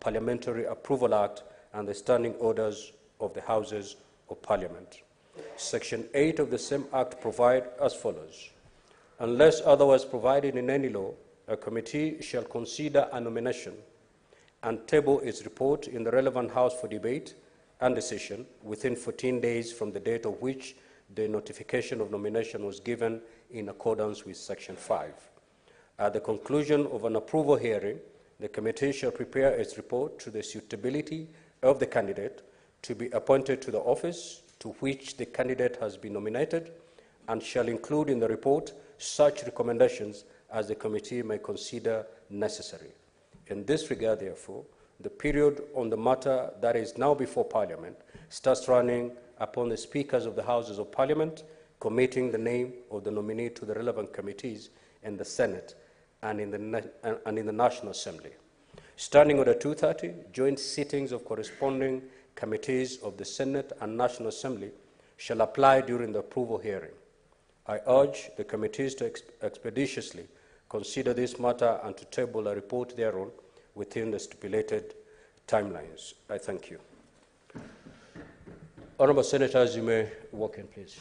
Parliamentary Approval Act and the Standing Orders of the Houses of Parliament. Section 8 of the same Act provides as follows. Unless otherwise provided in any law, a committee shall consider a nomination and table its report in the relevant House for debate and decision within 14 days from the date of which the notification of nomination was given in accordance with Section 5. At the conclusion of an approval hearing, the committee shall prepare its report to the suitability of the candidate to be appointed to the office to which the candidate has been nominated and shall include in the report such recommendations as the committee may consider necessary. In this regard, therefore, the period on the matter that is now before Parliament starts running upon the Speakers of the Houses of Parliament committing the name of the nominee to the relevant committees in the Senate and in the National Assembly. Standing Order 230, joint sittings of corresponding committees of the Senate and National Assembly shall apply during the approval hearing. I urge the committees to expeditiously consider this matter and to table a report thereon within the stipulated timelines. I thank you. Honourable Senators, you may walk in, please.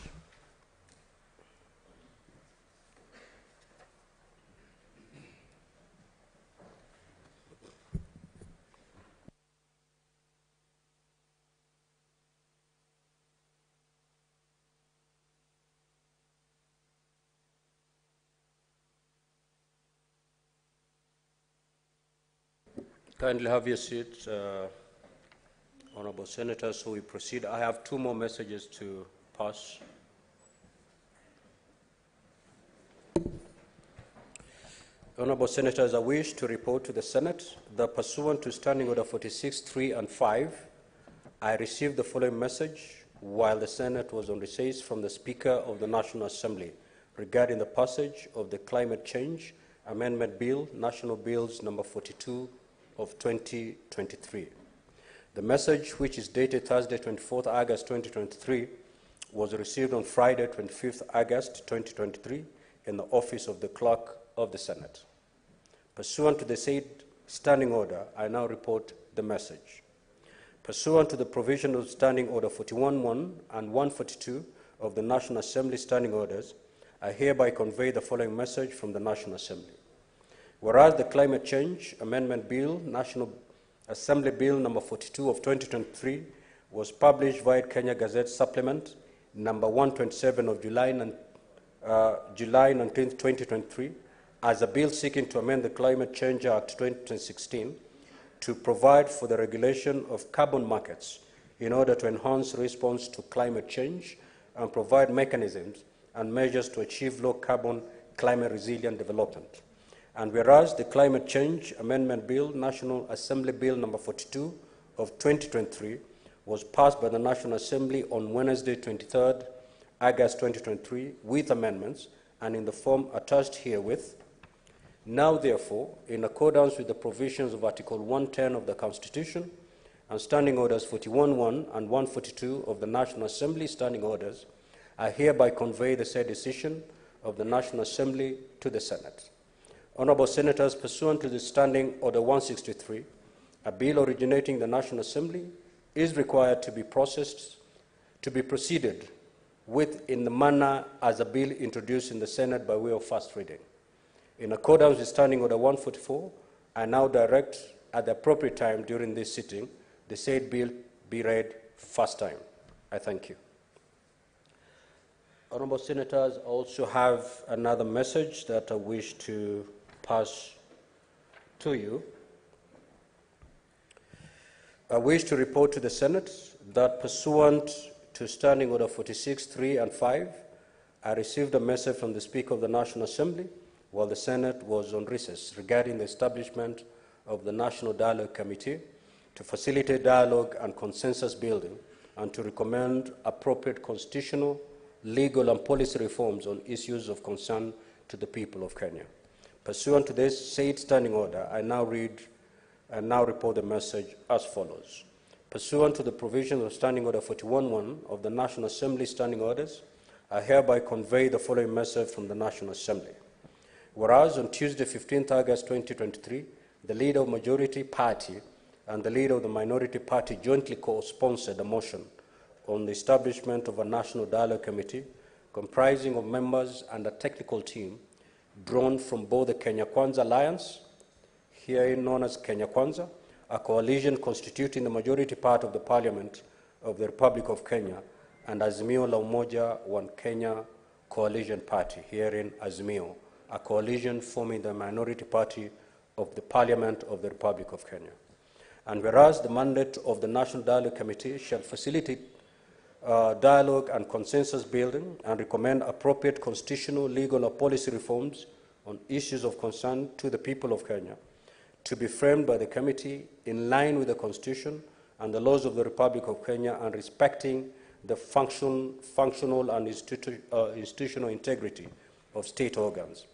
Kindly have your seats, Honourable Senators, so we proceed. I have two more messages to pass. Honourable Senators, I wish to report to the Senate that pursuant to Standing Order 46.3 and 5, I received the following message while the Senate was on recess from the Speaker of the National Assembly regarding the passage of the Climate Change Amendment Bill, National Bills number 42 of 2023. The message, which is dated Thursday, 24th August 2023, was received on Friday, 25th August 2023, in the office of the Clerk of the Senate. Pursuant to the said standing order, I now report the message. Pursuant to the provision of Standing Order 41.1 and 142 of the National Assembly Standing Orders, I hereby convey the following message from the National Assembly. Whereas the Climate Change Amendment Bill, National Assembly Bill number 42 of 2023, was published via Kenya Gazette Supplement number 127 of July 19, 2023, as a bill seeking to amend the Climate Change Act 2016 to provide for the regulation of carbon markets in order to enhance response to climate change and provide mechanisms and measures to achieve low-carbon, climate-resilient development. And whereas the Climate Change Amendment Bill, National Assembly Bill number 42 of 2023, was passed by the National Assembly on Wednesday, 23rd August 2023, with amendments and in the form attached herewith. Now, therefore, in accordance with the provisions of Article 110 of the Constitution and Standing Orders 41.1 and 142 of the National Assembly Standing Orders, I hereby convey the said decision of the National Assembly to the Senate. Honourable Senators, pursuant to the Standing Order 163, a bill originating the National Assembly is required to be proceeded with in the manner as a bill introduced in the Senate by way of first reading. In accordance with Standing Order 144, I now direct at the appropriate time during this sitting the said bill be read first time. I thank you. Honourable Senators, I also have another message that I wish to pass to you. I wish to report to the Senate that pursuant to Standing Order 46.3 and 5, I received a message from the Speaker of the National Assembly while the Senate was on recess regarding the establishment of the National Dialogue Committee to facilitate dialogue and consensus building and to recommend appropriate constitutional, legal and policy reforms on issues of concern to the people of Kenya. Pursuant to this said standing order, I now report the message as follows. Pursuant to the provisions of Standing Order 41.1 of the National Assembly Standing Orders, I hereby convey the following message from the National Assembly. Whereas on Tuesday, 15th August 2023, the leader of Majority Party and the leader of the minority party jointly co-sponsored a motion on the establishment of a national dialogue committee comprising of members and a technical team drawn from both the Kenya Kwanza Alliance, here known as Kenya Kwanza, a coalition constituting the majority part of the Parliament of the Republic of Kenya, and Azimio la Umoja One Kenya coalition party, herein Azimio, a coalition forming the minority party of the Parliament of the Republic of Kenya. And whereas the mandate of the National Dialogue Committee shall facilitate dialogue and consensus building and recommend appropriate constitutional, legal, or policy reforms on issues of concern to the people of Kenya, to be framed by the committee in line with the Constitution and the laws of the Republic of Kenya and respecting the functional and institutional integrity of state organs.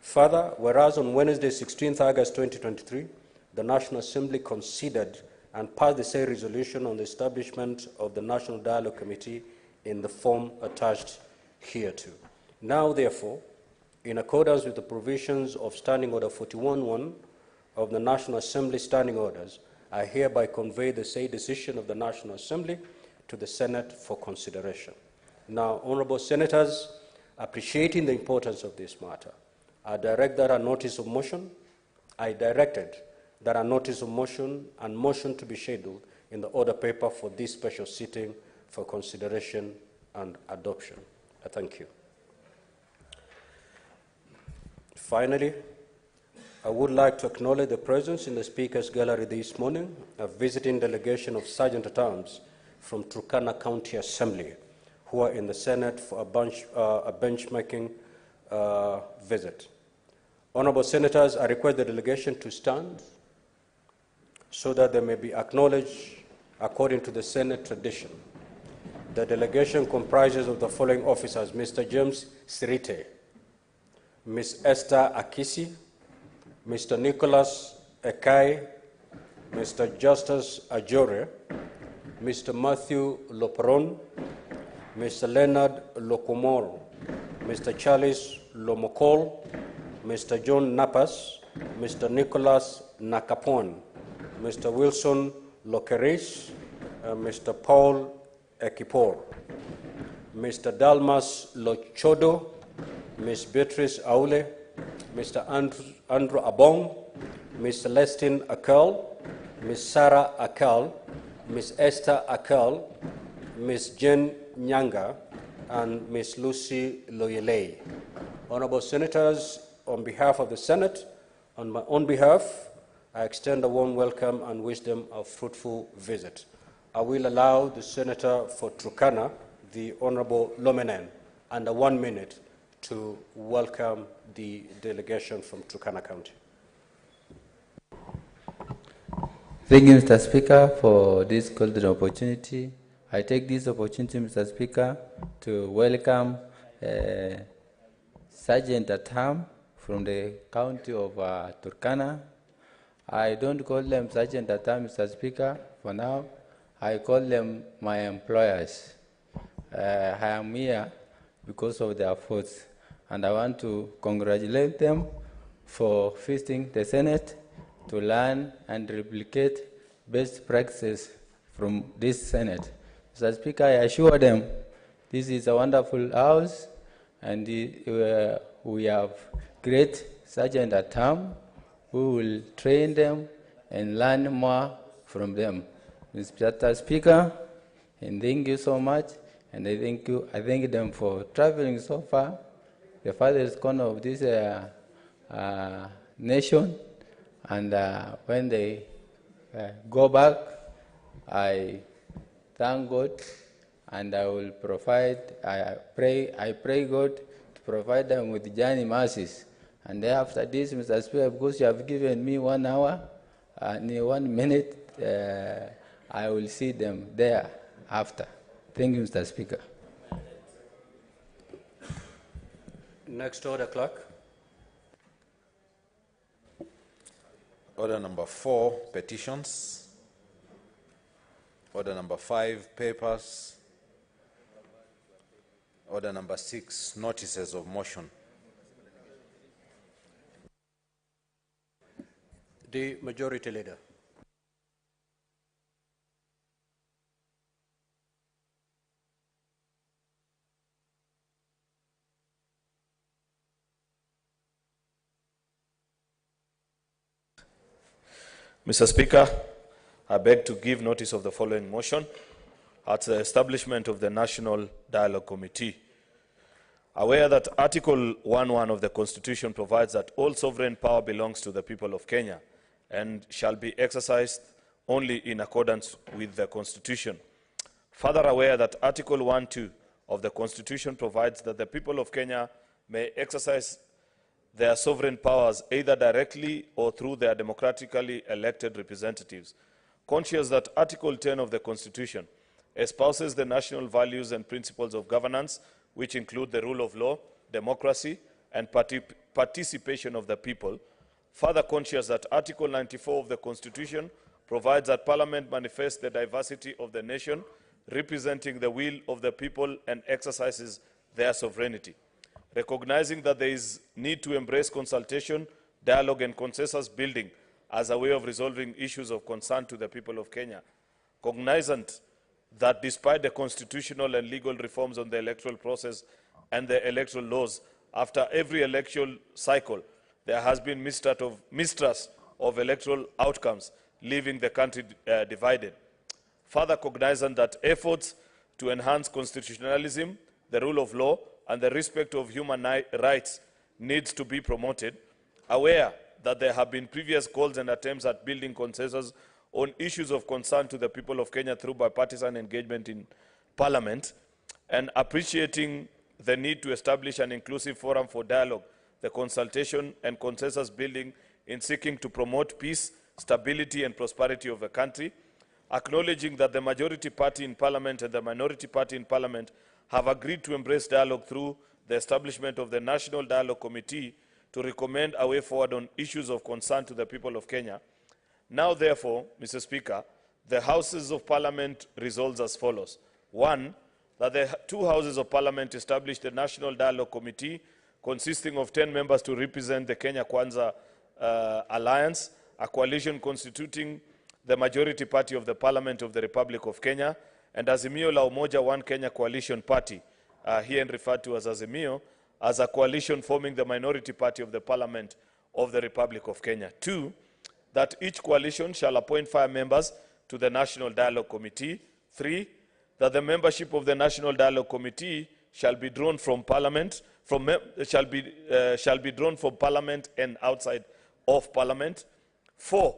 Further, whereas on Wednesday, 16th August 2023, the National Assembly considered and passed the same resolution on the establishment of the National Dialogue Committee in the form attached hereto. Now, therefore, in accordance with the provisions of Standing Order 41.1 of the National Assembly Standing Orders, I hereby convey the said decision of the National Assembly to the Senate for consideration. Now, honorable senators, appreciating the importance of this matter, I directed that a notice of motion and motion to be scheduled in the order paper for this special sitting for consideration and adoption. I thank you. Finally, I would like to acknowledge the presence in the Speaker's Gallery this morning a visiting delegation of Sergeant-at-Arms from Turkana County Assembly, who are in the Senate for a benchmarking visit. Honorable Senators, I request the delegation to stand so that they may be acknowledged according to the Senate tradition. The delegation comprises of the following officers: Mr. James Sirite, Ms. Esther Akisi, Mr. Nicholas Ekai, Mr. Justus Ajore, Mr. Matthew Loperon, Mr. Leonard Lokomoro, Mr. Charles Lomokol, Mr. John Napas, Mr. Nicholas Nakapon, Mr. Wilson Lokeris, Mr. Paul Ekipor, Mr. Dalmas Lochodo, Ms. Beatrice Aule, Mr. Andrew Abong, Ms. Celestine Akal, Ms. Sarah Akal, Ms. Esther Akal, Ms. Jen Nyanga, and Ms. Lucy Loyele. Honorable Senators, on behalf of the Senate, on my own behalf, I extend a warm welcome and wish them a fruitful visit. I will allow the Senator for Turkana, the Honorable Lomenen, under 1 minute to welcome the delegation from Turkana County. Thank you, Mr. Speaker, for this golden opportunity. I take this opportunity, Mr. Speaker, to welcome Sergeant-at-Arms from the county of Turkana. I don't call them Sergeant-at-Arms, Mr. Speaker, for now. I call them my employers. I am here because of their efforts, and I want to congratulate them for visiting the Senate to learn and replicate best practices from this Senate. Mr. Speaker, I assure them this is a wonderful house, and we have great Sergeant-at-Arms who will train them and learn more from them. Mr. Speaker, and thank you so much, and I thank them for traveling so far, the farthest corner of this nation, and when they go back, I thank God, and I will provide, I pray God to provide them with journey mercies. And then after this, Mr. Speaker, because you have given me 1 hour, in 1 minute, I will see them there after. Thank you, Mr. Speaker. Next order, clerk. Order number 4, petitions. Order number 5, papers. Order number 6, notices of motion. The Majority Leader. Mr. Speaker, I beg to give notice of the following motion at the establishment of the National Dialogue Committee. Aware that Article 11 of the Constitution provides that all sovereign power belongs to the people of Kenya and shall be exercised only in accordance with the Constitution. Further aware that Article 1(2) of the Constitution provides that the people of Kenya may exercise their sovereign powers either directly or through their democratically elected representatives. Conscious that Article 10 of the Constitution espouses the national values and principles of governance, which include the rule of law, democracy, and participation of the people. Further conscious that Article 94 of the Constitution provides that Parliament manifests the diversity of the nation, representing the will of the people and exercises their sovereignty. Recognizing that there is need to embrace consultation, dialogue, and consensus building as a way of resolving issues of concern to the people of Kenya. Cognizant that despite the constitutional and legal reforms on the electoral process and the electoral laws, after every election cycle, there has been mistrust of electoral outcomes, leaving the country divided. Further cognizant that efforts to enhance constitutionalism, the rule of law, and the respect of human rights needs to be promoted. Aware that there have been previous calls and attempts at building consensus on issues of concern to the people of Kenya through bipartisan engagement in Parliament, and appreciating the need to establish an inclusive forum for dialogue, the consultation and consensus building in seeking to promote peace, stability, and prosperity of the country, acknowledging that the majority party in Parliament and the minority party in Parliament have agreed to embrace dialogue through the establishment of the National Dialogue Committee to recommend a way forward on issues of concern to the people of Kenya. Now, therefore, Mr. Speaker, the Houses of Parliament resolves as follows. 1, that the two Houses of Parliament establish the National Dialogue Committee consisting of 10 members to represent the Kenya Kwanza Alliance, a coalition constituting the majority party of the Parliament of the Republic of Kenya, and Azimio la Umoja One Kenya Coalition Party, here referred to as Azimio, as a coalition forming the minority party of the Parliament of the Republic of Kenya. 2, that each coalition shall appoint 5 members to the National Dialogue Committee. 3, that the membership of the National Dialogue Committee shall be drawn from Parliament, shall be drawn from Parliament and outside of Parliament. 4,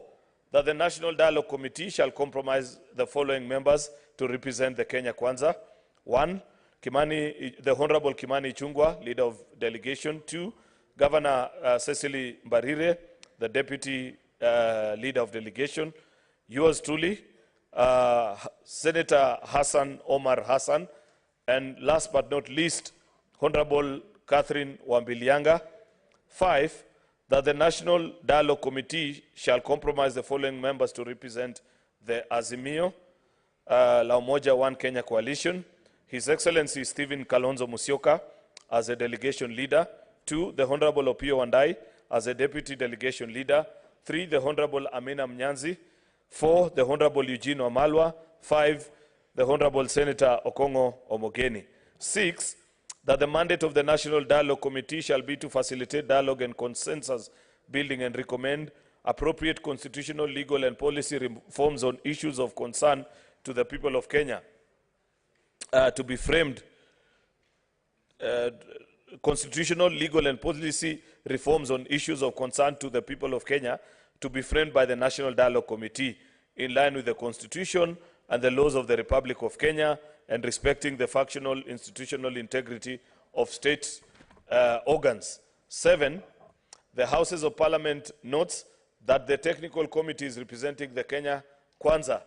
that the National Dialogue Committee shall comprise the following members to represent the Kenya Kwanza. 1, the Honorable Kimani Ichung'wah, Leader of Delegation. 2, Governor Cecily Mbarire, the Deputy Leader of Delegation. Yours truly, Senator Hassan Omar Hassan. And last but not least, Honorable Catherine Wambilianga. 5, that the National Dialogue Committee shall comprise the following members to represent the Azimio la Umoja One Kenya Coalition. His Excellency Stephen Kalonzo Musyoka as a delegation leader. 2, the Honorable Opiyo Wandayi as a deputy delegation leader. 3, the Honorable Amina Mnyanzi. 4, the Honorable Eugene Wamalwa. 5, the Honorable Senator Okongo Omogeni. 6, that the mandate of the National Dialogue Committee shall be to facilitate dialogue and consensus building and recommend appropriate constitutional, legal, and policy reforms on issues of concern to the people of Kenya, to be framed, constitutional, legal, and policy reforms on issues of concern to the people of Kenya to be framed by the National Dialogue Committee in line with the Constitution and the laws of the Republic of Kenya, and respecting the functional institutional integrity of state organs. 7, the Houses of Parliament notes that the technical committees representing the Kenya Kwanza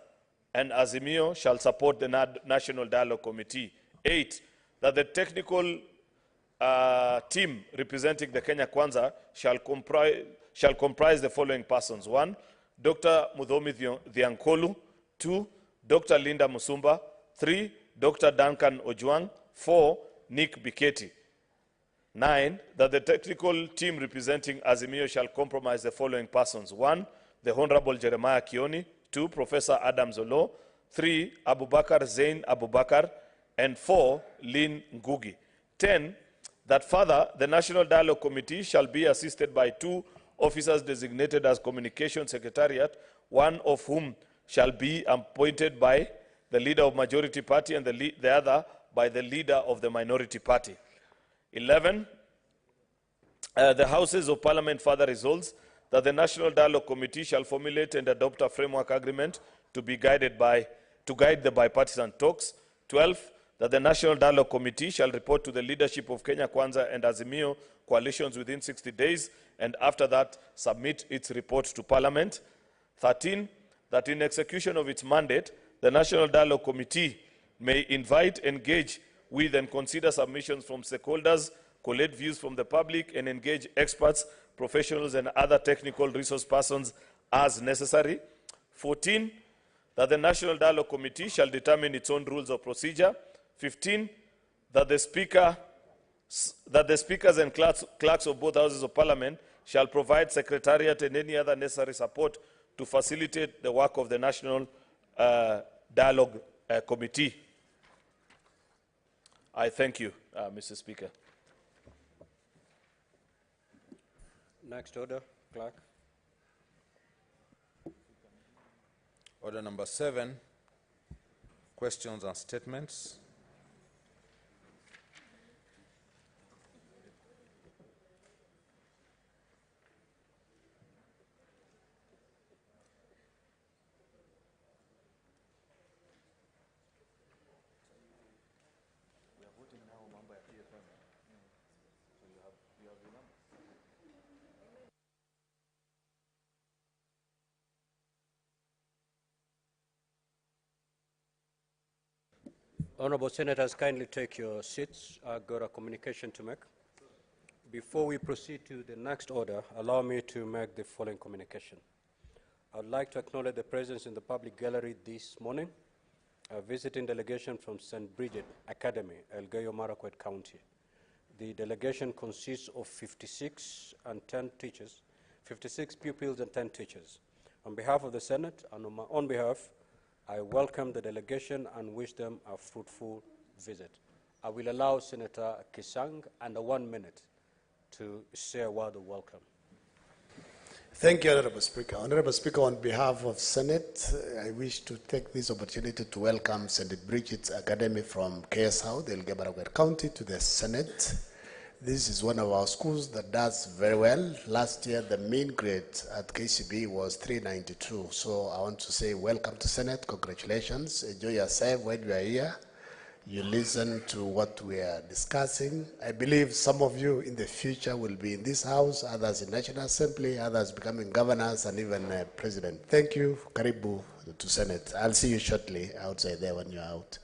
and Azimio shall support the National Dialogue Committee. 8, that the technical team representing the Kenya Kwanza shall comprise the following persons. 1, Dr. Muthomi Thiankolu. 2, Dr. Linda Musumba. 3, Dr. Duncan Ojwang. 4, Nick Biketi. 9, that the technical team representing Azimio shall comprise the following persons. 1, the Honorable Jeremiah Kioni. 2, Professor Adam Zolo. 3, Abubakar Zain Abubakar. And 4, Lynn Ngugi. 10, that further, the National Dialogue Committee shall be assisted by 2 officers designated as Communication Secretariat, one of whom shall be appointed by the leader of majority party and the other by the leader of the minority party. 11, the Houses of Parliament further resolves that the National Dialogue Committee shall formulate and adopt a framework agreement to guide the bipartisan talks. 12, that the National Dialogue Committee shall report to the leadership of Kenya Kwanza and Azimio coalitions within 60 days, and after that submit its report to Parliament. 13, that in execution of its mandate, the National Dialogue Committee may invite, engage with, and consider submissions from stakeholders, collate views from the public, and engage experts, professionals, and other technical resource persons as necessary. 14, that the National Dialogue Committee shall determine its own rules of procedure. 15, that the speakers and clerks of both houses of Parliament shall provide secretariat and any other necessary support to facilitate the work of the National Dialogue Committee. I thank you, Mr. Speaker. Next order, Clerk. Order number 7, questions and statements. Honorable Senators, kindly take your seats. I've got a communication to make. Before we proceed to the next order, allow me to make the following communication. I would like to acknowledge the presence in the public gallery this morning, a visiting delegation from St. Bridget Academy, Elgeyo Marakwet County. The delegation consists of 56 pupils and 10 teachers. On behalf of the Senate and on my own behalf, I welcome the delegation and wish them a fruitful visit. I will allow Senator Kisang under 1 minute to say a word of welcome. Thank you, Honorable Speaker. Honorable Speaker, on behalf of Senate, I wish to take this opportunity to welcome St. Bridget's Academy from KSO, the Elgeyo Marakwet County, to the Senate. This is one of our schools that does very well. Last year, the mean grade at KCB was 392. So I want to say welcome to Senate. Congratulations. Enjoy yourself when you are here. You listen to what we are discussing. I believe some of you in the future will be in this house, others in National Assembly, others becoming governors and even president. Thank you. Karibu to Senate. I'll see you shortly outside there when you're out.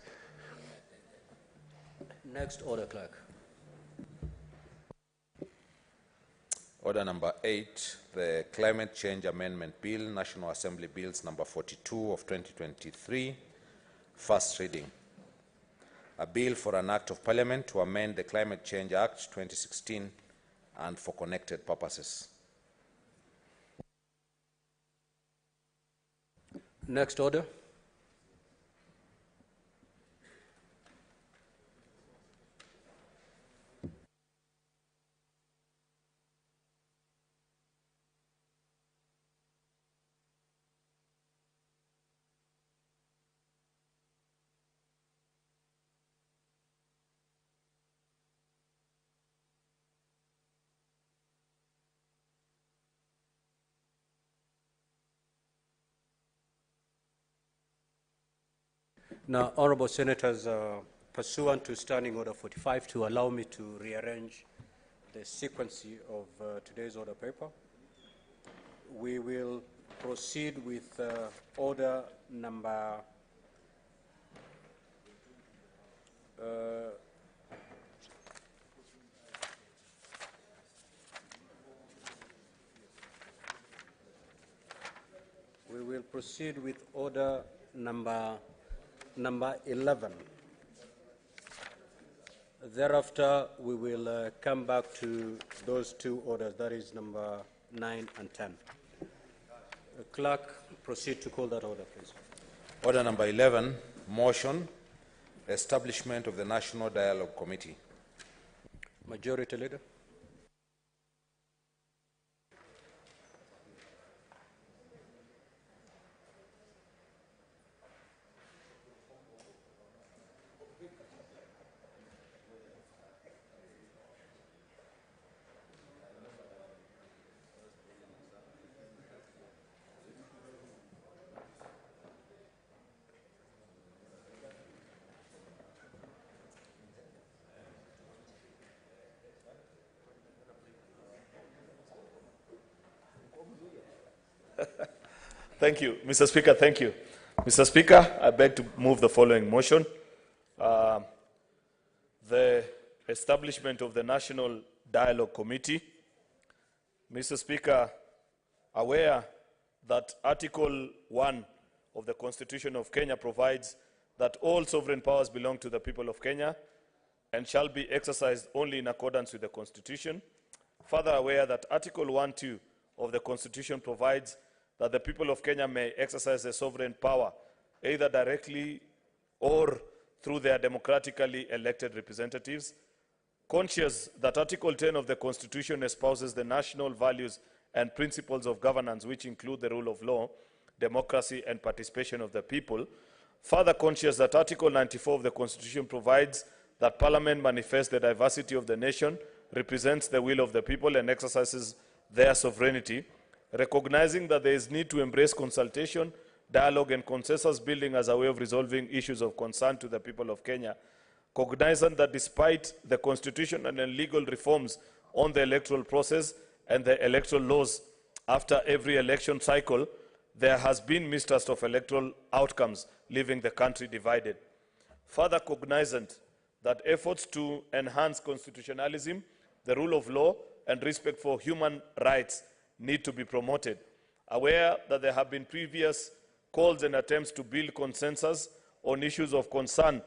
Next order, Clerk. Order number 8, the Climate Change Amendment Bill, National Assembly Bills number 42 of 2023, first reading. A bill for an act of Parliament to amend the Climate Change Act 2016 and for connected purposes. Next order. Now, Honorable Senators, pursuant to Standing Order 45, to allow me to rearrange the sequence of today's order paper, we will proceed with order number number 11. Thereafter, we will come back to those two orders, that is number 9 and 10. Clerk, proceed to call that order, please. Order number 11, motion, establishment of the National Dialogue Committee. Majority Leader. Thank you. Mr. Speaker, thank you. Mr. Speaker, I beg to move the following motion. The establishment of the National Dialogue Committee. Mr. Speaker, aware that Article 1 of the Constitution of Kenya provides that all sovereign powers belong to the people of Kenya and shall be exercised only in accordance with the Constitution. Further aware that Article 1(2) of the Constitution provides that the people of Kenya may exercise their sovereign power either directly or through their democratically elected representatives. Conscious that Article 10 of the Constitution espouses the national values and principles of governance, which include the rule of law, democracy, and participation of the people. Further conscious that Article 94 of the Constitution provides that Parliament manifests the diversity of the nation, represents the will of the people, and exercises their sovereignty. Recognizing that there is need to embrace consultation, dialogue, and consensus building as a way of resolving issues of concern to the people of Kenya. Cognizant that despite the constitutional and legal reforms on the electoral process and the electoral laws after every election cycle, there has been mistrust of electoral outcomes, leaving the country divided. Further cognizant that efforts to enhance constitutionalism, the rule of law, and respect for human rights need to be promoted. Aware that there have been previous calls and attempts to build consensus on issues of concern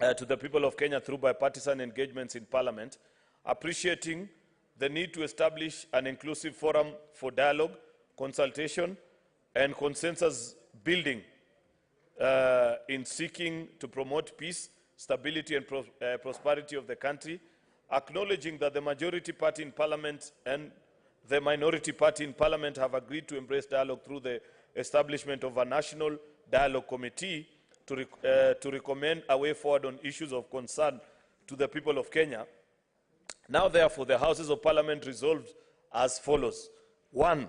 to the people of Kenya through bipartisan engagements in Parliament, appreciating the need to establish an inclusive forum for dialogue, consultation, and consensus building in seeking to promote peace, stability, and prosperity of the country, acknowledging that the majority party in Parliament and the minority party in Parliament have agreed to embrace dialogue through the establishment of a National Dialogue Committee to recommend a way forward on issues of concern to the people of Kenya. Now, therefore, the Houses of Parliament resolved as follows. 1,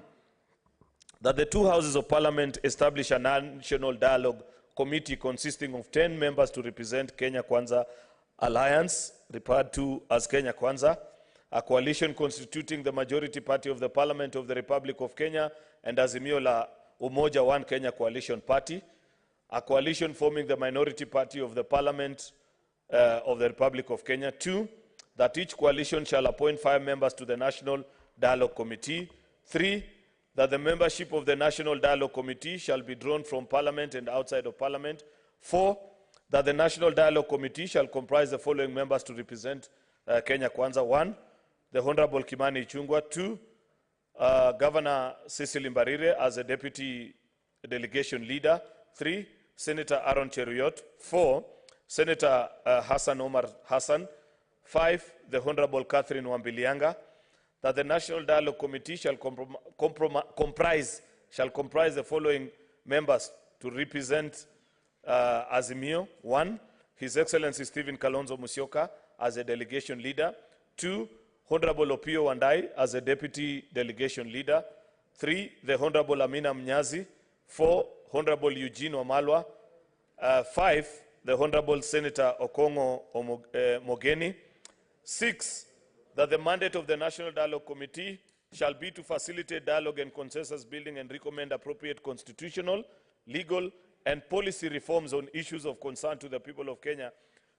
that the two Houses of Parliament establish a National Dialogue Committee consisting of 10 members to represent Kenya Kwanza Alliance, referred to as Kenya Kwanza, a coalition constituting the majority party of the Parliament of the Republic of Kenya and Azimio la Umoja One Kenya Coalition Party, a coalition forming the minority party of the Parliament of the Republic of Kenya. 2, that each coalition shall appoint 5 members to the National Dialogue Committee. 3, that the membership of the National Dialogue Committee shall be drawn from Parliament and outside of Parliament. 4, that the National Dialogue Committee shall comprise the following members to represent Kenya Kwanza. 1, the Honorable Kimani Ichung'wah. 2, Governor Cecil Mbarire as a Deputy Delegation Leader. 3, Senator Aaron Cheruiyot. 4, Senator Hassan Omar Hassan. 5, the Honorable Catherine Wambilianga. That the National Dialogue Committee shall comprise the following members to represent Azimio. 1, His Excellency Stephen Kalonzo Musyoka as a delegation leader. 2, Honorable Opiyo Wandayi as a deputy delegation leader. 3, the Honorable Amina Mnyazi. 4, Honorable Eugene Wamalwa. 5, the Honorable Senator Okongo Mogeni. 6, that the mandate of the National Dialogue Committee shall be to facilitate dialogue and consensus building and recommend appropriate constitutional, legal, and policy reforms on issues of concern to the people of Kenya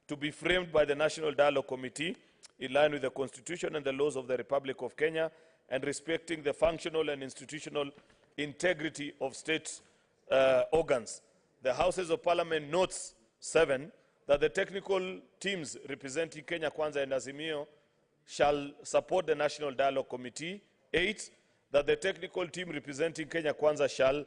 to be framed by the National Dialogue Committee in line with the Constitution and the laws of the Republic of Kenya and respecting the functional and institutional integrity of state organs. The Houses of Parliament notes 7, that the technical teams representing Kenya Kwanza and Azimio shall support the National Dialogue Committee. 8, that the technical team representing Kenya Kwanza shall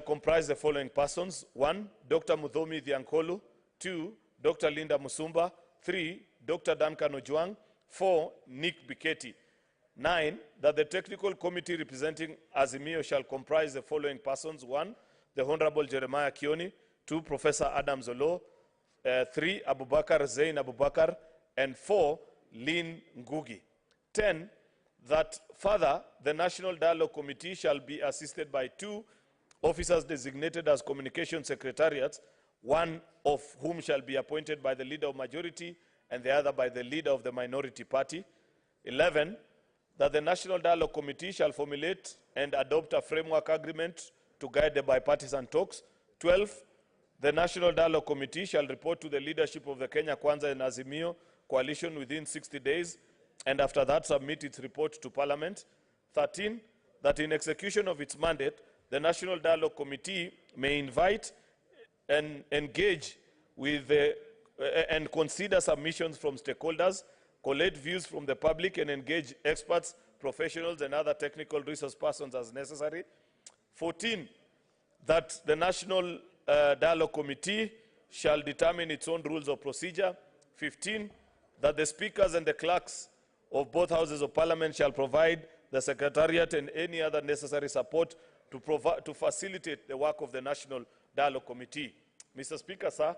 comprise the following persons. 1, Dr. Muthomi Thiankolu. 2, Dr. Linda Musumba. 3, Dr. Duncan Ojwang. 4, Nick Biketi. 9, that the technical committee representing Azimio shall comprise the following persons. 1, the Honorable Jeremiah Kioni. 2, Professor Adam Zolo. 3, Abubakar Zain Abubakar. And 4, Lynn Ngugi. 10, that further, the National Dialogue Committee shall be assisted by 2 officers designated as communication secretariats, one of whom shall be appointed by the leader of majority and the other by the leader of the minority party. 11, that the National Dialogue Committee shall formulate and adopt a framework agreement to guide the bipartisan talks. 12, the National Dialogue Committee shall report to the leadership of the Kenya Kwanza and Azimio coalition within 60 days, and after that submit its report to Parliament. 13, that in execution of its mandate, the National Dialogue Committee may invite and engage with and consider submissions from stakeholders, collect views from the public, and engage experts, professionals, and other technical resource persons as necessary. 14, that the National Dialogue Committee shall determine its own rules of procedure. 15, that the speakers and the clerks of both houses of parliament shall provide the secretariat and any other necessary support to facilitate the work of the National Dialogue Committee. Mr. Speaker, sir,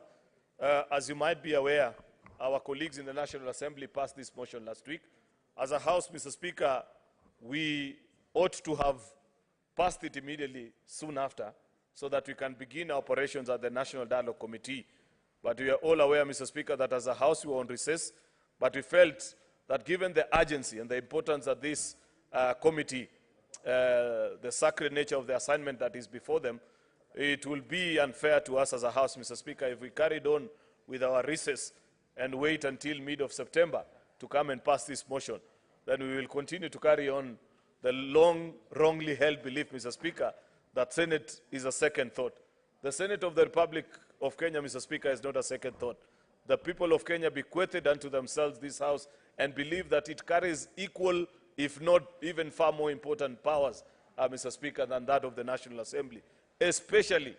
as you might be aware, our colleagues in the National Assembly passed this motion last week. As a House, Mr. Speaker, we ought to have passed it immediately soon after so that we can begin our operations at the National Dialogue Committee. But we are all aware, Mr. Speaker, that as a House we were on recess, but we felt that given the urgency and the importance of this committee, the sacred nature of the assignment that is before them, it will be unfair to us as a House, Mr. Speaker, if we carried on with our recess and wait until mid of September to come and pass this motion. Then we will continue to carry on the long, wrongly held belief, Mr. Speaker, that Senate is a second thought. The Senate of the Republic of Kenya, Mr. Speaker, is not a second thought. The people of Kenya bequeathed unto themselves this House and believe that it carries equal, if not even far more important powers, Mr. Speaker, than that of the National Assembly, especially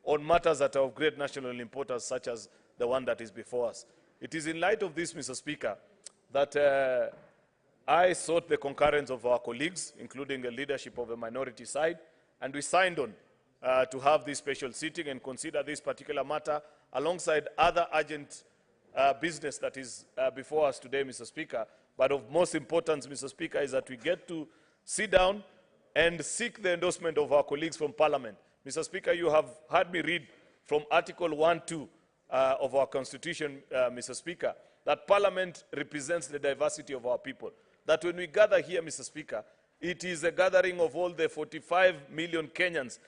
on matters that are of great national importance, such as the one that is before us. It is in light of this, Mr. Speaker, that I sought the concurrence of our colleagues, including the leadership of the minority side, and we signed on to have this special sitting and consider this particular matter alongside other urgent business that is before us today, Mr. Speaker. But of most importance, Mr. Speaker, is that we get to sit down and seek the endorsement of our colleagues from Parliament. Mr. Speaker, you have heard me read from Article 1(2) of our Constitution, Mr. Speaker, that Parliament represents the diversity of our people. That when we gather here, Mr. Speaker, it is a gathering of all the 45 million Kenyans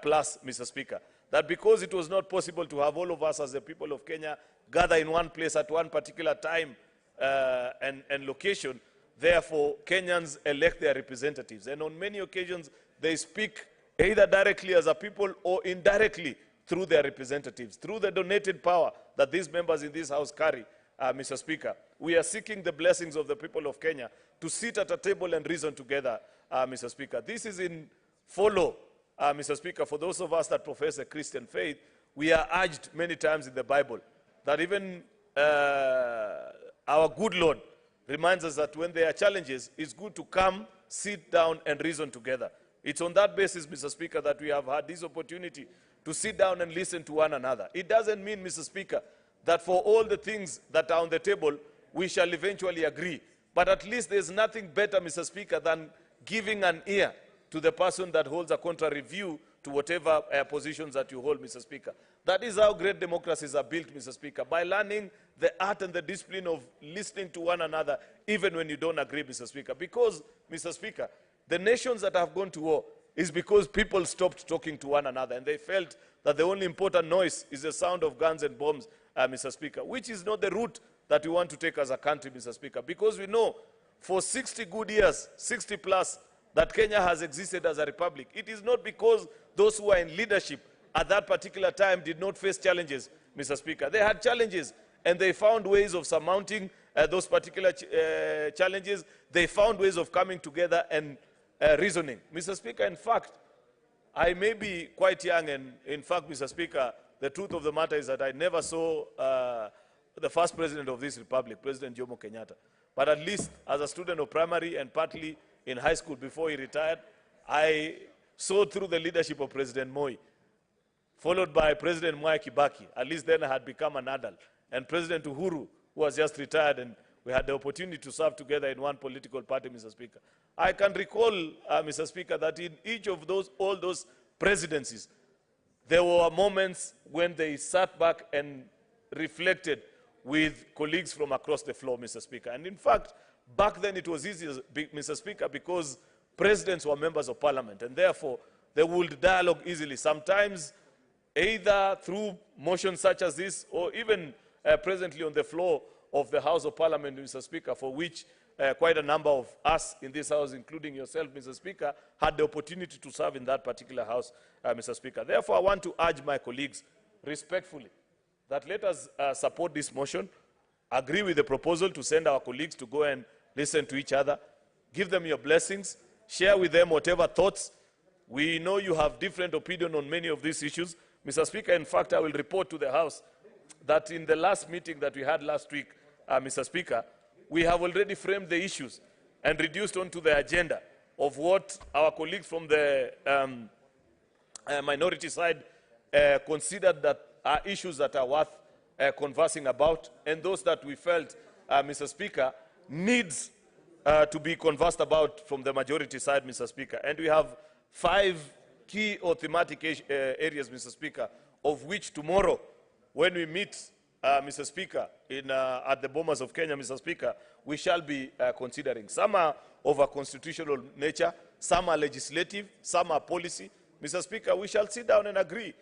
plus, Mr. Speaker. That because it was not possible to have all of us as the people of Kenya gather in one place at one particular time and location, therefore Kenyans elect their representatives. And on many occasions, they speak either directly as a people or indirectly through their representatives, through the donated power that these members in this House carry, Mr. Speaker. We are seeking the blessings of the people of Kenya to sit at a table and reason together, Mr. Speaker. This is in follow, Mr. Speaker, for those of us that profess a Christian faith. We are urged many times in the Bible that even our good Lord reminds us that when there are challenges, it's good to come, sit down, and reason together. It's on that basis, Mr. Speaker, that we have had this opportunity to sit down and listen to one another. It doesn't mean, Mr. Speaker, that for all the things that are on the table, we shall eventually agree. But at least there's nothing better, Mr. Speaker, than giving an ear to the person that holds a contrary view to whatever positions that you hold, Mr. Speaker. That is how great democracies are built, Mr. Speaker, by learning the art and the discipline of listening to one another, even when you don't agree, Mr. Speaker. Because, Mr. Speaker, the nations that have gone to war is because people stopped talking to one another, and they felt that the only important noise is the sound of guns and bombs, Mr. Speaker, which is not the route that we want to take as a country, Mr. Speaker, because we know for 60 good years, 60 plus, that Kenya has existed as a republic. It is not because those who are in leadership at that particular time did not face challenges, Mr. Speaker. They had challenges, and they found ways of surmounting those particular challenges. They found ways of coming together and reasoning. Mr. Speaker, in fact, I may be quite young, and in fact, Mr. Speaker, the truth of the matter is that I never saw the first president of this republic, President Jomo Kenyatta. But at least as a student of primary and partly in high school before he retired, I saw through the leadership of President Moi, followed by President Mwai Kibaki. At least then I had become an adult. And President Uhuru, who was just retired, and we had the opportunity to serve together in one political party, Mr. Speaker. I can recall, Mr. Speaker, that in each of all those presidencies, there were moments when they sat back and reflected with colleagues from across the floor, Mr. Speaker. And in fact, back then it was easier, Mr. Speaker, because presidents were members of parliament, and therefore they would dialogue easily. Sometimes either through motions such as this, or even presently on the floor of the House of Parliament, Mr. Speaker, for which quite a number of us in this House, including yourself, Mr. Speaker, had the opportunity to serve in that particular House, Mr. Speaker. Therefore, I want to urge my colleagues respectfully that let us support this motion, agree with the proposal to send our colleagues to go and listen to each other, give them your blessings, share with them whatever thoughts. We know you have different opinion on many of these issues. Mr. Speaker, in fact, I will report to the House that in the last meeting that we had last week, Mr. Speaker, we have already framed the issues and reduced onto the agenda of what our colleagues from the minority side considered that are issues that are worth conversing about, and those that we felt, Mr. Speaker, needs to be conversed about from the majority side, Mr. Speaker. And we have 5 key or thematic areas, Mr. Speaker, of which tomorrow, when we meet, Mr. Speaker, at the Bomas of Kenya, Mr. Speaker, we shall be considering. Some are of a constitutional nature, some are legislative, some are policy. Mr. Speaker, we shall sit down and agree.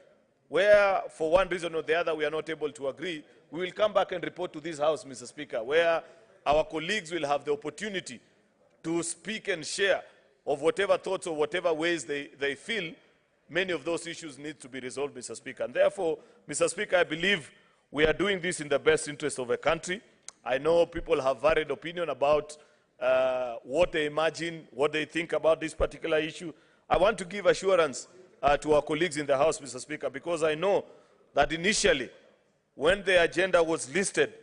Where, for one reason or the other, we are not able to agree, we will come back and report to this House, Mr. Speaker, where our colleagues will have the opportunity to speak and share of whatever thoughts or whatever ways they feel many of those issues need to be resolved, Mr. Speaker. And therefore, Mr. Speaker, I believe we are doing this in the best interest of the country. I know people have varied opinion about what they imagine, what they think about this particular issue. I want to give assurance to our colleagues in the House, Mr. Speaker, because I know that initially, when the agenda was listed,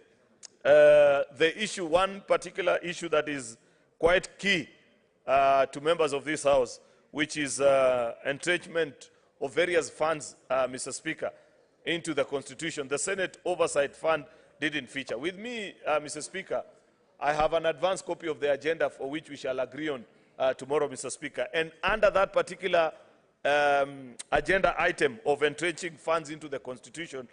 the issue, one particular issue that is quite key to members of this House, which is entrenchment of various funds, Mr. Speaker, into the Constitution. The Senate Oversight Fund didn't feature. With me, Mr. Speaker, I have an advanced copy of the agenda for which we shall agree on tomorrow, Mr. Speaker. And under that particular agenda item of entrenching funds into the Constitution,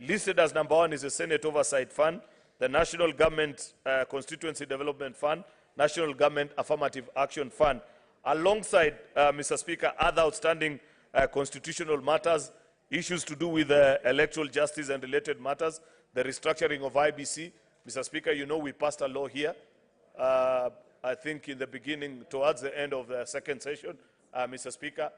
listed as number 1 is the Senate Oversight Fund, the National Government Constituency Development Fund, National Government Affirmative Action Fund, alongside, Mr. Speaker, other outstanding constitutional matters, issues to do with electoral justice and related matters, the restructuring of IBC. Mr. Speaker, you know we passed a law here, I think in the beginning, towards the end of the second session, Mr. Speaker.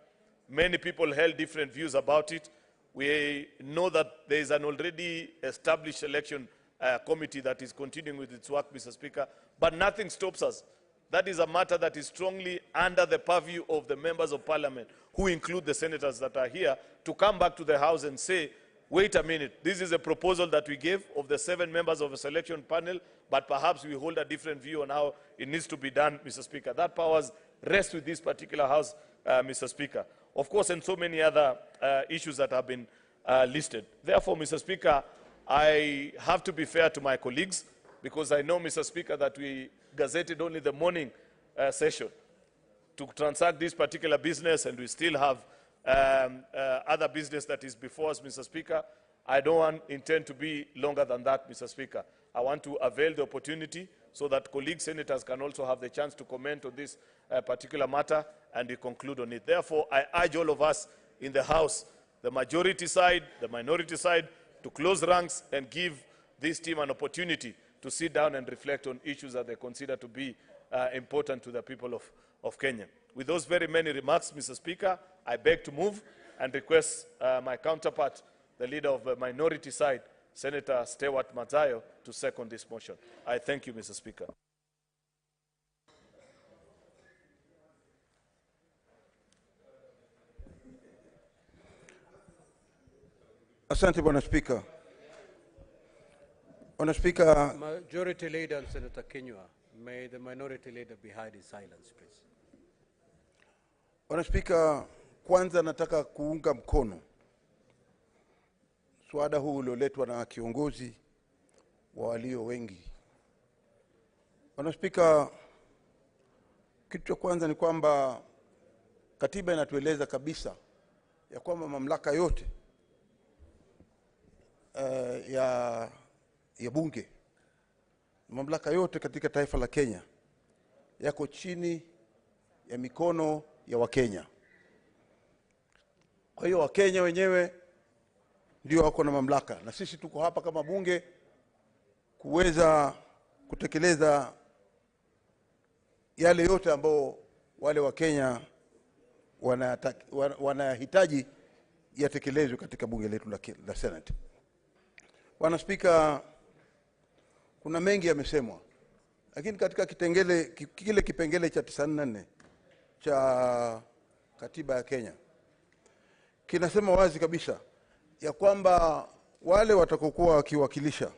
Many people held different views about it. We know that there is an already established election committee that is continuing with its work, Mr. Speaker, but nothing stops us. That is a matter that is strongly under the purview of the members of parliament, who include the senators that are here, to come back to the House and say, wait a minute, this is a proposal that we gave of the 7 members of a selection panel, but perhaps we hold a different view on how it needs to be done, Mr. Speaker. That powers rest with this particular House, Mr. Speaker. Of course, and so many other issues that have been listed. Therefore, Mr. Speaker, I have to be fair to my colleagues, because I know, Mr. Speaker, that we gazetted only the morning session to transact this particular business, and we still have other business that is before us, Mr. Speaker. I don't intend to be longer than that, Mr. Speaker. I want to avail the opportunity so that colleague senators can also have the chance to comment on this particular matter, and we conclude on it. Therefore, I urge all of us in the House, the majority side, the minority side, to close ranks and give this team an opportunity to sit down and reflect on issues that they consider to be important to the people of Kenya. With those very many remarks, Mr. Speaker, I beg to move and request my counterpart, the leader of the minority side, Senator Stewart Mazayo, to second this motion. I thank you, Mr. Speaker. Asante Bwana Spika. Bwana Spika, Majority Leader and Senator Kinyua, may the minority leader be hide his silence, please. Bwana Spika, kwanza nataka kuunga mkono swada huu ulioletwa na kiongozi wa walio wengi. Bwana Spika, kitu cha kwanza ni kwamba katiba inatueleza kabisa ya kwamba mamlaka yote ya bunge, mamlaka yote katika taifa la Kenya yako chini ya mikono ya Wakenya. Kwa hiyo Wakenya wenyewe ndio wako na mamlaka, na sisi tuko hapa kama bunge kuweza kutekeleza yale yote ambao wale Wakenya wanahitaji yatekelezwe katika bunge letu la Senate. Bwana Spika, kuna mengi yamesemwa, lakini katika kile kipengele cha 94 cha katiba ya Kenya kinasema wazi kabisa ya kwamba wale watakokuwa wakiwakilisha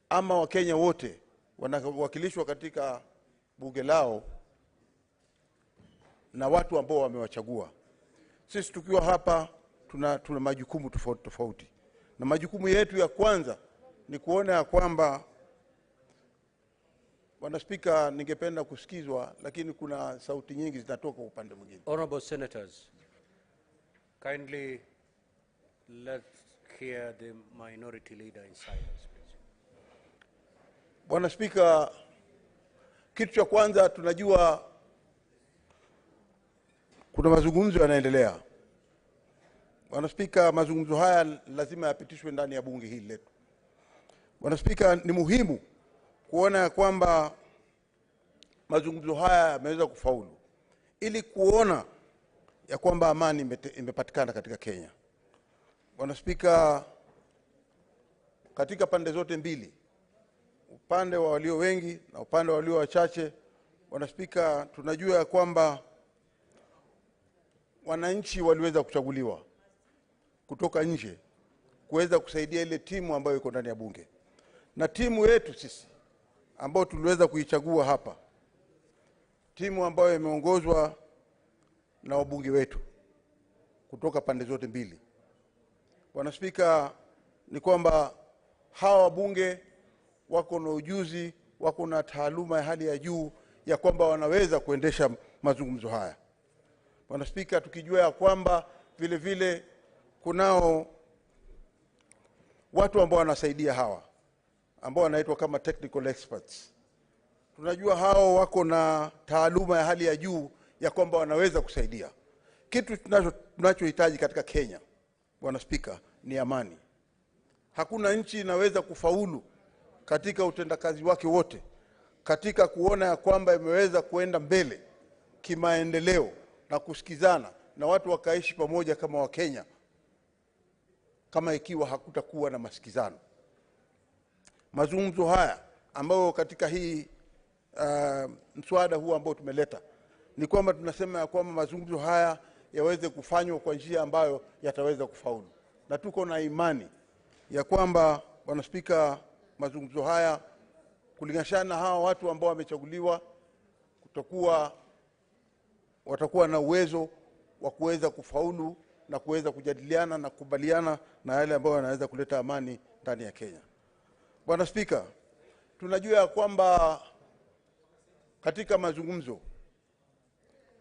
ama Wakenya wote wanawakilishwa katika bunge lao na watu ambao wamewachagua. Sisi tukiwa hapa tuna majukumu tofauti tofauti, na majukumu yetu ya kwanza ni kuona ya kwamba, Bwana Spika, ningependa kusikizwa, lakini kuna sauti nyingi zinatoka upande mwingine. Honorable Senators, kindly let's hear the minority leader in silence, please. Bwana Spika, kitu cha kwanza tunajua kuna mazungumzo yanaendelea. Bwana Spika, mazungumzo haya lazima yapitishwe ndani ya bunge hili letu. Bwana Spika, ni muhimu kuona kwamba mazungumzo haya yameweza kufaulu ili kuona ya kwamba amani imepatikana katika Kenya. Bwana Spika, katika pande zote mbili, upande wa walio wengi na upande wa walio wachache, Bwana Spika, tunajua ya kwamba wananchi waliweza kuchaguliwa kutoka nje kuweza kusaidia ile timu ambayo iko ndani ya bunge. Na timu yetu sisi ambao tuliweza kuichagua hapa, timu ambayo imeongozwa na wabunge wetu kutoka pande zote mbili. Bwana Spika, ni kwamba hawa wabunge wako na ujuzi, wako na taaluma ya hali ya juu ya kwamba wanaweza kuendesha mazungumzo haya. Bwana Spika, tukijua ya kwamba vile vile kunao watu ambao wanasaidia hawa ambao wanaitwa kama technical experts. Tunajua hao wako na taaluma ya hali ya juu ya kwamba wanaweza kusaidia. Kitu tunachohitaji katika Kenya, Bwana Spika, ni amani. Hakuna nchi inaweza kufaulu katika utendakazi wake wote, katika kuona ya kwamba imeweza kuenda mbele kimaendeleo na kusikizana na watu wakaishi pamoja kama Wakenya, kama ikiwa hakutakuwa na masikizano. Mazungumzo haya ambayo katika hii mswada huu ambao tumeleta, ni kwamba tunasema ya kwamba mazungumzo haya yaweze kufanywa kwa njia ambayo yataweza kufaulu. Na tuko na imani ya kwamba, Bwana Spika, mazungumzo haya kulingana na hawa watu ambao wamechaguliwa watakuwa na uwezo wa kuweza kufaulu na kuweza kujadiliana na kukubaliana na yale ambayo yanaweza kuleta amani ndani ya Kenya. Bwana Spika, tunajua ya kwamba katika mazungumzo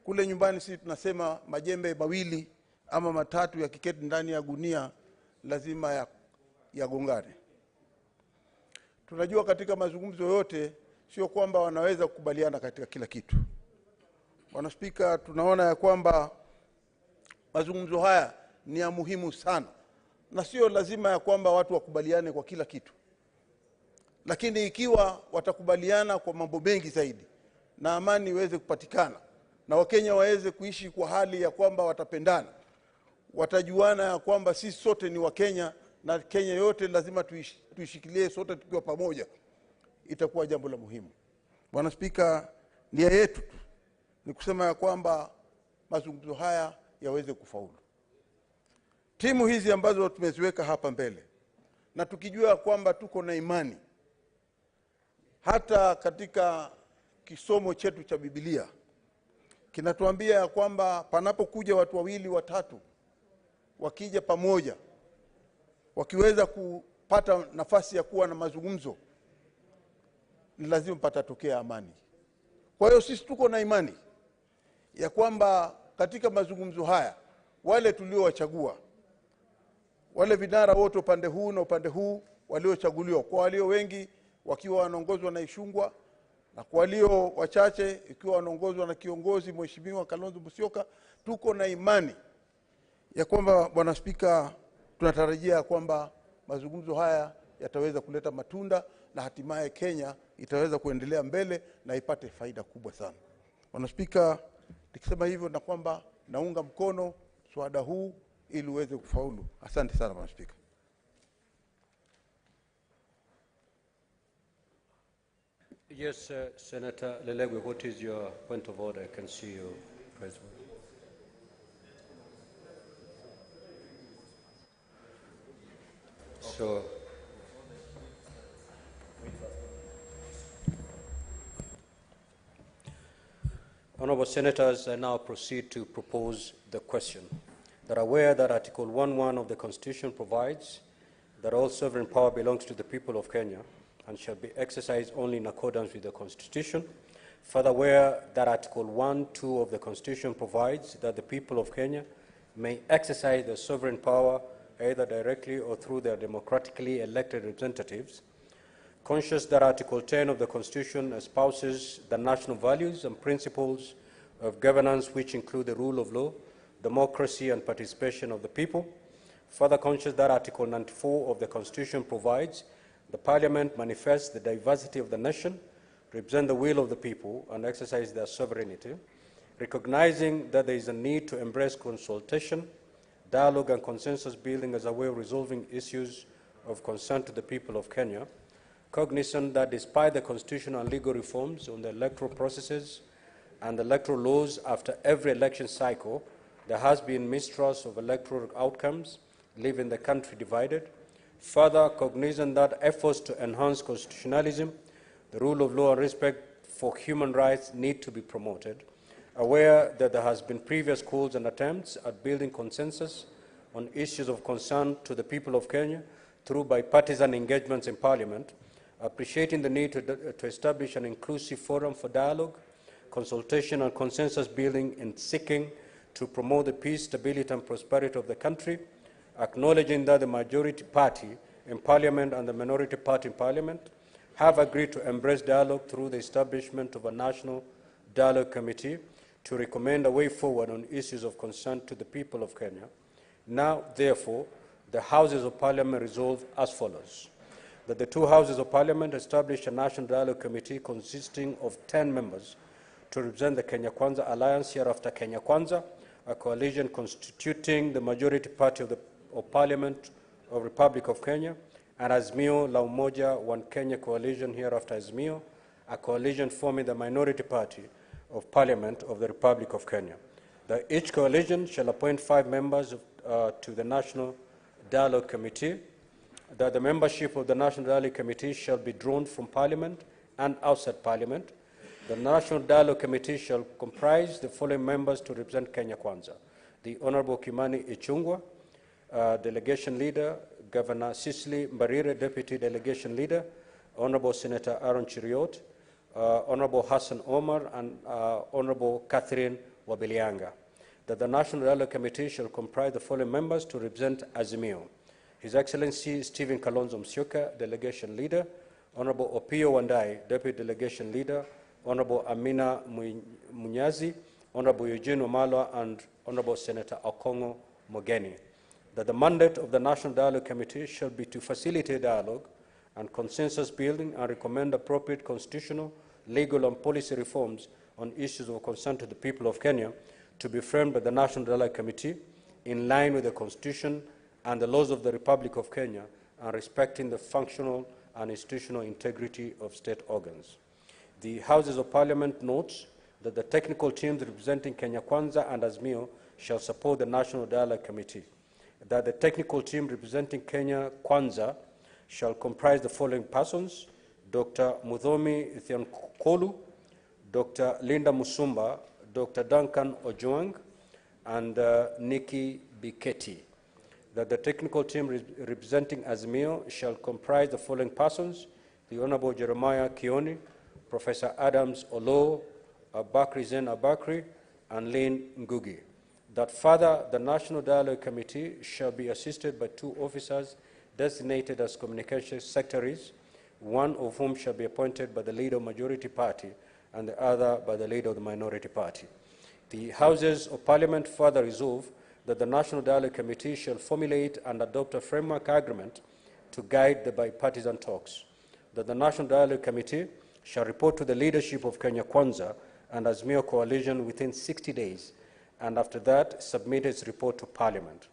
kule nyumbani sisi tunasema majembe mawili ama matatu ya kiketi ndani ya gunia lazima yagongane. Tunajua katika mazungumzo yote sio kwamba wanaweza kukubaliana katika kila kitu. Bwana Spika, tunaona ya kwamba mazungumzo haya ni ya muhimu sana, na sio lazima ya kwamba watu wakubaliane kwa kila kitu. Lakini ikiwa watakubaliana kwa mambo mengi zaidi na amani iweze kupatikana na Wakenya waweze kuishi kwa hali ya kwamba watapendana, watajuana ya kwamba sisi sote ni Wakenya na Kenya yote lazima tuishikilie sote tukiwa pamoja, itakuwa jambo la muhimu. Bwana Spika, nia yetu ni kusema ya kwamba mazungumzo haya yaweze kufaulu. Timu hizi ambazo tumeziweka hapa mbele, na tukijua kwamba tuko na imani hata katika kisomo chetu cha Biblia kinatuambia ya kwamba panapokuja watu wawili watatu wakija pamoja, wakiweza kupata nafasi ya kuwa na mazungumzo, ni lazima patatokea amani. Kwa hiyo sisi tuko na imani ya kwamba katika mazungumzo haya wale tuliowachagua, wale vinara wote upande huu na upande huu waliochaguliwa, kwa walio wengi wakiwa wanaongozwa na Ishungwa na kwa walio wachache ikiwa wanaongozwa na kiongozi Mheshimiwa Kalonzo Musyoka, tuko na imani ya kwamba Bwana Spika, tunatarajia kwamba mazungumzo haya yataweza kuleta matunda na hatimaye Kenya itaweza kuendelea mbele na ipate faida kubwa sana. Bwana Spika, nikisema hivyo na kwamba naunga mkono swada huu ili uweze kufaulu. Asante sana Bwana Spika. Yes, Senator Lelegwe, what is your point of order? I can see you, President. So, Honourable Senators, I now proceed to propose the question. That are aware that Article 1.1 of the Constitution provides that all sovereign power belongs to the people of Kenya and shall be exercised only in accordance with the Constitution. Further aware that Article 1.2 of the Constitution provides that the people of Kenya may exercise their sovereign power either directly or through their democratically elected representatives. Conscious that Article 10 of the Constitution espouses the national values and principles of governance which include the rule of law, democracy and participation of the people. Further conscious that Article 94 of the Constitution provides the Parliament manifests the diversity of the nation, represent the will of the people and exercise their sovereignty. Recognizing that there is a need to embrace consultation, dialogue and consensus building as a way of resolving issues of concern to the people of Kenya. Cognizant that despite the constitutional and legal reforms on the electoral processes and the electoral laws after every election cycle, there has been mistrust of electoral outcomes, leaving the country divided. Further, cognizant that efforts to enhance constitutionalism, the rule of law and respect for human rights need to be promoted. Aware that there has been previous calls and attempts at building consensus on issues of concern to the people of Kenya through bipartisan engagements in Parliament, appreciating the need to establish an inclusive forum for dialogue, consultation and consensus building in seeking to promote the peace, stability and prosperity of the country, acknowledging that the majority party in Parliament and the minority party in Parliament have agreed to embrace dialogue through the establishment of a National Dialogue Committee to recommend a way forward on issues of concern to the people of Kenya. Now, therefore, the Houses of Parliament resolve as follows: that the two Houses of Parliament establish a National Dialogue Committee consisting of 10 members to represent the Kenya Kwanza Alliance, hereafter Kenya Kwanza, a coalition constituting the majority party of Parliament of Republic of Kenya, and Azimio la Umoja One Kenya coalition, hereafter Azimio, a coalition forming the minority party of Parliament of the Republic of Kenya. That each coalition shall appoint 5 members to the National Dialogue Committee. That the membership of the National Dialogue Committee shall be drawn from Parliament and outside Parliament. The National Dialogue Committee shall comprise the following members to represent Kenya Kwanza: the Honourable Kimani Ichung'wah, Delegation Leader; Governor Cicely Mbarire, Deputy Delegation Leader; Honourable Senator Aaron Chiriot; Honourable Hassan Omar; and Honourable Catherine Wabilianga. That the National Dialogue Committee shall comprise the following members to represent Azimio: His Excellency Stephen Kalonzo Musyoka, Delegation Leader; Honourable Opiyo Wandayi, Deputy Delegation Leader; Honourable Amina Munyazi; Honourable Eugene Wamalwa; and Honourable Senator Okongo Mogeni. That the mandate of the National Dialogue Committee shall be to facilitate dialogue and consensus building and recommend appropriate constitutional, legal and policy reforms on issues of concern to the people of Kenya to be framed by the National Dialogue Committee in line with the Constitution and the laws of the Republic of Kenya and respecting the functional and institutional integrity of state organs. The Houses of Parliament notes that the technical teams representing Kenya Kwanza and Azimio shall support the National Dialogue Committee. That the technical team representing Kenya Kwanza shall comprise the following persons: Dr. Muthomi Thionkolu, Dr. Linda Musumba, Dr. Duncan Ojwang, and Nikki Biketi. That the technical team representing Azimio shall comprise the following persons: the Honourable Jeremiah Kioni, Professor Adams Olo, Bakri Zen Abakri, and Lynn Ngugi. That further, the National Dialogue Committee shall be assisted by 2 officers designated as communication secretaries one of whom shall be appointed by the leader of the majority party and the other by the leader of the minority party. The Houses of Parliament further resolve that the National Dialogue Committee shall formulate and adopt a framework agreement to guide the bipartisan talks, that the National Dialogue Committee shall report to the leadership of Kenya Kwanza and Azimio coalition within 60 days, and after that submit its report to Parliament,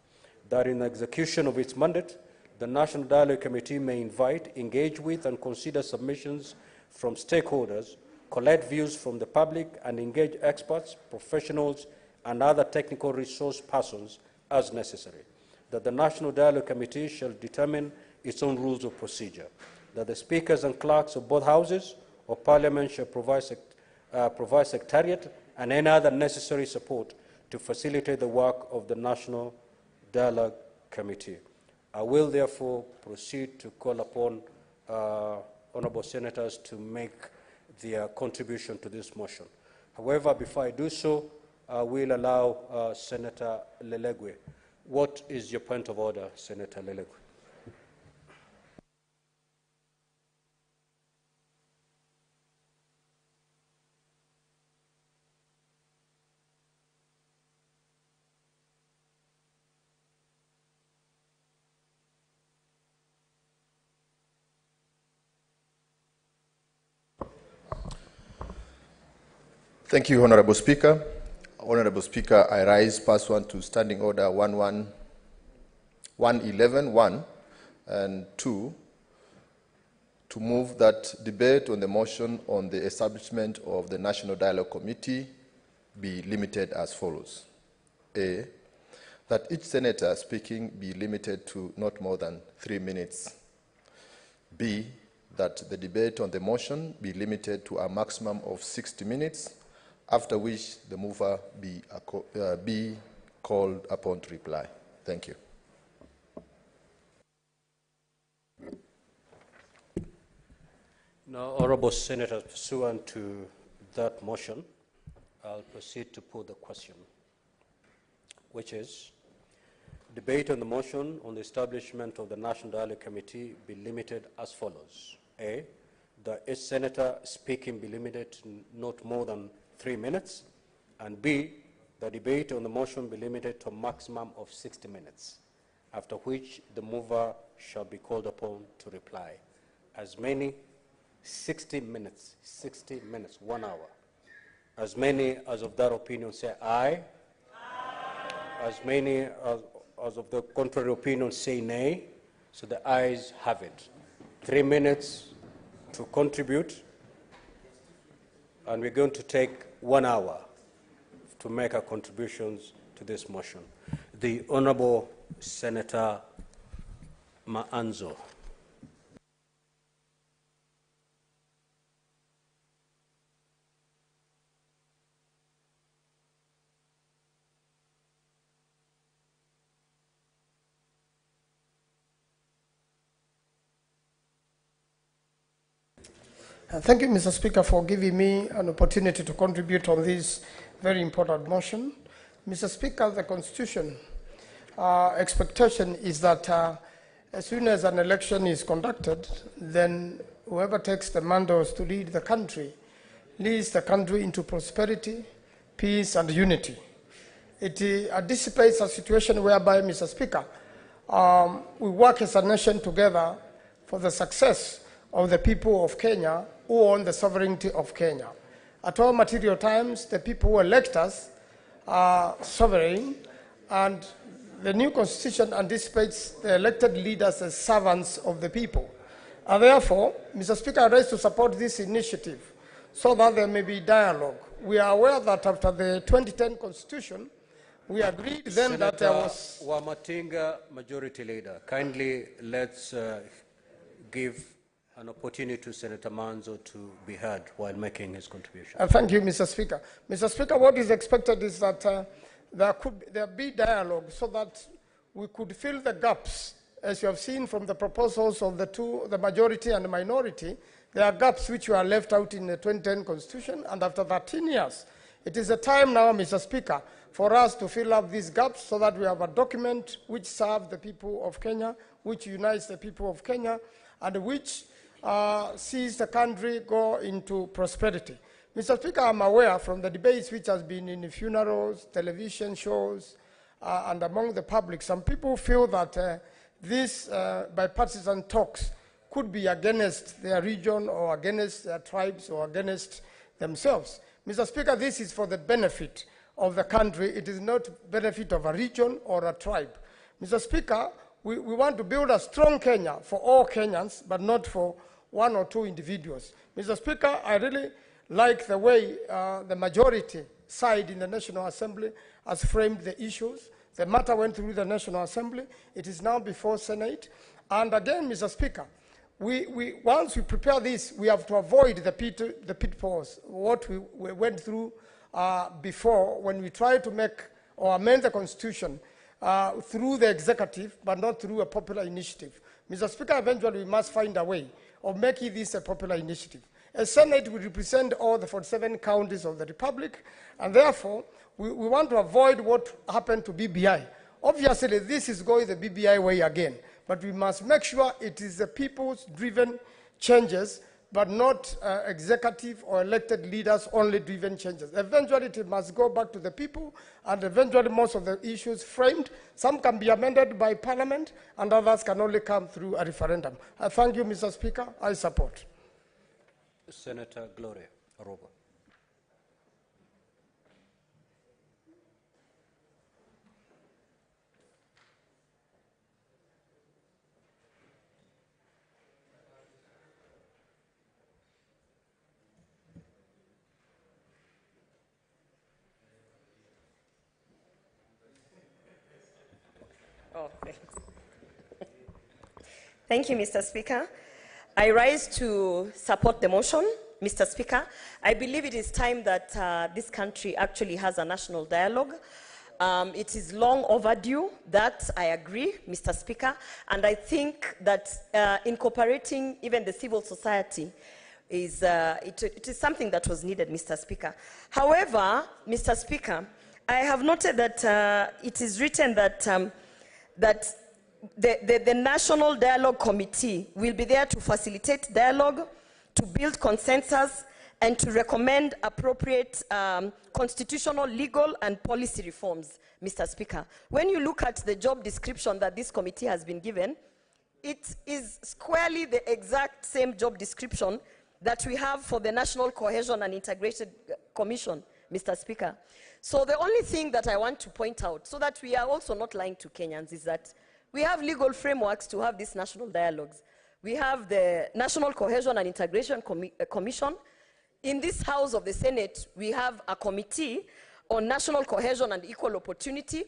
that in execution of its mandate, the National Dialogue Committee may invite, engage with, and consider submissions from stakeholders, collect views from the public, and engage experts, professionals, and other technical resource persons as necessary. That the National Dialogue Committee shall determine its own rules of procedure. That the speakers and clerks of both houses of Parliament shall provide secretariat and any other necessary support to facilitate the work of the National Dialogue Committee. I will therefore proceed to call upon honourable senators to make their contribution to this motion. However, before I do so, I will allow Senator Lelegwe. What is your point of order, Senator Lelegwe? Thank you, Honorable Speaker. Honorable Speaker, I rise pursuant to Standing Order 111.1 and 2 to move that debate on the motion on the establishment of the National Dialogue Committee be limited as follows. A, that each senator speaking be limited to not more than 3 minutes. B, that the debate on the motion be limited to a maximum of 60 minutes, after which the mover be called upon to reply. Thank you. Now, honourable senators, pursuant to that motion, I'll proceed to put the question, which is, debate on the motion on the establishment of the National Dialogue Committee be limited as follows. A, that each senator speaking be limited to not more than 3 minutes, and B, the debate on the motion be limited to a maximum of 60 minutes, after which the mover shall be called upon to reply. As many 60 minutes, 1 hour. As many as of that opinion say aye. Aye. As many as of the contrary opinion say nay. So the ayes have it. 3 minutes to contribute, and we're going to take 1 hour to make our contributions to this motion. The Honourable Senator Maanzo. Thank you, Mr. Speaker, for giving me an opportunity to contribute on this very important motion. Mr. Speaker, the Constitution expectation is that as soon as an election is conducted, then whoever takes the mandates to lead the country leads the country into prosperity, peace, and unity. It anticipates a situation whereby, Mr. Speaker, we work as a nation together for the success of the people of Kenya who own the sovereignty of Kenya. At all material times, the people who elect us are sovereign, and the new constitution anticipates the elected leaders as servants of the people. And therefore, Mr. Speaker, I rise to support this initiative so that there may be dialogue. We are aware that after the 2010 constitution, we agreed then Senator that there was... Wamatinga, Majority Leader, kindly let's give an opportunity to Senator Manzo to be heard while making his contribution. Thank you, Mr. Speaker. Mr. Speaker, what is expected is that there be dialogue so that we could fill the gaps. As you have seen from the proposals of the majority and the minority, there are gaps which were left out in the 2010 Constitution, and after 13 years, it is a time now, Mr. Speaker, for us to fill up these gaps so that we have a document which serves the people of Kenya, which unites the people of Kenya, and which sees the country go into prosperity. Mr. Speaker, I'm aware from the debates which has been in the funerals, television shows, and among the public, some people feel that these bipartisan talks could be against their region or against their tribes or against themselves. Mr. Speaker, this is for the benefit of the country. It is not benefit of a region or a tribe. Mr. Speaker, we want to build a strong Kenya for all Kenyans, but not for one or two individuals. Mr. Speaker, I really like the way the majority side in the National Assembly has framed the issues. The matter went through the National Assembly. It is now before Senate. And again, Mr. Speaker, once we prepare this, we have to avoid the pitfalls, what we went through before when we tried to make or amend the Constitution through the executive, but not through a popular initiative. Mr. Speaker, eventually we must find a way of making this a popular initiative. A Senate will represent all the 47 counties of the Republic, and therefore we want to avoid what happened to BBI. Obviously, this is going the BBI way again, but we must make sure it is the people's driven changes, but not executive or elected leaders only driven changes. Eventually, it must go back to the people, and eventually most of the issues framed, some can be amended by Parliament, and others can only come through a referendum. I thank you, Mr. Speaker. I support. Senator Gloria Aroba. Oh, thanks. Thank you, Mr. Speaker. I rise to support the motion, Mr. Speaker. I believe it is time that this country actually has a national dialogue. It is long overdue, that I agree, Mr. Speaker, and I think that incorporating even the civil society is it is something that was needed, Mr. Speaker. However, Mr. Speaker, I have noted that it is written that the National Dialogue Committee will be there to facilitate dialogue, to build consensus, and to recommend appropriate constitutional, legal, and policy reforms, Mr. Speaker. When you look at the job description that this committee has been given, it is squarely the exact same job description that we have for the National Cohesion and Integration Commission, Mr. Speaker. So the only thing that I want to point out, so that we are also not lying to Kenyans, is that we have legal frameworks to have these national dialogues. We have the National Cohesion and Integration Commission. In this House of the Senate, we have a committee on national cohesion and equal opportunity.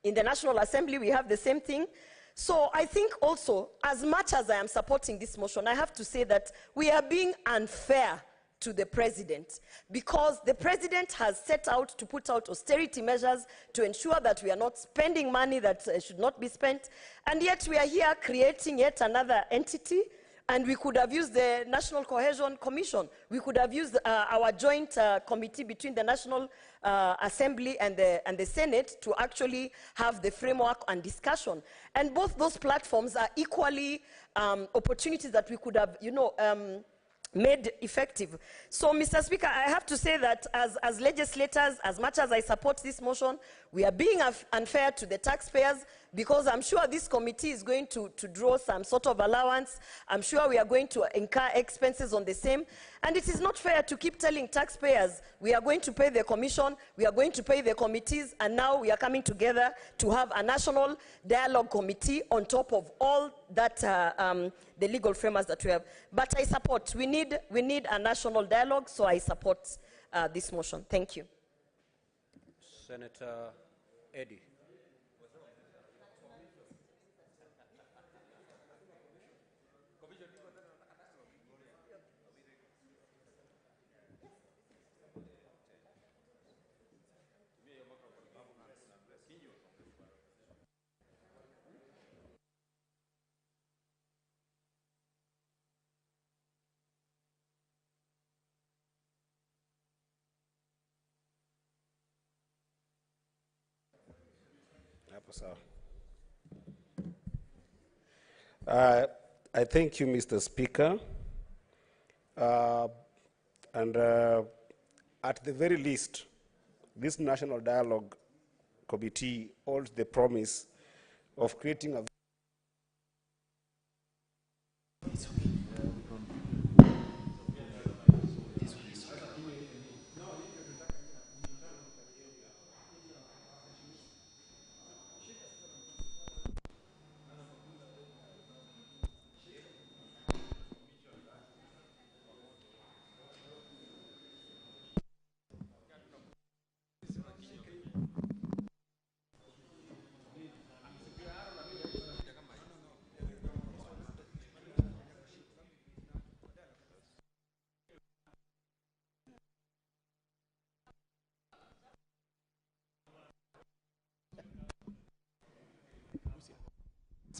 In the National Assembly, we have the same thing. So I think also, as much as I am supporting this motion, I have to say that we are being unfair to the president, because the president has set out to put out austerity measures to ensure that we are not spending money that should not be spent, and yet we are here creating yet another entity, and we could have used the National Cohesion Commission. We could have used our joint committee between the National Assembly and the Senate to actually have the framework and discussion. And both those platforms are equally opportunities that we could have, made effective. So, Mr. Speaker, I have to say that as legislators, as much as I support this motion, we are being unfair to the taxpayers, because I'm sure this committee is going to draw some sort of allowance. I'm sure we are going to incur expenses on the same. And it is not fair to keep telling taxpayers, we are going to pay the commission, we are going to pay the committees, and now we are coming together to have a national dialogue committee on top of all that, the legal frameworks that we have. But I support, we need a national dialogue, so I support this motion. Thank you. Senator Eddy. I thank you, Mr. Speaker. And at the very least, this National Dialogue Committee holds the promise of creating a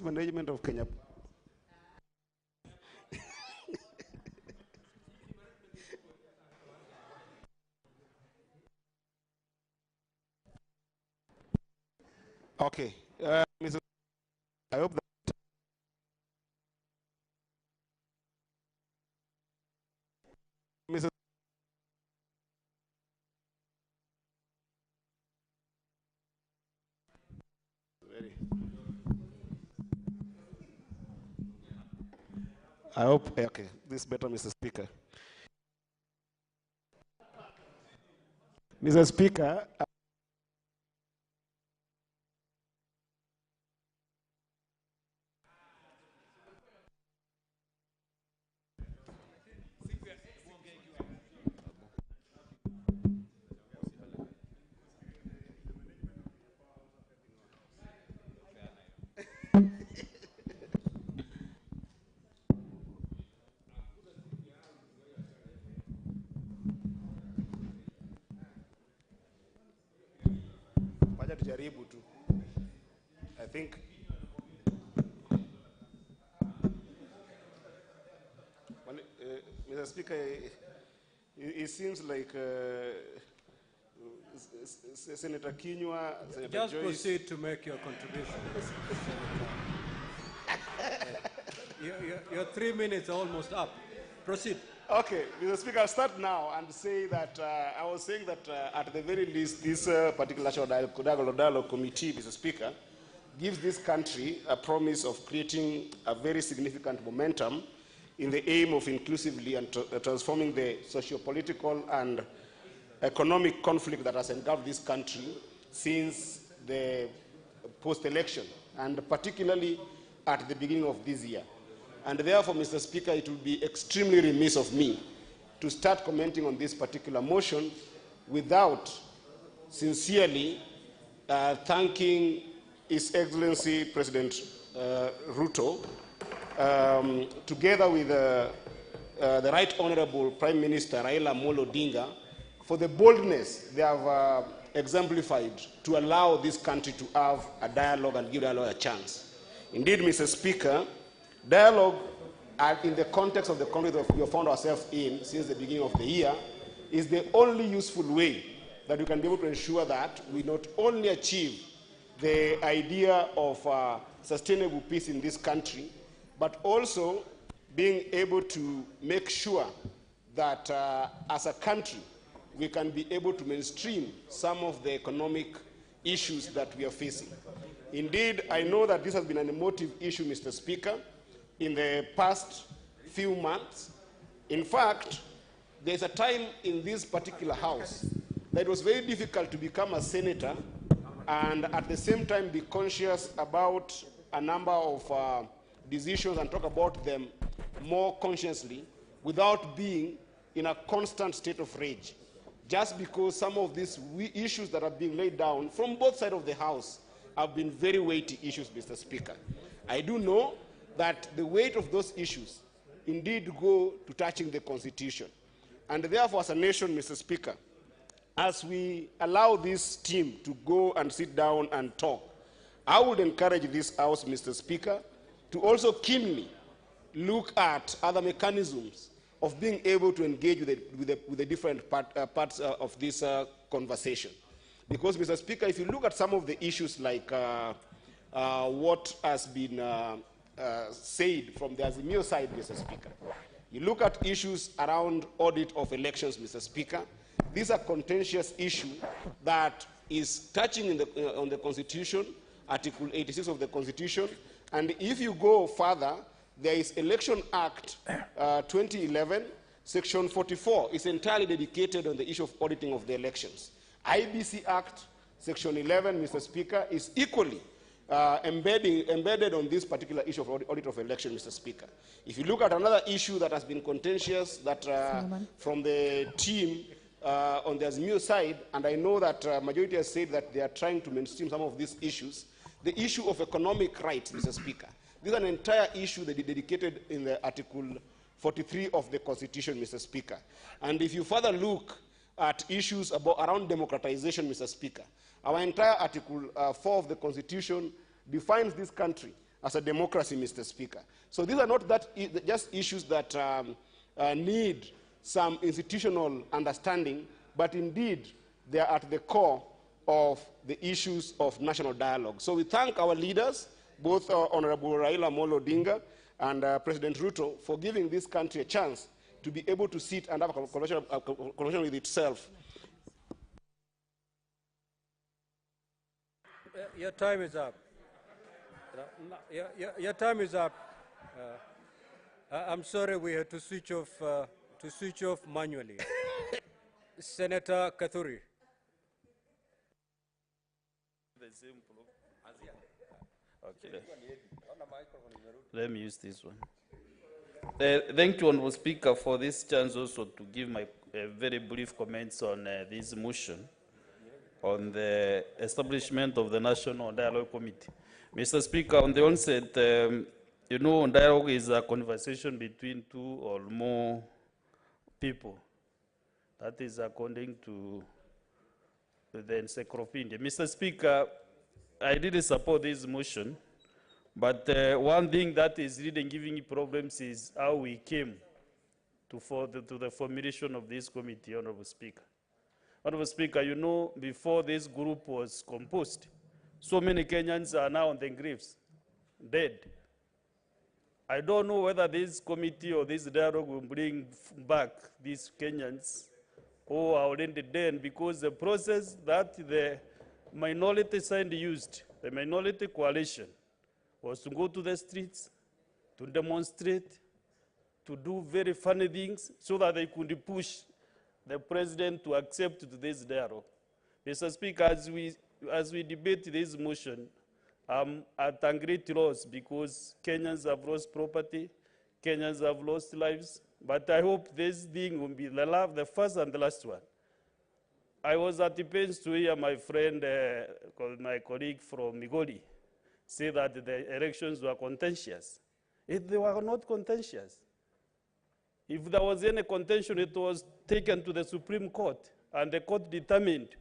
management of Kenya. Okay, Mr. I hope that Mr. I hope, okay, this is better, Mr. Speaker. Mr. Speaker, wacha tujaribu tu. I think Mr. Speaker, it seems like Senator Kinyua, Senator Just Joyce. proceed to make your contribution. Your 3 minutes are almost up. Proceed. Okay, Mr. Speaker, I'll start now and say that I was saying that at the very least, this particular National Dialogue Committee, Mr. Speaker, gives this country a promise of creating a very significant momentum in the aim of inclusively and transforming the socio-political and economic conflict that has engulfed this country since the post-election, and particularly at the beginning of this year. And therefore, Mr. Speaker, it will be extremely remiss of me to start commenting on this particular motion without sincerely thanking His Excellency President Ruto, together with the Right Honorable Prime Minister Raila Amolo Odinga, for the boldness they have exemplified to allow this country to have a dialogue and give dialogue a chance. Indeed, Mr. Speaker, dialogue in the context of the conflict that we have found ourselves in since the beginning of the year is the only useful way that we can be able to ensure that we not only achieve the idea of sustainable peace in this country, but also being able to make sure that as a country, we can be able to mainstream some of the economic issues that we are facing. Indeed, I know that this has been an emotive issue, Mr. Speaker, in the past few months. In fact, there's a time in this particular house that it was very difficult to become a senator and at the same time be conscious about a number of decisions and talk about them more consciously without being in a constant state of rage. Just because some of these issues that are being laid down from both sides of the House have been very weighty issues, Mr. Speaker. I do know that the weight of those issues indeed go to touching the Constitution. And therefore, as a nation, Mr. Speaker, as we allow this team to go and sit down and talk, I would encourage this House, Mr. Speaker, to also keenly look at other mechanisms of being able to engage with the different parts of this conversation. Because, Mr. Speaker, if you look at some of the issues like what has been said from the Azimio side, Mr. Speaker, You look at issues around audit of elections, Mr. Speaker. These are contentious issue that is touching on the Constitution, Article 86 of the Constitution. And if you go further, there is Election Act 2011, Section 44 is entirely dedicated on the issue of auditing of the elections. IBC Act, Section 11, Mr. Speaker, is equally embedded on this particular issue of audit of election, Mr. Speaker. If you look at another issue that has been contentious, that from the team on the Azimio side, and I know that majority has said that they are trying to mainstream some of these issues, the issue of economic rights, Mr. Speaker. This is an entire issue that is dedicated in the Article 43 of the Constitution, Mr. Speaker. And if you further look at issues around democratization, Mr. Speaker, our entire Article 4 of the Constitution defines this country as a democracy, Mr. Speaker. So these are not just issues that need some institutional understanding, but indeed they are at the core of the issues of national dialogue. So we thank our leaders, both Honorable Raila Amolo Odinga and President Ruto, for giving this country a chance to be able to sit and have a conversation with itself. Your time is up. Your time is up. I'm sorry we had to switch off manually. Senator Kathuri. Okay. Let me use this one. Thank you, Honourable Speaker, for this chance also to give my very brief comments on this motion on the establishment of the National Dialogue Committee. Mr. Speaker, on the onset, you know, dialogue is a conversation between two or more people. That is according to the encyclopedia. Mr. Speaker, I didn't support this motion, but one thing that is really giving problems is how we came to the formulation of this committee, Honourable Speaker. Honourable Speaker, you know, before this group was composed, so many Kenyans are now on the graves, dead. I don't know whether this committee or this dialogue will bring back these Kenyans who are already dead, because the process that the minority side used, the minority coalition, was to go to the streets, to demonstrate, to do very funny things so that they could push the president to accept this dialogue. Mr. Speaker, as we debate this motion, I'm at a great loss because Kenyans have lost property, Kenyans have lost lives, but I hope this thing will be the first and the last one. I was at the pains to hear my friend, my colleague from Migori, say that the elections were contentious. They were not contentious. If there was any contention, it was taken to the Supreme Court, and the court determined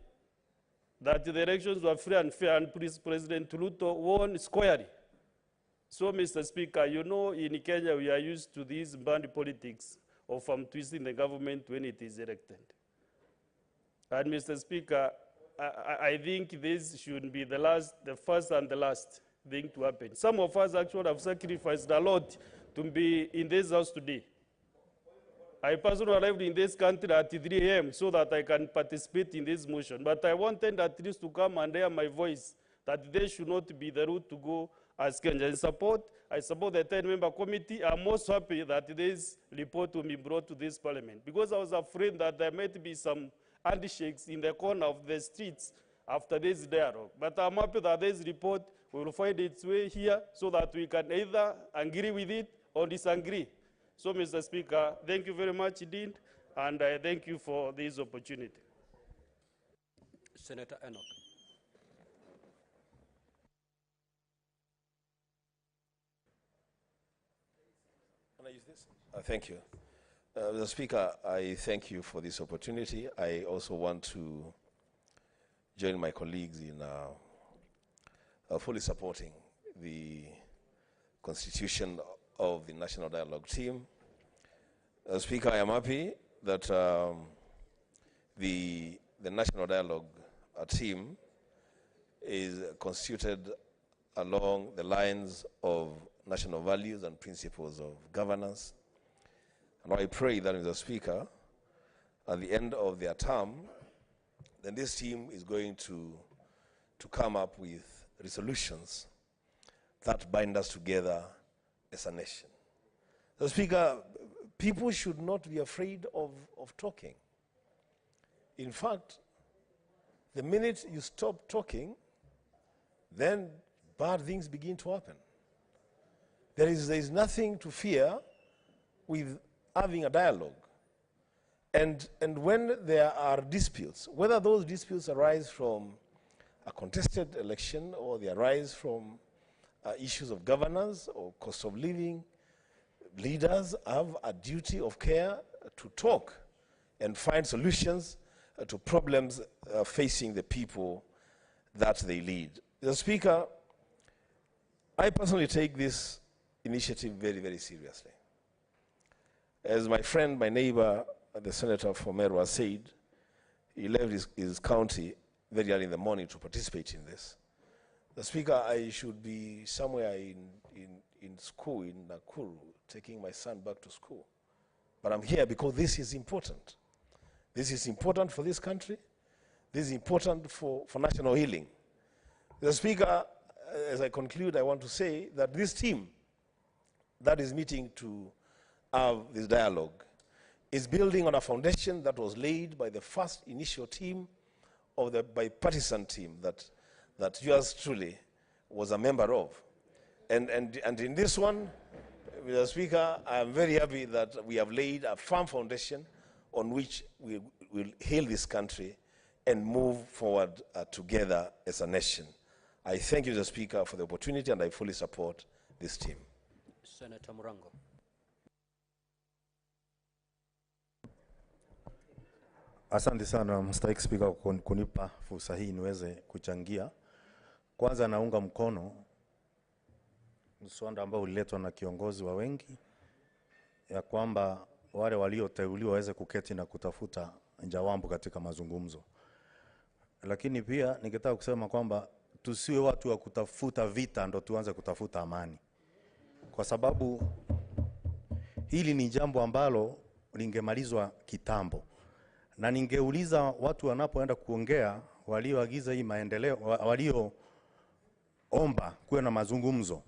that the elections were free and fair, and President Ruto won squarely. So, Mr. Speaker, you know, in Kenya, we are used to these band politics of twisting the government when it is elected. And, Mr. Speaker, I think this should be the first and the last thing to happen. Some of us actually have sacrificed a lot to be in this house today. I personally arrived in this country at 3 a.m. so that I can participate in this motion. But I wanted at least to come and hear my voice, that they should not be the route to go as Kenya. I support the 10-member committee. I'm most happy that this report will be brought to this parliament, because I was afraid that there might be some handshakes in the corner of the streets after this dialogue. But I'm happy that this report will find its way here so that we can either agree with it or disagree. So, Mr. Speaker, thank you very much indeed, and I thank you for this opportunity. Senator Enoch. Can I use this? Thank you. Mr. Speaker, I thank you for this opportunity. I also want to join my colleagues in fully supporting the constitution of the National Dialogue team. Speaker, I am happy that the National Dialogue team is constituted along the lines of national values and principles of governance. And I pray that, Mr. Speaker, at the end of their term, then this team is going to come up with resolutions that bind us together as a nation. Mr. Speaker, people should not be afraid of talking. In fact, the minute you stop talking, then bad things begin to happen. There is nothing to fear with having a dialogue. And when there are disputes, whether those disputes arise from a contested election or they arise from issues of governance or cost of living, leaders have a duty of care to talk and find solutions to problems facing the people that they lead. Mr. Speaker, I personally take this initiative very, very seriously. As my friend, my neighbor, the Senator from Meru has said, he left his county very early in the morning to participate in this. The Speaker, I should be somewhere in school in Nakuru, taking my son back to school. But I'm here because this is important. This is important for this country. This is important for national healing. The Speaker, as I conclude, I want to say that this team that is meeting to have this dialogue is building on a foundation that was laid by the first initial team of the bipartisan team that yours truly was a member of. And in this one, Mr. Speaker, I am very happy that we have laid a firm foundation on which we will heal this country and move forward together as a nation. I thank you, Mr. Speaker, for the opportunity, and I fully support this team. Senator Murango. Asante sana Mstahiki Spika kwa kunipa fursa hii niweze kuchangia. Kwanza naunga mkono mswada ambao uliletwa na kiongozi wa wengi ya kwamba wale walioteuliwa waweze kuketi na kutafuta jawabu katika mazungumzo. Lakini pia ningetaka kusema kwamba tusiwe watu wa kutafuta vita ndo tuanze kutafuta amani. Kwa sababu hili ni jambo ambalo lingemalizwa kitambo. Na ningeuliza watu wanapoenda kuongea, walioagiza hii maendeleo, walioomba kuwe na mazungumzo,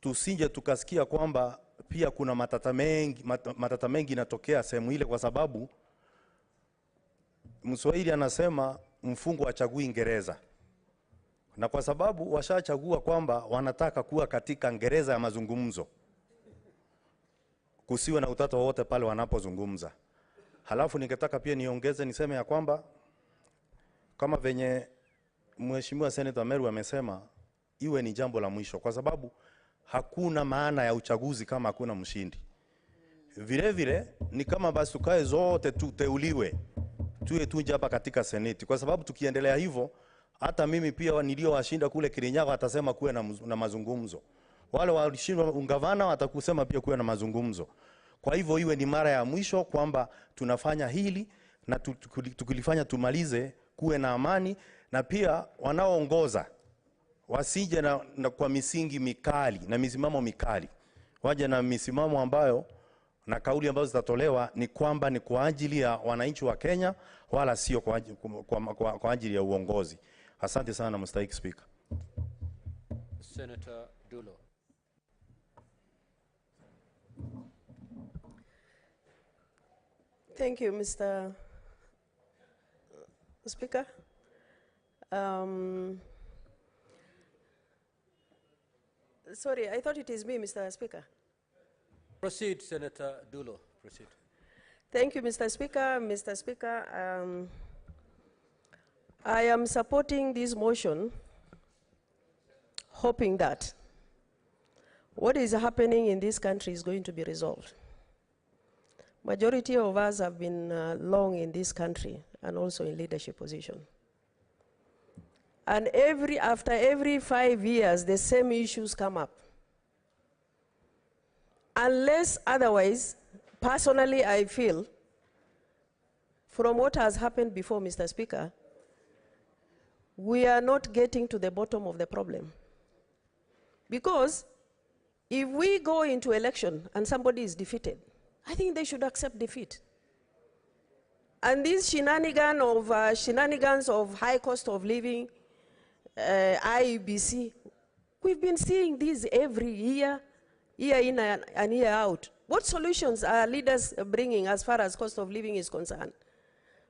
tusije tukasikia kwamba pia kuna matata mengi yanatokea sehemu ile, kwa sababu Mswahili anasema mfungo hachagui Ngereza. Na kwa sababu washachagua kwamba wanataka kuwa katika Ngereza ya mazungumzo, kusiwe na utata wote pale wanapozungumza. Halafu ningetaka pia niongeze niseme ya kwamba kama venye Mheshimiwa Senator Meru amesema, iwe ni jambo la mwisho, kwa sababu hakuna maana ya uchaguzi kama hakuna mshindi. Vile vile ni kama basi tukae zote tuteuliwe, tuwe tuje hapa katika Seneti, kwa sababu tukiendelea hivyo hata mimi pia niliowashinda kule Kirinyaga watasema kuwe na mazungumzo. Wale walishindwa ungavana watakusema pia kuwe na mazungumzo. Kwa hivyo iwe ni mara ya mwisho kwamba tunafanya hili na tukilifanya tumalize, kuwe na amani, na pia wanaoongoza wasije na kwa misingi mikali na misimamo mikali. Waje na misimamo ambayo na kauli ambazo zitatolewa ni kwamba ni kwa ajili ya wananchi wa Kenya, wala sio kwa ajili ya uongozi. Asante sana Mstahiki Speaker. Senator Dulo. Thank you, Mr. Speaker. Sorry, I thought it is me, Mr. Speaker. Proceed, Senator Dulo. Proceed. Thank you, Mr. Speaker. Mr. Speaker, I am supporting this motion, hoping that what is happening in this country is going to be resolved. Majority of us have been long in this country and also in leadership position. And after every 5 years, the same issues come up. Unless otherwise, personally I feel, from what has happened before, Mr. Speaker, we are not getting to the bottom of the problem. Because if we go into election and somebody is defeated, I think they should accept defeat. And this shenanigans of high cost of living, IEBC, we've been seeing these every year, year in and year out. What solutions are leaders bringing as far as cost of living is concerned?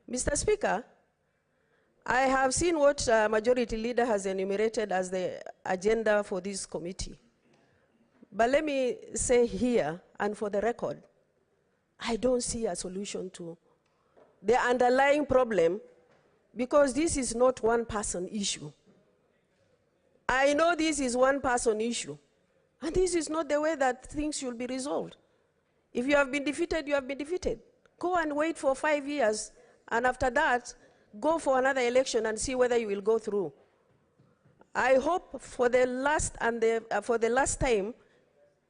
Mr. Speaker, I have seen what Majority Leader has enumerated as the agenda for this committee. But let me say here, and for the record, I don't see a solution to the underlying problem, because this is not one person issue. I know this is one person issue, and this is not the way that things should be resolved. If you have been defeated, you have been defeated. Go and wait for 5 years, and after that, go for another election and see whether you will go through. I hope for the last time,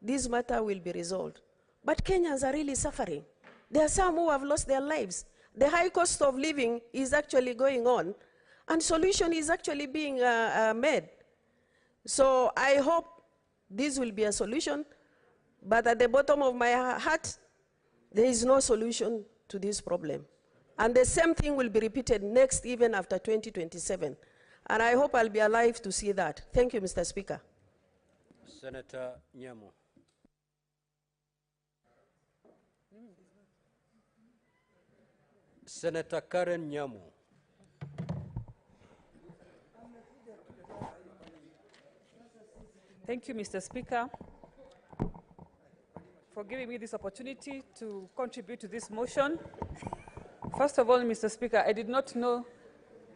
this matter will be resolved. But Kenyans are really suffering. There are some who have lost their lives. The high cost of living is actually going on, and solution is actually being made. So I hope this will be a solution, but at the bottom of my heart, there is no solution to this problem. And the same thing will be repeated next, even after 2027. And I hope I'll be alive to see that. Thank you, Mr. Speaker. Senator Nyamu. Senator Karen Nyamu. Thank you, Mr. Speaker, for giving me this opportunity to contribute to this motion. First of all, Mr. Speaker, I did not know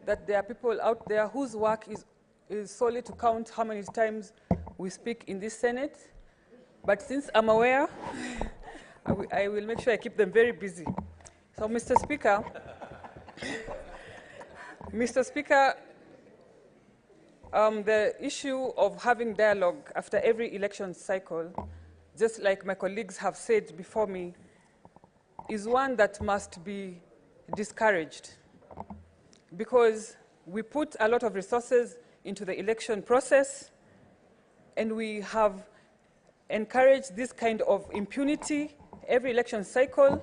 that there are people out there whose work is solely to count how many times we speak in this Senate. But since I'm aware, I will make sure I keep them very busy. So, Mr. Speaker, the issue of having dialogue after every election cycle, just like my colleagues have said before me, is one that must be discouraged, because we put a lot of resources into the election process, and we have encouraged this kind of impunity every election cycle.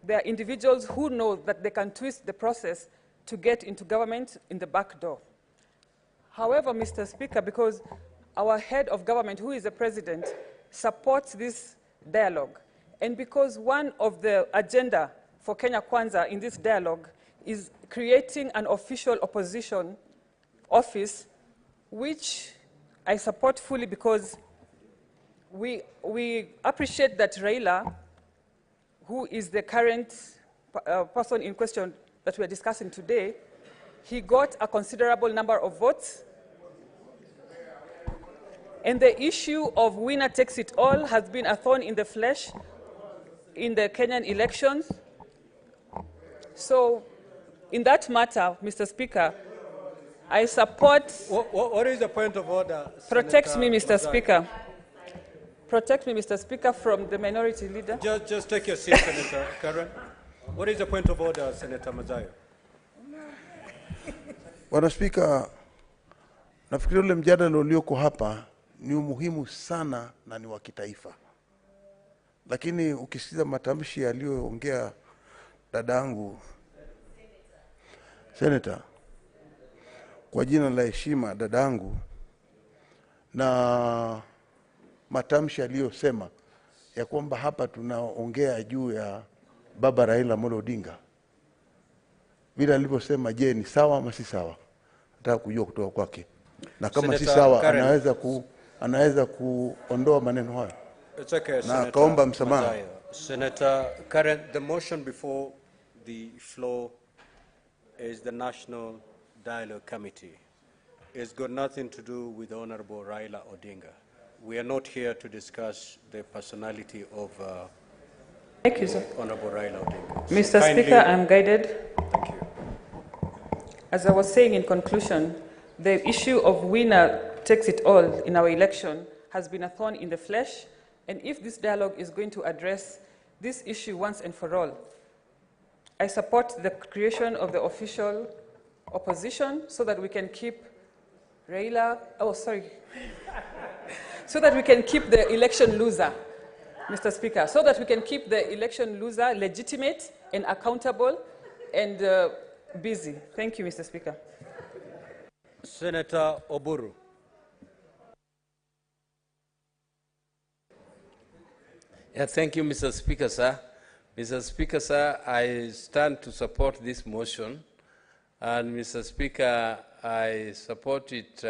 There are individuals who know that they can twist the process to get into government in the back door. However, Mr. Speaker, because our head of government, who is the president, supports this dialogue, and because one of the agenda for Kenya Kwanza in this dialogue is creating an official opposition office, which I support fully, because we appreciate that Raila, who is the current person in question that we are discussing today, he got a considerable number of votes. And the issue of winner takes it all has been a thorn in the flesh in the Kenyan elections. So, in that matter, Mr. Speaker, I support... What is the point of order? Protect Senator me, Mr. Mazzai? Speaker. Protect me, Mr. Speaker, from the minority leader. Just take your seat, Senator Karen. What is the point of order, Senator Mazzai? Bwana Spika, nafikiri ule mjadala ulioko hapa ni muhimu sana na ni wa kitaifa. Lakini ukisikiza matamshi aliyoongea dadangu Senator, kwa jina la heshima dadangu, na matamshi aliyosema ya kwamba hapa tunaongea juu ya baba Raila Amolo Odinga, bila alivyosema, je, ni sawa ama si sawa? Nataka kujua kutoka kwake, na kama si sawa anaweza kuondoa maneno hayo. It's okay, Na kaomba msamaha. Senator Karen, the motion before the floor is the National Dialogue Committee. It's got nothing to do with Honorable Raila Odinga. We are not here to discuss the personality of Thank you, sir. Honorable Raila Odinga. Mr. Kindly, Speaker, I'm guided. Thank you. As I was saying in conclusion, the issue of winner takes it all in our election has been a thorn in the flesh, and if this dialogue is going to address this issue once and for all, I support the creation of the official opposition so that we can keep so that we can keep the election loser. Mr. Speaker, so that we can keep the election loser legitimate and accountable and busy. Thank you, Mr. Speaker. Senator Oburu. Yeah, thank you, Mr. Speaker, sir. Mr. Speaker, sir, I stand to support this motion. And, Mr. Speaker, I support it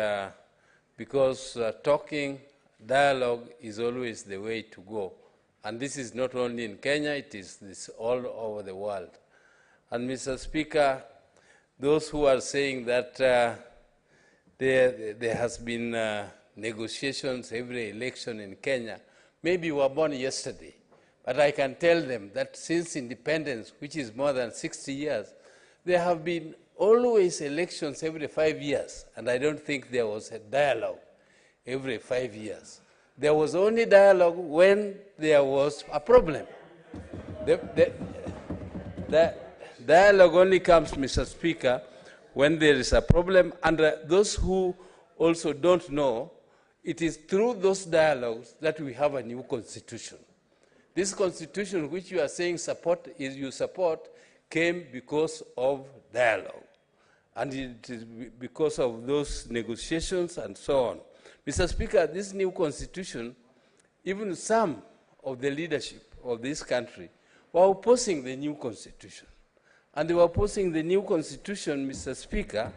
because talking, dialogue is always the way to go. And this is not only in Kenya, it is all over the world. And, Mr. Speaker, those who are saying that there has been negotiations every election in Kenya, maybe were born yesterday. But I can tell them that since independence, which is more than 60 years, there have been always elections every 5 years, and I don't think there was a dialogue every 5 years. There was only dialogue when there was a problem. The dialogue only comes, Mr. Speaker, when there is a problem, and those who also don't know, it is through those dialogues that we have a new constitution. This constitution which you are saying you support came because of dialogue. And it is because of those negotiations and so on. Mr. Speaker, this new constitution, even some of the leadership of this country were opposing the new constitution. And they were opposing the new constitution, Mr. Speaker,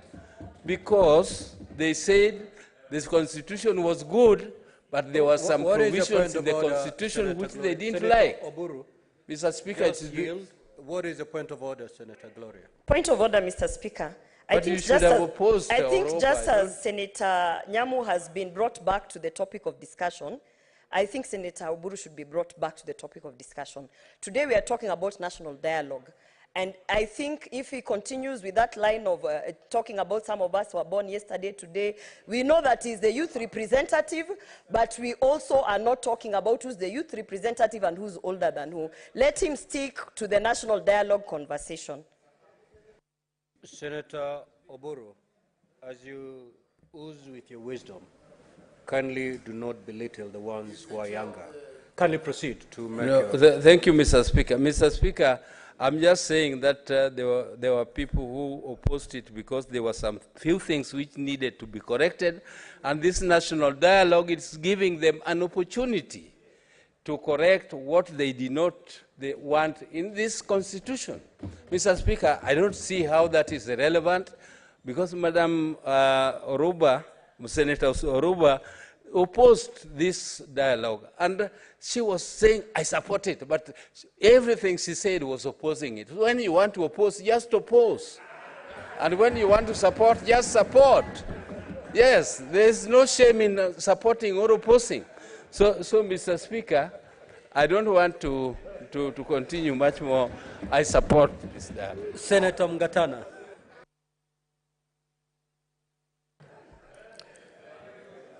because they said this constitution was good, but there were some provisions in the constitution which they didn't like. Oburu, Mr. Speaker, what is the point of order, Senator Gloria? Point of order, Mr. Speaker. I think just as Senator Nyamu has been brought back to the topic of discussion, I think Senator Oburu should be brought back to the topic of discussion. Today we are talking about national dialogue. And I think if he continues with that line of talking about some of us who were born yesterday, today, we know that he's the youth representative, but we also are not talking about who's the youth representative and who's older than who. Let him stick to the national dialogue conversation. Senator Oburu, as you ooze with your wisdom, kindly do not belittle the ones who are younger. Kindly proceed to make Thank you, Mr. Speaker. Mr. Speaker, I'm just saying that there were people who opposed it because there were some few things which needed to be corrected, and this national dialogue is giving them an opportunity to correct what they did not want in this constitution. Mr. Speaker, I don't see how that is relevant because Madam Senator Oruba opposed this dialogue, and she was saying, I support it, but everything she said was opposing it. When you want to oppose, just oppose. And when you want to support, just support. Yes, there's no shame in supporting or opposing. So Mr. Speaker, I don't want to continue much more. I support this dialogue. Senator Mgatana.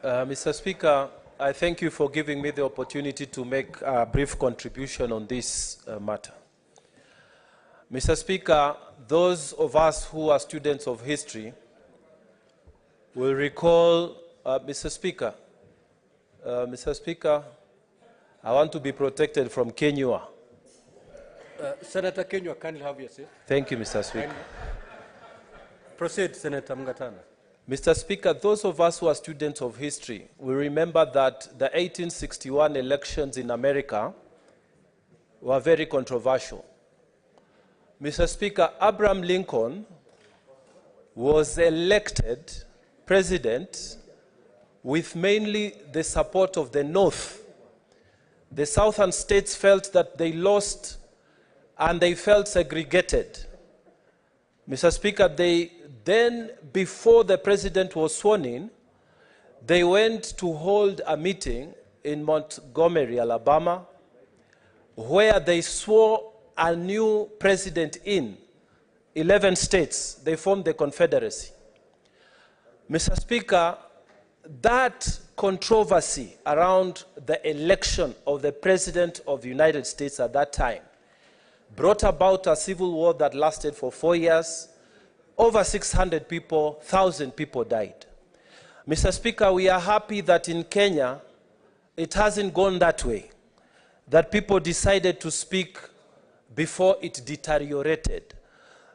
Mr. Speaker, I thank you for giving me the opportunity to make a brief contribution on this matter. Mr. Speaker, those of us who are students of history will recall, Mr. Speaker, I want to be protected from Kenyua. Senator Kenyua, kindly have your seat. Thank you, Mr. Speaker. Proceed, Senator Mgatana. Mr. Speaker, those of us who are students of history will remember that the 1861 elections in America were very controversial. Mr. Speaker, Abraham Lincoln was elected president with mainly the support of the North. The southern states felt that they lost and they felt segregated. Mr. Speaker, then, before the president was sworn in, they went to hold a meeting in Montgomery, Alabama, where they swore a new president in 11 states. They formed the Confederacy. Mr. Speaker, that controversy around the election of the President of the United States at that time brought about a civil war that lasted for 4 years. Over 600 people, 1,000 people died. Mr. Speaker, we are happy that in Kenya, it hasn't gone that way. that people decided to speak before it deteriorated.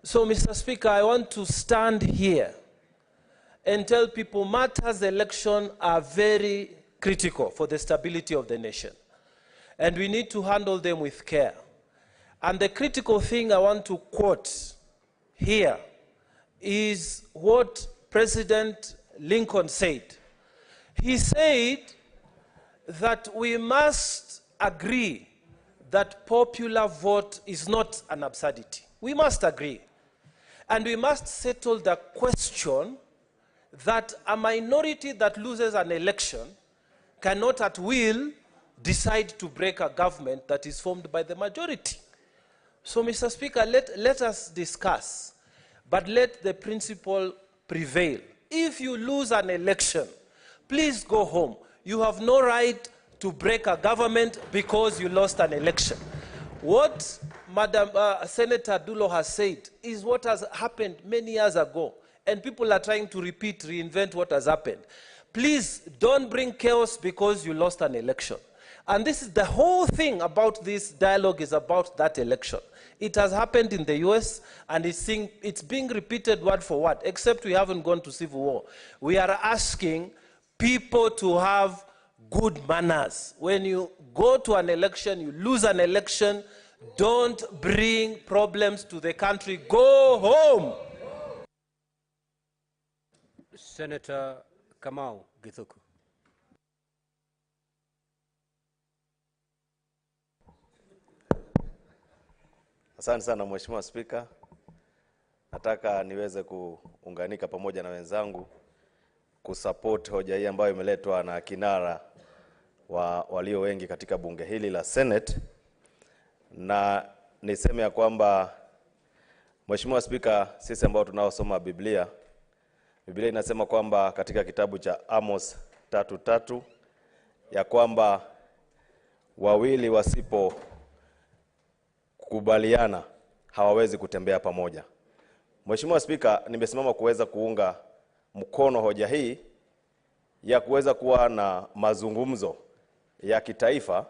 So, Mr. Speaker, I want to stand here and tell people matters election are very critical for the stability of the nation. And we need to handle them with care. And the critical thing I want to quote here is what President Lincoln said. He said that we must agree that popular vote is not an absurdity. We must agree. And we must settle the question that a minority that loses an election cannot at will decide to break a government that is formed by the majority. So, Mr. Speaker, let us discuss, but let the principle prevail. If you lose an election, please go home. You have no right to break a government because you lost an election. What Madam Senator Dulo has said is what has happened many years ago, and people are trying to reinvent what has happened. Please don't bring chaos because you lost an election. And this is the whole thing about this dialogue is about that election. It has happened in the US, and it's being repeated word for word, except we haven't gone to civil war. We are asking people to have good manners. When you go to an election, you lose an election, don't bring problems to the country. Go home. Senator Kamau Githuku. Asante sana Mheshimiwa Spika. Nataka niweze kuunganika pamoja na wenzangu kusupport hoja hii ambayo imeletwa na kinara walio wengi katika bunge hili la Senate. Na niseme ya kwamba Mheshimiwa Spika, sisi ambao tunaosoma Biblia inasema kwamba katika kitabu cha Amos 3:3 ya kwamba wawili wasipo kukubaliana hawawezi kutembea pamoja. Mheshimiwa Spika, nimesimama kuweza kuunga mkono hoja hii ya kuweza kuwa na mazungumzo ya kitaifa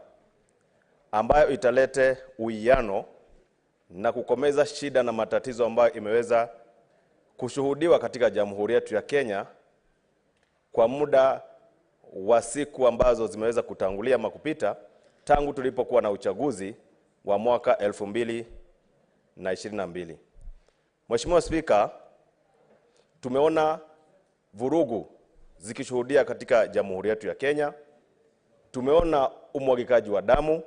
ambayo italete uwiano na kukomeza shida na matatizo ambayo imeweza kushuhudiwa katika Jamhuri yetu ya Kenya kwa muda wa siku ambazo zimeweza kutangulia makupita tangu tulipokuwa na uchaguzi wa mwaka 2022. Mheshimiwa Spika, tumeona vurugu zikishuhudia katika Jamhuri yetu ya Kenya. Tumeona umwagikaji wa damu.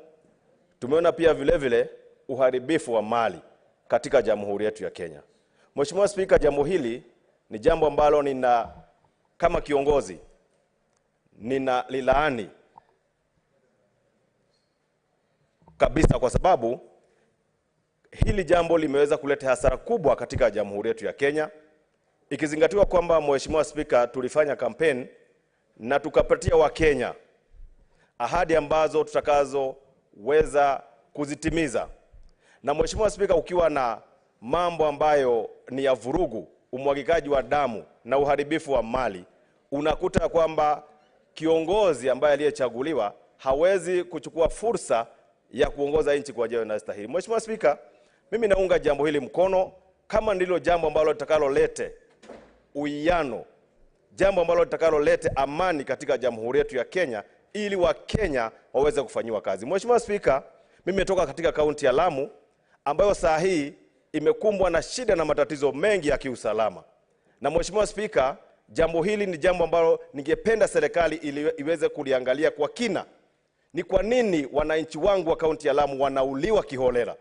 Tumeona pia vile uharibifu wa mali katika Jamhuri yetu ya Kenya. Mheshimiwa Spika, jambo hili ni jambo ambalo kama kiongozi lilaani kabisa, kwa sababu hili jambo limeweza kuleta hasara kubwa katika Jamhuri yetu ya Kenya, ikizingatiwa kwamba Mheshimiwa Spika, tulifanya campaign na tukapatia Wakenya ahadi ambazo tutakazoweza kuzitimiza. Na Mheshimiwa Spika, ukiwa na mambo ambayo ni ya vurugu, umwagikaji wa damu na uharibifu wa mali, unakuta kwamba kiongozi ambaye aliyechaguliwa hawezi kuchukua fursa ya kuongoza nchi kwa njia inayostahili. Mheshimiwa Spika, mimi naunga jambo hili mkono kama ndilo jambo ambalo litakalolete uwiano, jambo ambalo litakalolete amani katika Jamhuri yetu ya Kenya, ili Wakenya waweze kufanyiwa kazi. Mheshimiwa Spika, mimi nimetoka katika kaunti ya Lamu ambayo saa hii imekumbwa na shida na matatizo mengi ya kiusalama. Na Mheshimiwa Spika, jambo hili ni jambo ambalo ningependa serikali iweze kuliangalia kwa kina. Ni kwa nini wananchi wangu wa kaunti ya Lamu wanauliwa kiholela?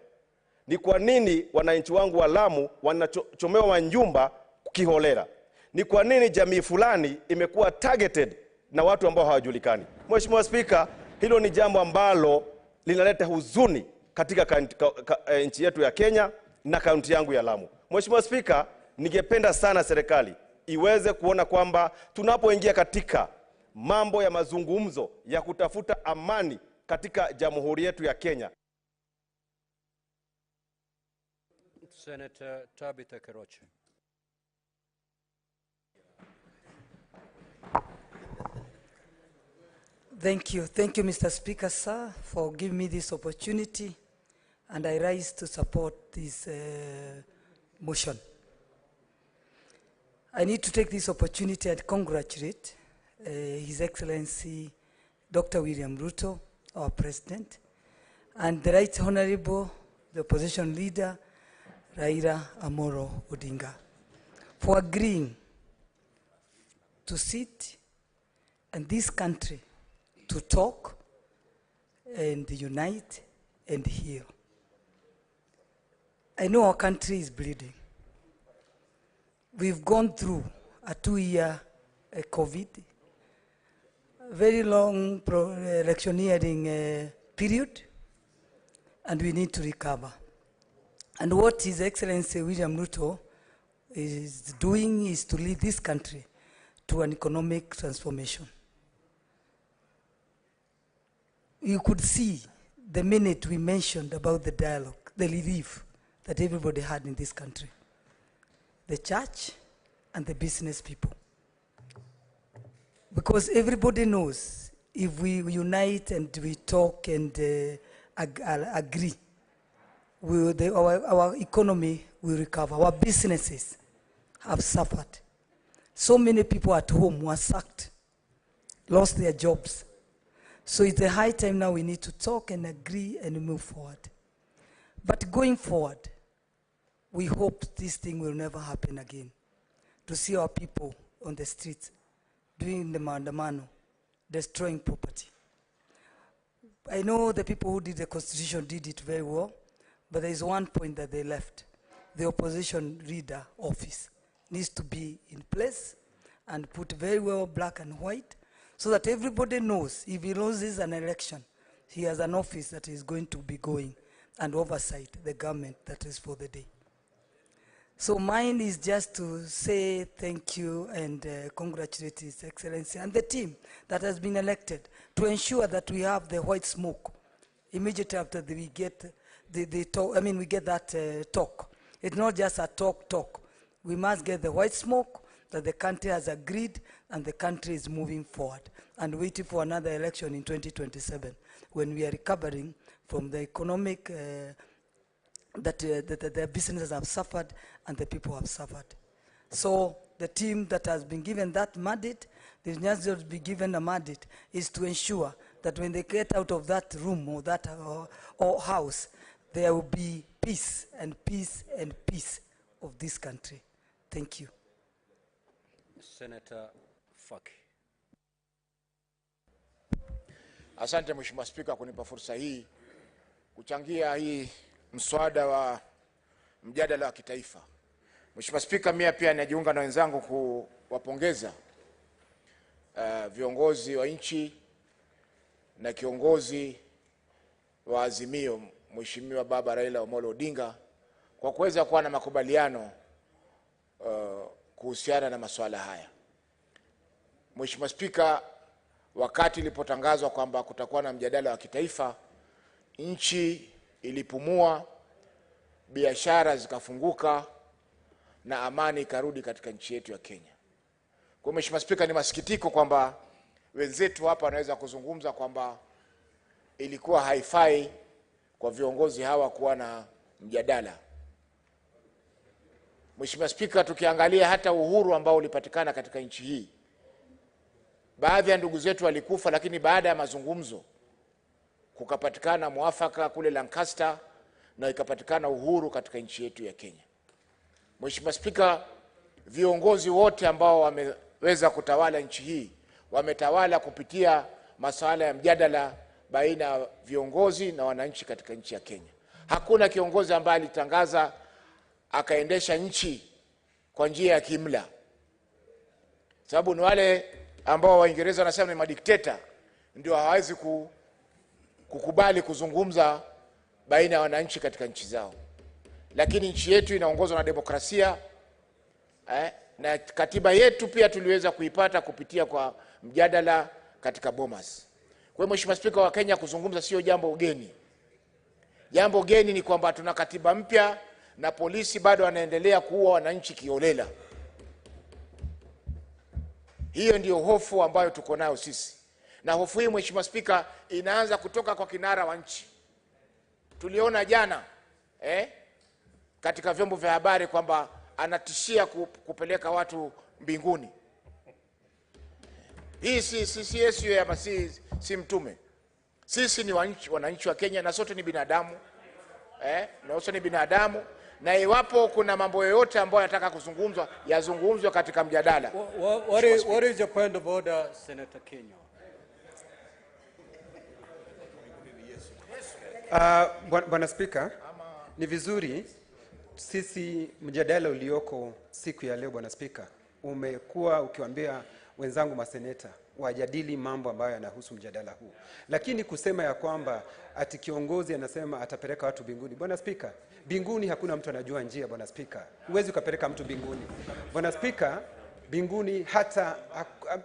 Ni kwa nini wananchi wangu wa Lamu wanachomewa manyumba kiholela? Ni kwa nini jamii fulani imekuwa targeted na watu ambao hawajulikani? Mheshimiwa Spika, hilo ni jambo ambalo linaleta huzuni katika nchi yetu ya Kenya na kaunti yangu ya Lamu. Mheshimiwa Spika, ningependa sana serikali iweze kuona kwamba tunapoingia katika mambo ya mazungumzo ya kutafuta amani katika Jamhuri yetu ya Kenya. Senator Tabitha Keroche. Thank you. Thank you, Mr. Speaker, sir, for giving me this opportunity, and I rise to support this motion. I need to take this opportunity and congratulate His Excellency Dr. William Ruto, our President, and the Right Honorable, the Opposition Leader, Raila Amolo Odinga, for agreeing to sit in this country to talk and unite and heal. I know our country is bleeding. We've gone through a 2-year COVID, very long electioneering period, and we need to recover. And what His Excellency William Ruto is doing is to lead this country to an economic transformation. You could see the minute we mentioned about the dialogue, the relief that everybody had in this country, the church and the business people. Because everybody knows if we unite and we talk and agree, our economy will recover. Our businesses have suffered. So many people at home were sacked, lost their jobs. So it's the high time now we need to talk and agree and move forward. But going forward, we hope this thing will never happen again. To see our people on the streets doing the maandamano, destroying property. I know the people who did the Constitution did it very well, but there is one point that they left. The opposition leader office needs to be in place and put very well black and white, so that everybody knows if he loses an election, he has an office that is going to be going and oversight the government that is for the day. So mine is just to say thank you and congratulate His Excellency and the team that has been elected to ensure that we have the white smoke immediately after we get the talk. I mean, we get that talk. It's not just a talk. We must get the white smoke that the country has agreed and the country is moving forward and waiting for another election in 2027 when we are recovering from the economic that the businesses have suffered and the people have suffered. So the team that has been given that mandate, they not just be given a mandate, is to ensure that when they get out of that room or that or house, there will be peace and peace and peace of this country. Thank you. Senator Faki. Asante Mheshimiwa Spika kunipa fursa hii kuchangia hii mswada wa mjadala wa kitaifa. Mheshimiwa Spika, mimi pia najiunga na wenzangu kuwapongeza viongozi wa nchi na kiongozi wa Azimio Mheshimiwa Baba Raila Amolo Odinga kwa kuweza kuwa na makubaliano kuhusiana na masuala haya. Mheshimiwa Spika, wakati ilipotangazwa kwamba kutakuwa na mjadala wa kitaifa, nchi ilipumua, biashara zikafunguka na amani ikarudi katika nchi yetu ya Kenya. Kwa Mheshimiwa Spika, ni masikitiko kwamba wenzetu hapa wanaweza kuzungumza kwamba ilikuwa haifai kwa viongozi hawa kuwa na mjadala. Mheshimiwa Spika, tukiangalia hata uhuru ambao ulipatikana katika nchi hii, baadhi ya ndugu zetu walikufa, lakini baada ya mazungumzo kukapatikana muafaka kule Lancaster na ikapatikana uhuru katika nchi yetu ya Kenya. Mheshimiwa Spika, viongozi wote ambao wameweza kutawala nchi hii wametawala kupitia masuala ya mjadala baina ya viongozi na wananchi katika nchi ya Kenya. Hakuna kiongozi ambaye alitangaza akaendesha nchi kwa njia ya kimla. Sababu ni wale ambao Waingereza wanasema ni madikteta ndio hawezi kukubali kuzungumza baina ya wananchi katika nchi zao. Lakini nchi yetu inaongozwa na demokrasia na katiba yetu pia tuliweza kuipata kupitia kwa mjadala katika Bomas. Kwa hiyo Mheshimiwa Spika, wa Kenya kuzungumza sio jambo geni. Jambo geni ni kwamba tuna katiba mpya na polisi bado wanaendelea kuua wananchi kiolela. Hiyo ndio hofu ambayo tuko nayo sisi. Na hofu hii, Mheshimiwa Spika, inaanza kutoka kwa kinara wa nchi. Tuliona jana katika vyombo vya habari kwamba anatishia kupeleka watu mbinguni. Hii si Yesu ama si mtume. Sisi ni wananchi wa Kenya na sote ni binadamu. Na sote ni binadamu, na iwapo kuna mambo yoyote ambayo yanataka kuzungumzwa, yazungumzwe katika mjadala. What is your point of order, Senator Kenya? Bwana Spika, ni vizuri sisi mjadala ulioko siku ya leo, Bwana Spika, umekuwa ukiwaambia wenzangu maseneta wajadili mambo ambayo yanahusu mjadala huu. Lakini kusema ya kwamba ati kiongozi anasema atapeleka watu binguni. Bwana Spika, binguni hakuna mtu anajua njia, Bwana Spika. Huwezi ukapeleka mtu binguni. Bwana Spika, binguni hata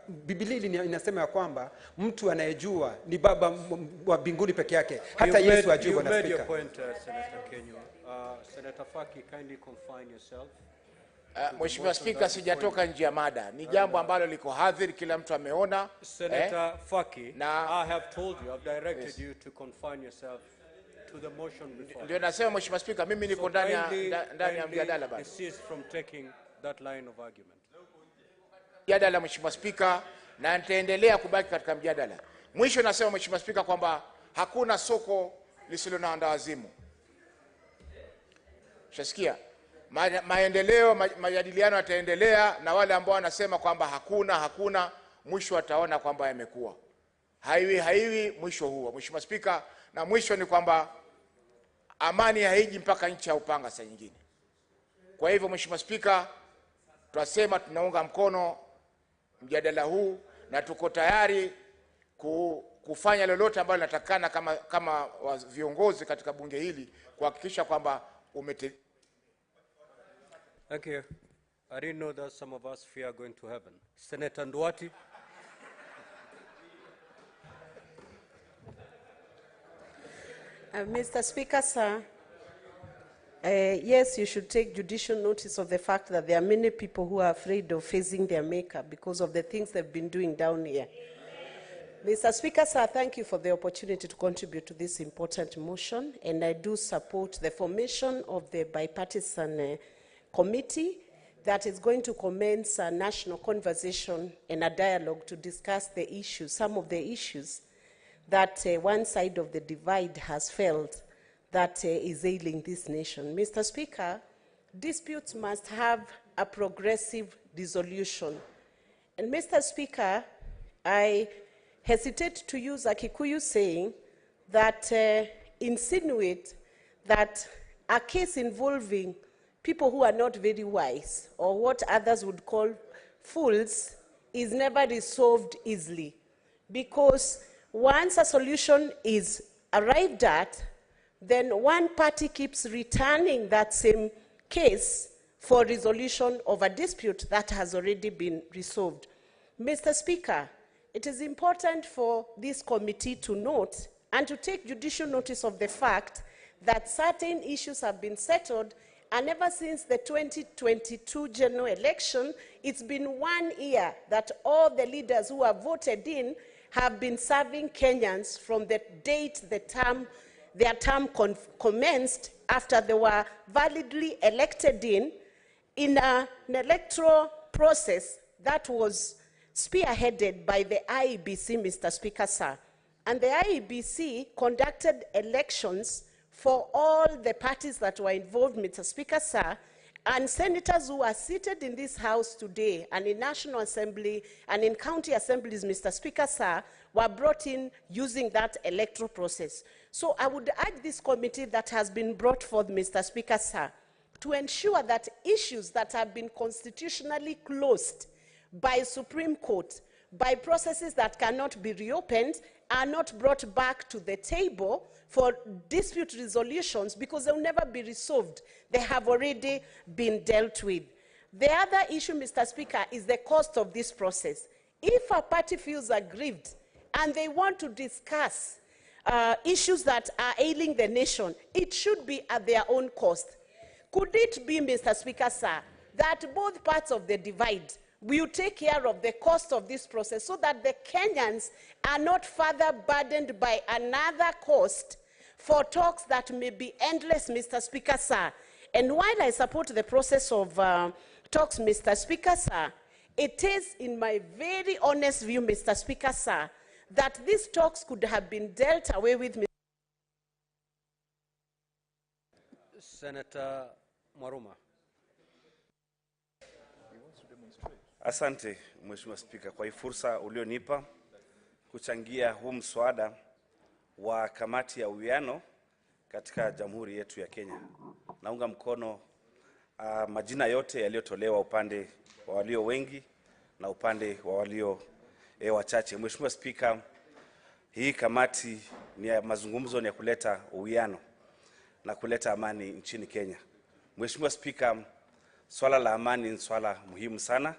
Biblia inasema ya kwamba mtu anayejua ni Baba wa binguni peke yake. Hata Yesu ajui, Bwana Spika. You made your point, Senator Kenya. Senator Faki, kindly confine yourself. Mheshimiwa Spika, sijatoka nje ya mada. Ni jambo ambalo liko hadhiri, kila mtu ameona. Senator Faki, I have told you, I've directed you to confine yourself to the motion before. Ndio nasema, Mheshimiwa Spika, mimi niko ndani ya mjadala bado. Desist from taking that line of argument. Mjadala, Mheshimiwa Spika, na nitaendelea kubaki katika mjadala. Mwisho nasema, Mheshimiwa Spika, kwamba hakuna soko lisilo na wazimu. Shasikia? Maendeleo, majadiliano yataendelea, na wale ambao wanasema kwamba hakuna, mwisho wataona kwamba yamekuwa. Haiwi mwisho huo, Mheshimiwa Spika, na mwisho ni kwamba amani haiji mpaka nchi ya upanga saa nyingine. Kwa hivyo, Mheshimiwa Spika, tunasema tunaunga mkono mjadala huu na tuko tayari kufanya lolote ambalo linatakana kama viongozi katika bunge hili kuhakikisha kwamba Thank you. I didn't know that some of us fear going to heaven. Senator Nduati. Mr. Speaker, sir, yes, you should take judicial notice of the fact that there are many people who are afraid of facing their maker because of the things they've been doing down here. Mr. Speaker, sir, thank you for the opportunity to contribute to this important motion, and I do support the formation of the bipartisan committee that is going to commence a national conversation and a dialogue to discuss the issues, some of the issues that one side of the divide has felt that is ailing this nation. Mr. Speaker, disputes must have a progressive resolution. And Mr. Speaker, I hesitate to use a Kikuyu saying that insinuate that a case involving people who are not very wise, or what others would call fools, is never resolved easily. Because once a solution is arrived at, then one party keeps returning that same case for resolution of a dispute that has already been resolved. Mr. Speaker, it is important for this committee to note and to take judicial notice of the fact that certain issues have been settled, and ever since the 2022 general election, it's been 1 year that all the leaders who are voted in have been serving Kenyans from the date their term commenced, after they were validly elected in an electoral process that was spearheaded by the IEBC, Mr. Speaker, sir. And the IEBC conducted elections for all the parties that were involved, Mr. Speaker, sir, and senators who are seated in this House today and in National Assembly and in county assemblies, Mr. Speaker, sir, were brought in using that electoral process. So I would urge this committee that has been brought forth, Mr. Speaker, sir, to ensure that issues that have been constitutionally closed by Supreme Court, by processes that cannot be reopened, are not brought back to the table for dispute resolutions, because they'll never be resolved. They have already been dealt with. The other issue, Mr. Speaker, is the cost of this process. If a party feels aggrieved and they want to discuss issues that are ailing the nation, it should be at their own cost. Could it be, Mr. Speaker, sir, that both parts of the divide, will take care of the cost of this process so that the Kenyans are not further burdened by another cost for talks that may be endless, Mr. Speaker, sir. And while I support the process of talks, Mr. Speaker, sir, it is in my very honest view, Mr. Speaker, sir, that these talks could have been dealt away with. Senator Mwaruma. Asante, Mheshimiwa Spika, kwa hii fursa ulionipa kuchangia huu mswada wa kamati ya uwiano katika Jamhuri yetu ya Kenya. Naunga mkono majina yote yaliyotolewa upande wa walio wengi na upande wa walio wachache. Mheshimiwa Spika, hii kamati ni ya mazungumzo, ni ya kuleta uwiano na kuleta amani nchini Kenya. Mheshimiwa Spika, swala la amani ni swala muhimu sana,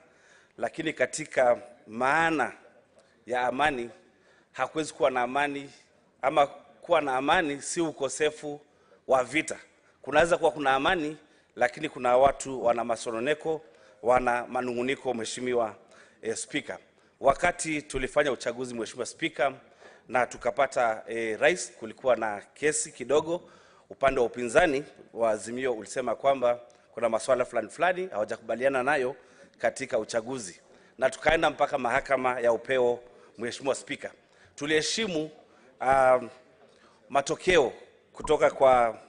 lakini katika maana ya amani hakuwezi kuwa na amani, ama kuwa na amani si ukosefu wa vita. Kunaweza kuwa kuna amani, lakini kuna watu wana masononeko, wana manunguniko. Mheshimiwa Spika, wakati tulifanya uchaguzi, Mheshimiwa Spika, na tukapata rais, kulikuwa na kesi kidogo. Upande wa upinzani wa Azimio ulisema kwamba kuna masuala fulani hawajakubaliana nayo katika uchaguzi, na tukaenda mpaka mahakama ya upeo. Mheshimiwa Spika, tuliheshimu matokeo kutoka kwa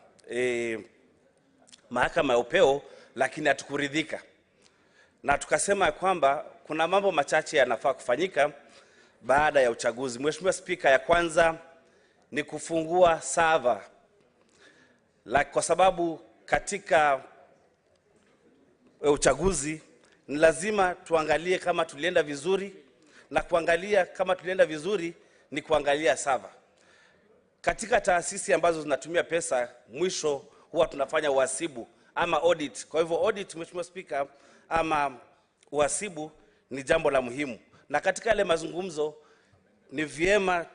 mahakama ya upeo, lakini hatukuridhika, na tukasema kwamba kuna mambo machache yanafaa kufanyika baada ya uchaguzi. Mheshimiwa Spika, ya kwanza ni kufungua server, kwa sababu katika uchaguzi ni lazima tuangalie kama tulienda vizuri, na kuangalia kama tulienda vizuri ni kuangalia server. Katika taasisi ambazo zinatumia pesa, mwisho huwa tunafanya uhasibu ama audit. Kwa hivyo audit, Mheshimiwa Spika, ama uhasibu ni jambo la muhimu, na katika yale mazungumzo ni vyema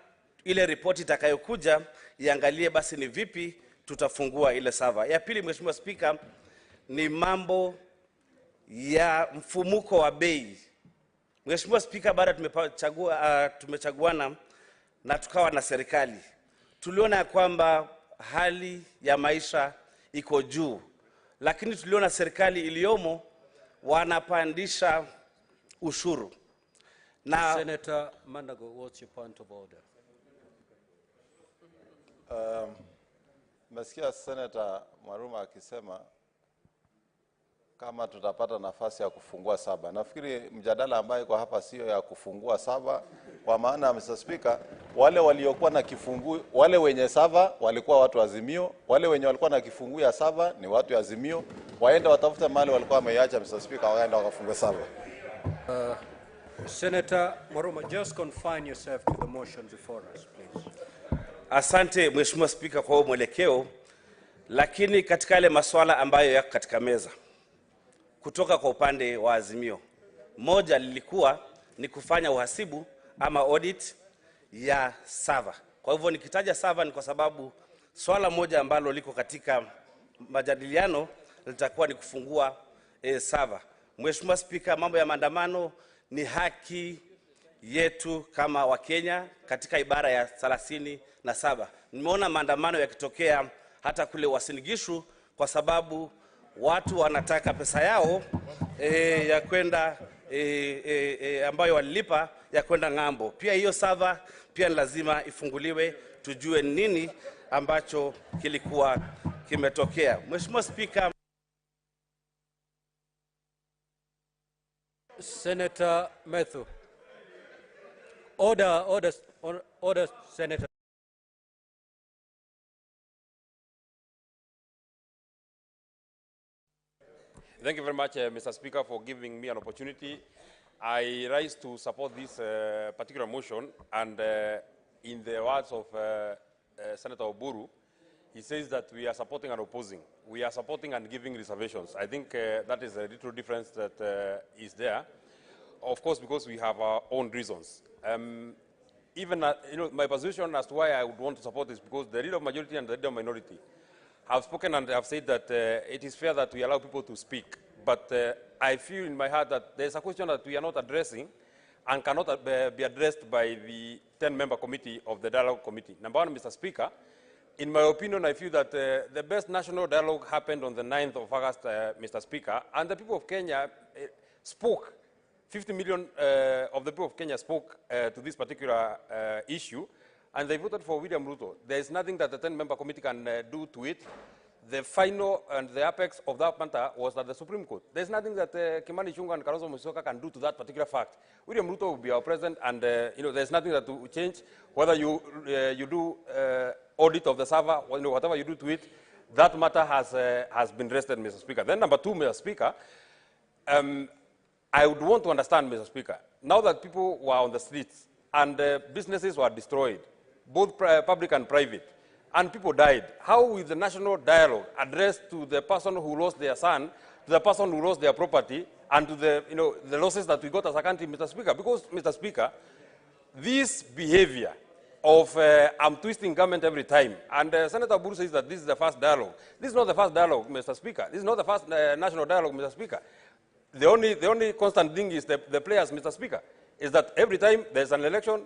ile ripoti itakayokuja iangalie basi ni vipi tutafungua ile server. Ya pili, Mheshimiwa Spika, ni mambo ya mfumuko wa bei. Mheshimiwa Spika, baada tumechaguana na tukawa na serikali, tuliona kwamba hali ya maisha iko juu, lakini tuliona serikali iliyomo wanapandisha ushuru. Na Senator Mandago, what's your point of order? Mesikia Senator Mwaruma akisema kama tutapata nafasi ya kufungua saba. Nafikiri mjadala ambayo iko hapa sio ya kufungua saba, kwa maana Mr. Speaker, wale waliokuwa na kifungu, wale wenye saba walikuwa watu wa Azimio, wale wenye walikuwa na kifungu ya saba ni watu wa Azimio. Waende watafute mahali walikuwa wameiacha, Mr. Speaker, waende wakafungue saba. Senator Mwaruma, just confine yourself to the motion before us, please. Asante Mheshimiwa Spika kwa mwelekeo, lakini katika yale masuala ambayo yako katika meza kutoka kwa upande wa Azimio, moja lilikuwa ni kufanya uhasibu ama audit ya server. Kwa hivyo nikitaja server ni kwa sababu swala moja ambalo liko katika majadiliano litakuwa ni kufungua server. Mheshimiwa Spika, mambo ya maandamano ni haki yetu kama Wakenya katika ibara ya 37. Nimeona maandamano yakitokea hata kule Uasin Gishu kwa sababu watu wanataka pesa yao ya kwenda ambayo walilipa ya kwenda ng'ambo. Pia hiyo server pia lazima ifunguliwe, tujue nini ambacho kilikuwa kimetokea. Mheshimiwa Spika, Senator Methu. Order, Senator. Thank you very much, Mr. Speaker, for giving me an opportunity. I rise to support this particular motion, and in the words of Senator Oburu, he says that we are supporting and opposing. We are supporting and giving reservations. I think that is a little difference that is there. Of course, because we have our own reasons. Even my position as to why I would want to support this, because the leader of majority and the leader of minority have spoken and have said that it is fair that we allow people to speak. but I feel in my heart that there's a question that we are not addressing and cannot be addressed by the 10-member committee of the dialogue committee. Number one, Mr. Speaker, in my opinion, I feel that the best national dialogue happened on the 9th of August, Mr. Speaker, and the people of Kenya spoke. 50 million of the people of Kenya spoke to this particular issue, and they voted for William Ruto. There is nothing that the 10-member committee can do to it. The final and the apex of that matter was at the Supreme Court. There's nothing that Kimani Ichung'wah and Kalonzo Musyoka can do to that particular fact. William Ruto will be our president, and there's nothing that will change. Whether you do audit of the server, whatever you do to it, that matter has been rested, Mr. Speaker. Then number two, Mr. Speaker, I would want to understand, Mr. Speaker, now that people were on the streets and businesses were destroyed, both public and private, and people died, how will the national dialogue address to the person who lost their son, to the person who lost their property, and to the losses that we got as a country, Mr. Speaker? Because, Mr. Speaker, this behavior of I'm twisting government every time, and Senator Buru says that this is the first dialogue. This is not the first dialogue, Mr. Speaker. This is not the first national dialogue, Mr. Speaker. The only constant thing is the players, Mr. Speaker, is that every time there's an election,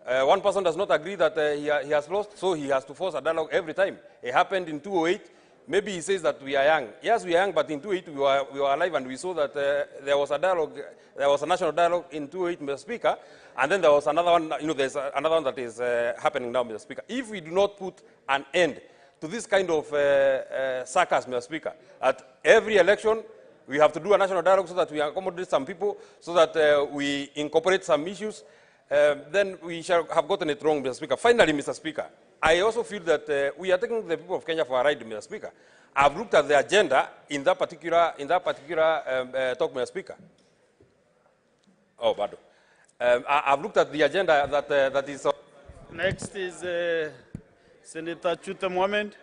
one person does not agree that he has lost, so he has to force a dialogue every time. It happened in 2008. Maybe he says that we are young. Yes, we are young, but in 2008 we were alive, and we saw that there was a dialogue, there was a national dialogue in 2008, Mr. Speaker, and then there was another one, there's another one that is happening now, Mr. Speaker. If we do not put an end to this kind of sarcasm, Mr. Speaker, at every election, we have to do a national dialogue so that we accommodate some people, so that we incorporate some issues, then we shall have gotten it wrong, Mr. Speaker. Finally, Mr. Speaker, I also feel that we are taking the people of Kenya for a ride, Mr. Speaker. I've looked at the agenda in that particular talk, Mr. Speaker. Oh, pardon. I've looked at the agenda that is. Next is Senator Chute Mohamed.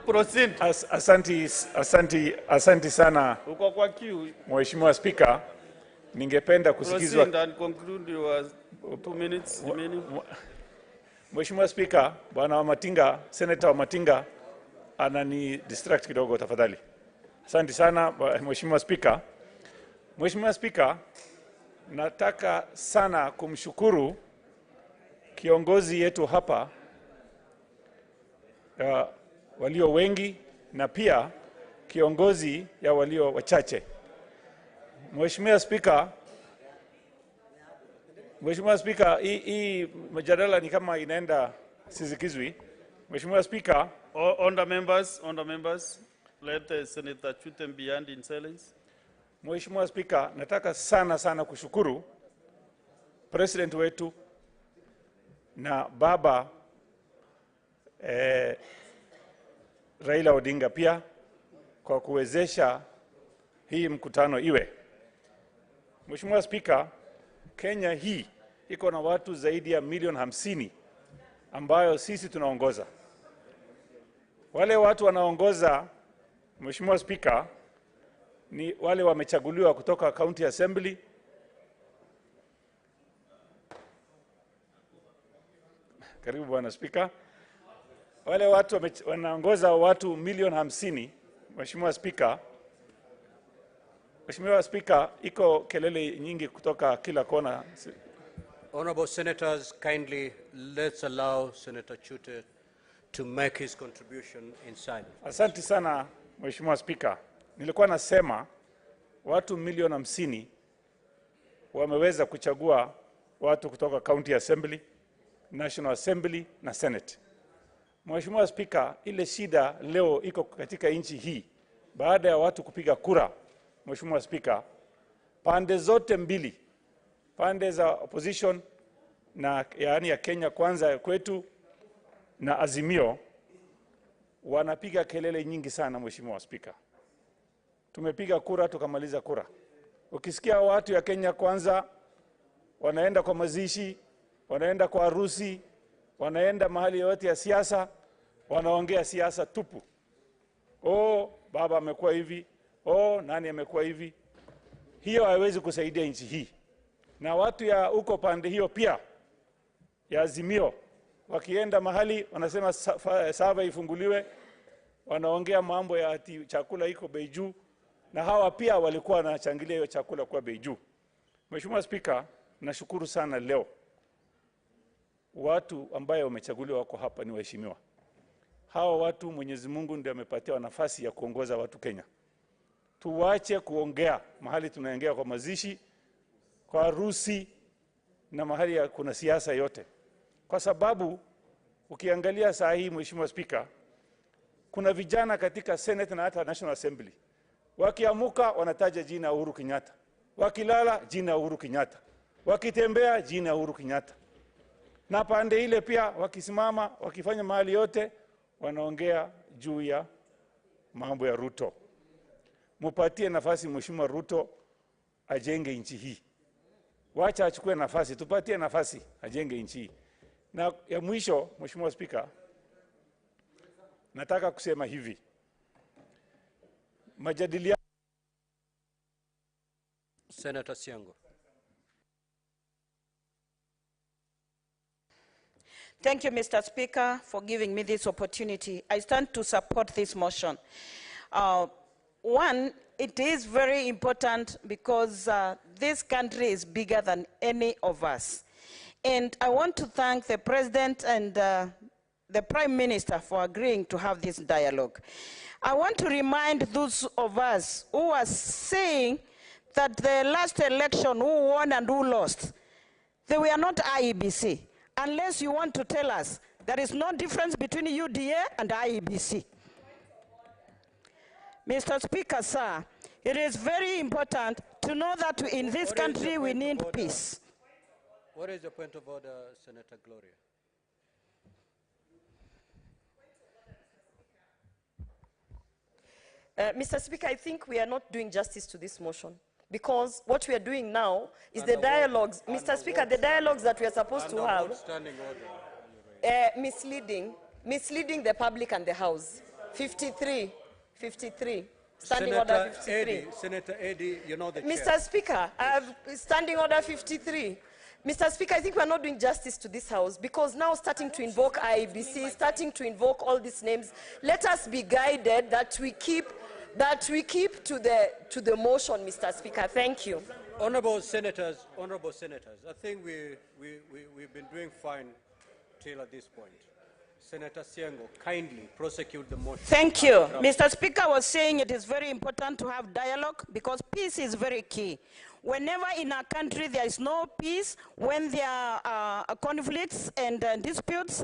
Proceed. Asanti sana Uko kwa queue. Mheshimiwa Spika, ningependa kusikizwa. Proceed and conclude your 2 minutes remaining. Mheshimiwa Spika, Bwana wa Matinga, Senator wa Matinga anani distract kidogo tafadhali. Asante sana Mheshimiwa Spika. Mheshimiwa Spika, nataka sana kumshukuru kiongozi yetu hapa walio wengi na pia kiongozi ya walio wachache. Mheshimiwa Spika, hii mjadala ni kama inaenda sizikizwi. Mheshimiwa Spika, on the members, let Senator Chute be hand in silence. Mheshimiwa Spika, nataka sana kushukuru President wetu na baba Raila Odinga pia kwa kuwezesha hii mkutano iwe. Mheshimiwa Spika, Kenya hii iko na watu zaidi ya milioni 50 ambayo sisi tunaongoza. Wale watu wanaongoza, Mheshimiwa Spika, ni wale wamechaguliwa kutoka County Assembly, karibu Bwana Spika. Wale watu wanaongoza watu milioni 50, Mheshimiwa Spika. Mheshimiwa Spika, iko kelele nyingi kutoka kila kona. Honorable Senators, kindly let's allow Senator Chute to make his contribution in silence. Asante sana Mheshimiwa Spika. Nilikuwa nasema watu milioni 50 wameweza kuchagua watu kutoka County Assembly, National Assembly na Senate. Mheshimiwa Spika, ile shida leo iko katika nchi hii baada ya watu kupiga kura. Mheshimiwa Spika, pande zote mbili, pande za opposition na yaani ya Kenya Kwanza kwetu na Azimio, wanapiga kelele nyingi sana. Mheshimiwa Spika, tumepiga kura tukamaliza kura. Ukisikia watu ya Kenya Kwanza wanaenda kwa mazishi, wanaenda kwa harusi, wanaenda mahali yote ya siasa, wanaongea siasa tupu. Oh, baba amekuwa hivi, oh, nani amekuwa hivi. Hiyo haiwezi kusaidia nchi hii. Na watu ya huko pande hiyo pia ya Azimio wakienda mahali wanasema sava ifunguliwe, wanaongea mambo ya ati chakula iko bei juu, na hawa pia walikuwa wanachangilia hiyo chakula kwa bei juu. Mheshimiwa Spika, nashukuru sana leo watu ambaye wamechaguliwa wako hapa ni waheshimiwa. Hawa watu Mwenyezi Mungu ndiye amepatia nafasi ya kuongoza watu Kenya. Tuwache kuongea mahali tunaongea kwa mazishi, kwa harusi na mahali ya kuna siasa yote. Kwa sababu ukiangalia saa hii Mheshimiwa Spika, kuna vijana katika Senate na hata National Assembly. Wakiamuka wanataja jina Uhuru Kenyatta. Wakilala jina Uhuru Kenyatta. Wakitembea jina Uhuru Kenyatta. Na pande ile pia wakisimama, wakifanya mahali yote wanaongea juu ya mambo ya Ruto. Mupatie nafasi Mheshimiwa Ruto ajenge nchi hii. Wacha achukue nafasi, tupatie nafasi ajenge nchi hii. Na ya mwisho Mheshimiwa Spika, nataka kusema hivi. Majadiliano Senator Siango. Thank you, Mr. Speaker, for giving me this opportunity. I stand to support this motion. One, it is very important because this country is bigger than any of us. And I want to thank the President and the Prime Minister for agreeing to have this dialogue. I want to remind those of us who are saying that the last election, who won and who lost, they were not IEBC. Unless you want to tell us there is no difference between UDA and IEBC. Mr. Speaker, sir, it is very important to know that in this country we need peace. What is the point of order, Senator Gloria? Mr. Speaker, I think we are not doing justice to this motion, because what we are doing now is the dialogues. Mr. Speaker, the dialogues that we are supposed to have, misleading the public and the House. 53. Standing order 53. Senator Eddy, you know the Mr. chair. Speaker, I have standing order 53. Mr. Speaker, I think we are not doing justice to this House, because now starting to invoke IEBC, starting to invoke all these names, let us be guided that we keep to the motion, Mr. Speaker. Thank you. Honorable senators, I think we've been doing fine till at this point. Senator Siango, kindly prosecute the motion. Thank you. Mr. Speaker was saying it is very important to have dialogue because peace is very key. Whenever in a country there is no peace, when there are conflicts and disputes,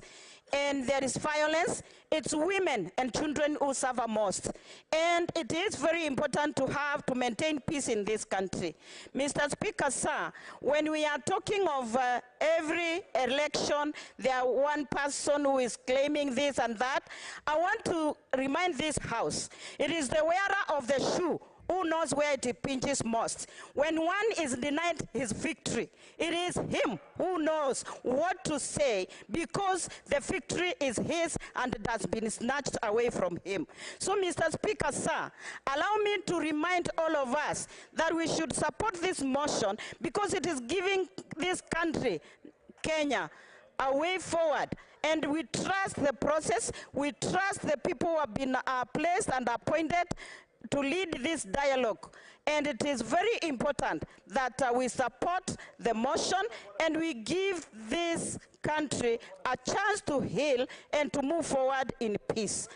and there is violence, it's women and children who suffer most. And it is very important to maintain peace in this country. Mr. Speaker, sir, when we are talking of every election, there are one person who is claiming this and that, I want to remind this House, it is the wearer of the shoe who knows where it pinches most. When one is denied his victory, it is him who knows what to say, because the victory is his and it has been snatched away from him. So, Mr. Speaker, sir, allow me to remind all of us that we should support this motion because it is giving this country, Kenya, a way forward. And we trust the process, we trust the people who have been placed and appointed to lead this dialogue. And it is very important that we support the motion and we give this country a chance to heal and to move forward in peace.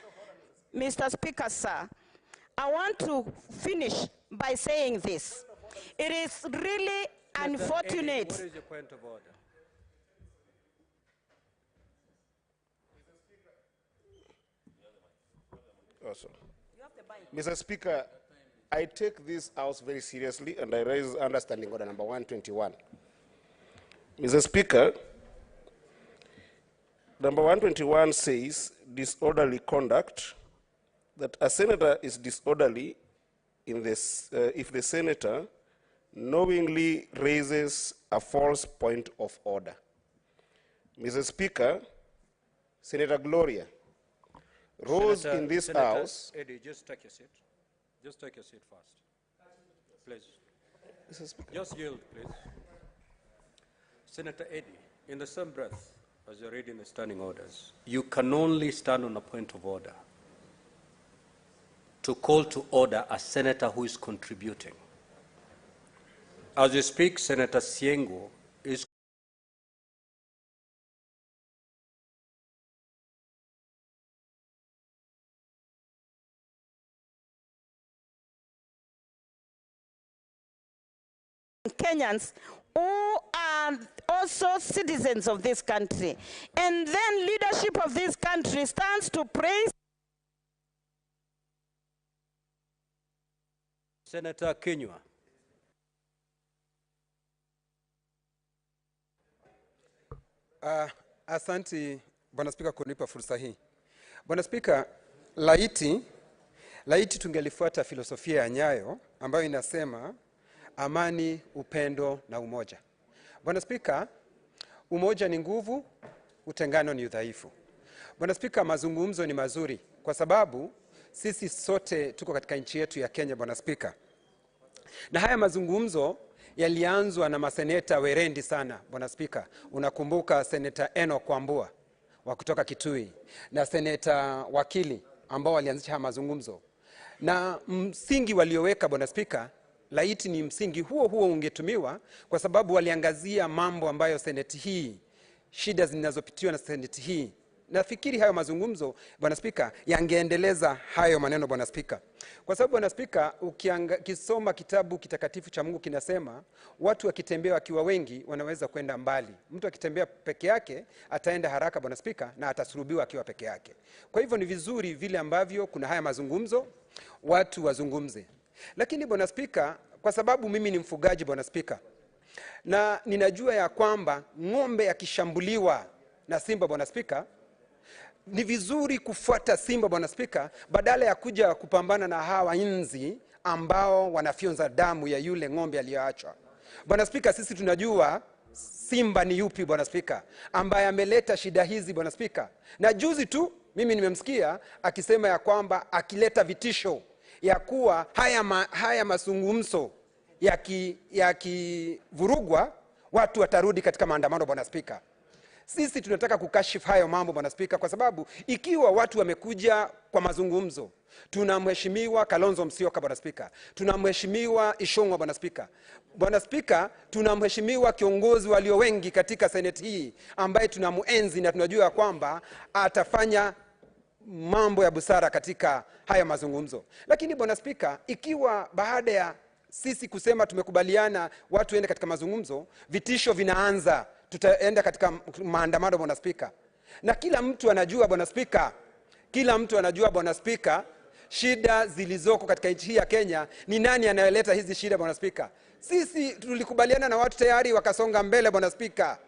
Mr. Speaker, sir, I want to finish by saying this. It is really unfortunate. What is your point of order? Awesome. Mr. Speaker, I take this House very seriously and I raise understanding order number 121. Mr. Speaker, number 121 says disorderly conduct, that a senator is disorderly in this, if the senator knowingly raises a false point of order. Mr. Speaker, Senator Gloria, Rules in this Senator House. Eddie, just take your seat. Just take your seat first. Please. Just yield, please. Senator Eddie, in the same breath as you're reading the standing orders, you can only stand on a point of order to call to order a senator who is contributing. As you speak, Senator Siengo is Kenyans who are also citizens of this country. And then leadership of this country stands to praise Senator Kinyua. Asanti Bwana Spika kunipa fursa hii. Bwana Spika, laiti tungelifuata filosofia ya Nyayo ambayo inasema amani, upendo na umoja. Bwana Spika, umoja ni nguvu, utengano ni udhaifu. Bwana Spika, mazungumzo ni mazuri kwa sababu sisi sote tuko katika nchi yetu ya Kenya, Bwana Spika. Na haya mazungumzo yalianzwa na maseneta werendi sana, Bwana Spika. Unakumbuka Seneta Eno Kwambua wa kutoka Kitui na Seneta Wakili ambao walianzisha haya mazungumzo. Na msingi walioweka, Bwana Spika, laiti ni msingi huo ungetumiwa kwa sababu waliangazia mambo ambayo seneti hii, shida zinazopitiwa na seneti hii. Nafikiri hayo mazungumzo, Bwana Spika, yangeendeleza hayo maneno, Bwana Spika. Kwa sababu, Bwana Spika, ukisoma kitabu kitakatifu cha Mungu kinasema watu wakitembea wakiwa wengi wanaweza kwenda mbali. Mtu akitembea peke yake ataenda haraka, Bwana Spika, na atasulubiwa akiwa peke yake. Kwa hivyo ni vizuri vile ambavyo kuna haya mazungumzo watu wazungumze. Lakini Bwana Spika, kwa sababu mimi ni mfugaji, Bwana Spika, na ninajua ya kwamba ng'ombe akishambuliwa na simba, Bwana Spika, ni vizuri kufuata simba, Bwana Spika, badala ya kuja kupambana na hawa inzi ambao wanafyonza damu ya yule ng'ombe aliyoachwa. Bwana Spika, sisi tunajua simba ni yupi, Bwana Spika, ambaye ameleta shida hizi, Bwana Spika. Na juzi tu mimi nimemsikia akisema ya kwamba akileta vitisho ya kuwa haya mazungumzo yakivurugwa watu watarudi katika maandamano, Bwana Spika. Sisi tunataka kukashifu hayo mambo, Bwana Spika, kwa sababu ikiwa watu wamekuja kwa mazungumzo, tunamheshimiwa Kalonzo Musyoka, Bwana Spika, tunamheshimiwa Ishongwa, Bwana Spika. Bwana Spika, tunamheshimiwa kiongozi walio wengi katika seneti hii ambaye tunamuenzi na tunajua kwamba atafanya mambo ya busara katika haya mazungumzo. Lakini Bwana Spika, ikiwa baada ya sisi kusema tumekubaliana watu ende katika mazungumzo, vitisho vinaanza, tutaenda katika maandamano, Bwana Spika. Na kila mtu anajua, Bwana Spika, shida zilizoko katika nchi hii ya Kenya, ni nani anayeleta hizi shida, Bwana Spika. Sisi tulikubaliana na watu tayari wakasonga mbele, Bwana Spika.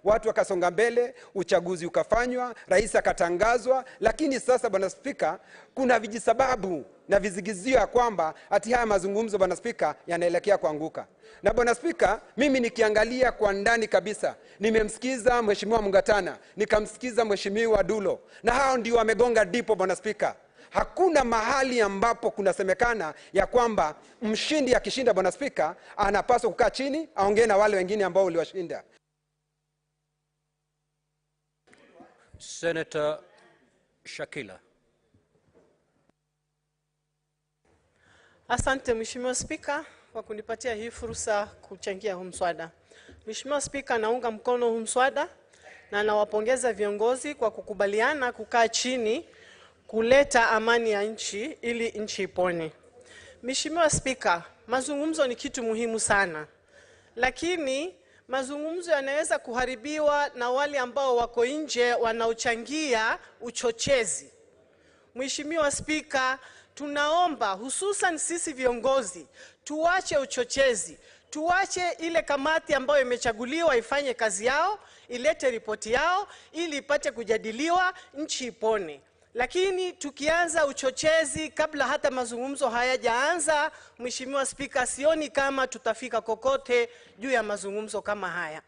Watu wakasonga mbele, uchaguzi ukafanywa, rais akatangazwa, lakini sasa, Bwana Spika, kuna vijisababu na vizigizio ya kwamba ati haya mazungumzo, Bwana Spika, yanaelekea kuanguka. Na Bwana Spika, mimi nikiangalia kwa ndani kabisa, nimemsikiza Mheshimiwa Mungatana, nikamsikiza Mheshimiwa Dulo, na hao ndio wamegonga dipo, Bwana Spika. Hakuna mahali ambapo kunasemekana ya kwamba mshindi akishinda, Bwana Spika, anapaswa kukaa chini aongee na wale wengine ambao waliwashinda. Senator Shakila. Asante Mheshimiwa Spika kwa kunipatia hii fursa kuchangia huu mswada. Mheshimiwa Spika, naunga mkono huu mswada na nawapongeza viongozi kwa kukubaliana kukaa chini kuleta amani ya nchi ili nchi ipone. Mheshimiwa Spika, mazungumzo ni kitu muhimu sana. Lakini mazungumzo yanaweza kuharibiwa na wale ambao wako nje wanaochangia uchochezi. Mheshimiwa Spika, tunaomba hususan sisi viongozi tuache uchochezi, tuache ile kamati ambayo imechaguliwa ifanye kazi yao, ilete ripoti yao ili ipate kujadiliwa, nchi ipone. Lakini tukianza uchochezi kabla hata mazungumzo hayajaanza, Mheshimiwa Spika, sioni kama tutafika kokote juu ya mazungumzo kama haya.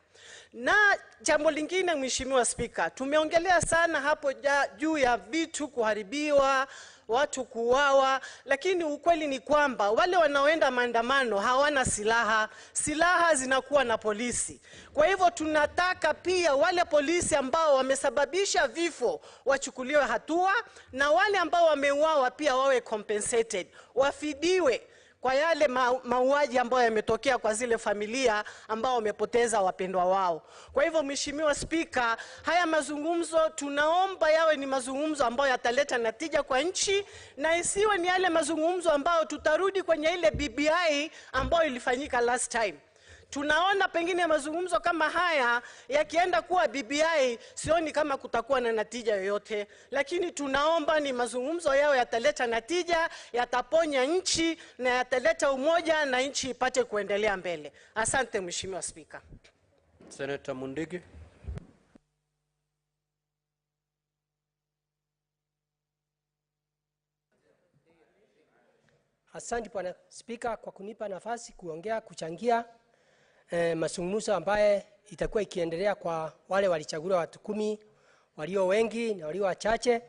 Na jambo lingine, Mheshimiwa Spika, tumeongelea sana hapo juu ya vitu kuharibiwa, watu kuuawa, lakini ukweli ni kwamba wale wanaoenda maandamano hawana silaha. Silaha zinakuwa na polisi. Kwa hivyo tunataka pia wale polisi ambao wamesababisha vifo wachukuliwe hatua, na wale ambao wameuawa pia wawe compensated, wafidiwe kwa yale mauaji ambayo yametokea kwa zile familia ambao wamepoteza wapendwa wao. Kwa hivyo Mheshimiwa Spika, haya mazungumzo tunaomba yawe ni mazungumzo ambayo yataleta natija kwa nchi, na isiwe ni yale mazungumzo ambayo tutarudi kwenye ile BBI ambayo ilifanyika last time. Tunaona pengine mazungumzo kama haya yakienda kuwa BBI, sioni kama kutakuwa na natija yoyote, lakini tunaomba ni mazungumzo yao yataleta natija, yataponya nchi na yataleta umoja na nchi ipate kuendelea mbele. Asante Mheshimiwa Spika. Senator Mundigi. Asante Bwana Spika kwa kunipa nafasi kuchangia mazungumzo ambaye itakuwa ikiendelea kwa wale walichaguliwa watu 10, walio wengi na walio wachache.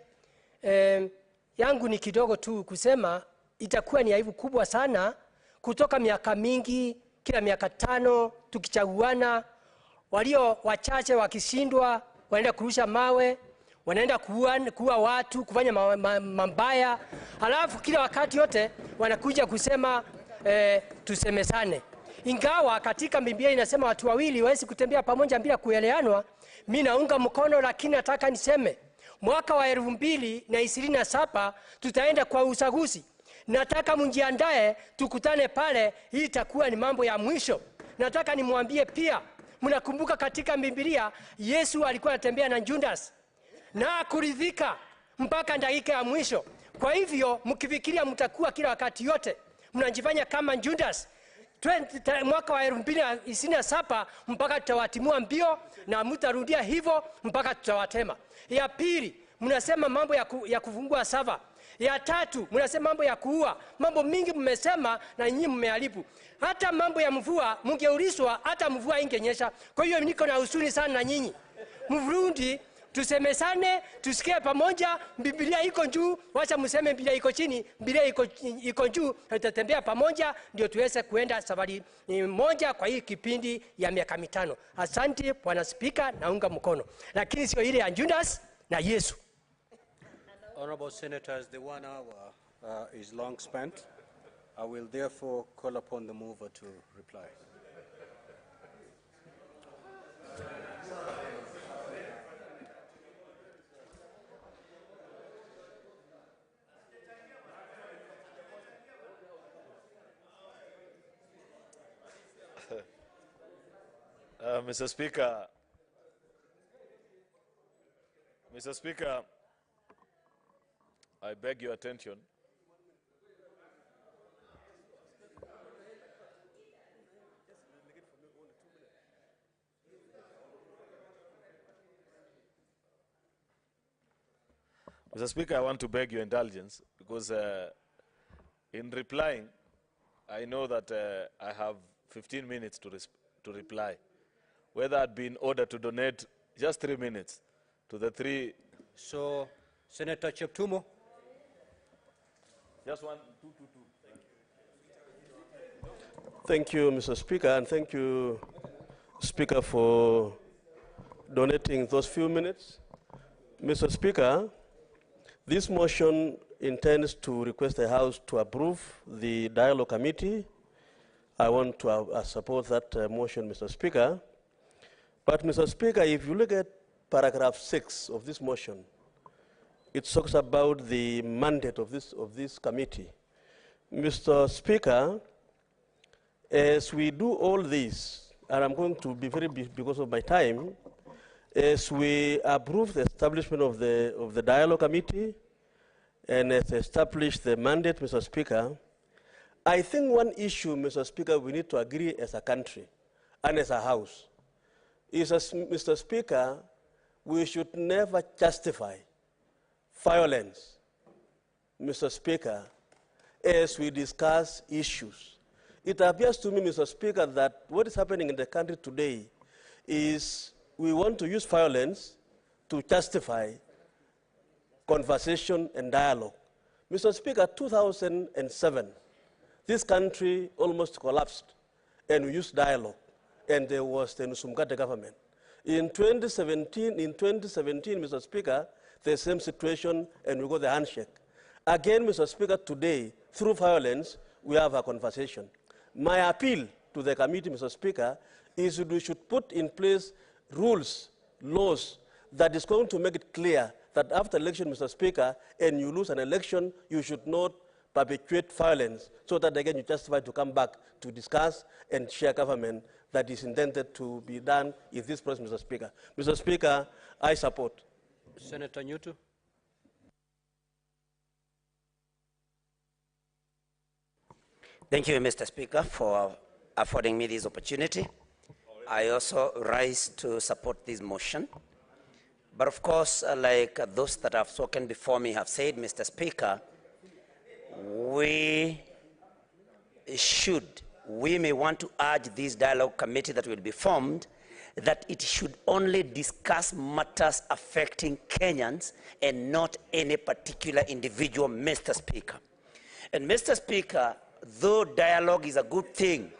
Yangu ni kidogo tu kusema itakuwa ni aibu kubwa sana kutoka miaka mingi, kila miaka 5 tukichaguana, walio wachache wakishindwa wanaenda kurusha mawe, wanaenda kuua watu, kufanya mambaya, halafu kila wakati yote wanakuja kusema tusemesane. Ingawa katika Biblia inasema watu wawili wawezi kutembea pamoja bila kuelewanwa, mimi naunga mkono, lakini nataka niseme mwaka wa 2027 tutaenda kwa uchaguzi. Nataka mjiandae, tukutane pale, hii itakuwa ni mambo ya mwisho. Nataka nimwambie pia, mnakumbuka katika Biblia Yesu alikuwa anatembea na Judas na kuridhika mpaka dakika ya mwisho. Kwa hivyo mkifikiria mtakuwa kila wakati yote mnajifanya kama Judas, mwaka wa 2027 mpaka tutawatimua mbio, na mtarudia hivyo mpaka tutawatema. Ya pili, mnasema mambo ya kufungua sava. Ya tatu, mnasema mambo ya kuua. Mambo mingi mmesema na nyinyi mmeharibu. Hata mambo ya mvua, mngeulizwa hata mvua ingenyesha. Kwa hiyo niko na huzuni sana na nyinyi. Mvurundi, tusemesane, tusikie pamoja. Biblia iko juu, wacha mseme Biblia iko chini. Biblia iko juu, tutatembea pamoja ndio tuweze kuenda safari moja kwa hii kipindi ya miaka 5. Asante Bwana Spika, naunga mkono. Lakini sio ile ya Judas na Yesu. Honorable Senators, the 1 hour is long spent. I will therefore call upon the mover to reply. Mr. Speaker, I beg your attention. Mr. Speaker, I want to beg your indulgence because in replying, I know that I have 15 minutes to reply. Whether I'd been ordered to donate just 3 minutes to the 3. So, Senator Cheptumo. Just 1, 2, 2, 2. Thank you, Mr. Speaker, and thank you, Speaker, for donating those few minutes. Mr. Speaker, this motion intends to request the House to approve the dialogue committee. I want to support that motion, Mr. Speaker. But, Mr. Speaker, if you look at paragraph 6 of this motion, it talks about the mandate of this committee. Mr. Speaker, as we do all this, and I'm going to be very brief because of my time, as we approve the establishment of the dialogue committee and as establish the mandate, Mr. Speaker, I think one issue, Mr. Speaker, we need to agree as a country and as a House is, as Mr. Speaker, we should never justify violence, Mr. Speaker, as we discuss issues. It appears to me, Mr. Speaker, that what is happening in the country today is we want to use violence to justify conversation and dialogue. Mr. Speaker, 2007, this country almost collapsed, and we used dialogue, and there was the Nusumkate government. In 2017, Mr. Speaker, the same situation, and we got the handshake. Again, Mr. Speaker, today, through violence, we have a conversation. My appeal to the committee, Mr. Speaker, is that we should put in place rules, laws, that is going to make it clear that after election, Mr. Speaker, and you lose an election, you should not perpetuate violence, so that again you justify to come back to discuss and share government that is intended to be done in this process, Mr. Speaker. Mr. Speaker, I support. Senator Newton. Thank you, Mr. Speaker, for affording me this opportunity. I also rise to support this motion. But of course, like those that have spoken before me have said, Mr. Speaker, we may want to urge this dialogue committee that will be formed that it should only discuss matters affecting Kenyans and not any particular individual, Mr. Speaker. And Mr. Speaker, though dialogue is a good thing,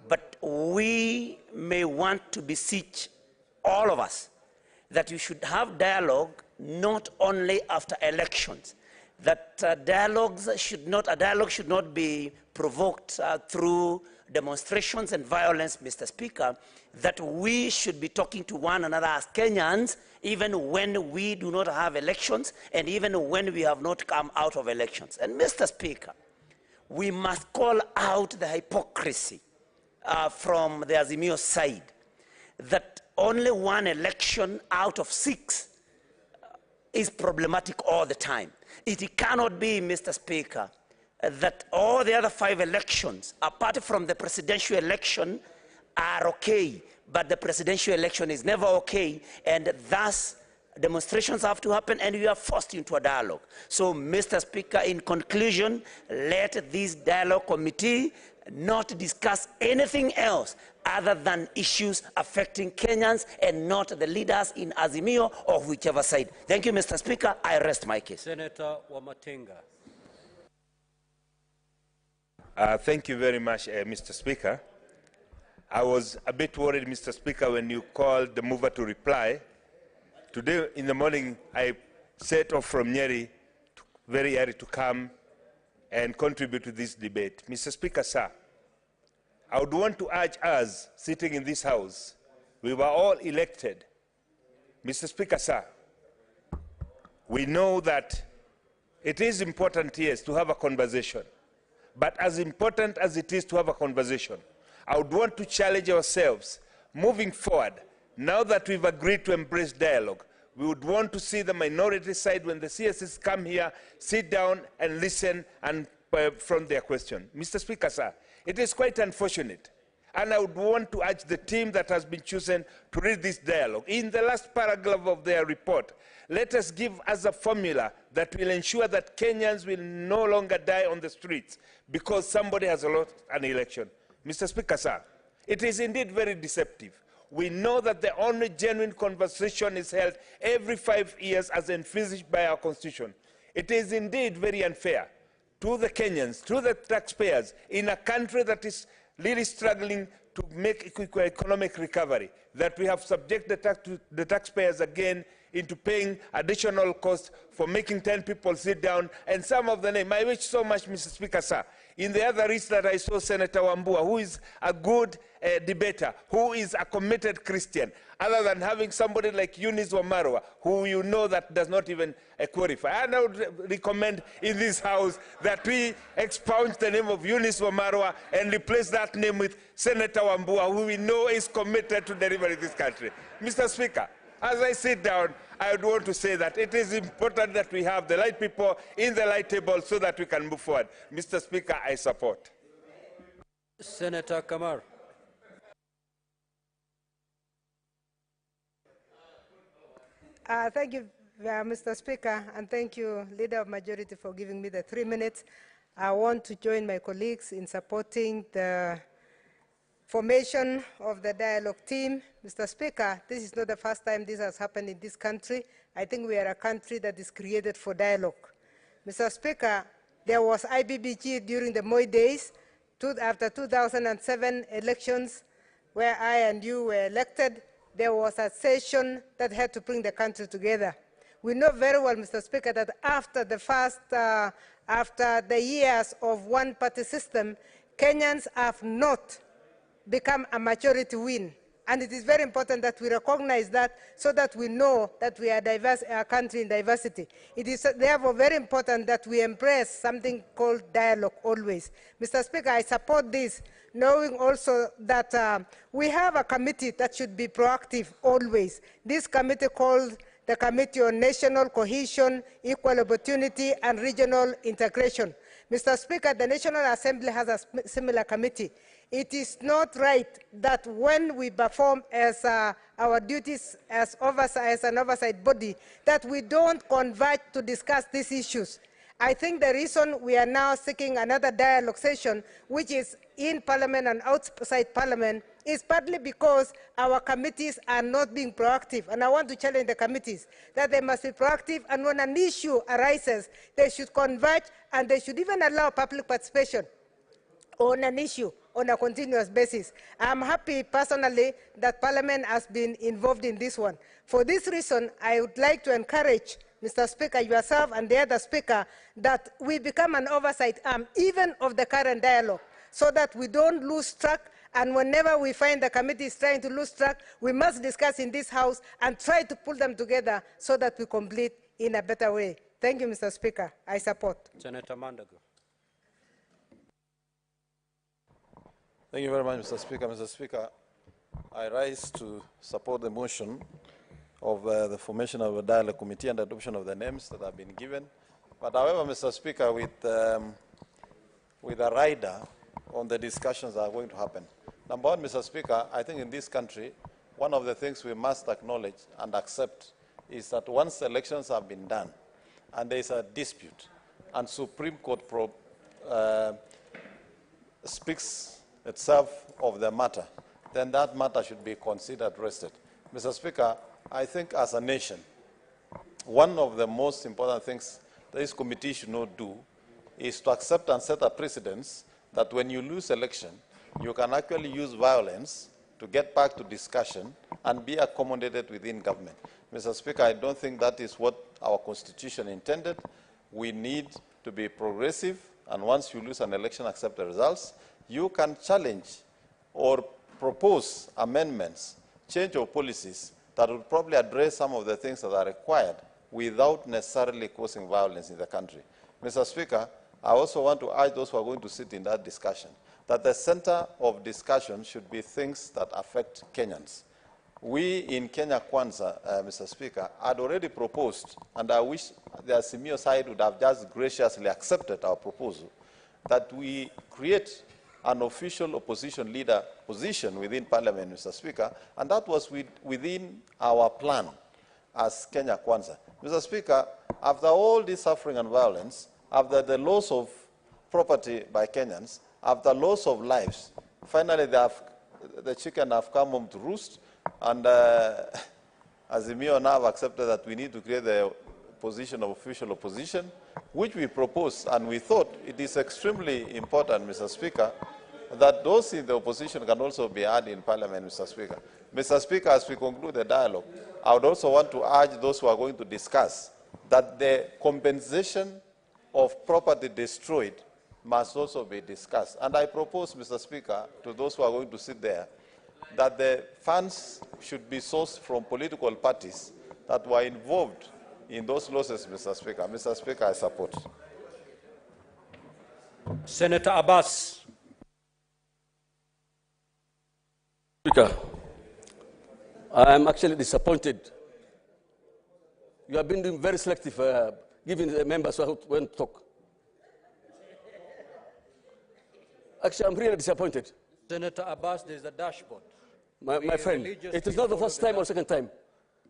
but we may want to beseech all of us that you should have dialogue not only after elections, that a dialogue should not be provoked through demonstrations and violence, Mr. Speaker, that we should be talking to one another as Kenyans, even when we do not have elections and even when we have not come out of elections. And Mr. Speaker, we must call out the hypocrisy from the Azimio side, that only one election out of 6 is problematic all the time. It cannot be, Mr. Speaker, that all the other 5 elections, apart from the presidential election, are okay, but the presidential election is never okay, and thus demonstrations have to happen, and we are forced into a dialogue. So, Mr. Speaker, in conclusion, let this dialogue committee not discuss anything else other than issues affecting Kenyans and not the leaders in Azimio or whichever side. Thank you, Mr. Speaker. I rest my case. Senator Wamatenga. Thank you very much, Mr. Speaker. I was a bit worried, Mr. Speaker, when you called the mover to reply. Today in the morning, I set off from Nyeri very early to come and contribute to this debate. Mr. Speaker, sir, I would want to urge us sitting in this House, we were all elected. Mr. Speaker, sir, we know that it is important, yes, to have a conversation. But as important as it is to have a conversation, I would want to challenge ourselves, moving forward, now that we've agreed to embrace dialogue, we would want to see the minority side, when the CSs come here, sit down and listen and from their question. Mr. Speaker, sir, it is quite unfortunate, and I would want to urge the team that has been chosen to read this dialogue. In the last paragraph of their report, let us give us a formula that will ensure that Kenyans will no longer die on the streets because somebody has lost an election. Mr. Speaker, sir, it is indeed very deceptive. We know that the only genuine conversation is held every 5 years as envisaged by our Constitution. It is indeed very unfair to the Kenyans, to the taxpayers, in a country that is really struggling to make economic recovery, that we have subjected the taxpayers again into paying additional costs for making 10 people sit down, and some of the name. I wish so much, Mr. Speaker, sir. In the other list that I saw, Senator Wambua, who is a good debater, who is a committed Christian, other than having somebody like Eunice Wamarwa, who you know that does not even qualify. And I would recommend in this House that we expunge the name of Eunice Wamarwa and replace that name with Senator Wambua, who we know is committed to delivering this country. Mr. Speaker, as I sit down, I would want to say that it is important that we have the right people in the right table so that we can move forward. Mr. Speaker, I support. Senator Kamar. Thank you Mr. Speaker, and thank you, Leader of Majority, for giving me the 3 minutes. I want to join my colleagues in supporting the formation of the dialogue team. Mr. Speaker, this is not the first time this has happened in this country. I think we are a country that is created for dialogue. Mr. Speaker, there was IBBG during the Moi days, after 2007 elections, where I and you were elected. There was a session that had to bring the country together. We know very well, Mr. Speaker, that after the years of one-party system, Kenyans have not become a majority win. And it is very important that we recognize that so that we know that we are a country in diversity. It is therefore very important that we embrace something called dialogue always. Mr. Speaker, I support this, knowing also that we have a committee that should be proactive always. This committee called the Committee on National Cohesion, Equal Opportunity, and Regional Integration. Mr. Speaker, the National Assembly has a similar committee. It is not right that when we perform as our duties as an oversight body, that we don't converge to discuss these issues. I think the reason we are now seeking another dialogue session, which is in Parliament and outside Parliament, is partly because our committees are not being proactive. And I want to challenge the committees that they must be proactive, and when an issue arises, they should converge, and they should even allow public participation on an issue on a continuous basis. I'm happy personally that Parliament has been involved in this one. For this reason, I would like to encourage Mr. Speaker, yourself and the other speaker, that we become an oversight arm even of the current dialogue, so that we don't lose track, and whenever we find the committee is trying to lose track, we must discuss in this House and try to pull them together so that we complete in a better way. Thank you, Mr. Speaker. I support. Senator Mandago. Thank you very much, Mr. Speaker. Mr. Speaker, I rise to support the motion of the formation of a dialogue committee and adoption of the names that have been given. But however, Mr. Speaker, with a rider on the discussions that are going to happen. Number one, Mr. Speaker, I think in this country, one of the things we must acknowledge and accept is that once elections have been done and there is a dispute and Supreme Court speaks itself of the matter, then that matter should be considered rested. Mr. Speaker, I think as a nation, one of the most important things this committee should not do is to accept and set a precedence that when you lose election, you can actually use violence to get back to discussion and be accommodated within government. Mr. Speaker, I don't think that is what our Constitution intended. We need to be progressive, and once you lose an election, accept the results. You can challenge or propose amendments, change your policies that would probably address some of the things that are required without necessarily causing violence in the country. Mr. Speaker, I also want to urge those who are going to sit in that discussion that the center of discussion should be things that affect Kenyans. We in Kenya Kwanza, Mr. Speaker, had already proposed, and I wish the Azimio side would have just graciously accepted our proposal, that we create an official opposition leader position within Parliament, Mr. Speaker, and that was within our plan as Kenya Kwanza. Mr. Speaker, after all this suffering and violence, after the loss of property by Kenyans, after loss of lives, finally the chicken have come home to roost, and Azimio now have accepted that we need to create the position of official opposition, which we proposed, and we thought it is extremely important, Mr. Speaker, that those in the opposition can also be heard in Parliament, Mr. Speaker. Mr. Speaker, as we conclude the dialogue, I would also want to urge those who are going to discuss that the compensation of property destroyed must also be discussed. And I propose, Mr. Speaker, to those who are going to sit there, that the funds should be sourced from political parties that were involved in those losses, Mr. Speaker. Mr. Speaker, I support. Senator Abbas. Speaker, I am actually disappointed. You have been doing very selective, giving the members when to talk. Actually, I'm really disappointed. Senator Abbas, there is a dashboard. My friend, it is not the first time or second time.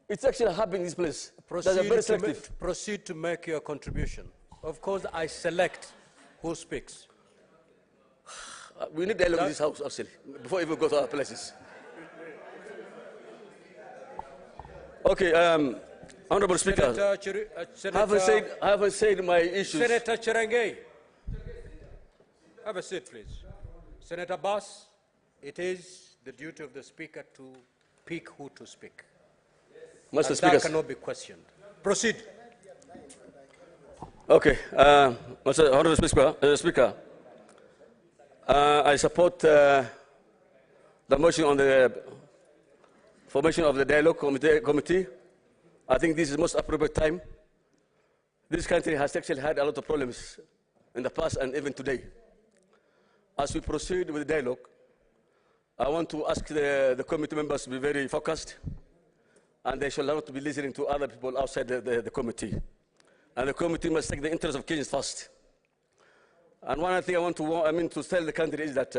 It's actually happening in this place. That's very selective. Proceed to make your contribution. Of course, I select who speaks. We need dialogue in this house, actually, before we even go to other places. Okay, Honorable Speaker, I haven't said my issues. Senator Cherengei, have a seat, please. Senator Bass, it is the duty of the Speaker to pick who to speak. Mr. And Speaker, that cannot be questioned. Proceed. Okay, Mr. Honorable Speaker, I support the motion on the formation of the dialogue committee. I think this is the most appropriate time. This country has actually had a lot of problems in the past and even today. As we proceed with the dialogue, I want to ask the committee members to be very focused, and they shall not be listening to other people outside the committee. And the committee must take the interest of Kenyans first. And one thing I want to tell the country is that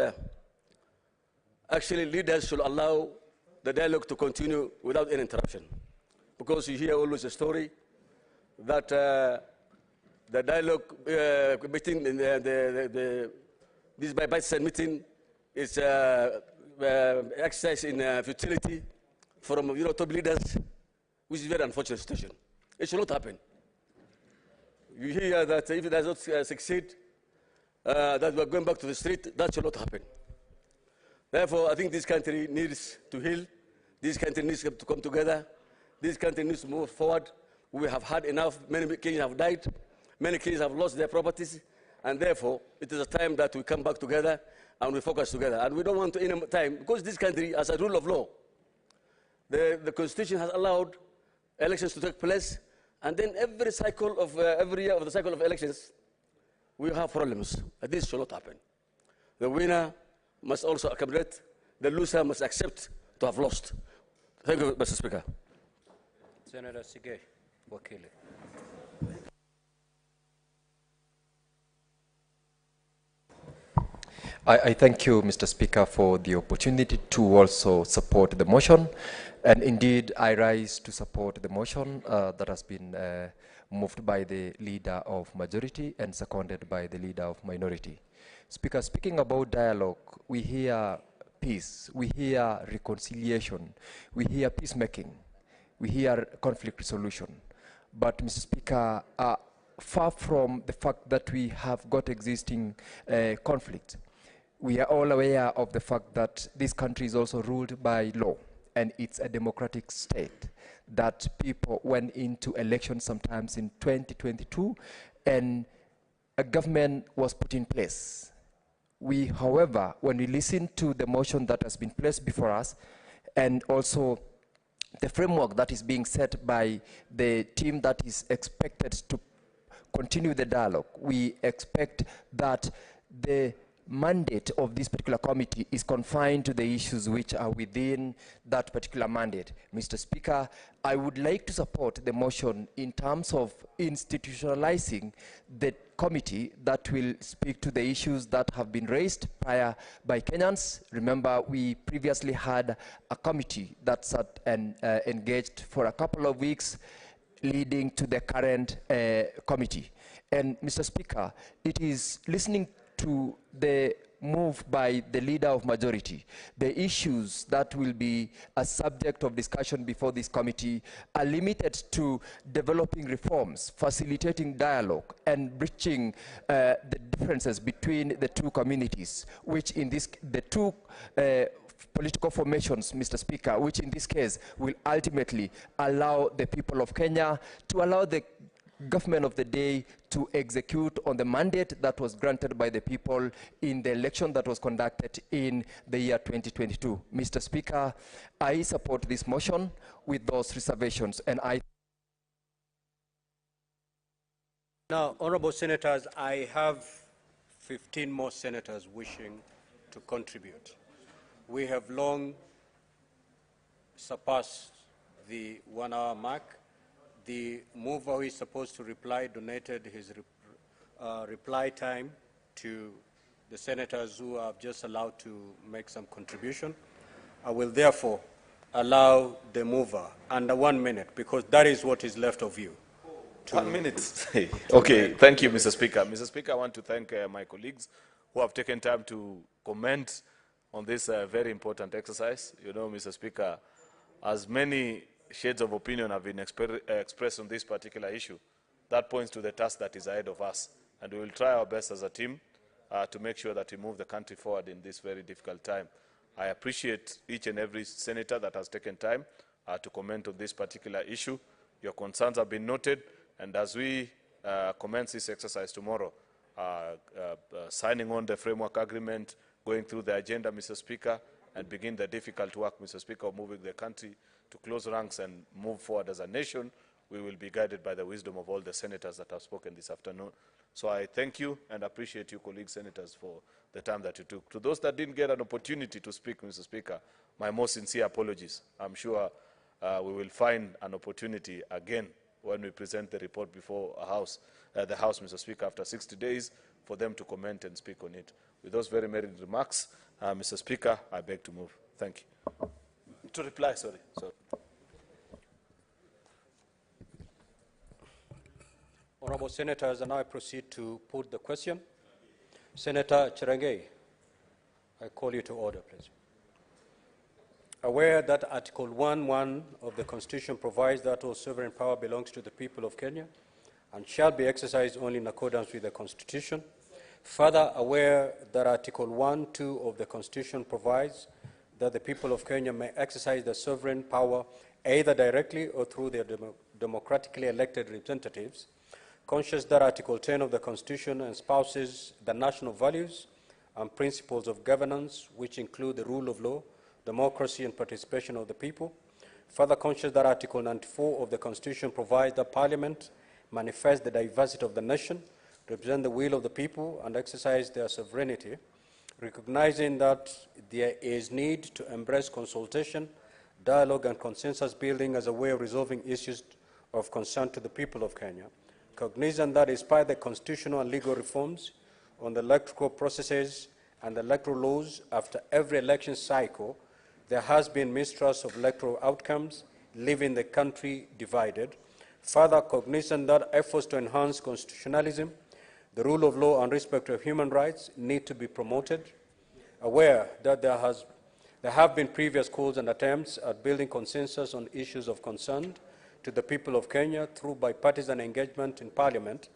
actually leaders should allow the dialogue to continue without any interruption. Because you hear always a story that the dialogue between this bipartisan meeting is exercise in futility from top leaders, which is a very unfortunate situation. It should not happen. You hear that if it does not succeed, that we are going back to the street. That should not happen. Therefore, I think this country needs to heal. This country needs to come together. This country needs to move forward. We have had enough. Many Kenyans have died. Many Kenyans have lost their properties. And therefore, it is a time that we come back together and we focus together. And we don't want to any time, because this country, as a rule of law, the Constitution has allowed elections to take place. And then every year of the cycle of elections, we have problems. This should not happen. The winner must also accommodate. The loser must accept to have lost. Thank you, Mr. Speaker. Senator Sige, Wakili. I thank you, Mr. Speaker, for the opportunity to also support the motion. And indeed, I rise to support the motion that has been moved by the leader of majority and seconded by the leader of minority. Speaker, speaking about dialogue, we hear peace, we hear reconciliation, we hear peacemaking, we hear conflict resolution. But, Mr. Speaker, far from the fact that we have got existing conflict, we are all aware of the fact that this country is also ruled by law, and it's a democratic state, that people went into elections sometimes in 2022, and a government was put in place. We, however, when we listen to the motion that has been placed before us, and also the framework that is being set by the team that is expected to continue the dialogue, we expect that the mandate of this particular committee is confined to the issues which are within that particular mandate. Mr. Speaker, I would like to support the motion in terms of institutionalizing the committee that will speak to the issues that have been raised prior by Kenyans. Remember, we previously had a committee that sat and engaged for a couple of weeks leading to the current committee. And Mr. Speaker, it is listening to the move by the leader of majority, the issues that will be a subject of discussion before this committee are limited to developing reforms, facilitating dialogue, and bridging the differences between the two communities, which in this, the two political formations, Mr. Speaker, which in this case will ultimately allow the people of Kenya to allow the government of the day to execute on the mandate that was granted by the people in the election that was conducted in the year 2022. Mr. Speaker, I support this motion with those reservations, and I... Now, honorable senators, I have 15 more senators wishing to contribute. We have long surpassed the 1 hour mark. The mover who is supposed to reply donated his reply time to the senators who are just allowed to make some contribution. I will therefore allow the mover under 1 minute, because that is what is left of you. 1 minute. Okay, thank you, Mr. Speaker. Mr. Speaker, I want to thank my colleagues who have taken time to comment on this very important exercise. You know, Mr. Speaker, as many shades of opinion have been expressed on this particular issue, that points to the task that is ahead of us. And we will try our best as a team to make sure that we move the country forward in this very difficult time. I appreciate each and every senator that has taken time to comment on this particular issue. Your concerns have been noted, and as we commence this exercise tomorrow, signing on the framework agreement, going through the agenda, Mr. Speaker, and begin the difficult work, Mr. Speaker, of moving the country to close ranks and move forward as a nation, we will be guided by the wisdom of all the senators that have spoken this afternoon. So I thank you and appreciate you, colleagues senators, for the time that you took. To those that didn't get an opportunity to speak, Mr. Speaker, my most sincere apologies. I'm sure we will find an opportunity again when we present the report before the House, Mr. Speaker, after 60 days, for them to comment and speak on it. With those very merry remarks, Mr. Speaker, I beg to move. Thank you. To reply, sorry. Honorable Senators, and I proceed to put the question. Senator Cherengei, I call you to order, please. Aware that Article 1.1 of the Constitution provides that all sovereign power belongs to the people of Kenya and shall be exercised only in accordance with the Constitution. Further, aware that Article 1.2 of the Constitution provides that the people of Kenya may exercise their sovereign power either directly or through their democratically elected representatives. Conscious that Article 10 of the Constitution espouses the national values and principles of governance, which include the rule of law, democracy, and participation of the people. Further, conscious that Article 94 of the Constitution provides that Parliament manifest the diversity of the nation, represent the will of the people, and exercise their sovereignty, recognizing that there is need to embrace consultation, dialogue, and consensus building as a way of resolving issues of concern to the people of Kenya. Cognizant that despite the constitutional and legal reforms on the electoral processes and the electoral laws after every election cycle, there has been mistrust of electoral outcomes, leaving the country divided. Further, cognizant that efforts to enhance constitutionalism, the rule of law, and respect of human rights need to be promoted. Aware that there have been previous calls and attempts at building consensus on issues of concern to the people of Kenya through bipartisan engagement in Parliament,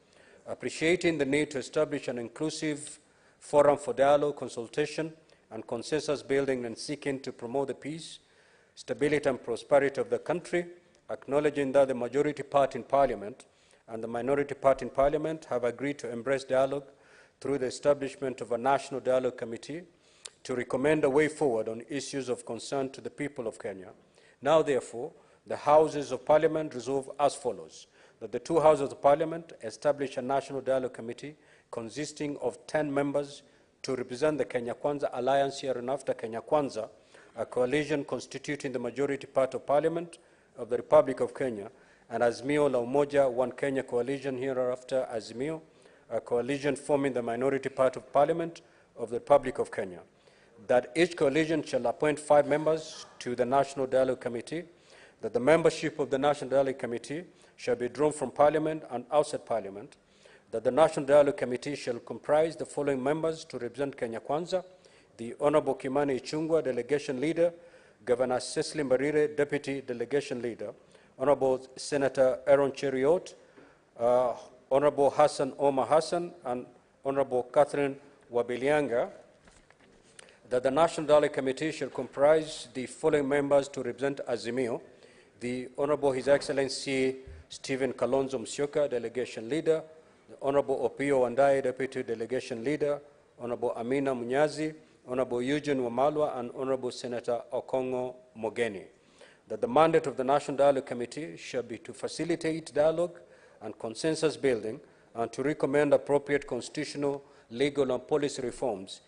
appreciating the need to establish an inclusive forum for dialogue, consultation, and consensus building, and seeking to promote the peace, stability, and prosperity of the country, acknowledging that the majority party in Parliament and the minority party in Parliament have agreed to embrace dialogue through the establishment of a National Dialogue Committee to recommend a way forward on issues of concern to the people of Kenya. Now, therefore, the Houses of Parliament resolve as follows: that the two Houses of Parliament establish a National Dialogue Committee consisting of 10 members to represent the Kenya Kwanza Alliance hereinafter Kenya Kwanza, a coalition constituting the majority part of Parliament of the Republic of Kenya, and Azimio la Umoja One Kenya coalition hereafter Azimio, a coalition forming the minority part of Parliament of the Republic of Kenya. That each coalition shall appoint 5 members to the National Dialogue Committee, that the membership of the National Dialogue Committee shall be drawn from Parliament and outside Parliament, that the National Dialogue Committee shall comprise the following members to represent Kenya Kwanza: the Honorable Kimani Ichung'wah, Delegation Leader; Governor Cecily Mbarire, Deputy Delegation Leader; Honorable Senator Aaron Cheriot, Honorable Hassan Omar Hassan, and Honorable Catherine Wabilianga. That the National Dialogue Committee shall comprise the following members to represent Azimio: the Honorable His Excellency Stephen Kalonzo Musyoka, Delegation Leader; the Honorable Opiyo Wandayi, Deputy Delegation Leader; Honorable Amina Munyazi, Honorable Eugene Wamalwa, and Honorable Senator Okongo Mogeni. That the mandate of the National Dialogue Committee shall be to facilitate dialogue and consensus building and to recommend appropriate constitutional, legal, and policy reforms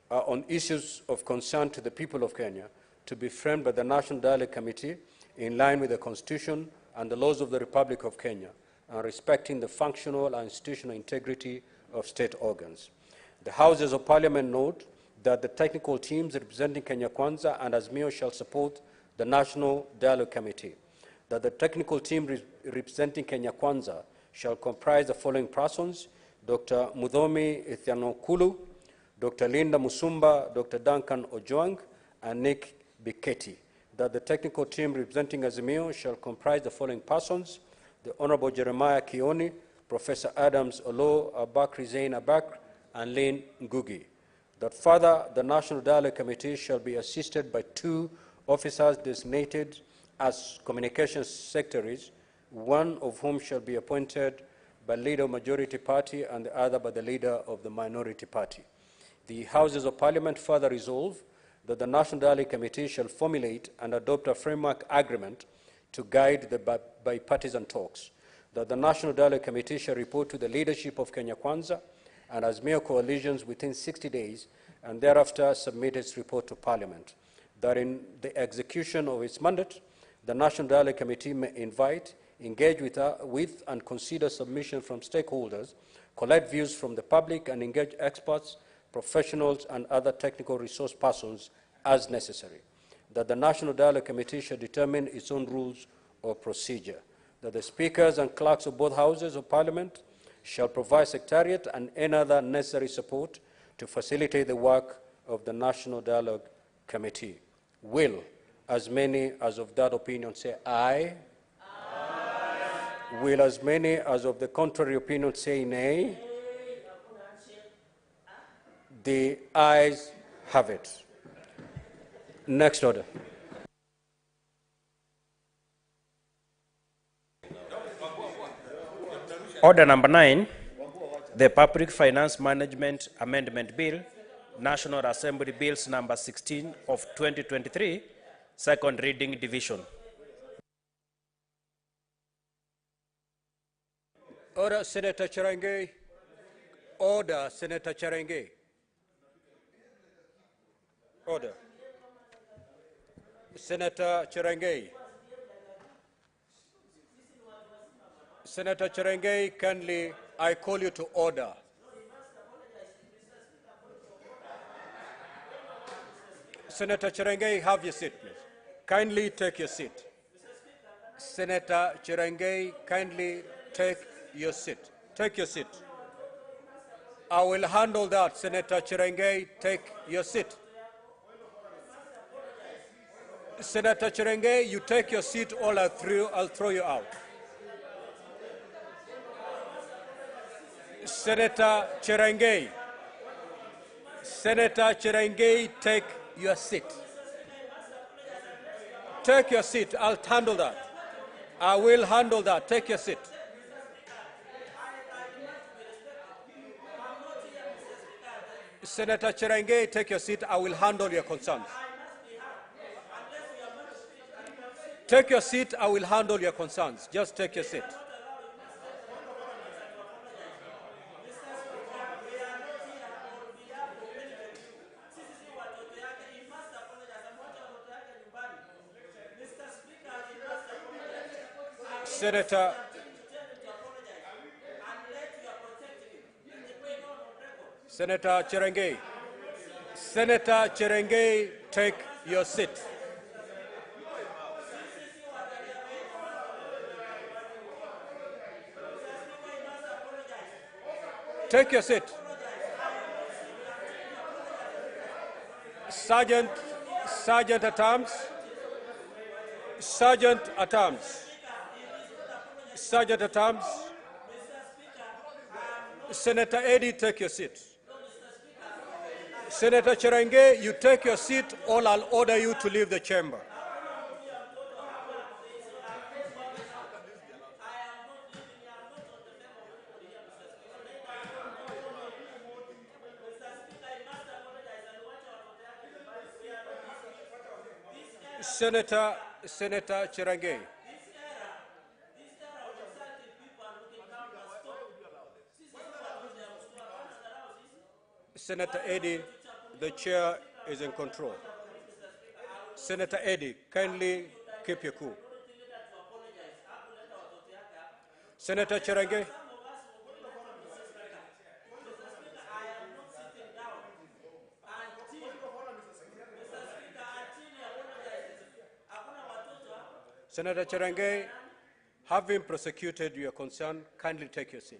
on issues of concern to the people of Kenya, to be framed by the National Dialogue Committee in line with the Constitution and the laws of the Republic of Kenya, and respecting the functional and institutional integrity of state organs. The Houses of Parliament note that the technical teams representing Kenya Kwanza and Azimio shall support the National Dialogue Committee, that the technical team representing Kenya Kwanza shall comprise the following persons: Dr. Mudhomi Ithanokulu, Dr. Linda Musumba, Dr. Duncan Ojwang, and Nick Biketi, that the technical team representing Azimio shall comprise the following persons: the Honorable Jeremiah Kioni, Professor Adams Olo, Abakri Zain Abakr, and Lynn Ngugi. That further, the National Dialogue Committee shall be assisted by 2 officers designated as communications secretaries, one of whom shall be appointed by leader of majority party and the other by the leader of the minority party. The Houses of Parliament further resolve that the National Dialogue Committee shall formulate and adopt a framework agreement to guide the bipartisan talks, that the National Dialogue Committee shall report to the leadership of Kenya Kwanza and Azimio coalitions within 60 days and thereafter submit its report to Parliament, that in the execution of its mandate, the National Dialogue Committee may invite, engage with and consider submission from stakeholders, collect views from the public, and engage experts, professionals, and other technical resource persons as necessary, that the National Dialogue Committee shall determine its own rules of procedure, that the speakers and clerks of both Houses of Parliament shall provide secretariat and any other necessary support to facilitate the work of the National Dialogue Committee. Will as many as of that opinion say aye? Aye. Will as many as of the contrary opinion say nay? The ayes have it. Next order. Order number 9, the Public Finance Management Amendment Bill, National Assembly Bills number 16 of 2023, second reading division. Order, Senator Cherengei. Order, Senator Cherengei. Order. Senator Cherengei. Senator Cherengei, kindly, I call you to order. Senator Cherengei, have your seat, please. Kindly take your seat. Senator Cherengei, kindly take your seat. Take your seat. I will handle that. Senator Cherengei, take your seat. Senator Cherengei, you take your seat or I'll throw you out. Senator Cherengei. Senator Cherengei, take your seat. Take your seat. I'll handle that. I will handle that. Take your seat. Senator Cherengei, take your seat. I will handle your concerns. Take your seat. I will handle your concerns. Just take your seat. Senator Cherengei. Senator Cherengei, take your seat. Take your seat. Sergeant at arms. Sergeant at arms. Sergeant at arms. Senator Eddy, take your seat. Senator Cherengei, you take your seat or I'll order you to leave the chamber. Senator Cherengei. Senator Eddy, the chair is in control. Senator Eddy, kindly keep your cool. Senator Cherengei. Senator Cherangay, having prosecuted your concern, kindly take your seat.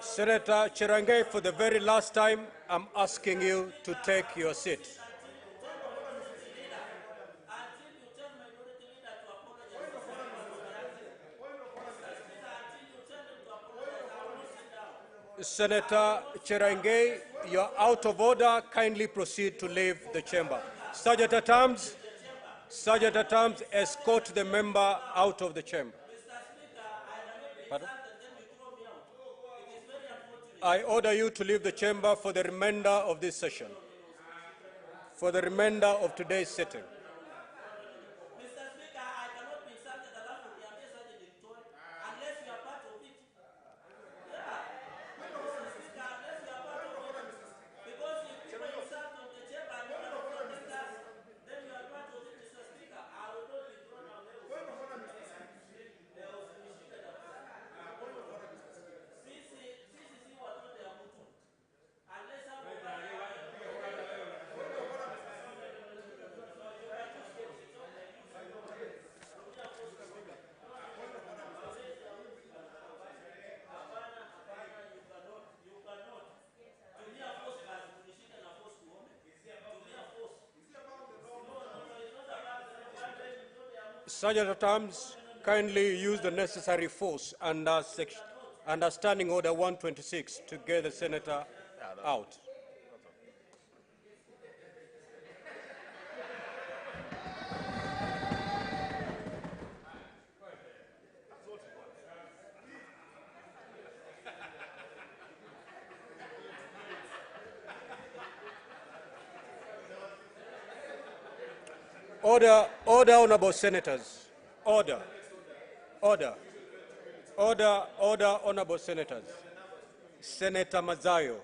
Senator Cherangay, for the very last time, I'm asking you to take your seat. Senator Cherangay, you're out of order. Kindly proceed to leave the chamber. Sergeant at Arms, escort the member out of the chamber. Pardon? I order you to leave the chamber for the remainder of this session, for the remainder of today's sitting. Sergeant at Arms, kindly use the necessary force under Standing Order 126 to get the senator out. Order, honorable senators. Order, honorable senators. Senator Mazayo,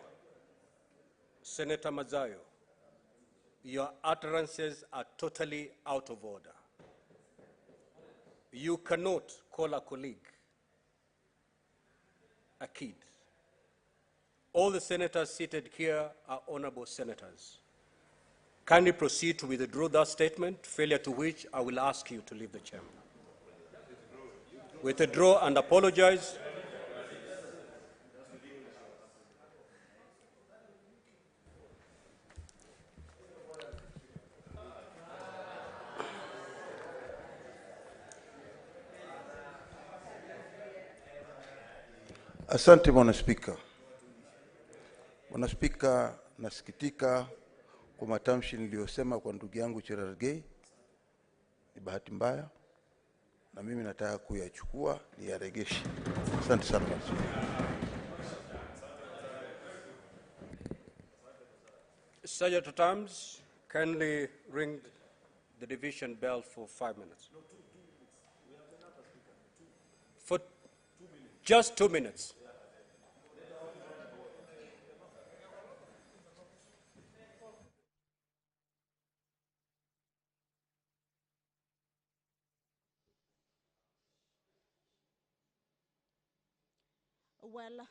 your utterances are totally out of order. You cannot call a colleague a kid. All the senators seated here are honorable senators. Kindly proceed to withdraw that statement, failure to which I will ask you to leave the chamber. Withdraw and apologize. Asante Bwana Spika. Bwana Spika, nasikitika kwa matamshi niliyosema kwa ndugu yangu Cherargei. Ni bahati mbaya na mimi nataka kuyachukua niyaregeshe. Asante sana Bwana Spika. Sergeant at Arms, kindly ring the division bell for 5 minutes. For just 2 minutes. Well,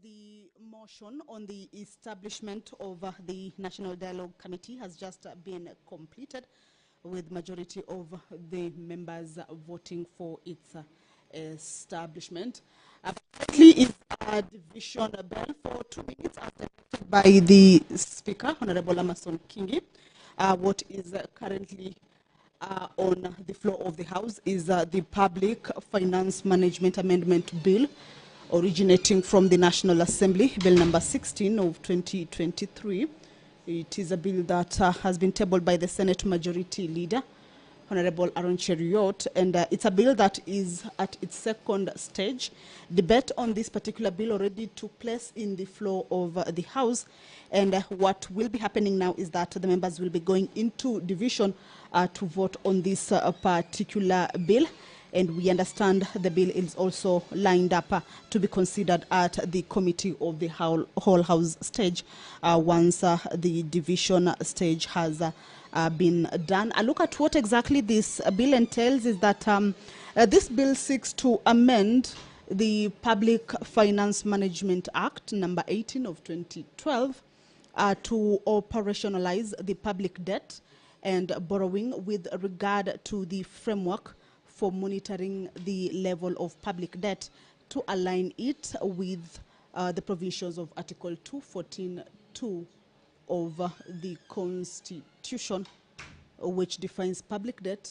the motion on the establishment of the National Dialogue Committee has just been completed, with majority of the members voting for its establishment. Apparently, it's a division bell for 2 minutes after by the Speaker, Honorable Amason Kingi. What is currently on the floor of the House is the Public Finance Management Amendment Bill, originating from the National Assembly, Bill number 16 of 2023. It is a bill that has been tabled by the Senate Majority Leader, Honorable Aaron Cheriot, and it's a bill that is at its second stage. Debate on this particular bill already took place in the floor of the House, and what will be happening now is that the members will be going into division to vote on this particular bill. And we understand the bill is also lined up to be considered at the committee of the whole House stage once the division stage has been done. A look at what exactly this bill entails is that this bill seeks to amend the Public Finance Management Act number 18 of 2012 to operationalize the public debt and borrowing with regard to the framework for monitoring the level of public debt to align it with the provisions of Article 214(2) of the Constitution, which defines public debt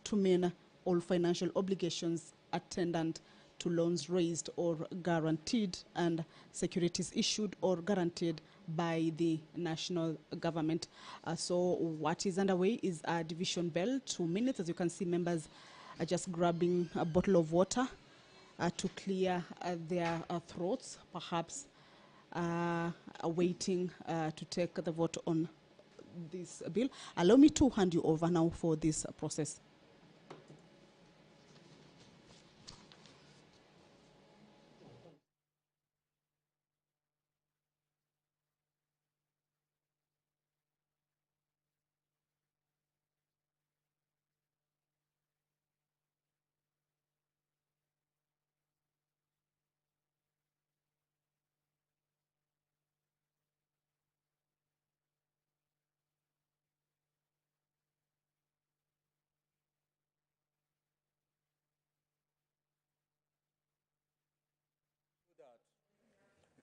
to mean all financial obligations attendant to loans raised or guaranteed and securities issued or guaranteed by the national government. So what is underway is a division bell, 2 minutes. As you can see, members are just grabbing a bottle of water to clear their throats, perhaps waiting to take the vote on this bill. Allow me to hand you over now for this process.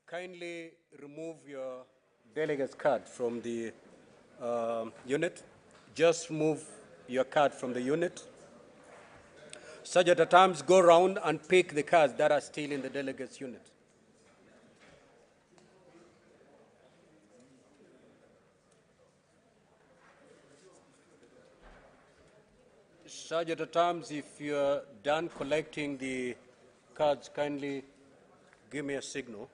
Kindly remove your delegate's card from the unit. Just remove your card from the unit. Such at times, go around and pick the cards that are still in the delegate's unit. Such at times, if you're done collecting the cards, kindly give me a signal.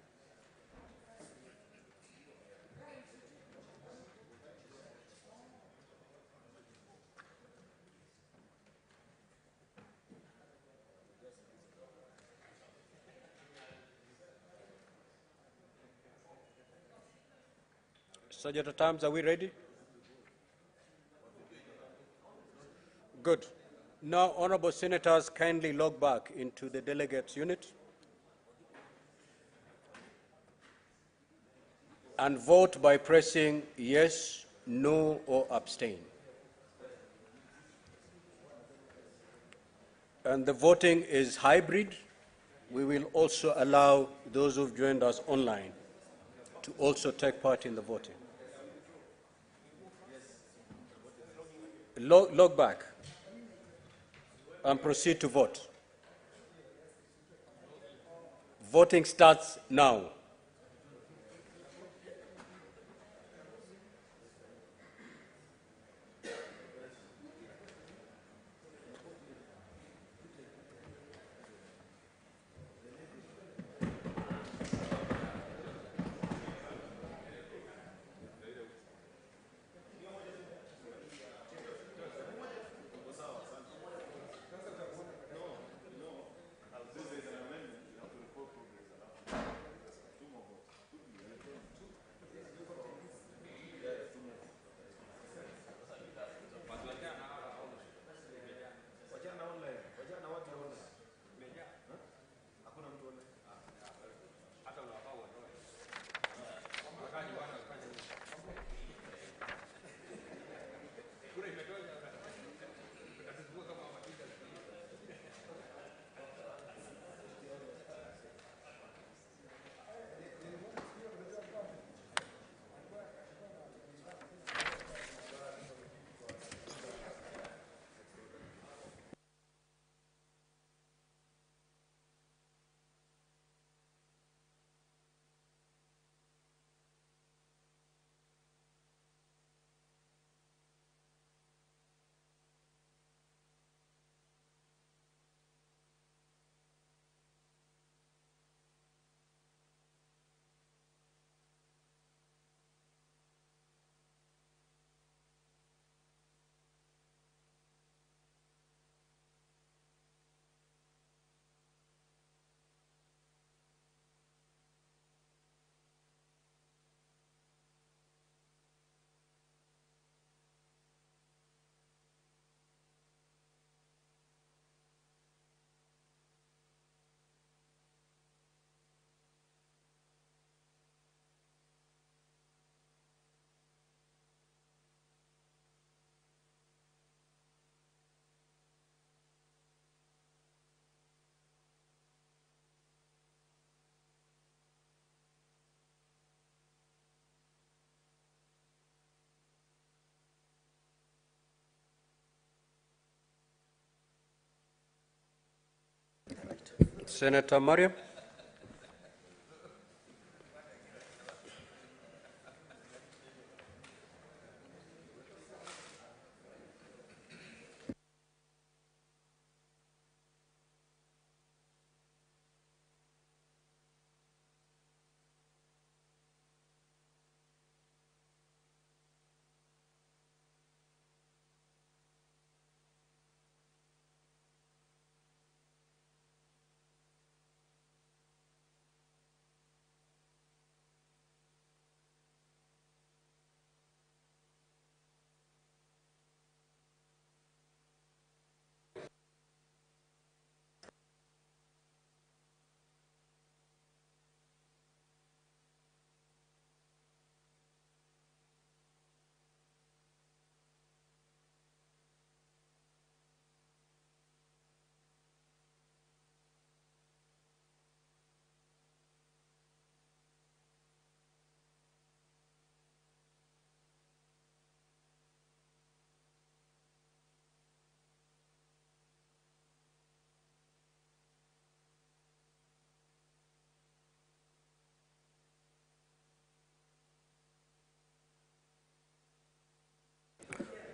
Sergeant at arms, are we ready? Good. Now, honorable senators, kindly log back into the delegates unit and vote by pressing yes, no, or abstain. And the voting is hybrid. We will also allow those who've joined us online to also take part in the voting. Log back and proceed to vote. Voting starts now. Senator Mariam.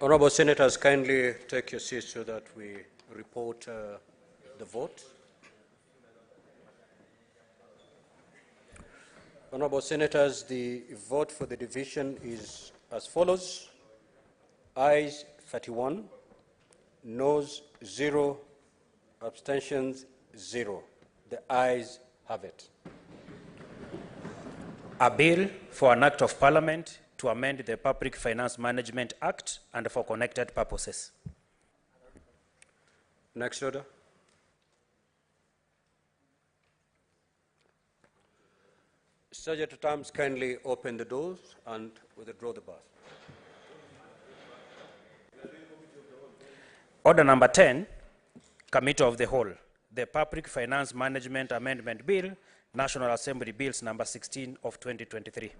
Honorable Senators, kindly take your seats so that we report the vote. Honorable Senators, the vote for the division is as follows. Ayes 31, noes 0, abstentions 0. The ayes have it. A bill for an act of parliament to amend the Public Finance Management Act and for connected purposes. Next order. Subject to terms, kindly open the doors and withdraw the bars. Order number 10, Committee of the Whole. The Public Finance Management Amendment Bill, National Assembly Bills number 16 of 2023.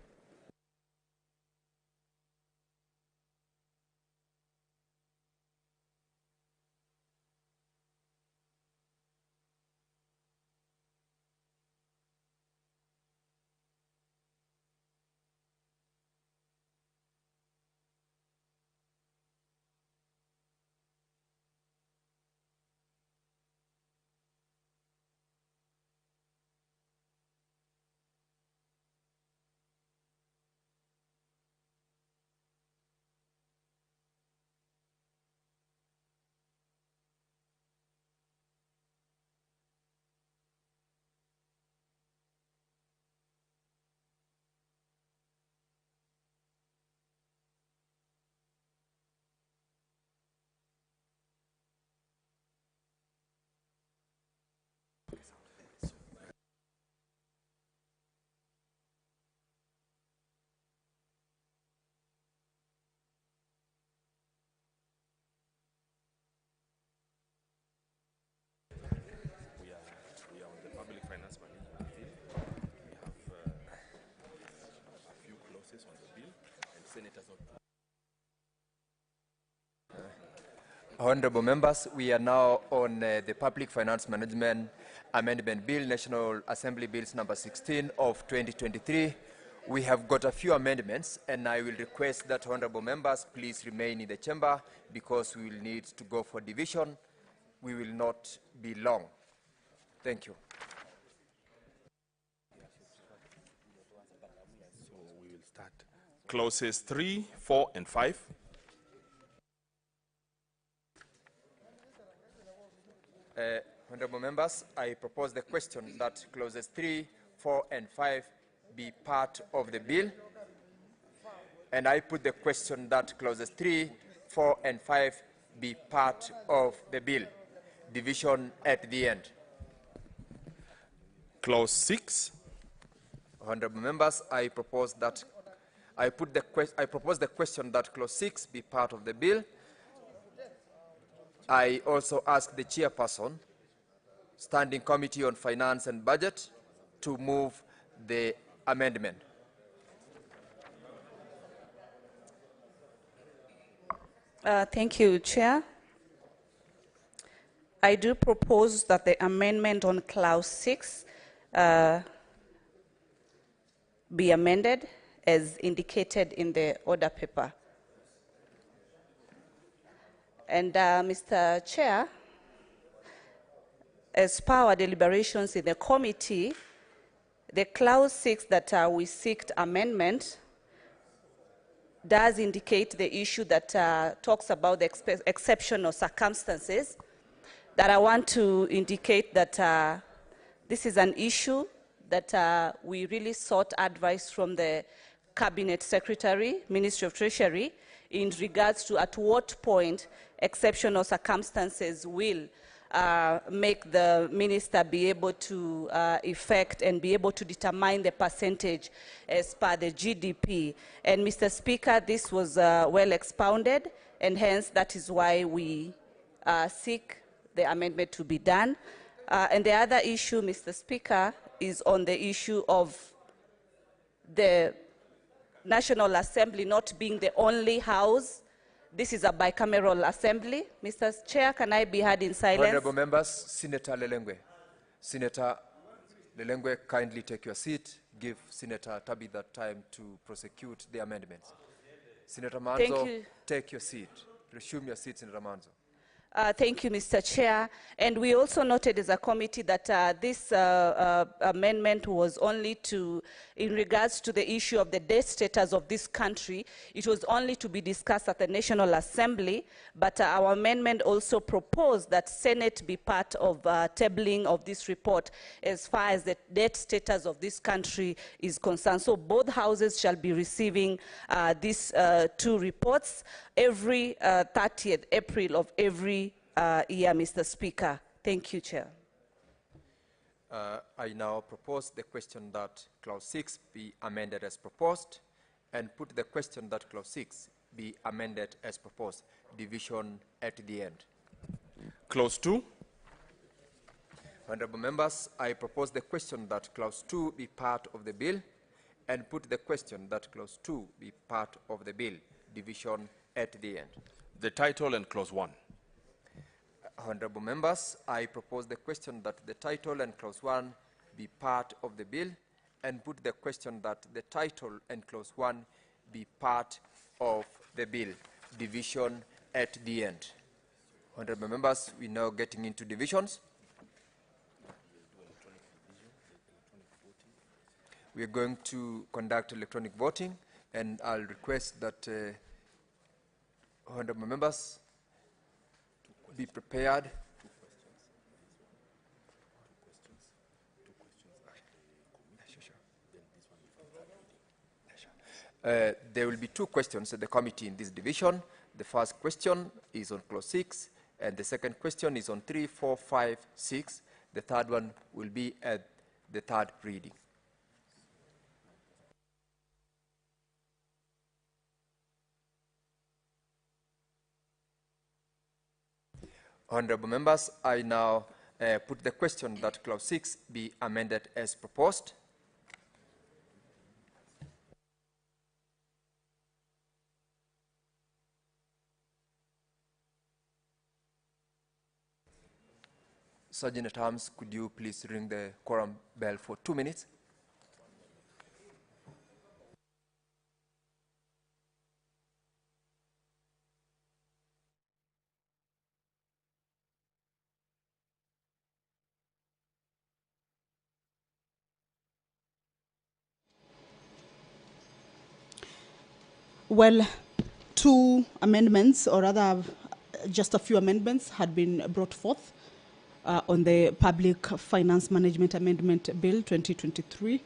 Honorable members, we are now on the Public Finance Management Amendment Bill, National Assembly Bills number 16 of 2023. We have got a few amendments, and I will request that honorable members please remain in the chamber because we will need to go for division. We will not be long. Thank you. So we will start clauses 3, 4, and 5. Honorable members, I propose the question that clauses 3, 4, and 5 be part of the bill. And I put the question that clauses 3, 4, and 5 be part of the bill. Division at the end. Clause 6. Honorable members, I propose the question that clause 6 be part of the bill. I also ask the chairperson, Standing Committee on Finance and Budget, to move the amendment. Thank you, Chair. I do propose that the amendment on clause 6 be amended as indicated in the order paper. And Mr. Chair, as per our deliberations in the committee, the clause 6 that we seek amendment does indicate the issue that talks about the exceptional circumstances, that I want to indicate that this is an issue that we really sought advice from the Cabinet Secretary, Ministry of Treasury, in regards to at what point exceptional circumstances will make the minister be able to effect and be able to determine the percentage as per the GDP. And Mr. Speaker, this was well expounded, and hence that is why we seek the amendment to be done. And the other issue, Mr. Speaker, is on the issue of the National Assembly not being the only house. This is a bicameral assembly. Mr. Chair, can I be heard in silence? Honorable members, Senator Lelengwe. Senator Lelengwe, kindly take your seat. Give Senator Tabitha time to prosecute the amendments. Senator Manzo, take your seat. Resume your seat, Senator Manzo. Thank you, Mr. Chair. And we also noted as a committee that this amendment was only to, in regards to the issue of the debt status of this country, it was only to be discussed at the National Assembly, but our amendment also proposed that Senate be part of tabling of this report as far as the debt status of this country is concerned. So both houses shall be receiving these two reports every 30th April of every year, Mr. Speaker. Thank you, Chair. I now propose the question that clause 6 be amended as proposed, and put the question that clause 6 be amended as proposed. Division at the end. Clause 2. Honorable members, I propose the question that clause 2 be part of the bill, and put the question that clause 2 be part of the bill. Division at the end. The title and clause 1. Honorable members, I propose the question that the title and clause 1 be part of the bill, and put the question that the title and clause 1 be part of the bill. Division at the end. Honorable members, we're now getting into divisions. We're going to conduct electronic voting, and I'll request that honorable members be prepared. There will be two questions at the committee in this division. The first question is on clause 6, and the second question is on 3, 4, 5, 6. The third one will be at the third reading. Honorable members, I now put the question that clause 6 be amended as proposed. Sergeant at Arms, could you please ring the quorum bell for 2 minutes? Well, two amendments, or rather just a few amendments, had been brought forth on the Public Finance Management Amendment Bill 2023,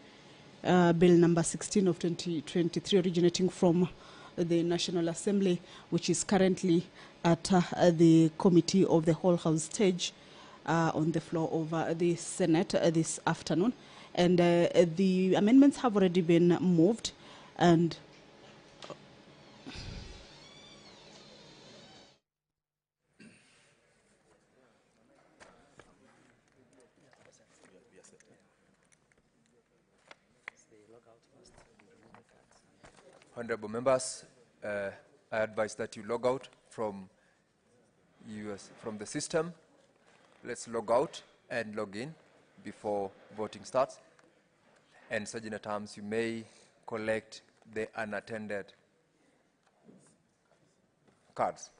Bill number 16 of 2023, originating from the National Assembly, which is currently at the Committee of the Whole House stage on the floor of the Senate this afternoon. And the amendments have already been moved, and Honorable members, I advise that you log out from the system. let's log out and log in before voting starts. And Sergeant at Arms, you may collect the unattended cards.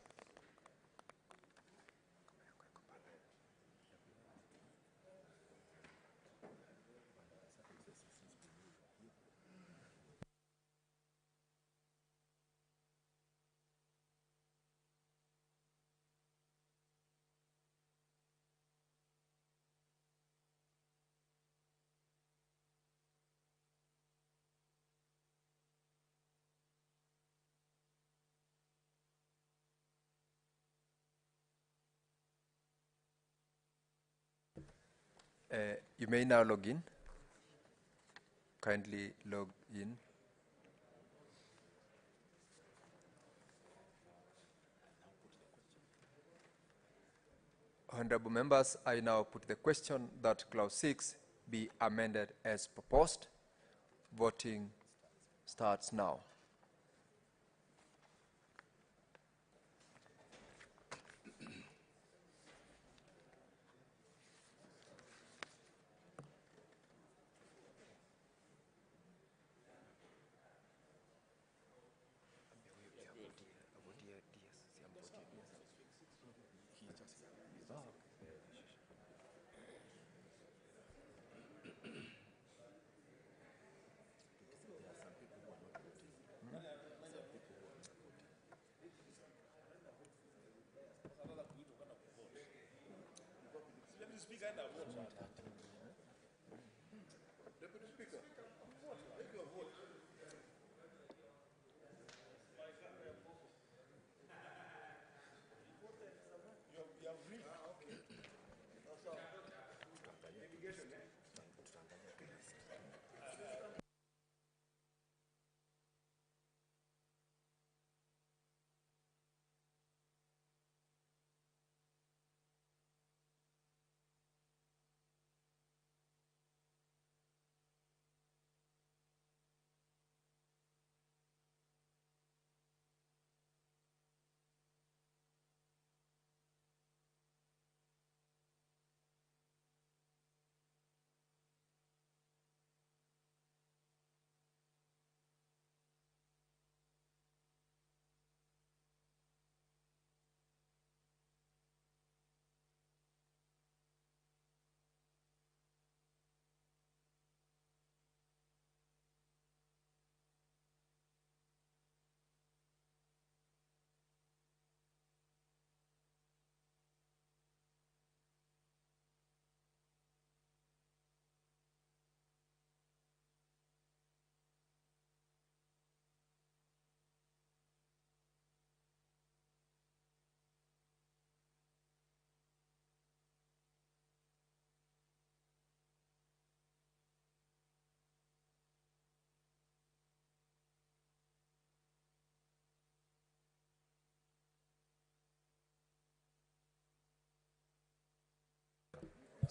You may now log in. Kindly log in. Honorable members, I now put the question that Clause 6 be amended as proposed. Voting starts now.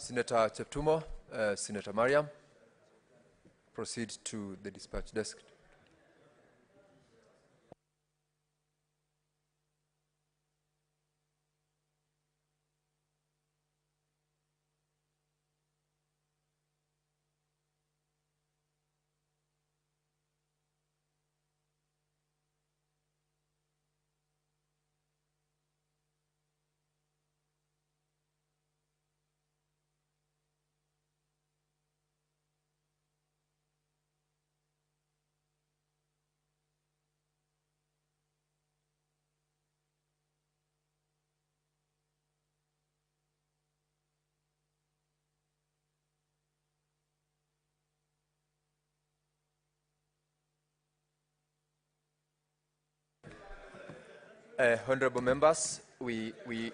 Senator Cheptumo, Senator Mariam, proceed to the dispatch desk. Honorable members, we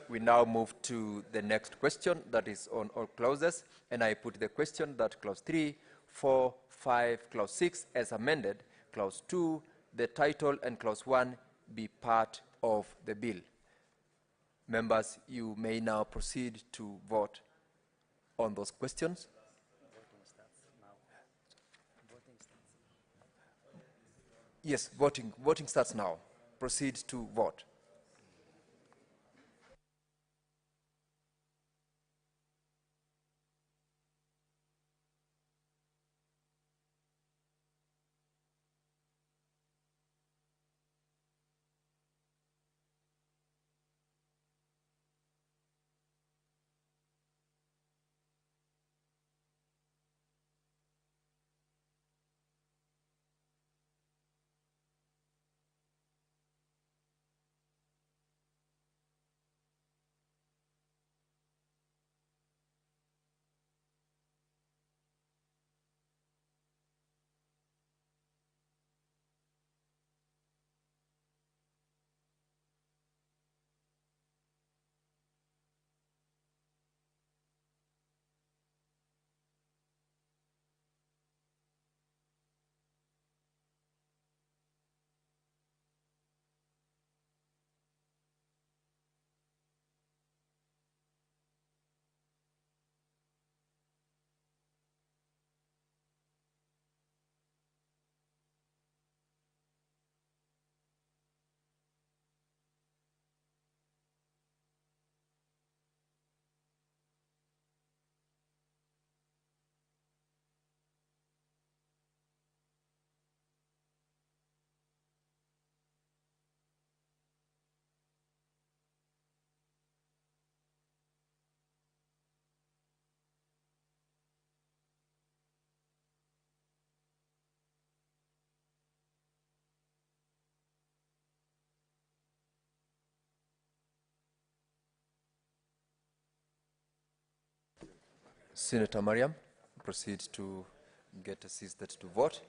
now move to the next question that is on all clauses, and I put the question that Clause 3, 4, 5, Clause 6 as amended, Clause 2, the title, and Clause 1 be part of the bill. Members, you may now proceed to vote on those questions. Yes, voting starts now. Proceed to vote. Senator Mariam, proceed to get assisted to vote.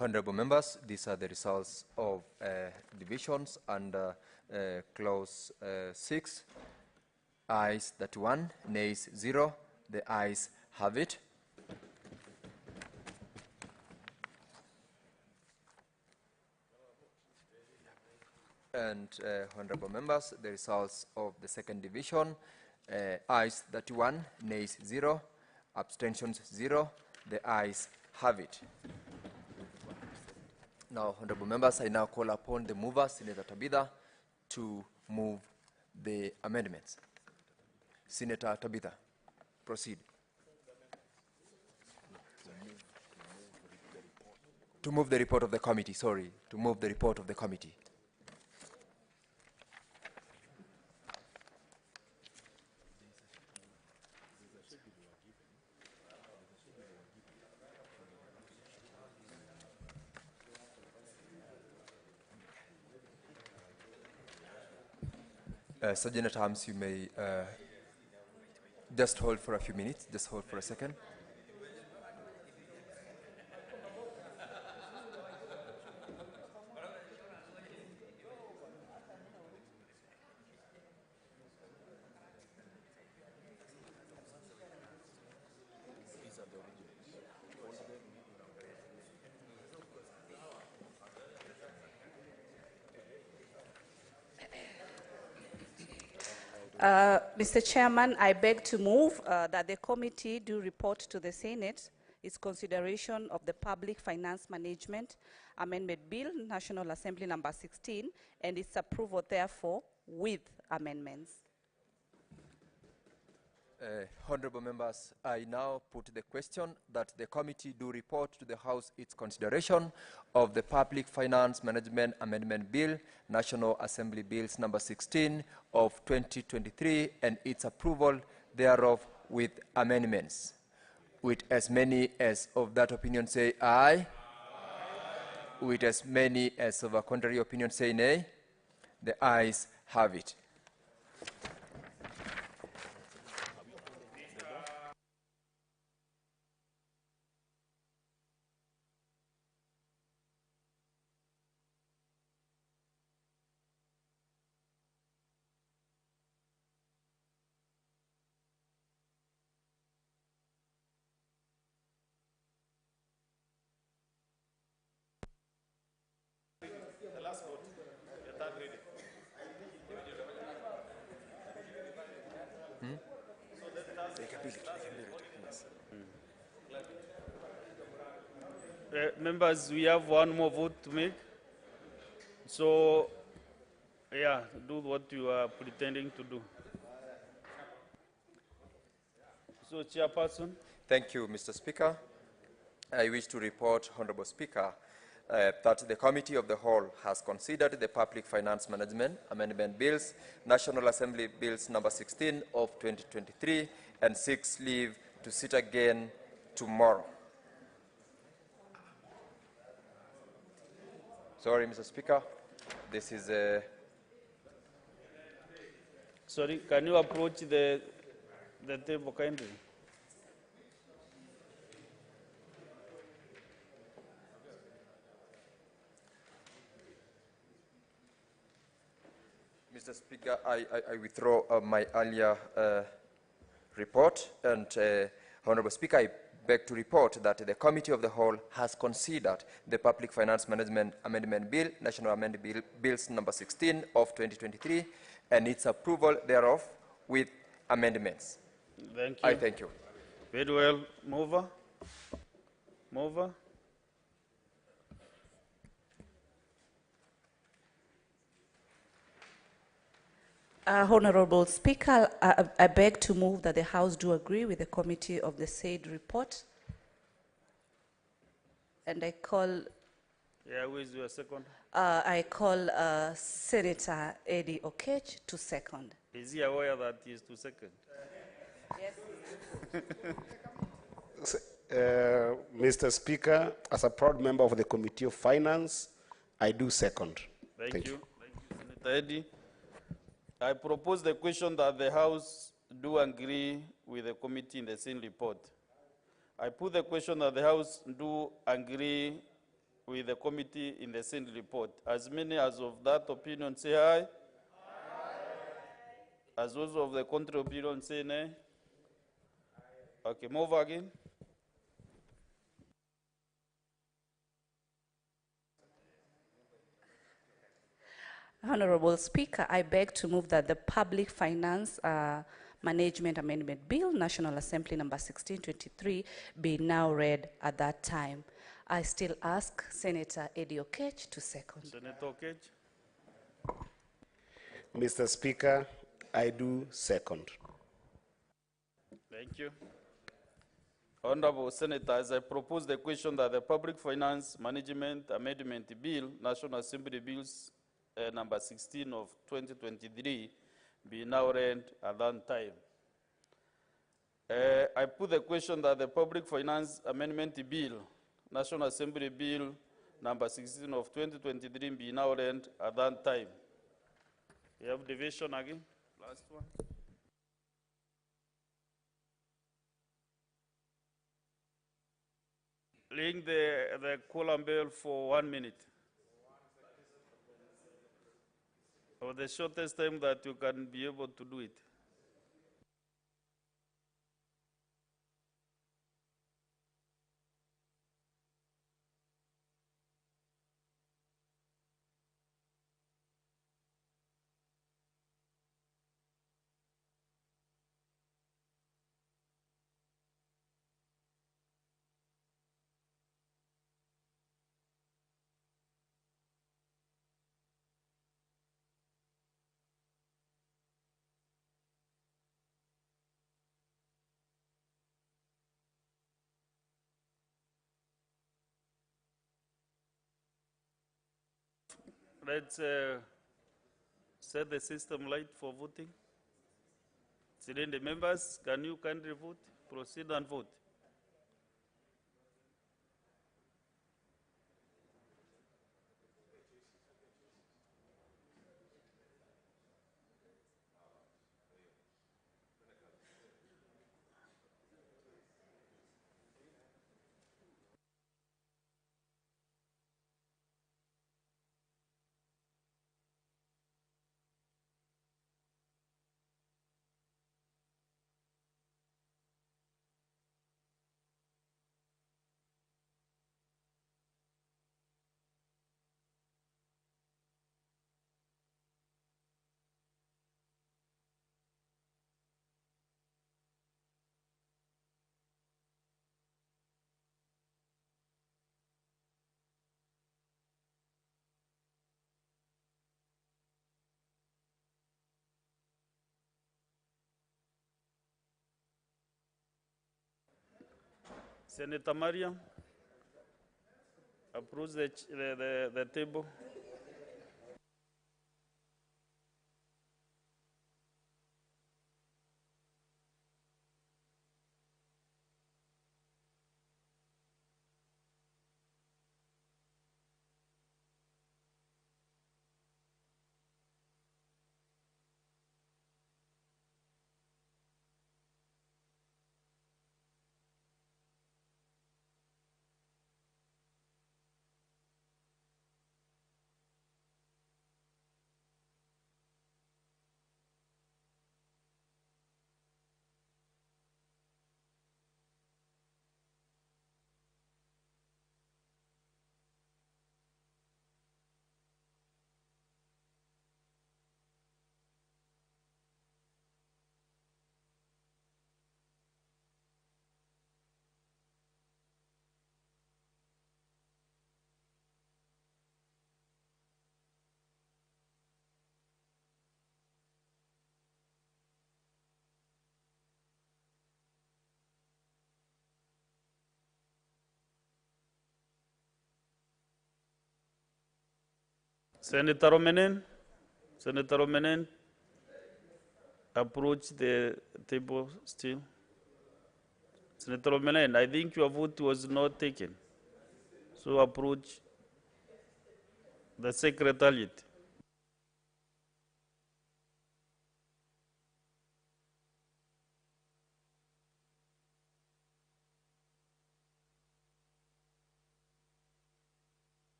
Honorable members, these are the results of divisions under clause 6. Ayes 31, nays 0. The ayes have it. And honorable members, the results of the second division, ayes 31, nays 0, abstentions 0. The ayes have it. Now, honorable members, I now call upon the mover, Senator Tabitha, to move the amendments. Senator Tabitha, proceed. To move the report of the committee, sorry, to move the report of the committee. Sergeant at Arms, you may just hold for a few minutes, just hold for a second. Mr. Chairman, I beg to move that the committee do report to the Senate its consideration of the Public Finance Management Amendment Bill, National Assembly number 16, and its approval, therefore, with amendments. Honorable members, I now put the question that the committee do report to the House its consideration of the Public Finance Management Amendment Bill, National Assembly Bills number 16 of 2023, and its approval thereof with amendments. With as many as of that opinion say aye. With as many as of a contrary opinion say nay. The ayes have it. Members, we have one more vote to make. So, yeah, do what you are pretending to do. So, Chairperson. Thank you, Mr. Speaker. I wish to report, Honorable Speaker, that the Committee of the Whole has considered the Public Finance Management Amendment Bills, National Assembly Bills number 16 of 2023, and seeks leave to sit again tomorrow. Sorry, Mr. Speaker, this is a... Sorry, can you approach the table kindly? Mr. Speaker, I withdraw my earlier report, and Honorable Speaker, I beg to report that the Committee of the Whole has considered the Public Finance Management Amendment Bill, National Amendment Bills number 16 of 2023, and its approval thereof with amendments. Thank you. I thank you. Very well. Mover. Mover. Honorable Speaker, I beg to move that the House do agree with the committee of the said report. And I call Yeah, who is your second? Senator Eddie Okech to second. Is he aware that he is to second? Mr. Speaker, as a proud member of the Committee of Finance, I do second. Thank you. Thank you, Senator Eddy. I propose the question that the House do agree with the committee in the same report. I put the question that the House do agree with the committee in the same report. As many as of that opinion say aye. Aye. As those of the contrary opinion say nay. Okay, move again. Honorable Speaker, I beg to move that the Public Finance Management Amendment Bill, National Assembly number 1623, be now read at that time. I still ask Senator Eddie Okech to second. Senator Okech. Mr. Speaker, I do second. Thank you. Honorable Senators, I propose the question that the Public Finance Management Amendment Bill, National Assembly Bills number 16 of 2023, be now read at that time. I put the question that the Public Finance Amendment Bill, National Assembly Bill number 16 of 2023, be now read at that time. We have division again. Last one. Ring the Quorum bell for 1 minute. Or the shortest time that you can be able to do it. Let's set the system light for voting. Sitting the members, can you kindly vote? Proceed and vote. Senator Mariam, approach the table. Senator Romenen, Senator Romenen, approach the table still. Senator Romenen, I think your vote was not taken. So approach the secretariat.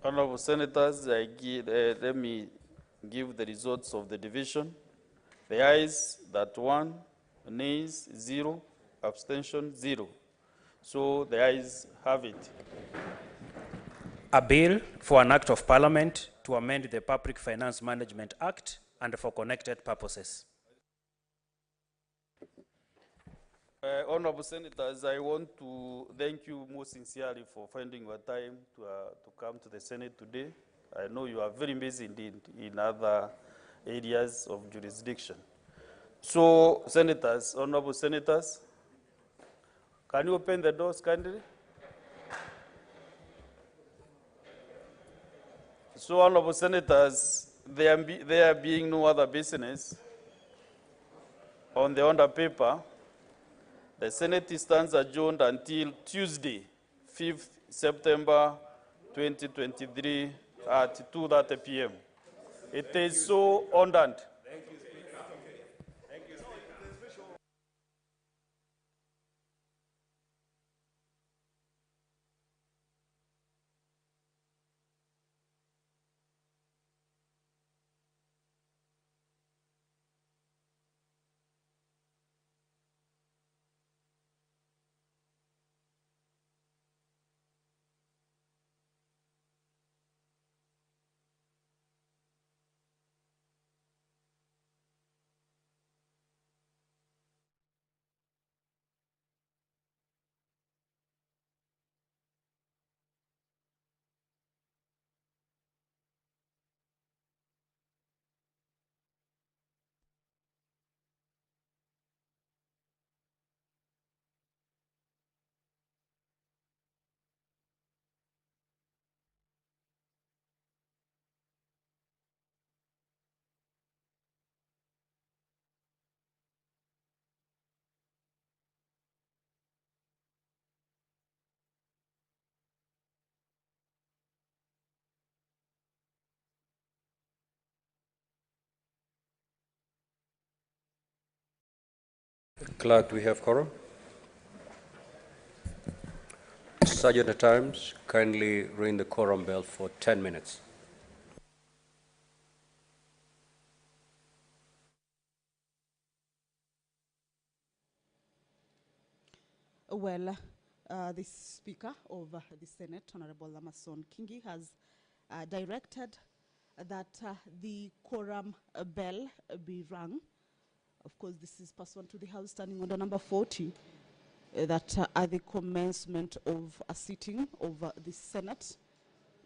Honorable Senators, let me give the results of the division. The ayes, that 1, nays, 0, abstention, 0. So the ayes have it. A bill for an act of parliament to amend the Public Finance Management Act and for connected purposes. Honorable Senators, I want to thank you most sincerely for finding your time to come to the Senate today. I know you are very busy indeed in other areas of jurisdiction. So, Senators, Honorable Senators, can you open the doors kindly? So, Honorable Senators, there being no other business on the order paper, the Senate stands adjourned until Tuesday, 5th September 2023 at 2:30 p.m. It is so ordered. Clerk, do we have quorum? Sergeant at Times, kindly ring the quorum bell for 10 minutes. Well, the Speaker of the Senate, Honorable Lamason Kingi, has directed that the quorum bell be rung. Of course, this is pursuant to the House Standing Order number 40, that at the commencement of a sitting of the Senate,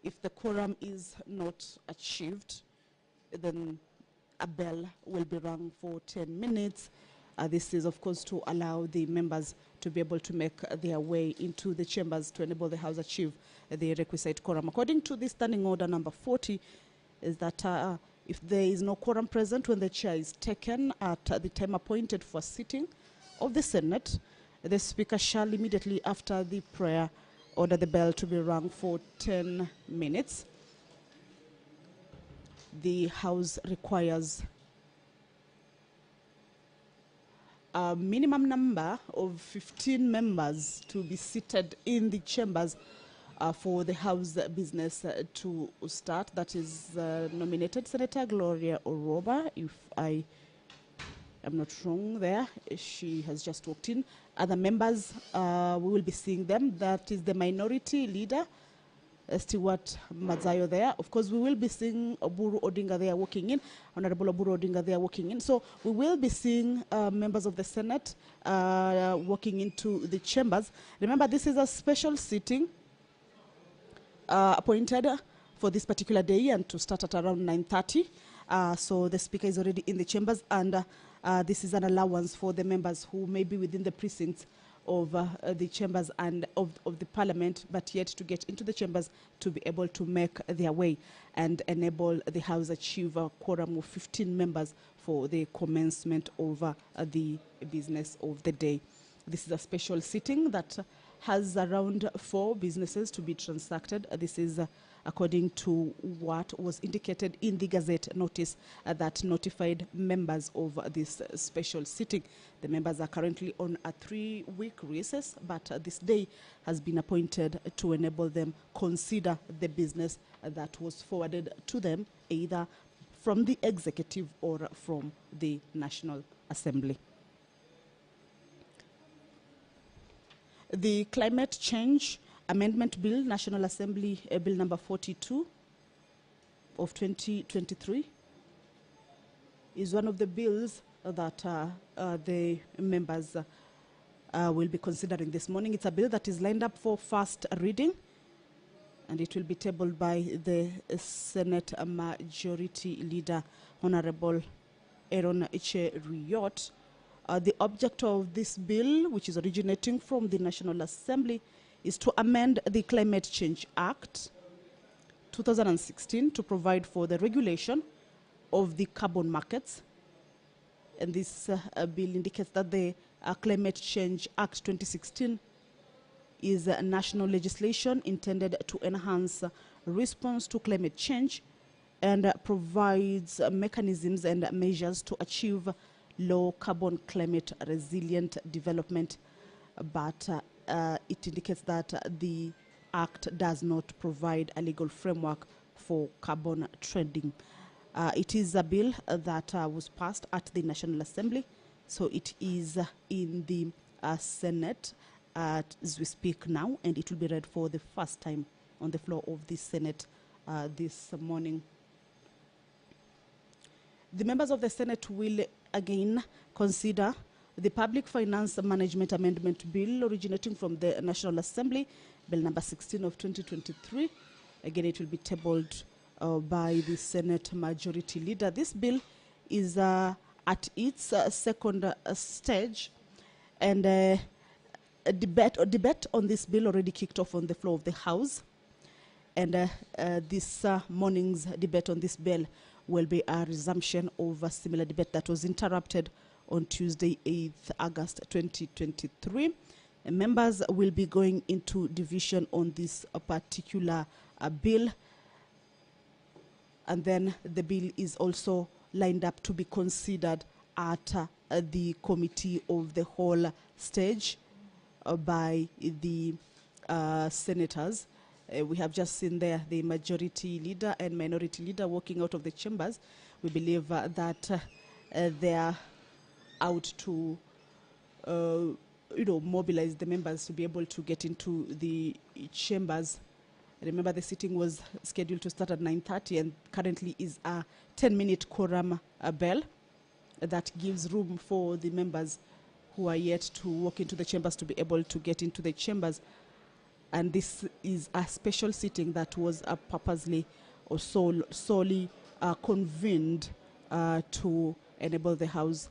if the quorum is not achieved, then a bell will be rung for 10 minutes. This is, of course, to allow the members to be able to make their way into the chambers to enable the House achieve the requisite quorum. According to the Standing Order number 40, is that if there is no quorum present when the chair is taken at the time appointed for sitting of the Senate, the Speaker shall immediately after the prayer order the bell to be rung for 10 minutes. the House requires a minimum number of 15 members to be seated in the chambers for the House business to start. That is nominated Senator Gloria Oroba, if I am not wrong there. She has just walked in. Other members, we will be seeing them. That is the minority leader, Stewart Mazayo there. Of course, we will be seeing Oburu Odinga there walking in, Honorable Oburu Odinga there walking in. So we will be seeing members of the Senate walking into the chambers. Remember, this is a special sitting appointed for this particular day and to start at around 9:30. So the Speaker is already in the chambers, and this is an allowance for the members who may be within the precincts of the chambers and of the Parliament, but yet to get into the chambers to be able to make their way and enable the House achieve a quorum of 15 members for the commencement of the business of the day. This is a special sitting that has around 4 businesses to be transacted. This is according to what was indicated in the Gazette notice that notified members of this special sitting. The members are currently on a 3-week recess, but this day has been appointed to enable them consider the business that was forwarded to them, either from the executive or from the National Assembly. The Climate Change Amendment Bill, National Assembly Bill number 42 of 2023, is one of the bills that the members will be considering this morning. It's a bill that is lined up for first reading, and it will be tabled by the Senate Majority Leader, Honorable Aaron Cheruiyot. The object of this bill, which is originating from the National Assembly, is to amend the Climate Change Act 2016 to provide for the regulation of the carbon markets. And this bill indicates that the Climate Change Act 2016 is national legislation intended to enhance response to climate change and provides mechanisms and measures to achieve low carbon climate resilient development, but it indicates that the Act does not provide a legal framework for carbon trading. It is a bill that was passed at the National Assembly, so it is in the Senate as we speak now, and it will be read for the first time on the floor of the Senate this morning. The members of the Senate will again consider the Public Finance Management Amendment Bill originating from the National Assembly, Bill number 16 of 2023. Again, it will be tabled by the Senate Majority Leader. This bill is at its second stage, and a debate on this bill already kicked off on the floor of the House. And this morning's debate on this bill will be a resumption of a similar debate that was interrupted on Tuesday, 8th August 2023. Members will be going into division on this particular bill, and then the bill is also lined up to be considered at the Committee of the Whole stage by the senators. We have just seen there the Majority Leader and Minority Leader walking out of the chambers. We believe that they are out to mobilize the members to be able to get into the chambers. Remember, the sitting was scheduled to start at 9:30 and currently is a 10-minute quorum bell that gives room for the members who are yet to walk into the chambers to be able to get into the chambers. And this is a special sitting that was purposely or solely convened to enable the House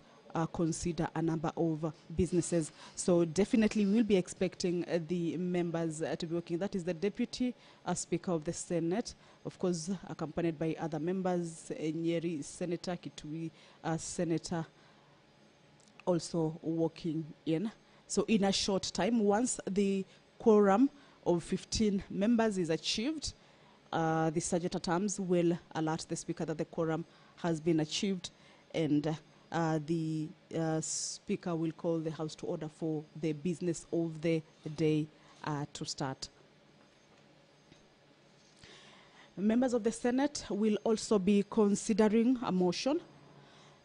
consider a number of businesses. So definitely we'll be expecting the members to be working. That is the Deputy Speaker of the Senate, of course, accompanied by other members, Nyeri Senator, Kitui Senator, also walking in. So in a short time, once the quorum of 15 members is achieved, the Sergeant at Arms will alert the Speaker that the quorum has been achieved, and the Speaker will call the House to order for the business of the day to start. Members of the Senate will also be considering a motion.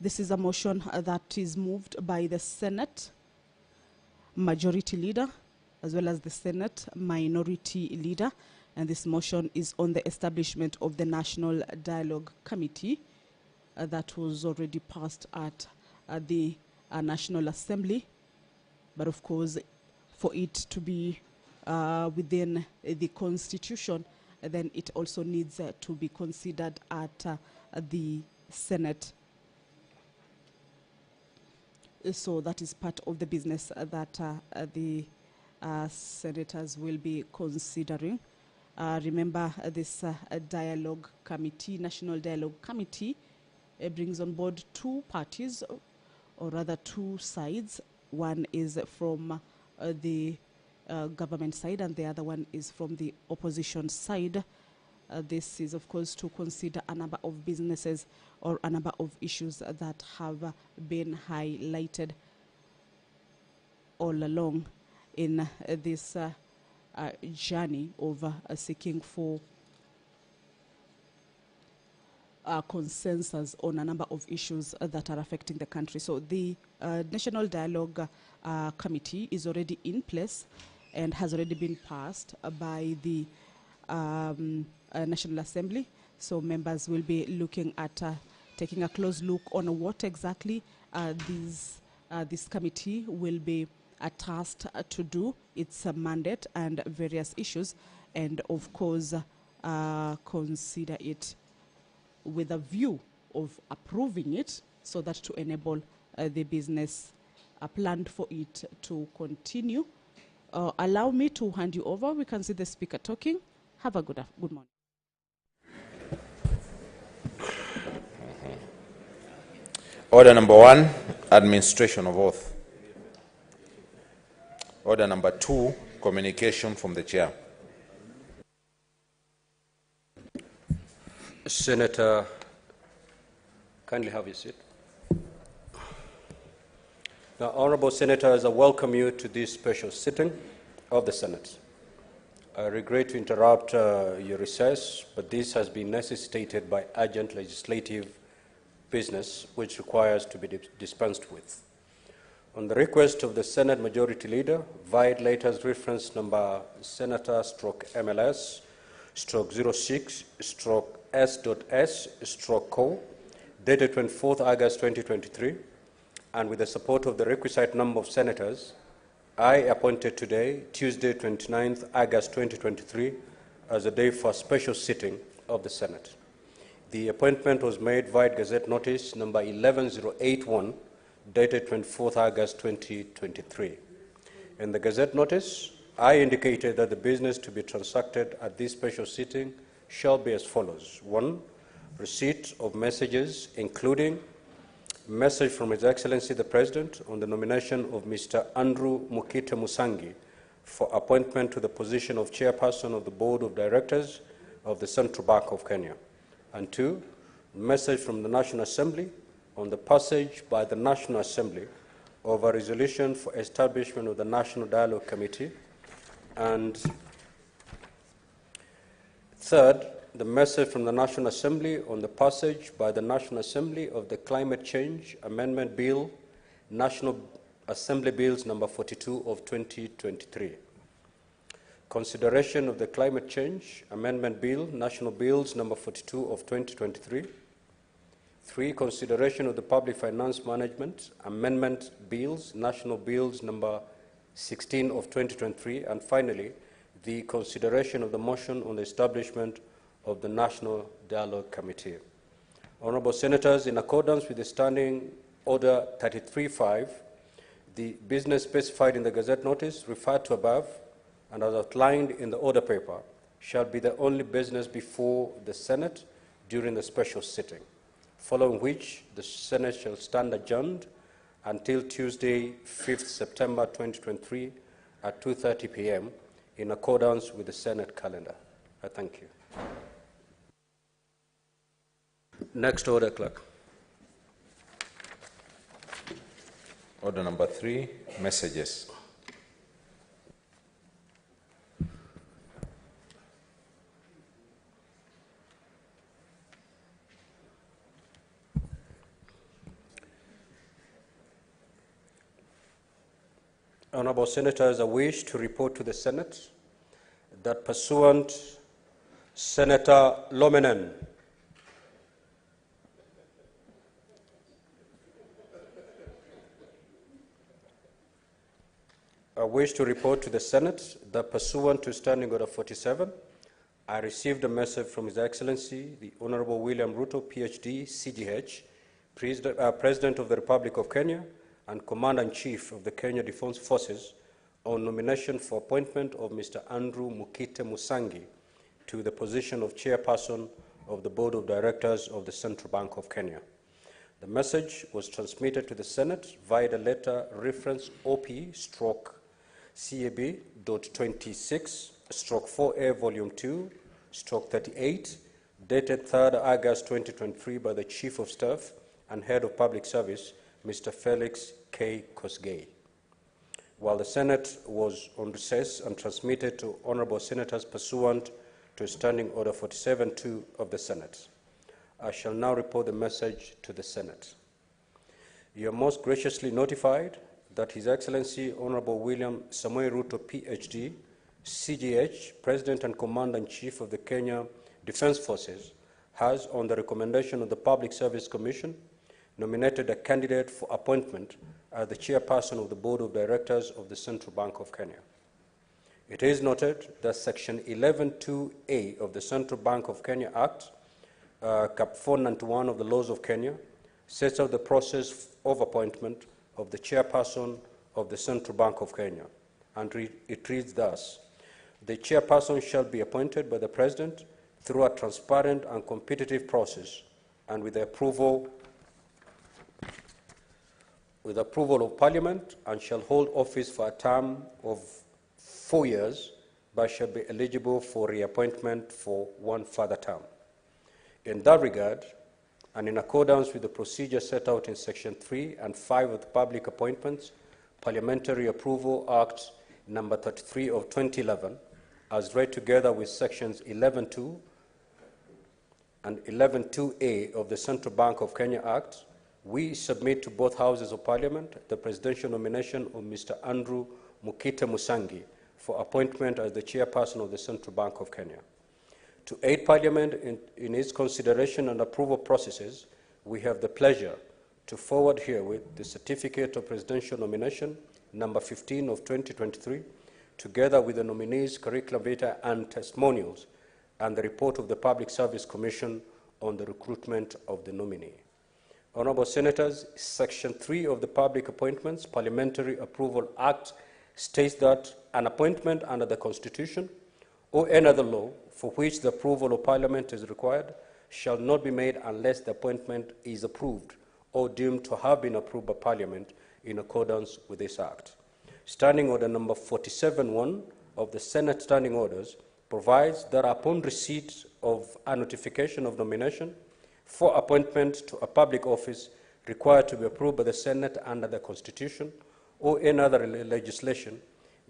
This is a motion that is moved by the Senate Majority Leader as well as the Senate Minority Leader, and this motion is on the establishment of the National Dialogue Committee that was already passed at the National Assembly, but of course for it to be within the Constitution, then it also needs to be considered at the Senate. So that is part of the business that the senators will be considering. Remember, this dialogue committee, National Dialogue Committee, brings on board two parties, or rather two sides. One is from the government side, and the other one is from the opposition side. This is, of course, to consider a number of businesses or a number of issues that have been highlighted all along in this journey of seeking for consensus on a number of issues that are affecting the country. So the National Dialogue Committee is already in place and has already been passed by the National Assembly. So members will be looking at taking a close look on what exactly this committee will be tasked to do, its mandate and various issues, and of course consider it with a view of approving it so that to enable the business planned for it to continue. Allow me to hand you over. We can see the Speaker talking. Have a good morning. Order number 1, administration of oath. Order number 2, communication from the chair. Senator, kindly have your seat. Now, honorable senators, I welcome you to this special sitting of the Senate. I regret to interrupt your recess, but this has been necessitated by urgent legislative business which requires to be dispensed with. On the request of the Senate Majority Leader, via letters reference number Senator/MLS/06/S.S/Co, dated 24th August 2023, and with the support of the requisite number of senators, I appointed today, Tuesday 29th August 2023, as a day for a special sitting of the Senate. The appointment was made via Gazette Notice number 11081, dated 24th August 2023. In the Gazette Notice, I indicated that the business to be transacted at this special sitting shall be as follows. 1, receipt of messages, including message from His Excellency the President on the nomination of Mr. Andrew Mukite Musangi for appointment to the position of Chairperson of the Board of Directors of the Central Bank of Kenya. And 2, message from the National Assembly on the passage by the National Assembly of a resolution for establishment of the National Dialogue Committee. And 3rd, the message from the National Assembly on the passage by the National Assembly of the Climate Change Amendment Bill, National Assembly Bills number 42 of 2023. Consideration of the Climate Change Amendment Bill, National Bills number 42 of 2023. 3, consideration of the Public Finance Management Amendment Bills, National Bills number 16 of 2023. And finally, the consideration of the motion on the establishment of the National Dialogue Committee. Honorable Senators, in accordance with the Standing Order 33.5, the business specified in the Gazette Notice referred to above and as outlined in the order paper shall be the only business before the Senate during the special sitting, following which the Senate shall stand adjourned until Tuesday, 5th September 2023 at 2:30 p.m. in accordance with the Senate calendar. I thank you. Next order, Clerk. Order number 3, messages. Honorable Senators, I wish to report to the Senate that pursuant Senator Lominen I wish to report to the Senate that pursuant to Standing Order 47, I received a message from His Excellency, the Honorable William Ruto, PhD, CGH, President of the Republic of Kenya, and Commander-in-Chief of the Kenya Defence Forces on nomination for appointment of Mr. Andrew Mukite Musangi to the position of Chairperson of the Board of Directors of the Central Bank of Kenya. The message was transmitted to the Senate via the letter reference OP/CAB.26/4A Volume 2/38 dated 3rd August 2023 by the Chief of Staff and Head of Public Service, Mr. Felix K. Kosgei. While the Senate was on recess and transmitted to honorable senators pursuant to Standing Order 47-2 of the Senate. I shall now report the message to the Senate. You are most graciously notified that His Excellency Honorable William Samoei Ruto, PhD, CGH, President and Commander-in-Chief of the Kenya Defence Forces, has, on the recommendation of the Public Service Commission, nominated a candidate for appointment as the Chairperson of the Board of Directors of the Central Bank of Kenya. It is noted that Section 11(2)(a) of the Central Bank of Kenya Act, Cap 491 of the laws of Kenya, sets out the process of appointment of the Chairperson of the Central Bank of Kenya, and it reads thus: the Chairperson shall be appointed by the President through a transparent and competitive process and with the approval of Parliament, and shall hold office for a term of 4 years, but shall be eligible for reappointment for 1 further term. In that regard, and in accordance with the procedure set out in Section 3 and 5 of the Public Appointments Parliamentary Approval Act number 33 of 2011, as read together with Sections 11(2) and 11(2)(a) of the Central Bank of Kenya Act, we submit to both Houses of Parliament the presidential nomination of Mr. Andrew Mukite Musangi for appointment as the Chairperson of the Central Bank of Kenya. To aid Parliament in its consideration and approval processes, we have the pleasure to forward herewith the Certificate of Presidential Nomination, number 15 of 2023, together with the nominees' curriculum vitae and testimonials, and the report of the Public Service Commission on the recruitment of the nominee. Honorable Senators, Section 3 of the Public Appointments Parliamentary Approval Act states that an appointment under the Constitution or any other law for which the approval of Parliament is required shall not be made unless the appointment is approved or deemed to have been approved by Parliament in accordance with this Act. Standing Order number 47(1) of the Senate Standing Orders provides that upon receipt of a notification of nomination for appointment to a public office required to be approved by the Senate under the Constitution or any other legislation,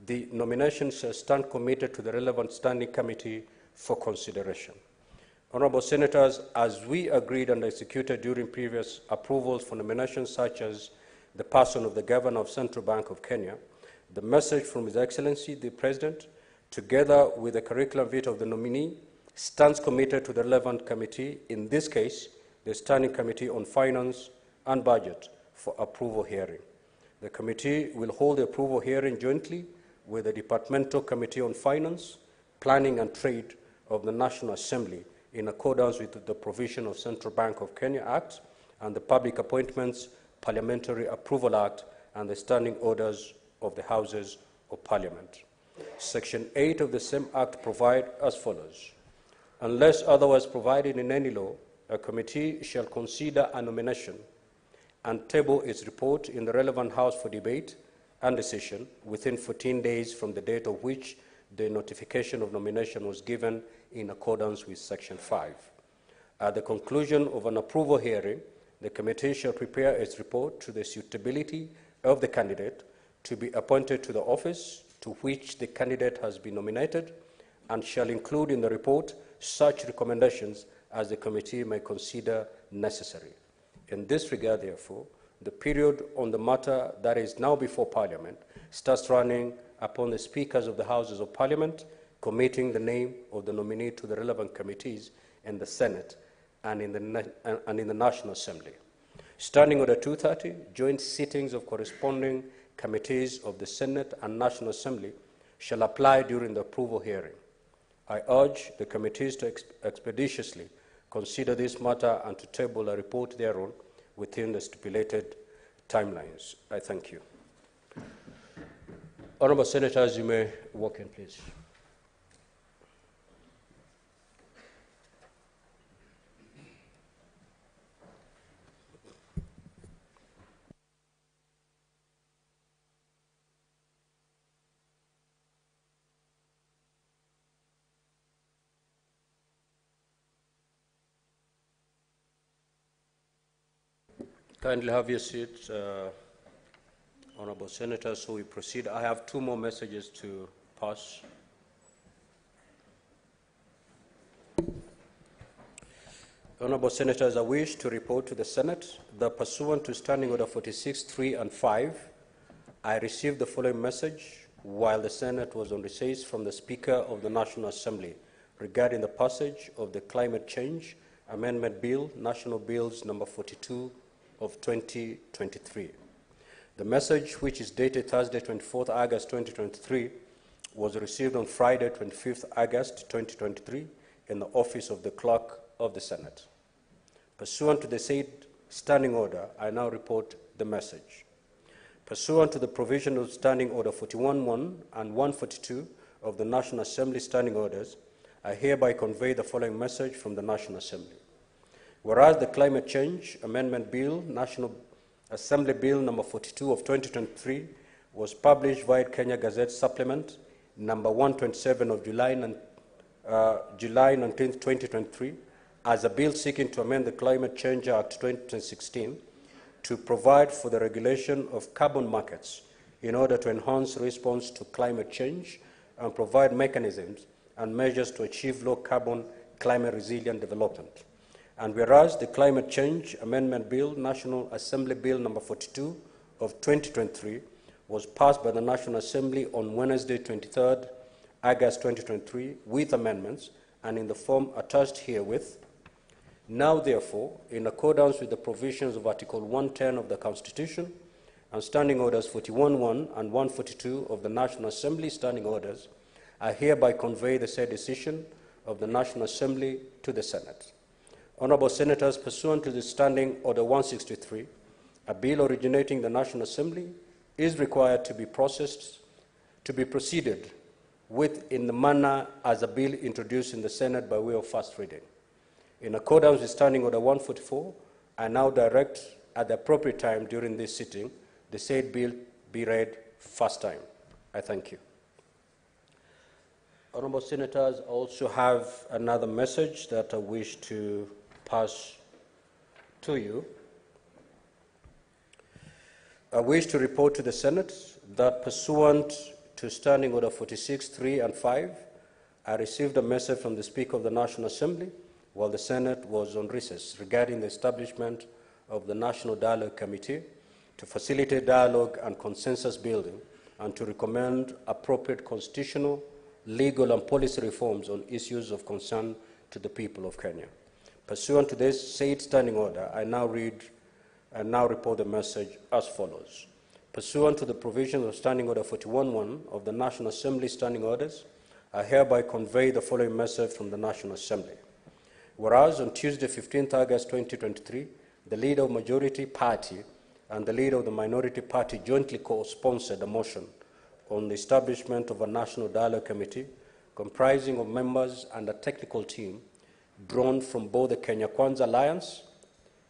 the nomination shall stand committed to the relevant standing committee for consideration. Honorable Senators, as we agreed and executed during previous approvals for nominations such as the person of the Governor of Central Bank of Kenya, the message from His Excellency, the President, together with the curriculum vitae of the nominee, stands committed to the relevant committee, in this case, the Standing Committee on Finance and Budget, for approval hearing. The committee will hold the approval hearing jointly with the Departmental Committee on Finance, Planning and Trade of the National Assembly in accordance with the provision of Central Bank of Kenya Act and the Public Appointments Parliamentary Approval Act and the Standing Orders of the Houses of Parliament. Section 8 of the same Act provides as follows: unless otherwise provided in any law, a committee shall consider a nomination and table its report in the relevant House for debate and decision within 14 days from the date of which the notification of nomination was given in accordance with Section 5. At the conclusion of an approval hearing, the committee shall prepare its report to the suitability of the candidate to be appointed to the office to which the candidate has been nominated, and shall include in the report such recommendations as the committee may consider necessary. In this regard, therefore, the period on the matter that is now before Parliament starts running upon the Speakers of the Houses of Parliament committing the name of the nominee to the relevant committees in the Senate and in the National Assembly. Standing Order 230, joint sittings of corresponding committees of the Senate and National Assembly shall apply during the approval hearing. I urge the committees to expeditiously consider this matter and to table a report thereon within the stipulated timelines. I thank you. Honourable Senators, you may walk in, please. Kindly have your seats, Honourable Senators, so we proceed. I have two more messages to pass. Honourable Senators, I wish to report to the Senate that pursuant to Standing Order 46.3 and 5, I received the following message while the Senate was on recess from the Speaker of the National Assembly regarding the passage of the Climate Change Amendment Bill, National Bills number 42 of 2023. The message, which is dated Thursday, 24th August 2023, was received on Friday, 25th August 2023, in the office of the Clerk of the Senate. Pursuant to the said standing order, I now report the message. Pursuant to the provision of Standing Order 41.1 and 142 of the National Assembly Standing Orders, I hereby convey the following message from the National Assembly. Whereas the Climate Change Amendment Bill, National Assembly Bill number 42 of 2023, was published via Kenya Gazette Supplement number 127 of July 19, 2023, as a bill seeking to amend the Climate Change Act 2016 to provide for the regulation of carbon markets in order to enhance response to climate change and provide mechanisms and measures to achieve low carbon, climate resilient development. And whereas the Climate Change Amendment Bill, National Assembly Bill number 42 of 2023, was passed by the National Assembly on Wednesday, 23rd August 2023, with amendments and in the form attached herewith. Now, therefore, in accordance with the provisions of Article 110 of the Constitution and Standing Orders 41.1 and 142 of the National Assembly Standing Orders, I hereby convey the said decision of the National Assembly to the Senate. Honourable Senators, pursuant to the Standing Order 163, a bill originating the National Assembly is required to be proceeded with in the manner as a bill introduced in the Senate by way of first reading. In accordance with Standing Order 144, I now direct at the appropriate time during this sitting, the said bill be read first time. I thank you. Honourable Senators, I also have another message that I wish to pass to you. I wish to report to the Senate that pursuant to Standing Order 46.3 and 5, I received a message from the Speaker of the National Assembly while the Senate was on recess regarding the establishment of the National Dialogue Committee to facilitate dialogue and consensus building and to recommend appropriate constitutional, legal and policy reforms on issues of concern to the people of Kenya. Pursuant to this said standing order, I now report the message as follows. Pursuant to the provisions of Standing Order 41.1 of the National Assembly Standing Orders, I hereby convey the following message from the National Assembly. Whereas on Tuesday, 15th August 2023, the leader of the majority party and the leader of the minority party jointly co-sponsored a motion on the establishment of a National Dialogue Committee comprising of members and a technical team drawn from both the Kenya Kwanza Alliance,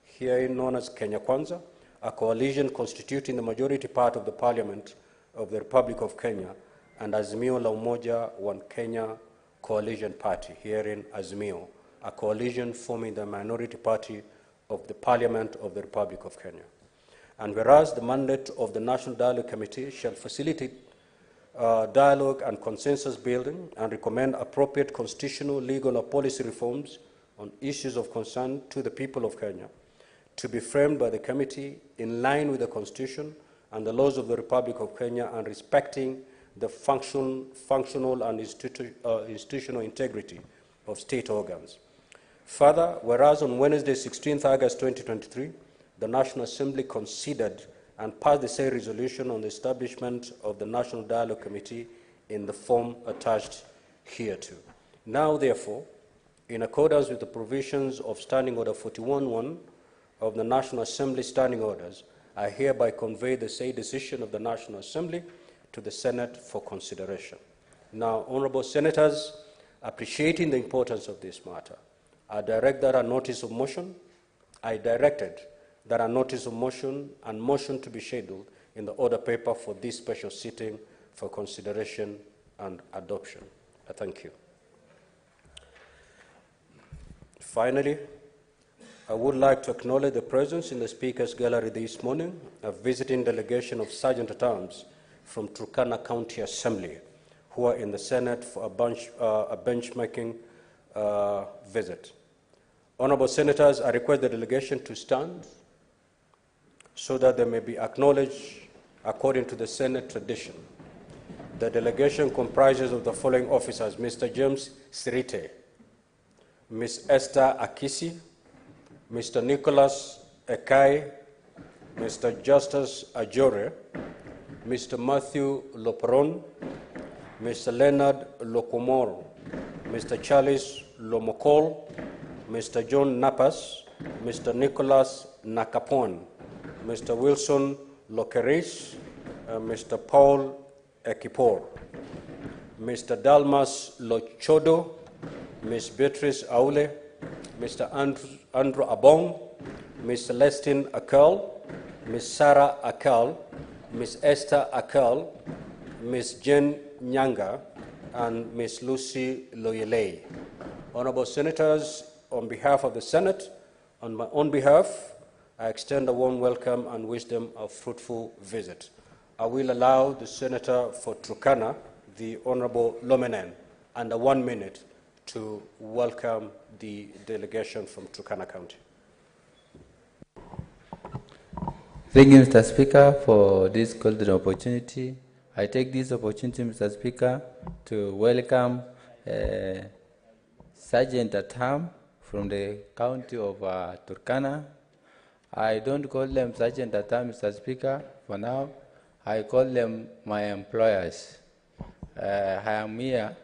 here known as Kenya Kwanza, a coalition constituting the majority part of the Parliament of the Republic of Kenya, and Azimio la Umoja One Kenya Coalition Party, herein Azimio, a coalition forming the minority party of the Parliament of the Republic of Kenya. And whereas the mandate of the National Dialogue Committee shall facilitate dialogue and consensus building and recommend appropriate constitutional, legal, or policy reforms on issues of concern to the people of Kenya, to be framed by the committee in line with the Constitution and the laws of the Republic of Kenya and respecting the functional and institutional integrity of state organs. Further, whereas on Wednesday, 16th August 2023, the National Assembly considered and passed the same resolution on the establishment of the National Dialogue Committee in the form attached hereto. Now, therefore, in accordance with the provisions of Standing Order 41.1 of the National Assembly Standing Orders, I hereby convey the said decision of the National Assembly to the Senate for consideration. Now, honorable senators, appreciating the importance of this matter, I directed that a notice of motion and motion to be scheduled in the order paper for this special sitting for consideration and adoption. I thank you. Finally, I would like to acknowledge the presence in the Speaker's Gallery this morning a visiting delegation of Sergeant-at-Arms from Turkana County Assembly, who are in the Senate for a benchmarking visit. Honorable Senators, I request the delegation to stand so that they may be acknowledged according to the Senate tradition. The delegation comprises of the following officers: Mr. James Sirite, Ms. Esther Akisi, Mr. Nicholas Ekai, Mr. Justus Ajore, Mr. Matthew Loperon, Mr. Leonard Lokomoro, Mr. Charles Lomokol, Mr. John Napas, Mr. Nicholas Nakapon, Mr. Wilson Lokeris, Mr. Paul Ekipor, Mr. Dalmas Lochodo, Ms. Beatrice Aule, Mr. Andrew Abong, Ms. Celestine Akal, Ms. Sarah Akal, Ms. Esther Akal, Ms. Jen Nyanga, and Ms. Lucy Loyele. Honorable Senators, on behalf of the Senate, on my own behalf, I extend a warm welcome and wish them a fruitful visit. I will allow the Senator for Turkana, the Honorable Lomenen, under 1 minute to welcome the delegation from Turkana County. Thank you, Mr. Speaker, for this golden opportunity. I take this opportunity, Mr. Speaker, to welcome Sergeant-at-Arms from the county of Turkana. I don't call them Sergeant-at-Arms, Mr. Speaker, for now. I call them my employers. I am here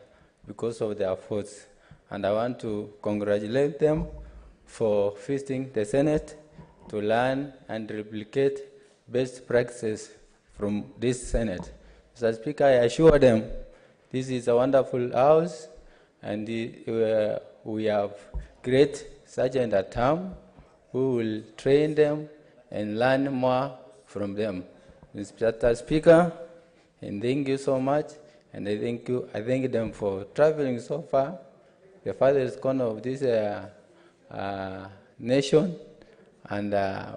because of their efforts, and I want to congratulate them for visiting the Senate to learn and replicate best practices from this Senate. Mr. Speaker, I assure them this is a wonderful house, and we have great Sergeant-at-Arms who will train them and learn more from them. Mr. Speaker, and thank you so much, and I thank them for traveling so far, the farthest corner of this nation, and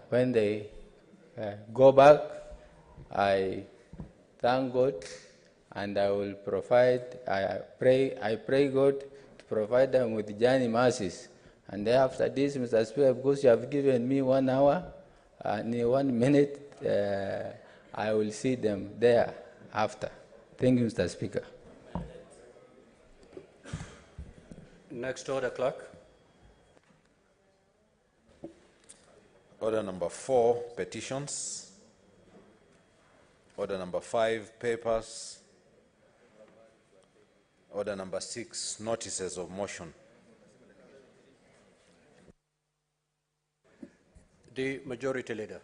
when they go back, I thank God, and I will provide, I pray God to provide them with journey mercies. And after this, Mr. Speaker, because you have given me 1 hour, 1 minute, I will see them there after. Thank you, Mr. Speaker. Next order, clerk. Order number 4, petitions. Order number 5, papers. Order number 6, notices of motion. The Majority Leader.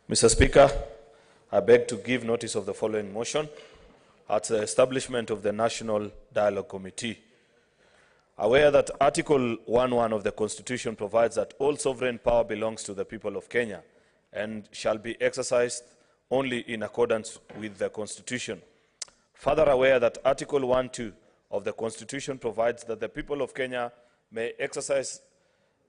Mr. Speaker, I beg to give notice of the following motion. At the establishment of the National Dialogue Committee, Aware that Article 11 of the Constitution provides that all sovereign power belongs to the people of Kenya and shall be exercised only in accordance with the Constitution. Further aware that Article 1(2) of the Constitution provides that the people of Kenya may exercise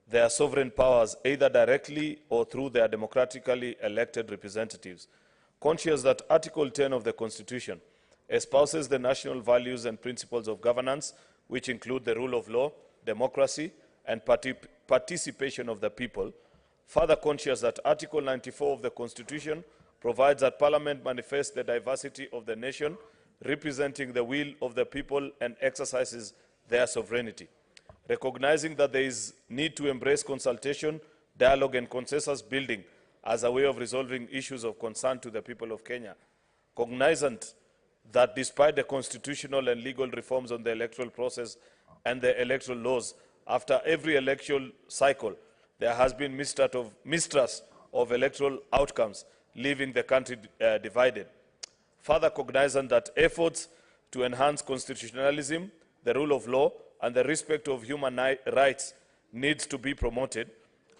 their sovereign powers either directly or through their democratically elected representatives. Conscious that Article 10 of the Constitution espouses the national values and principles of governance, which include the rule of law, democracy, and participation of the people. Further conscious that Article 94 of the Constitution provides that Parliament manifests the diversity of the nation, representing the will of the people and exercises their sovereignty. Recognizing that there is need to embrace consultation, dialogue, and consensus building as a way of resolving issues of concern to the people of Kenya. Cognizant that despite the constitutional and legal reforms on the electoral process and the electoral laws, after every election cycle, there has been mistrust of electoral outcomes, leaving the country divided. Further cognizant that efforts to enhance constitutionalism, the rule of law, and the respect of human rights needs to be promoted,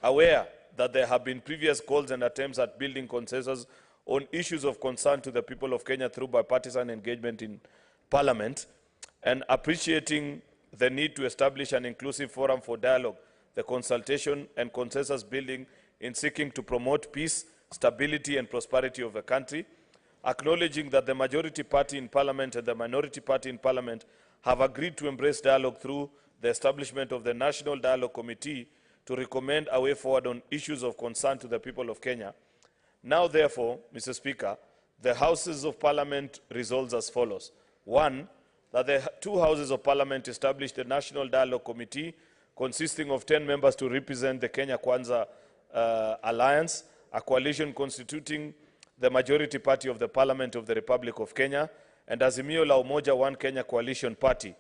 aware that there have been previous calls and attempts at building consensus on issues of concern to the people of Kenya through bipartisan engagement in Parliament, and appreciating the need to establish an inclusive forum for dialogue, the consultation and consensus building in seeking to promote peace, stability, and prosperity of the country, acknowledging that the majority party in Parliament and the minority party in Parliament have agreed to embrace dialogue through the establishment of the National Dialogue Committee to recommend a way forward on issues of concern to the people of Kenya. Now, therefore, Mr. Speaker, the Houses of Parliament resolves as follows. 1, that the two Houses of Parliament establish the National Dialogue Committee consisting of 10 members to represent the Kenya Kwanza Alliance, a coalition constituting the majority party of the Parliament of the Republic of Kenya, and Azimio la Umoja One Kenya Coalition Party,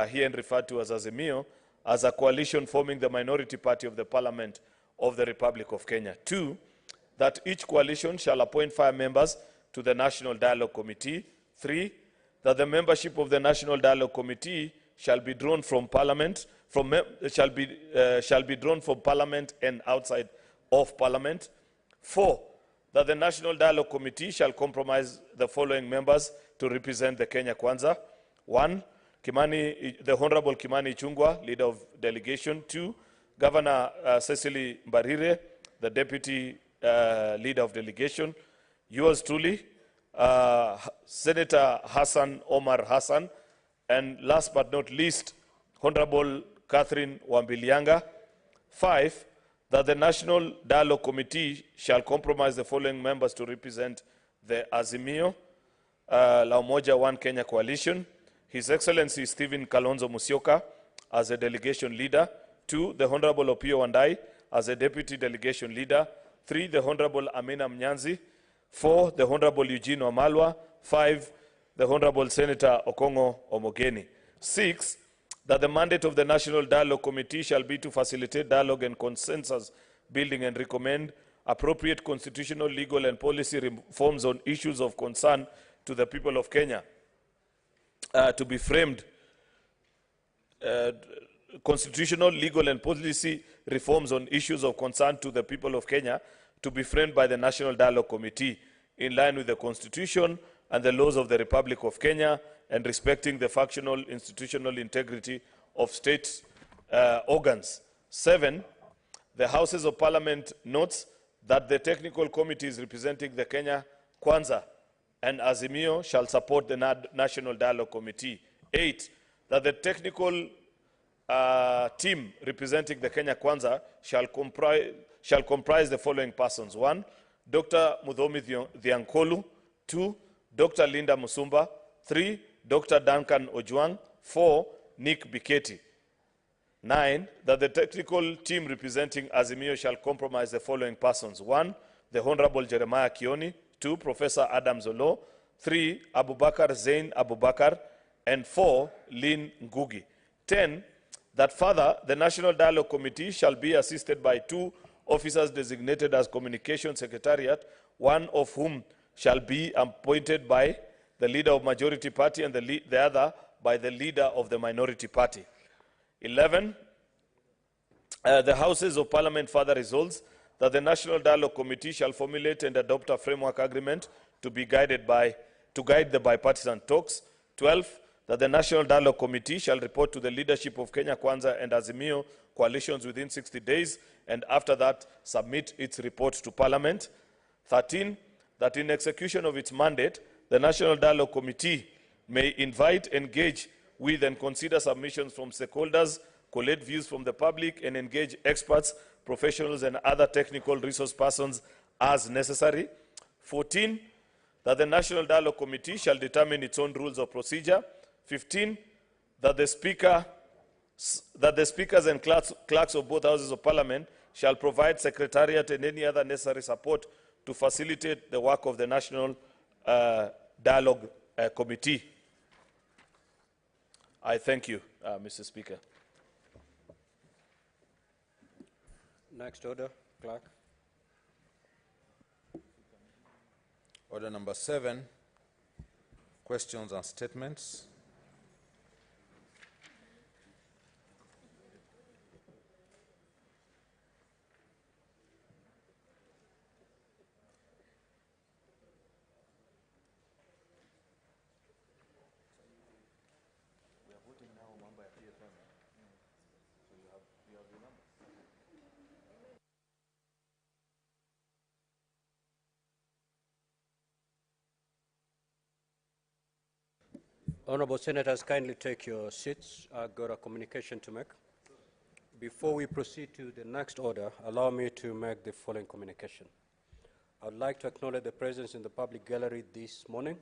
here referred to as Azimio, as a coalition forming the minority party of the Parliament of the Republic of Kenya. 2, that each coalition shall appoint 5 members to the National Dialogue Committee. 3, that the membership of the National Dialogue Committee shall be drawn from Parliament, shall be drawn from Parliament and outside of Parliament. 4, that the National Dialogue Committee shall comprise the following members to represent the Kenya Kwanza. 1, the Honorable Kimani Ichung'wah, Leader of Delegation. 2, Governor Cecily Mbarire, the Deputy Leader of Delegation. Yours truly, Senator Hassan Omar Hassan. And last but not least, Honorable Catherine Wambilianga. 5, that the National Dialogue Committee shall comprise the following members to represent the Azimio, la Umoja One Kenya Coalition. His Excellency Stephen Kalonzo Musyoka as a delegation leader. 2, the Honorable Opiyo Wandayi as a deputy delegation leader. 3, the Honorable Amina Mnyanzi. 4, the Honorable Eugene Wamalwa. 5, the Honorable Senator Okongo Omogeni. 6, that the mandate of the National Dialogue Committee shall be to facilitate dialogue and consensus building and recommend appropriate constitutional, legal, and policy reforms on issues of concern to the people of Kenya to be framed. Constitutional, legal, and policy reforms on issues of concern to the people of Kenya to be framed by the National Dialogue Committee in line with the Constitution and the laws of the Republic of Kenya, and respecting the functional institutional integrity of state organs. 7, the Houses of Parliament notes that the technical committees representing the Kenya Kwanza and Azimio shall support the National Dialogue Committee. 8, that the technical team representing the Kenya Kwanza shall comprise the following persons. 1, Dr. Muthomi Thiankolu. 2, Dr. Linda Musumba. 3, Dr. Duncan Ojwang. 4, Nick Biketi. 9, that the technical team representing Azimio shall comprise the following persons. 1, the Honorable Jeremiah Kioni. 2, Professor Adam Zolo. 3, Abubakar Zain Abubakar. And 4, Lynn Ngugi. 10, that further, the National Dialogue Committee shall be assisted by 2 officers designated as Communication Secretariat, one of whom shall be appointed by the Leader of Majority Party and the other by the Leader of the Minority Party. 11, the Houses of Parliament further resolves that the National Dialogue Committee shall formulate and adopt a framework agreement to guide the bipartisan talks. 12, that the National Dialogue Committee shall report to the leadership of Kenya Kwanza and Azimio coalitions within 60 days, and after that submit its report to Parliament. 13, that in execution of its mandate, the National Dialogue Committee may invite, engage with, and consider submissions from stakeholders, collect views from the public, and engage experts, professionals, and other technical resource persons as necessary. 14, that the National Dialogue Committee shall determine its own rules of procedure. 15, that the speakers and clerks of both houses of Parliament shall provide Secretariat and any other necessary support to facilitate the work of the National Dialogue Committee. I thank you, Mr. Speaker. Next order, Clerk. Order number 7, questions and statements. Honorable Senators, kindly take your seats. I've got a communication to make. Before we proceed to the next order, allow me to make the following communication. I would like to acknowledge the presence in the public gallery this morning,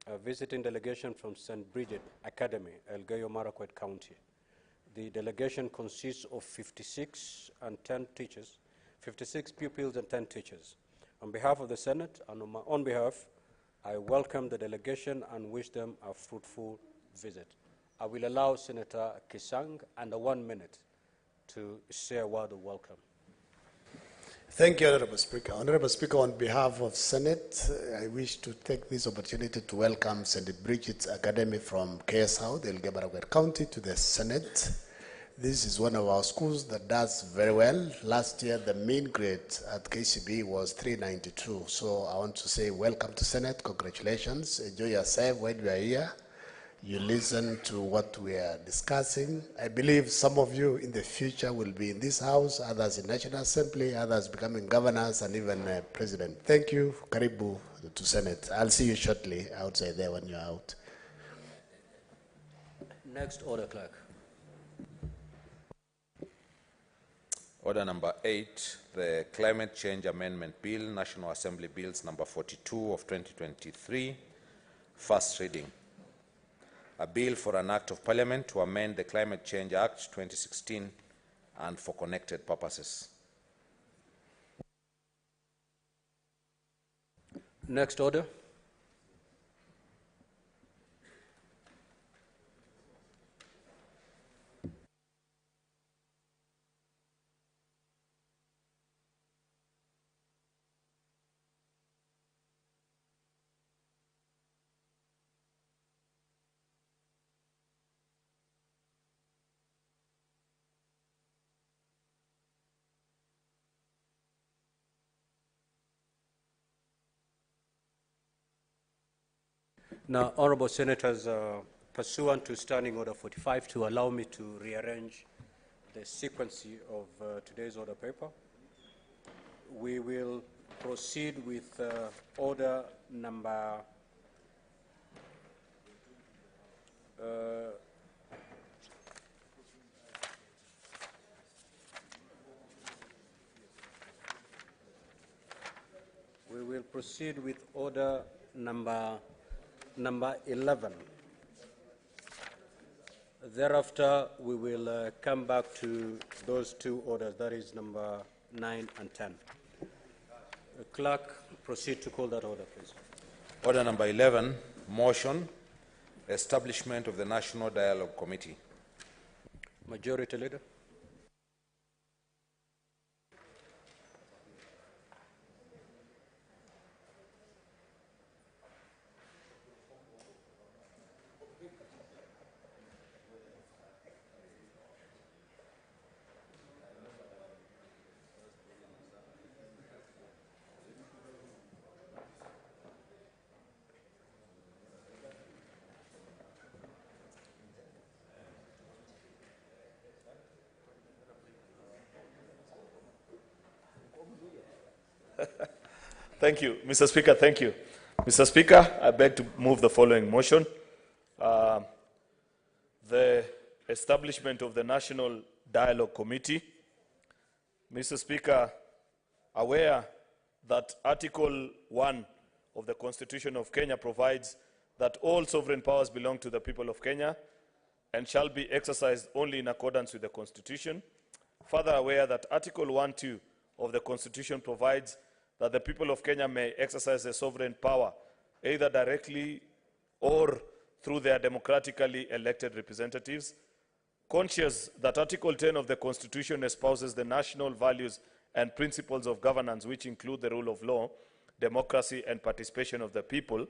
a visiting delegation from St. Bridget Academy, Elgeyo Marakwet County. The delegation consists of 56 pupils and 10 teachers. On behalf of the Senate and on my own behalf, I welcome the delegation and wish them a fruitful visit. I will allow Senator Kisang under 1 minute to say a word of welcome. Thank you, Honorable Speaker. Honorable Speaker, on behalf of Senate, I wish to take this opportunity to welcome St. Bridget's Academy from KS South, Elgeyo Marakwet County, to the Senate. This is one of our schools that does very well. Last year, the mean grade at KCB was 392. So I want to say welcome to Senate. Congratulations. Enjoy yourself while you are here. You listen to what we are discussing. I believe some of you in the future will be in this house, others in National Assembly, others becoming governors, and even president. Thank you. Karibu to Senate. I'll see you shortly outside there when you're out. Next order, Clerk. Order number 8, the Climate Change Amendment Bill, National Assembly Bills number 42 of 2023, first reading. A bill for an act of Parliament to amend the Climate Change Act 2016 and for connected purposes. Next order. Now, Honorable Senators, pursuant to Standing Order 45, to allow me to rearrange the sequence of today's order paper, we will proceed with order number number 11. Thereafter, we will come back to those two orders, that is number 9 and 10. Clerk, proceed to call that order, please. Order number 11, motion, establishment of the National Dialogue Committee. Majority Leader. Thank you, Mr. Speaker. Thank you. Mr. Speaker, I beg to move the following motion. The establishment of the National Dialogue Committee. Mr. Speaker, aware that Article 1 of the Constitution of Kenya provides that all sovereign powers belong to the people of Kenya and shall be exercised only in accordance with the Constitution. Further aware that Article 1(2) of the Constitution provides that the people of Kenya may exercise their sovereign power either directly or through their democratically elected representatives. Conscious that Article 10 of the Constitution espouses the national values and principles of governance, which include the rule of law, democracy, and participation of the people.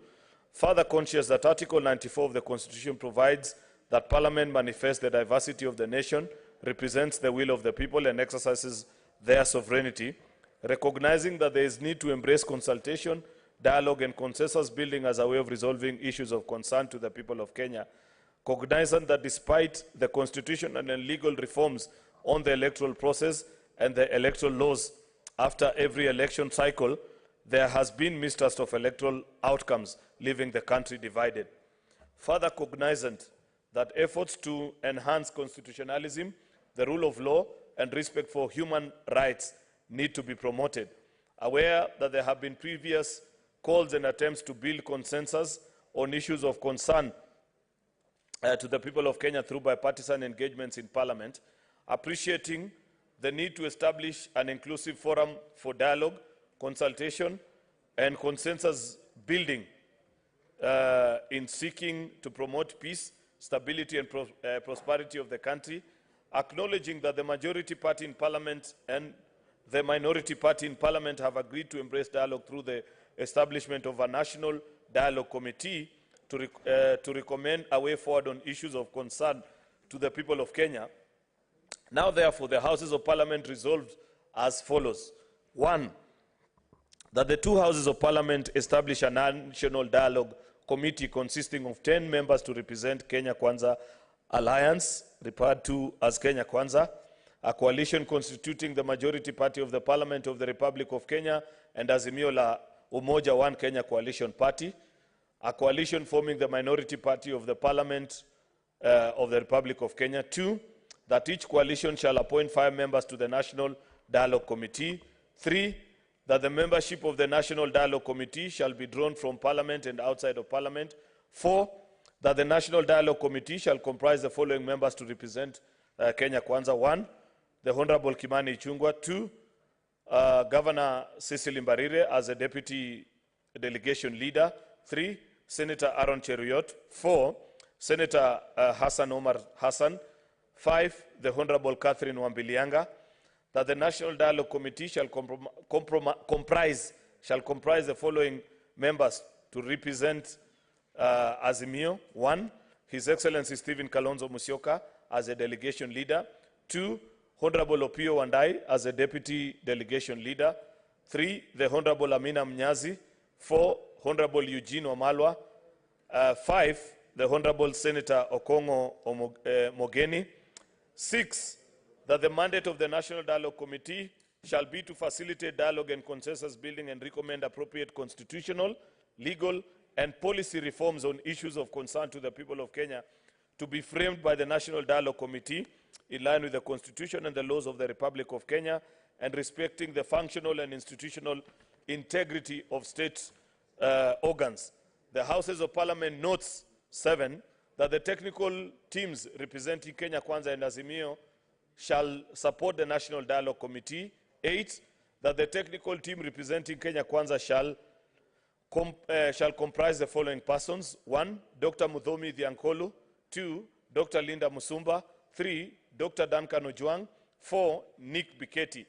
Further conscious that Article 94 of the Constitution provides that Parliament manifests the diversity of the nation, represents the will of the people, and exercises their sovereignty. Recognizing that there is need to embrace consultation, dialogue, and consensus building as a way of resolving issues of concern to the people of Kenya. Cognizant that despite the constitutional and legal reforms on the electoral process and the electoral laws after every election cycle, there has been mistrust of electoral outcomes, leaving the country divided. Further cognizant that efforts to enhance constitutionalism, the rule of law, and respect for human rights need to be promoted. Aware that there have been previous calls and attempts to build consensus on issues of concern to the people of Kenya through bipartisan engagements in Parliament, appreciating the need to establish an inclusive forum for dialogue, consultation, and consensus building in seeking to promote peace, stability, and prosperity of the country, acknowledging that the majority party in Parliament and the minority party in Parliament have agreed to embrace dialogue through the establishment of a National Dialogue Committee to recommend a way forward on issues of concern to the people of Kenya. Now, therefore, the Houses of Parliament resolved as follows. 1, that the two Houses of Parliament establish a National Dialogue Committee consisting of 10 members to represent Kenya Kwanza Alliance, referred to as Kenya Kwanza, a coalition constituting the majority party of the Parliament of the Republic of Kenya and Azimio la Umoja One Kenya Coalition Party, a coalition forming the minority party of the Parliament of the Republic of Kenya. 2, that each coalition shall appoint 5 members to the National Dialogue Committee. 3, that the membership of the National Dialogue Committee shall be drawn from Parliament and outside of Parliament. 4, that the National Dialogue Committee shall comprise the following members to represent Kenya Kwanza. 1, the Honorable Kimani Ichung'wah. 2, Governor Cecily Mbarire as a Deputy Delegation Leader. 3, Senator Aaron Cheruiyot. 4, Senator Hassan Omar Hassan. 5, the Honorable Catherine Wambilianga. That the National Dialogue Committee shall comprise the following members to represent Azimio. 1, His Excellency Stephen Kalonzo Musyoka as a delegation leader. 2, Honorable Opiyo Wandayi as a deputy delegation leader. 3, the Honorable Amina Mnyazi. 4, Honorable Eugene Wamalwa. 5, the Honorable Senator Okongo Mogeni. 6, that the mandate of the National Dialogue Committee shall be to facilitate dialogue and consensus building and recommend appropriate constitutional, legal, and policy reforms on issues of concern to the people of Kenya to be framed by the National Dialogue Committee in line with the Constitution and the laws of the Republic of Kenya and respecting the functional and institutional integrity of state organs. The Houses of Parliament notes 7, that the technical teams representing Kenya Kwanza and Azimio shall support the National Dialogue Committee. 8, that the technical team representing Kenya Kwanza shall comprise the following persons. 1, Dr. Muthomi Thiankolu. 2, Dr. Linda Musumba. 3, Dr. Duncan Ojwang. 4, Nick Biketi.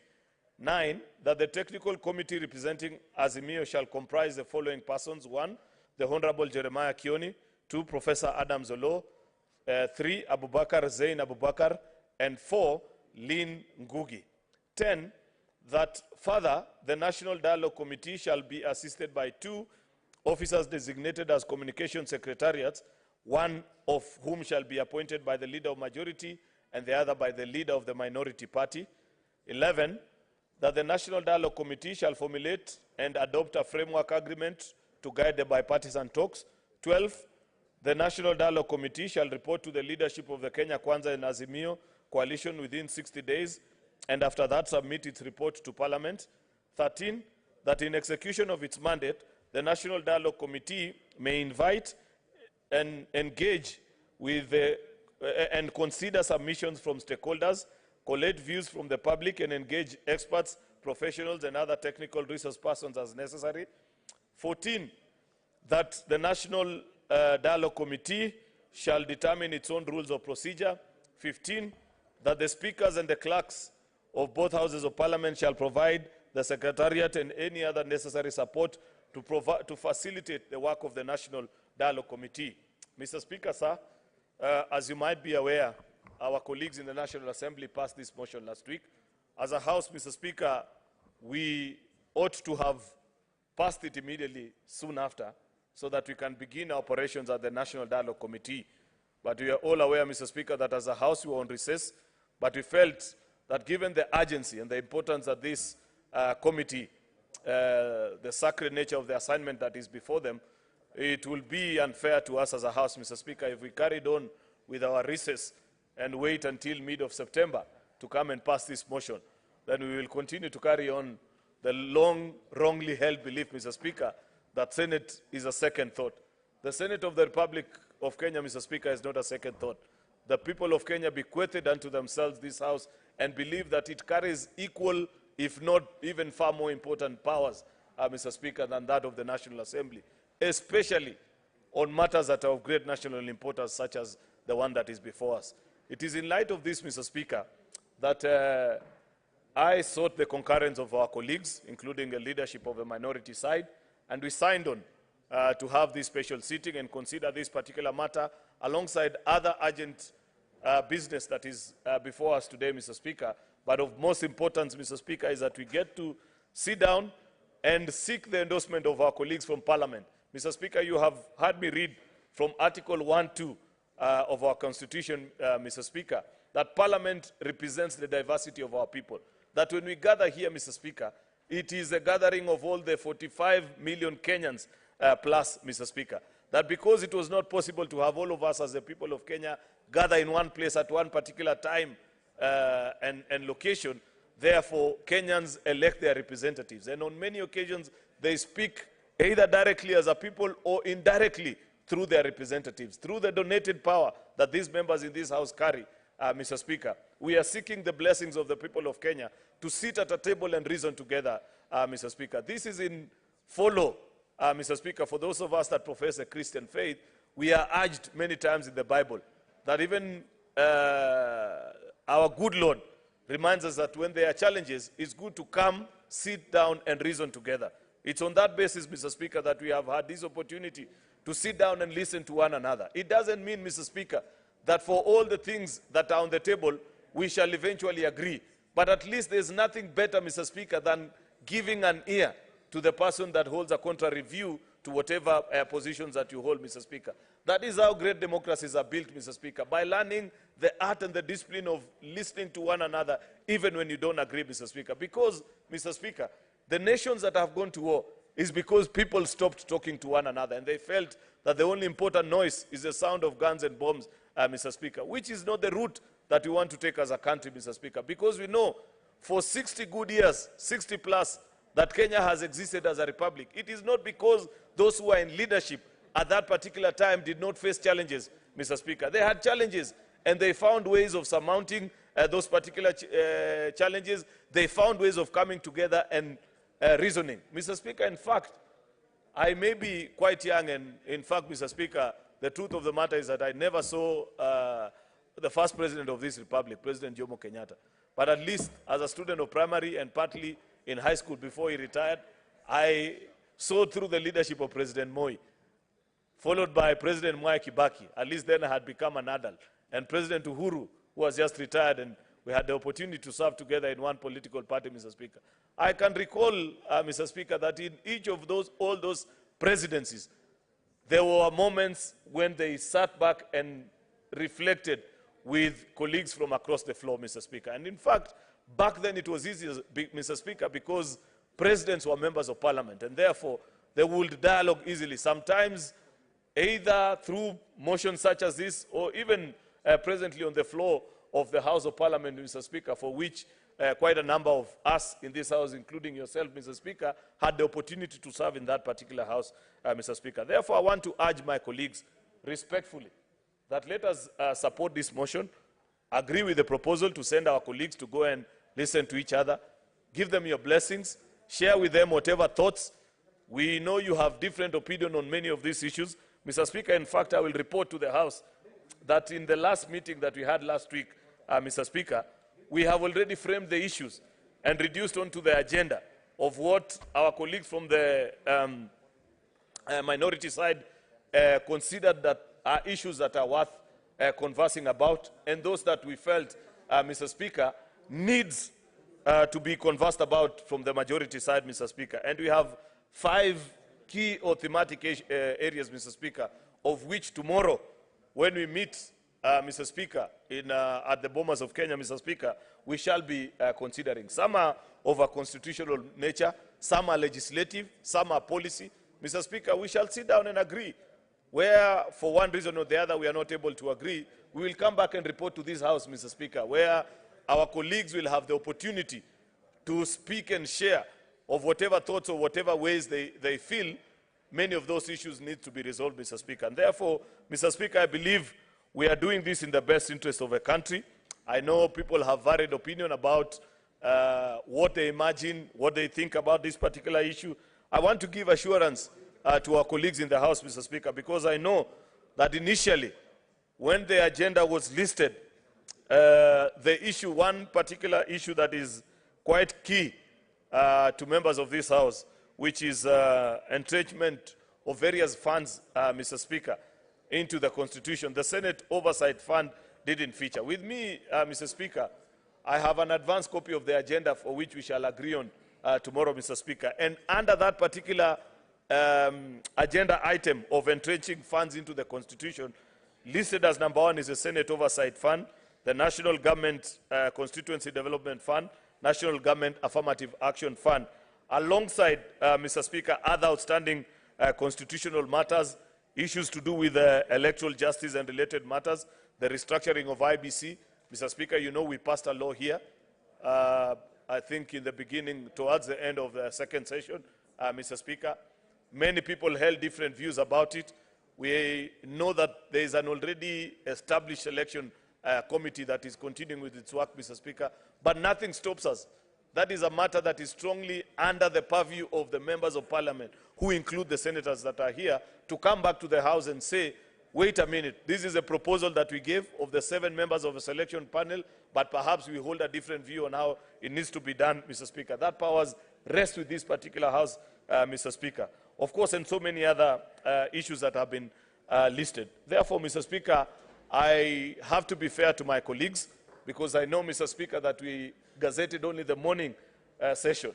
9, that the technical committee representing Azimio shall comprise the following persons. 1, the Honorable Jeremiah Kioni. 2, Professor Adam Zolo. 3, Abubakar Zain Abubakar. And 4, Lynn Ngugi. 10, that further, the National Dialogue Committee shall be assisted by 2 officers designated as communication secretariats, one of whom shall be appointed by the leader of majority and the other by the leader of the minority party. 11, that the National Dialogue Committee shall formulate and adopt a framework agreement to guide the bipartisan talks. 12, the National Dialogue Committee shall report to the leadership of the Kenya Kwanza and Azimio coalition within 60 days, and after that submit its report to Parliament. 13, that in execution of its mandate, the National Dialogue Committee may invite and engage with and consider submissions from stakeholders, collect views from the public, and engage experts, professionals, and other technical resource persons as necessary. 14, that the National Dialogue Committee shall determine its own rules of procedure. 15, that the speakers and the clerks of both houses of parliament shall provide the secretariat and any other necessary support to facilitate the work of the National Dialogue Committee. Mr. Speaker, sir, as you might be aware, our colleagues in the National Assembly passed this motion last week. As a House, Mr. Speaker, we ought to have passed it immediately soon after so that we can begin our operations at the National Dialogue Committee. But we are all aware, Mr. Speaker, that as a House we were on recess, but we felt that given the urgency and the importance of this committee, the sacred nature of the assignment that is before them, it will be unfair to us as a House, Mr. Speaker, if we carried on with our recess and wait until mid of September to come and pass this motion. Then we will continue to carry on the long, wrongly held belief, Mr. Speaker, that Senate is a second thought. The Senate of the Republic of Kenya, Mr. Speaker, is not a second thought. The people of Kenya bequeathed unto themselves this House and believe that it carries equal, if not even far more important powers, Mr. Speaker, than that of the National Assembly, especially on matters that are of great national importance, such as the one that is before us. It is in light of this, Mr. Speaker, that I sought the concurrence of our colleagues, including the leadership of the minority side, and we signed on to have this special sitting and consider this particular matter alongside other urgent business that is before us today, Mr. Speaker. But of most importance, Mr. Speaker, is that we get to sit down and seek the endorsement of our colleagues from Parliament. Mr. Speaker, you have heard me read from Article 1(2) of our Constitution, Mr. Speaker, that Parliament represents the diversity of our people. That when we gather here, Mr. Speaker, it is a gathering of all the 45 million Kenyans plus, Mr. Speaker. That because it was not possible to have all of us as the people of Kenya gather in one place at one particular time and location, therefore Kenyans elect their representatives. And on many occasions, they speak either directly as a people or indirectly through their representatives, through the donated power that these members in this House carry, Mr. Speaker. We are seeking the blessings of the people of Kenya to sit at a table and reason together, Mr. Speaker. This is in follow, Mr. Speaker, for those of us that profess a Christian faith. We are urged many times in the Bible that even our good Lord reminds us that when there are challenges, it's good to come, sit down, and reason together. It's on that basis, Mr. Speaker, that we have had this opportunity to sit down and listen to one another. It doesn't mean, Mr. Speaker, that for all the things that are on the table, we shall eventually agree. But at least there's nothing better, Mr. Speaker, than giving an ear to the person that holds a contrary view to whatever positions that you hold, Mr. Speaker. That is how great democracies are built, Mr. Speaker, by learning the art and the discipline of listening to one another, even when you don't agree, Mr. Speaker. Because, Mr. Speaker, the nations that have gone to war is because people stopped talking to one another, and they felt that the only important noise is the sound of guns and bombs, Mr. Speaker, which is not the route that we want to take as a country, Mr. Speaker, because we know for 60 good years, 60 plus, that Kenya has existed as a republic. It is not because those who are in leadership at that particular time did not face challenges, Mr. Speaker. They had challenges, and they found ways of surmounting those particular challenges. They found ways of coming together and reasoning. Mr. Speaker, in fact, I may be quite young, and in fact, Mr. Speaker, the truth of the matter is that I never saw the first president of this republic, President Jomo Kenyatta. But at least as a student of primary and partly in high school before he retired, I saw through the leadership of President Moi, followed by President Mwai Kibaki. At least then I had become an adult. And President Uhuru, who was just retired, and we had the opportunity to serve together in one political party, Mr. Speaker. I can recall, Mr. Speaker, that in each of all those presidencies, there were moments when they sat back and reflected with colleagues from across the floor, Mr. Speaker. And in fact, Back then it was easy, Mr. Speaker, because presidents were members of parliament, and therefore they would dialogue easily. Sometimes either through motions such as this, or even presently on the floor of the House of Parliament, Mr. Speaker, for which quite a number of us in this House, including yourself, Mr. Speaker, had the opportunity to serve in that particular House, Mr. Speaker. Therefore, I want to urge my colleagues respectfully that let us support this motion, agree with the proposal to send our colleagues to go and listen to each other, give them your blessings, share with them whatever thoughts. We know you have different opinion on many of these issues. Mr. Speaker, in fact, I will report to the House that in the last meeting that we had last week, Mr. Speaker, we have already framed the issues and reduced onto the agenda of what our colleagues from the minority side considered that are issues that are worth conversing about, and those that we felt, Mr. Speaker, needs to be conversed about from the majority side, Mr. Speaker. And we have 5 key or thematic areas, Mr. Speaker, of which tomorrow, when we meet, Mr. Speaker, at the Bomas of Kenya, Mr. Speaker, we shall be considering. Some are of a constitutional nature, some are legislative, some are policy. Mr. Speaker, we shall sit down and agree. Where, for one reason or the other, we are not able to agree, we will come back and report to this House, Mr. Speaker, where our colleagues will have the opportunity to speak and share of whatever thoughts or whatever ways they feel many of those issues need to be resolved, Mr. Speaker. And therefore, Mr. Speaker, I believe we are doing this in the best interest of the country. I know people have varied opinion about what they imagine, what they think about this particular issue. I want to give assurance to our colleagues in the House, Mr. Speaker, because I know that initially, when the agenda was listed, the issue, one particular issue that is quite key to members of this House, which is entrenchment of various funds, Mr. Speaker, into the Constitution. The Senate Oversight Fund didn't feature. With me, Mr. Speaker, I have an advanced copy of the agenda for which we shall agree on tomorrow, Mr. Speaker. And under that particular agenda item of entrenching funds into the Constitution, listed as number 1 is the Senate Oversight Fund, the National Government Constituency Development Fund, National Government Affirmative Action Fund, alongside, Mr. Speaker, other outstanding constitutional matters, issues to do with electoral justice and related matters, the restructuring of IBC. Mr. Speaker, you know we passed a law here, I think in the beginning, towards the end of the second session, Mr. Speaker. Many people held different views about it. We know that there is an already established election committee that is continuing with its work, Mr. Speaker, but nothing stops us. That is a matter that is strongly under the purview of the members of parliament, who include the senators that are here, to come back to the House and say, wait a minute, this is a proposal that we gave of the 7 members of a selection panel, but perhaps we hold a different view on how it needs to be done, Mr. Speaker. That powers rest with this particular House, Mr. Speaker. Of course, and so many other issues that have been listed. Therefore, Mr. Speaker, I have to be fair to my colleagues, because I know, Mr. Speaker, that we gazetted only the morning session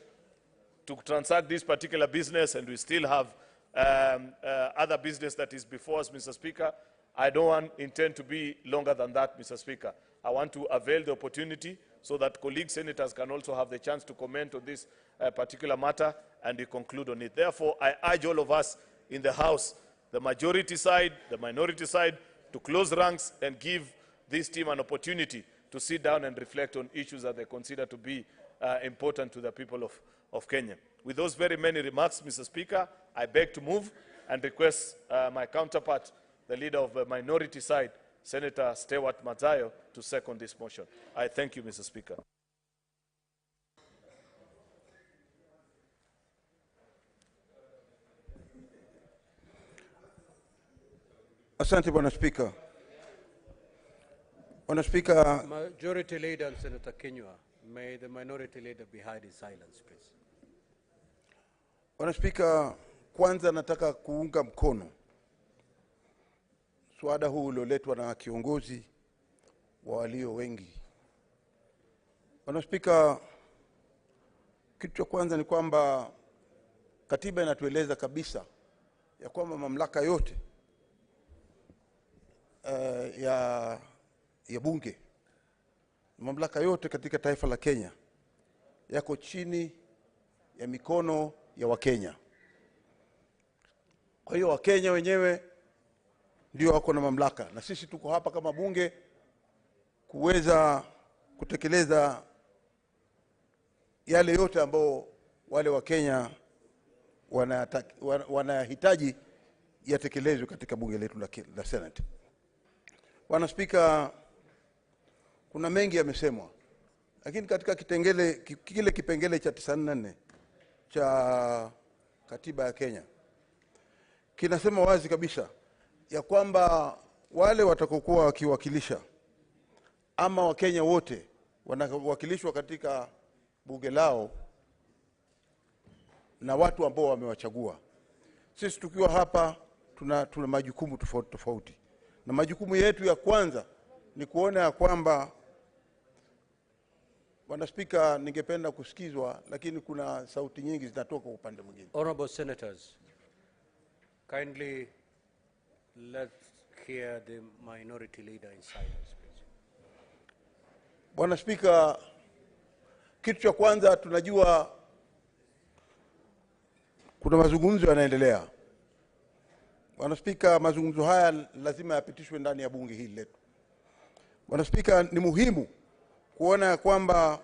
to transact this particular business, and we still have other business that is before us, Mr. Speaker. I don't intend to be longer than that, Mr. Speaker. I want to avail the opportunity so that colleague senators can also have the chance to comment on this particular matter, and we conclude on it. Therefore, I urge all of us in the House, the majority side, the minority side, to close ranks and give this team an opportunity to sit down and reflect on issues that they consider to be important to the people of Kenya. With those very many remarks, Mr. Speaker, I beg to move and request my counterpart, the leader of the minority side, Senator Stewart Mazayo, to second this motion. I thank you, Mr. Speaker. Asante Bwana Spika. Bwana Spika, Majority Leader and Senator Kinyua, may the minority leader be heard in silence, please. Bwana Spika, kwanza nataka kuunga mkono swada huu ulioletwa na kiongozi wa walio wengi. Bwana Spika, kitu cha kwanza ni kwamba katiba inatueleza kabisa ya kwamba mamlaka yote ya bunge, mamlaka yote katika taifa la Kenya yako chini ya mikono ya Wakenya. Kwa hiyo Wakenya wenyewe ndio wako na mamlaka, na sisi tuko hapa kama bunge kuweza kutekeleza yale yote ambao wale Wakenya wanahitaji yatekelezwe katika bunge letu la Senate. Bwana Spika, kuna mengi yamesemwa, lakini katika kile kipengele cha 94 cha katiba ya Kenya kinasema wazi kabisa ya kwamba wale watakokuwa wakiwakilisha ama Wakenya wote wanawakilishwa katika bunge lao na watu ambao wamewachagua. Sisi tukiwa hapa tuna majukumu tofauti tofauti, na majukumu yetu ya kwanza ni kuona ya kwamba, Bwana Spika, ningependa kusikizwa, lakini kuna sauti nyingi zinatoka upande mwingine. Honorable Senators, kindly let's hear the minority leader in silence, please. Bwana Spika, kitu cha kwanza tunajua kuna mazungumzo yanaendelea. Bwana Spika, mazungumzo haya lazima yapitishwe ndani ya bunge hili letu. Bwana Spika, ni muhimu kuona ya kwamba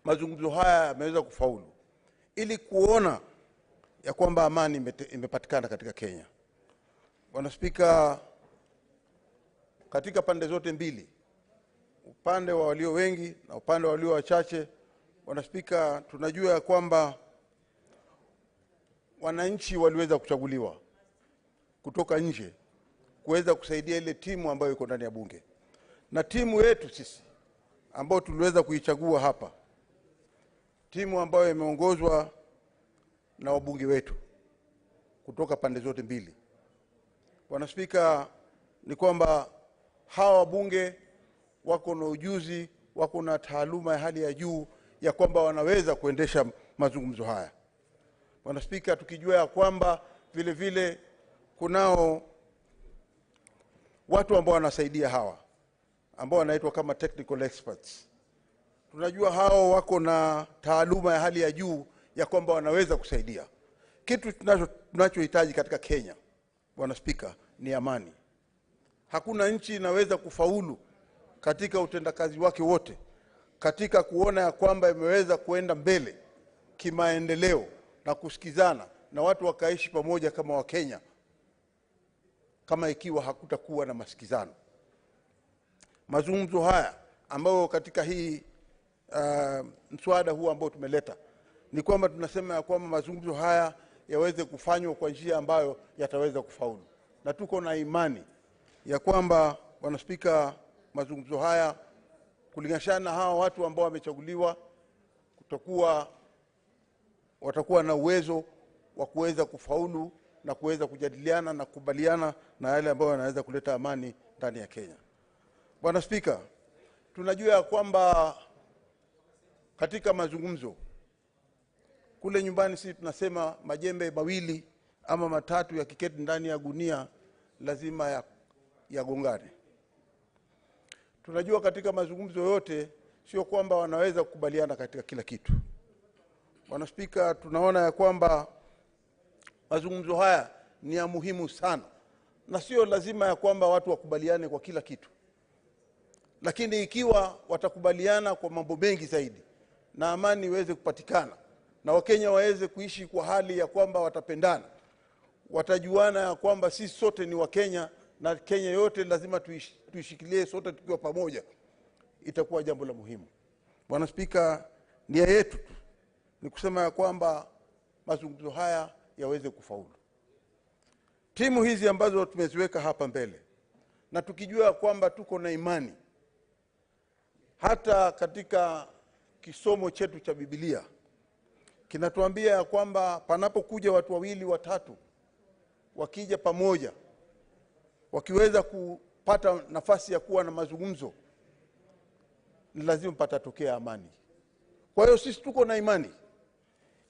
mazungumzo haya yameweza kufaulu ili kuona ya kwamba amani imepatikana katika Kenya. Bwana Spika, katika pande zote mbili, upande wa walio wengi na upande wa walio wachache, Bwana Spika, tunajua ya kwamba wananchi waliweza kuchaguliwa kutoka nje kuweza kusaidia ile timu ambayo iko ndani ya bunge. Na timu yetu sisi ambao tuliweza kuichagua hapa, timu ambayo imeongozwa na wabunge wetu kutoka pande zote mbili. Bwana Spika, ni kwamba hawa wabunge wako na ujuzi, wako na taaluma ya hali ya juu ya kwamba wanaweza kuendesha mazungumzo haya. Bwana Spika, tukijua ya kwamba vile vile kunao watu ambao wanasaidia hawa ambao wanaitwa kama technical experts. Tunajua hao wako na taaluma ya hali ya juu ya kwamba wanaweza kusaidia. Kitu tunachohitaji katika Kenya, Bwana Spika, ni amani. Hakuna nchi inaweza kufaulu katika utendakazi wake wote, katika kuona ya kwamba imeweza kuenda mbele kimaendeleo na kusikizana na watu wakaishi pamoja kama Wakenya, kama ikiwa hakutakuwa na masikizano. Mazungumzo haya ambayo katika hii mswada huu ambao tumeleta, ni kwamba tunasema ya kwamba mazungumzo haya yaweze kufanywa kwa njia ambayo yataweza kufaulu. Na tuko na imani ya kwamba, Bwana Spika, mazungumzo haya kulingana na hawa watu ambao wamechaguliwa watakuwa na uwezo wa kuweza kufaulu na kuweza kujadiliana na kukubaliana na yale ambayo yanaweza kuleta amani ndani ya Kenya. Bwana Spika, tunajua ya kwamba katika mazungumzo kule nyumbani sisi tunasema majembe mawili ama matatu yakiketi ndani ya gunia lazima yagongane. Tunajua katika mazungumzo yote sio kwamba wanaweza kukubaliana katika kila kitu. Bwana Spika, tunaona ya kwamba mazungumzo haya ni ya muhimu sana, na sio lazima ya kwamba watu wakubaliane kwa kila kitu. Lakini ikiwa watakubaliana kwa mambo mengi zaidi na amani iweze kupatikana na Wakenya waweze kuishi kwa hali ya kwamba watapendana, watajuana ya kwamba sisi sote ni Wakenya na Kenya yote lazima tuishikilie sote tukiwa pamoja, itakuwa jambo la muhimu. Bwana Spika, nia yetu ni kusema ya kwamba mazungumzo haya yaweze kufaulu. Timu hizi ambazo tumeziweka hapa mbele, na tukijua kwamba tuko na imani hata katika kisomo chetu cha Biblia kinatuambia ya kwamba panapokuja watu wawili watatu wakija pamoja, wakiweza kupata nafasi ya kuwa na mazungumzo, ni lazima patatokea amani. Kwa hiyo sisi tuko na imani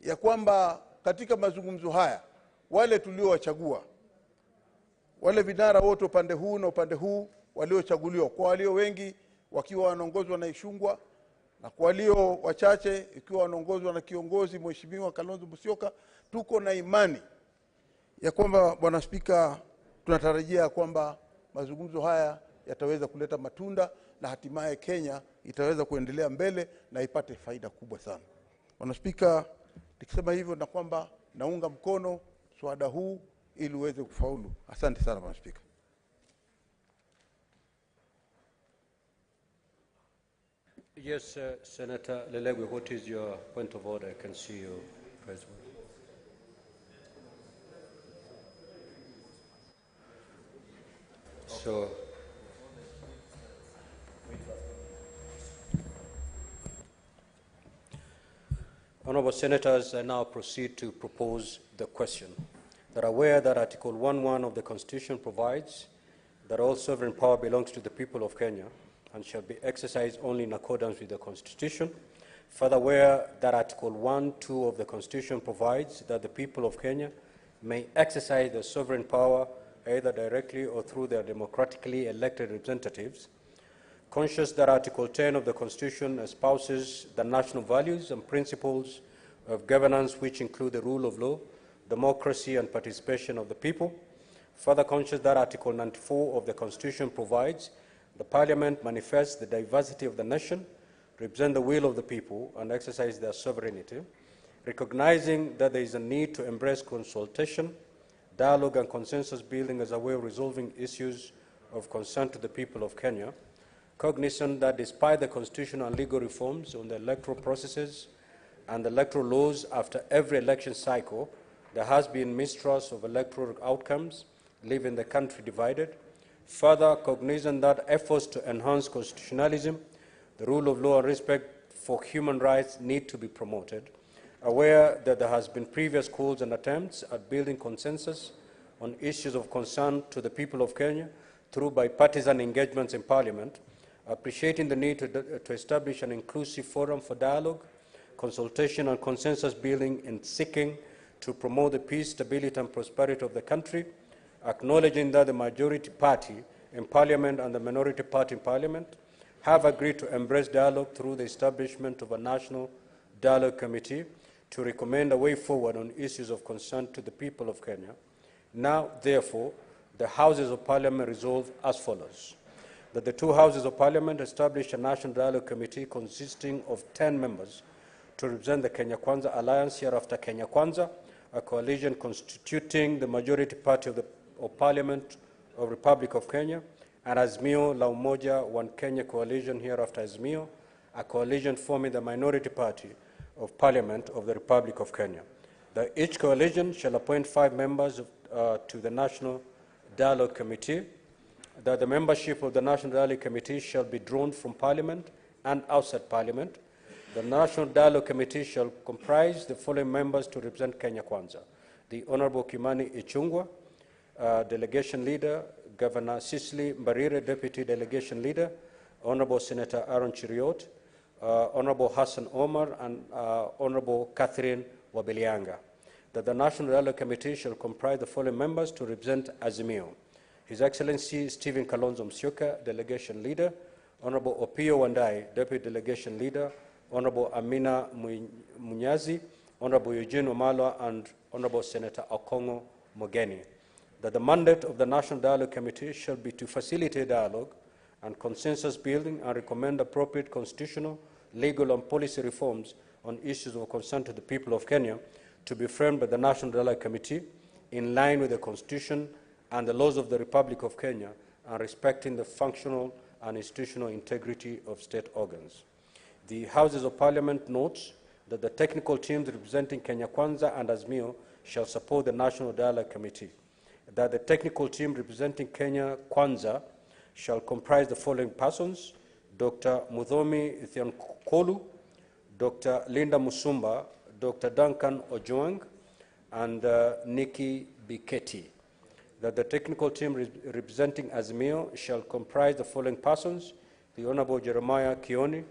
ya kwamba katika mazungumzo haya wale tuliowachagua, wale vinara wote upande huu na upande huu waliochaguliwa, kwa walio wengi wakiwa wanaongozwa na Ishungwa na kwa walio wachache, ikiwa wanaongozwa na kiongozi Mheshimiwa Kalonzo Musyoka, tuko na imani ya kwamba Bwana Spika, tunatarajia kwamba mazungumzo haya yataweza kuleta matunda na hatimaye Kenya itaweza kuendelea mbele na ipate faida kubwa sana. Bwana Spika, nikisema hivyo na kwamba naunga mkono swada huu ili uweze kufaulu. Asante sana Bwana Spika. Yes, Senator Lelegwe, what is your point of order? I can see you, President. So, Honourable Senators, I now proceed to propose the question. That are aware that Article 1.1 of the Constitution provides that all sovereign power belongs to the people of Kenya and shall be exercised only in accordance with the Constitution. Further aware that Article 1.2 of the Constitution provides that the people of Kenya may exercise their sovereign power either directly or through their democratically elected representatives. Conscious that Article 10 of the Constitution espouses the national values and principles of governance which include the rule of law, democracy and participation of the people. Further conscious that Article 94 of the Constitution provides the Parliament manifests the diversity of the nation, represent the will of the people and exercise their sovereignty. Recognizing that there is a need to embrace consultation, dialogue and consensus building as a way of resolving issues of concern to the people of Kenya. Cognizant that despite the constitutional and legal reforms on the electoral processes and the electoral laws after every election cycle, there has been mistrust of electoral outcomes, leaving the country divided. Further, cognizant that efforts to enhance constitutionalism, the rule of law and respect for human rights need to be promoted. Aware that there has been previous calls and attempts at building consensus on issues of concern to the people of Kenya through bipartisan engagements in Parliament, appreciating the need to establish an inclusive forum for dialogue, consultation and consensus building in seeking to promote the peace, stability and prosperity of the country, acknowledging that the majority party in Parliament and the minority party in Parliament have agreed to embrace dialogue through the establishment of a National Dialogue Committee to recommend a way forward on issues of concern to the people of Kenya. Now, therefore, the Houses of Parliament resolve as follows: that the two Houses of Parliament establish a National Dialogue Committee consisting of 10 members to represent the Kenya Kwanza Alliance, hereafter Kenya Kwanza, a coalition constituting the majority party of Parliament of Republic of Kenya, and Azimio la Umoja One Kenya coalition, hereafter Azimio, a coalition forming the minority party of Parliament of the Republic of Kenya. That each coalition shall appoint 5 members to the National Dialogue Committee. That the membership of the National Dialogue Committee shall be drawn from Parliament and outside Parliament. The National Dialogue Committee shall comprise the following members to represent Kenya Kwanza: the Honorable Kimani Ichung'wah, Delegation Leader; Governor Cicely Mbarire, Deputy Delegation Leader; Honorable Senator Aaron Chiriot; Honorable Hassan Omar; and Honorable Catherine Wabilianga. That the National Dialogue Committee shall comprise the following members to represent Azimio: His Excellency Stephen Kalonzo Musyoka, Delegation Leader; Honorable Opiyo Wandayi, Deputy Delegation Leader; Honorable Amina Munyazi; Honorable Eugene Wamalwa; and Honorable Senator Okongo Mogeni. That the mandate of the National Dialogue Committee shall be to facilitate dialogue and consensus building and recommend appropriate constitutional, legal and policy reforms on issues of concern to the people of Kenya to be framed by the National Dialogue Committee in line with the Constitution and the laws of the Republic of Kenya and respecting the functional and institutional integrity of state organs. The Houses of Parliament notes that the technical teams representing Kenya Kwanza and Azimio shall support the National Dialogue Committee. That the technical team representing Kenya Kwanza shall comprise the following persons: Dr. Muthomi Thionkolu, Dr. Linda Musumba, Dr. Duncan Ojwang, and Nikki Biketi. That the technical team representing Azimio shall comprise the following persons: the Honorable Jeremiah Kioni,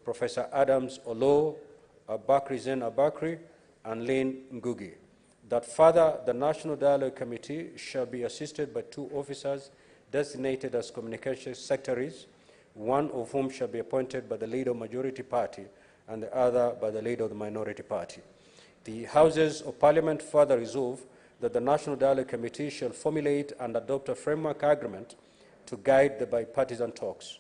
Professor Adams Olo, Bakri Zen Abakri, and Lynn Ngugi. That further, the National Dialogue Committee shall be assisted by 2 officers designated as communication secretaries, one of whom shall be appointed by the leader of the majority party and the other by the leader of the minority party. The Houses of Parliament further resolve that the National Dialogue Committee shall formulate and adopt a framework agreement to guide the bipartisan talks,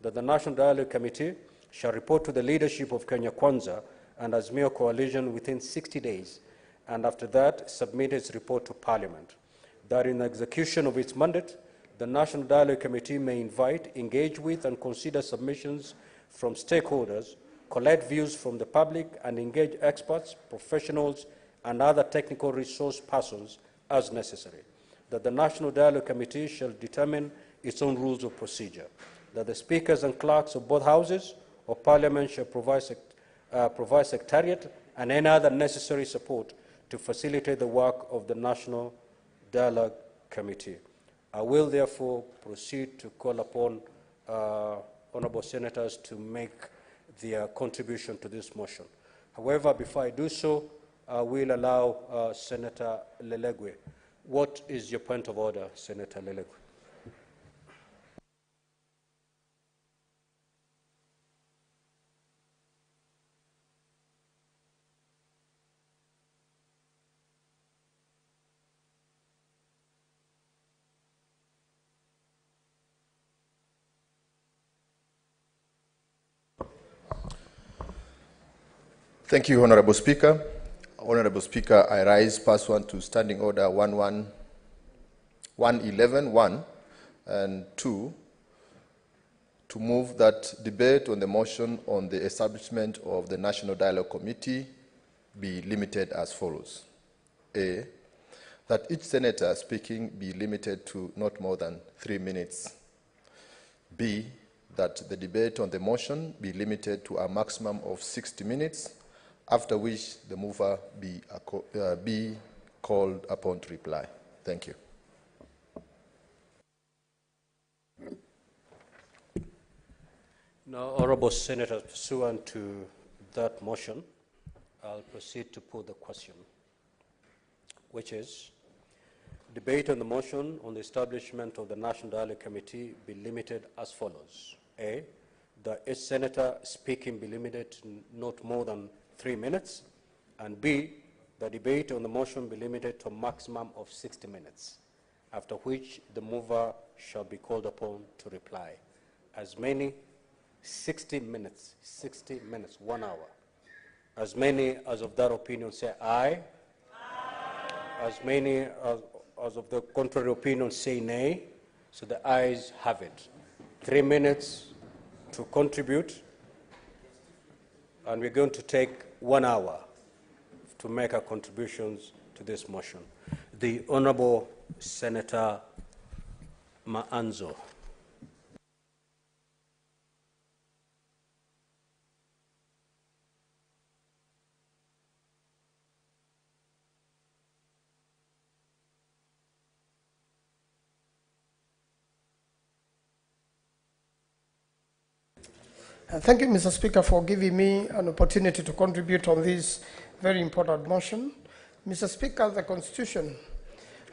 that the National Dialogue Committee shall report to the leadership of Kenya Kwanza and Azimio coalition within 60 days, and after that submit its report to Parliament, that in execution of its mandate, the National Dialogue Committee may invite, engage with, and consider submissions from stakeholders, collect views from the public, and engage experts, professionals, and other technical resource persons as necessary, that the National Dialogue Committee shall determine its own rules of procedure, that the speakers and clerks of both houses of Parliament shall provide secretariat and any other necessary support to facilitate the work of the National Dialogue Committee. I will therefore proceed to call upon honourable senators to make their contribution to this motion. However, before I do so, I will allow Senator Lelegwe. What is your point of order, Senator Lelegwe? Thank you, Honorable Speaker. Honorable Speaker, I rise pursuant to Standing Order 111.1 and 2 to move that debate on the motion on the establishment of the National Dialogue Committee be limited as follows. A, that each senator speaking be limited to not more than 3 minutes. B, that the debate on the motion be limited to a maximum of 60 minutes, after which the mover be called upon to reply. Thank you. Now, Honourable Senator, pursuant to that motion, I'll proceed to put the question, which is, debate on the motion on the establishment of the National Dialogue Committee be limited as follows. A, that each senator speaking be limited to not more than 3 minutes, and B, the debate on the motion be limited to a maximum of 60 minutes, after which the mover shall be called upon to reply. As many 60 minutes, 1 hour. As many as of that opinion say aye. Aye. As many as of the contrary opinion say nay. So the ayes have it. 3 minutes to contribute, and we're going to take 1 hour to make our contributions to this motion. The Honourable Senator Maanzo. Thank you, Mr. Speaker, for giving me an opportunity to contribute on this very important motion. Mr. Speaker, the Constitution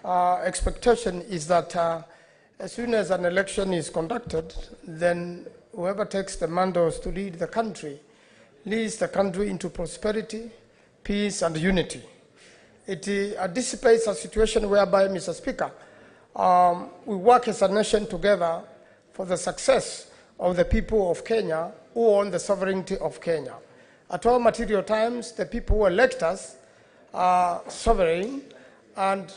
expectation is that as soon as an election is conducted, then whoever takes the mandates to lead the country leads the country into prosperity, peace, and unity. It anticipates a situation whereby, Mr. Speaker, we work as a nation together for the success of the people of Kenya who own the sovereignty of Kenya. At all material times, the people who elect us are sovereign, and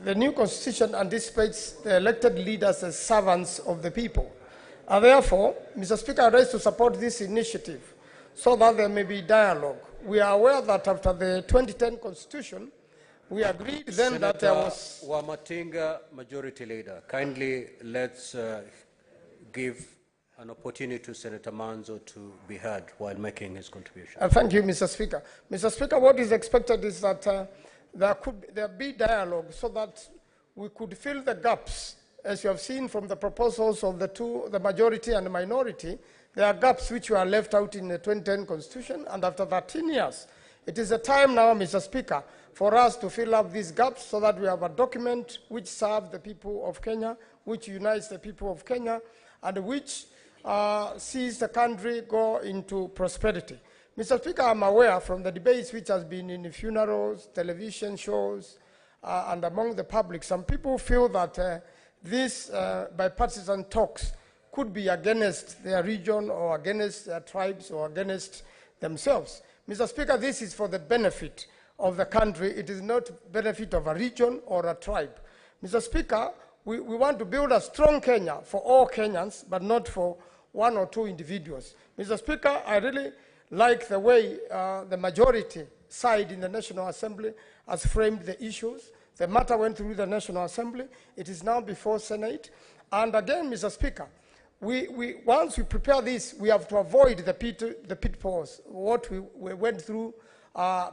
the new constitution anticipates the elected leaders as servants of the people. And therefore, Mr. Speaker, I rise to support this initiative so that there may be dialogue. We are aware that after the 2010 constitution, we agreed then Senator that there was... Wamatinga, Majority Leader, kindly let's give an opportunity to Senator Manzo to be heard while making his contribution. Thank you, Mr. Speaker. Mr. Speaker, what is expected is that there be dialogue so that we could fill the gaps. As you have seen from the proposals of the majority and the minority, there are gaps which were left out in the 2010 Constitution, and after 13 years, it is a time now, Mr. Speaker, for us to fill up these gaps so that we have a document which serves the people of Kenya, which unites the people of Kenya, and which sees the country go into prosperity. Mr. Speaker, I'm aware from the debates which has been in the funerals, television shows, and among the public, some people feel that these bipartisan talks could be against their region or against their tribes or against themselves. Mr. Speaker, this is for the benefit of the country. It is not benefit of a region or a tribe. Mr. Speaker, we want to build a strong Kenya for all Kenyans, but not for one or two individuals. Mr. Speaker, I really like the way the majority side in the National Assembly has framed the issues. The matter went through the National Assembly. It is now before Senate. And again, Mr. Speaker, once we prepare this, we have to avoid the pitfalls, what we went through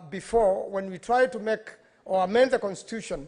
before when we tried to make or amend the Constitution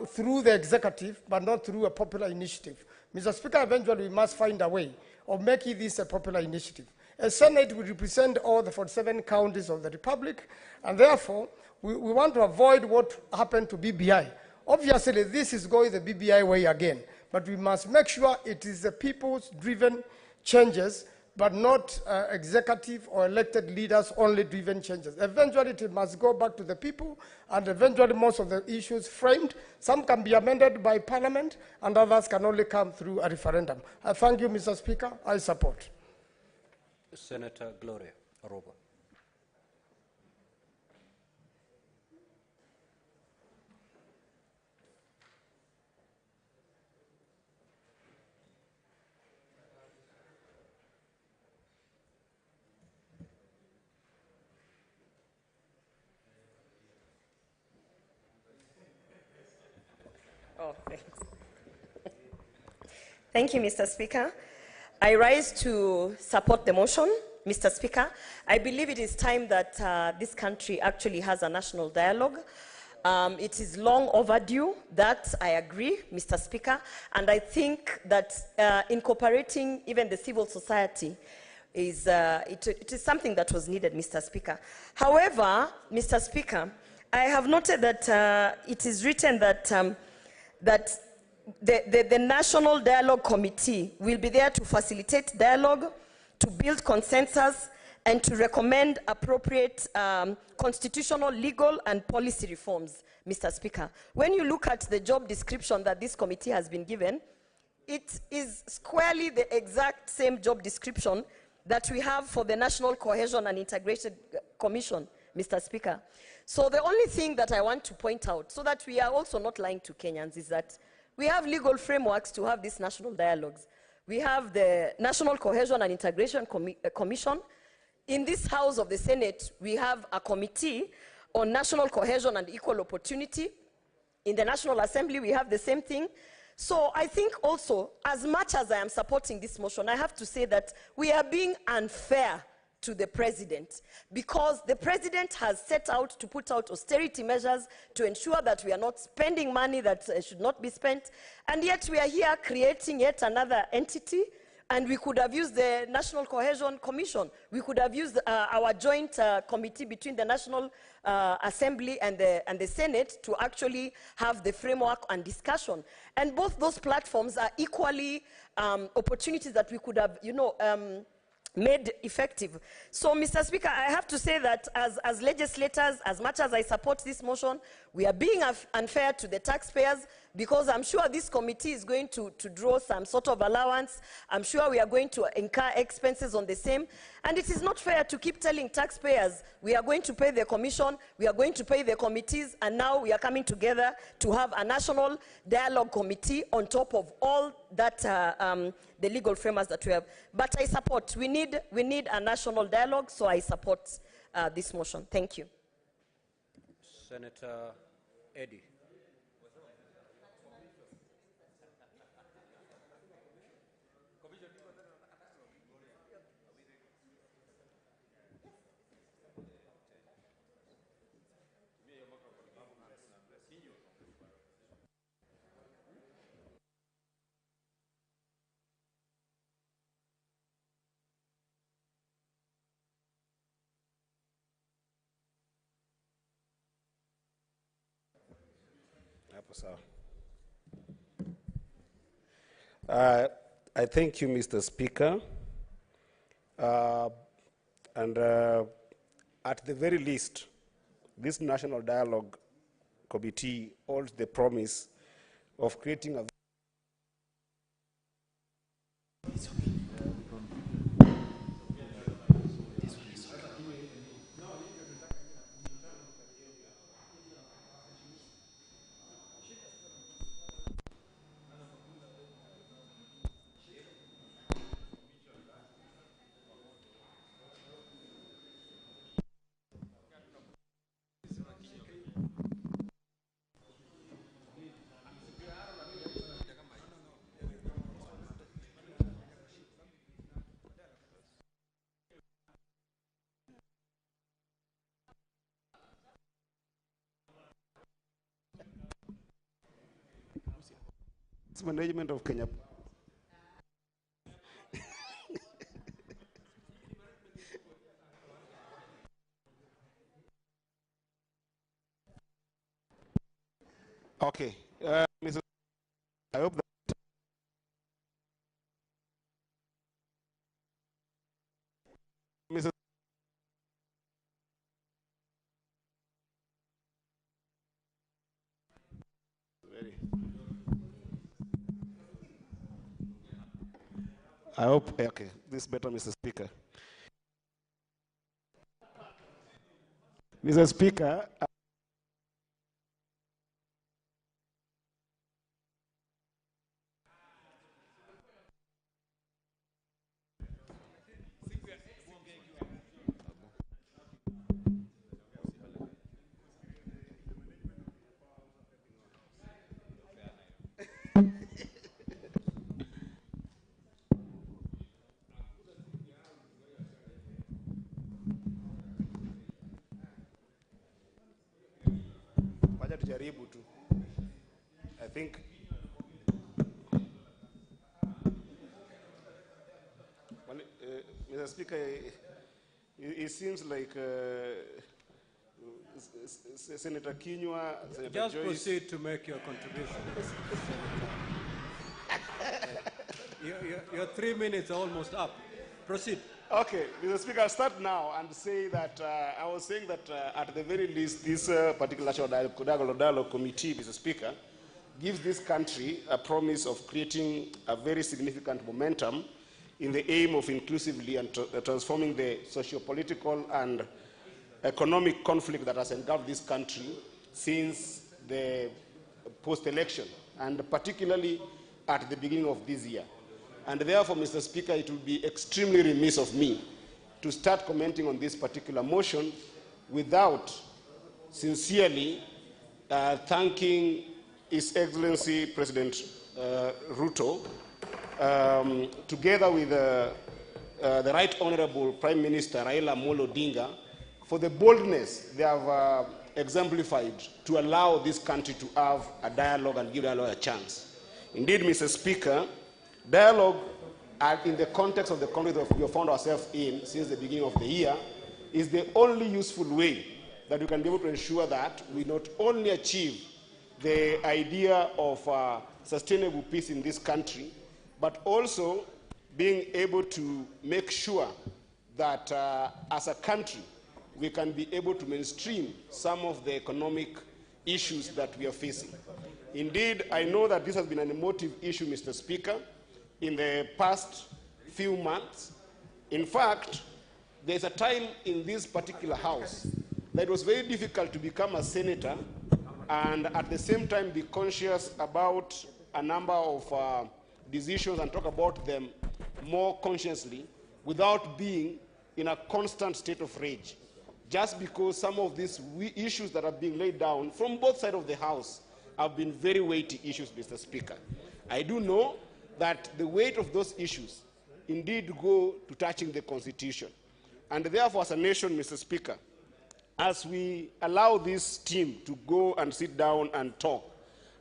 through the executive, but not through a popular initiative. Mr. Speaker, eventually we must find a way of making this a popular initiative. A Senate will represent all the 47 counties of the Republic, and therefore we want to avoid what happened to BBI. Obviously, this is going the BBI way again, but we must make sure it is the people's driven changes, but not executive or elected leaders only driven changes. Eventually, it must go back to the people, and eventually most of the issues framed, some can be amended by Parliament, and others can only come through a referendum. I thank you, Mr. Speaker. I support. Senator Gloria Aroba. Oh, thanks. Thank you, Mr. Speaker. I rise to support the motion, Mr. Speaker. I believe it is time that this country actually has a national dialogue. It is long overdue, that I agree, Mr. Speaker, and I think that incorporating even the civil society is it is something that was needed, Mr. Speaker. However, Mr. Speaker, I have noted that it is written that the National Dialogue Committee will be there to facilitate dialogue, to build consensus, and to recommend appropriate constitutional, legal, and policy reforms, Mr. Speaker. When you look at the job description that this committee has been given, it is squarely the exact same job description that we have for the National Cohesion and Integration Commission, Mr. Speaker. So the only thing that I want to point out, so that we are also not lying to Kenyans, is that we have legal frameworks to have these national dialogues. We have the National Cohesion and Integration Commission. In this House of the Senate, we have a committee on national cohesion and equal opportunity. In the National Assembly, we have the same thing. So I think also, as much as I am supporting this motion, I have to say that we are being unfair to the president, because the president has set out to put out austerity measures to ensure that we are not spending money that should not be spent, and yet we are here creating yet another entity. And we could have used the National Cohesion Commission. We could have used our joint committee between the National Assembly and the Senate to actually have the framework and discussion. And both those platforms are equally opportunities that we could have, made effective. So, Mr. Speaker, I have to say that as legislators, as much as I support this motion, we are being unfair to the taxpayers, because I'm sure this committee is going to draw some sort of allowance. I'm sure we are going to incur expenses on the same. And it is not fair to keep telling taxpayers, we are going to pay the commission, we are going to pay the committees, and now we are coming together to have a national dialogue committee on top of all that, the legal frameworks that we have. But I support, we need a national dialogue, so I support this motion. Thank you. Senator Eddy. I thank you, Mr. Speaker. At the very least, this National Dialogue Committee holds the promise of creating a management of Kenya. Okay, Mrs. I hope that Mrs. I hope, okay, this is better, Mr. Speaker. Mr. Speaker, wacha tujaribu tu. I think Mr. Speaker, it seems like Senator Kinyua, Senator Just Joyce. proceed to make your contribution. Your 3 minutes are almost up. Proceed. Okay, Mr. Speaker, I'll start now and say that I was saying that at the very least, this particular National Dialogue Committee, Mr. Speaker, gives this country a promise of creating a very significant momentum in the aim of inclusively and transforming the socio-political and economic conflict that has engulfed this country since the post-election, and particularly at the beginning of this year. And therefore, Mr. Speaker, it will be extremely remiss of me to start commenting on this particular motion without sincerely thanking His Excellency President Ruto, together with the Right Honorable Prime Minister Raila Amolo Odinga, for the boldness they have exemplified to allow this country to have a dialogue and give dialogue a chance. Indeed, Mr. Speaker, dialogue in the context of the conflict that we have found ourselves in since the beginning of the year is the only useful way that we can be able to ensure that we not only achieve the idea of sustainable peace in this country, but also being able to make sure that as a country we can be able to mainstream some of the economic issues that we are facing. Indeed, I know that this has been an emotive issue, Mr. Speaker, in the past few months. In fact, there's a time in this particular house that it was very difficult to become a senator and at the same time be conscious about a number of decisions and talk about them more consciously without being in a constant state of rage. Just because some of these issues that are being laid down from both sides of the House have been very weighty issues, Mr. Speaker. I do know that the weight of those issues indeed go to touching the Constitution. And therefore, as a nation, Mr. Speaker, as we allow this team to go and sit down and talk,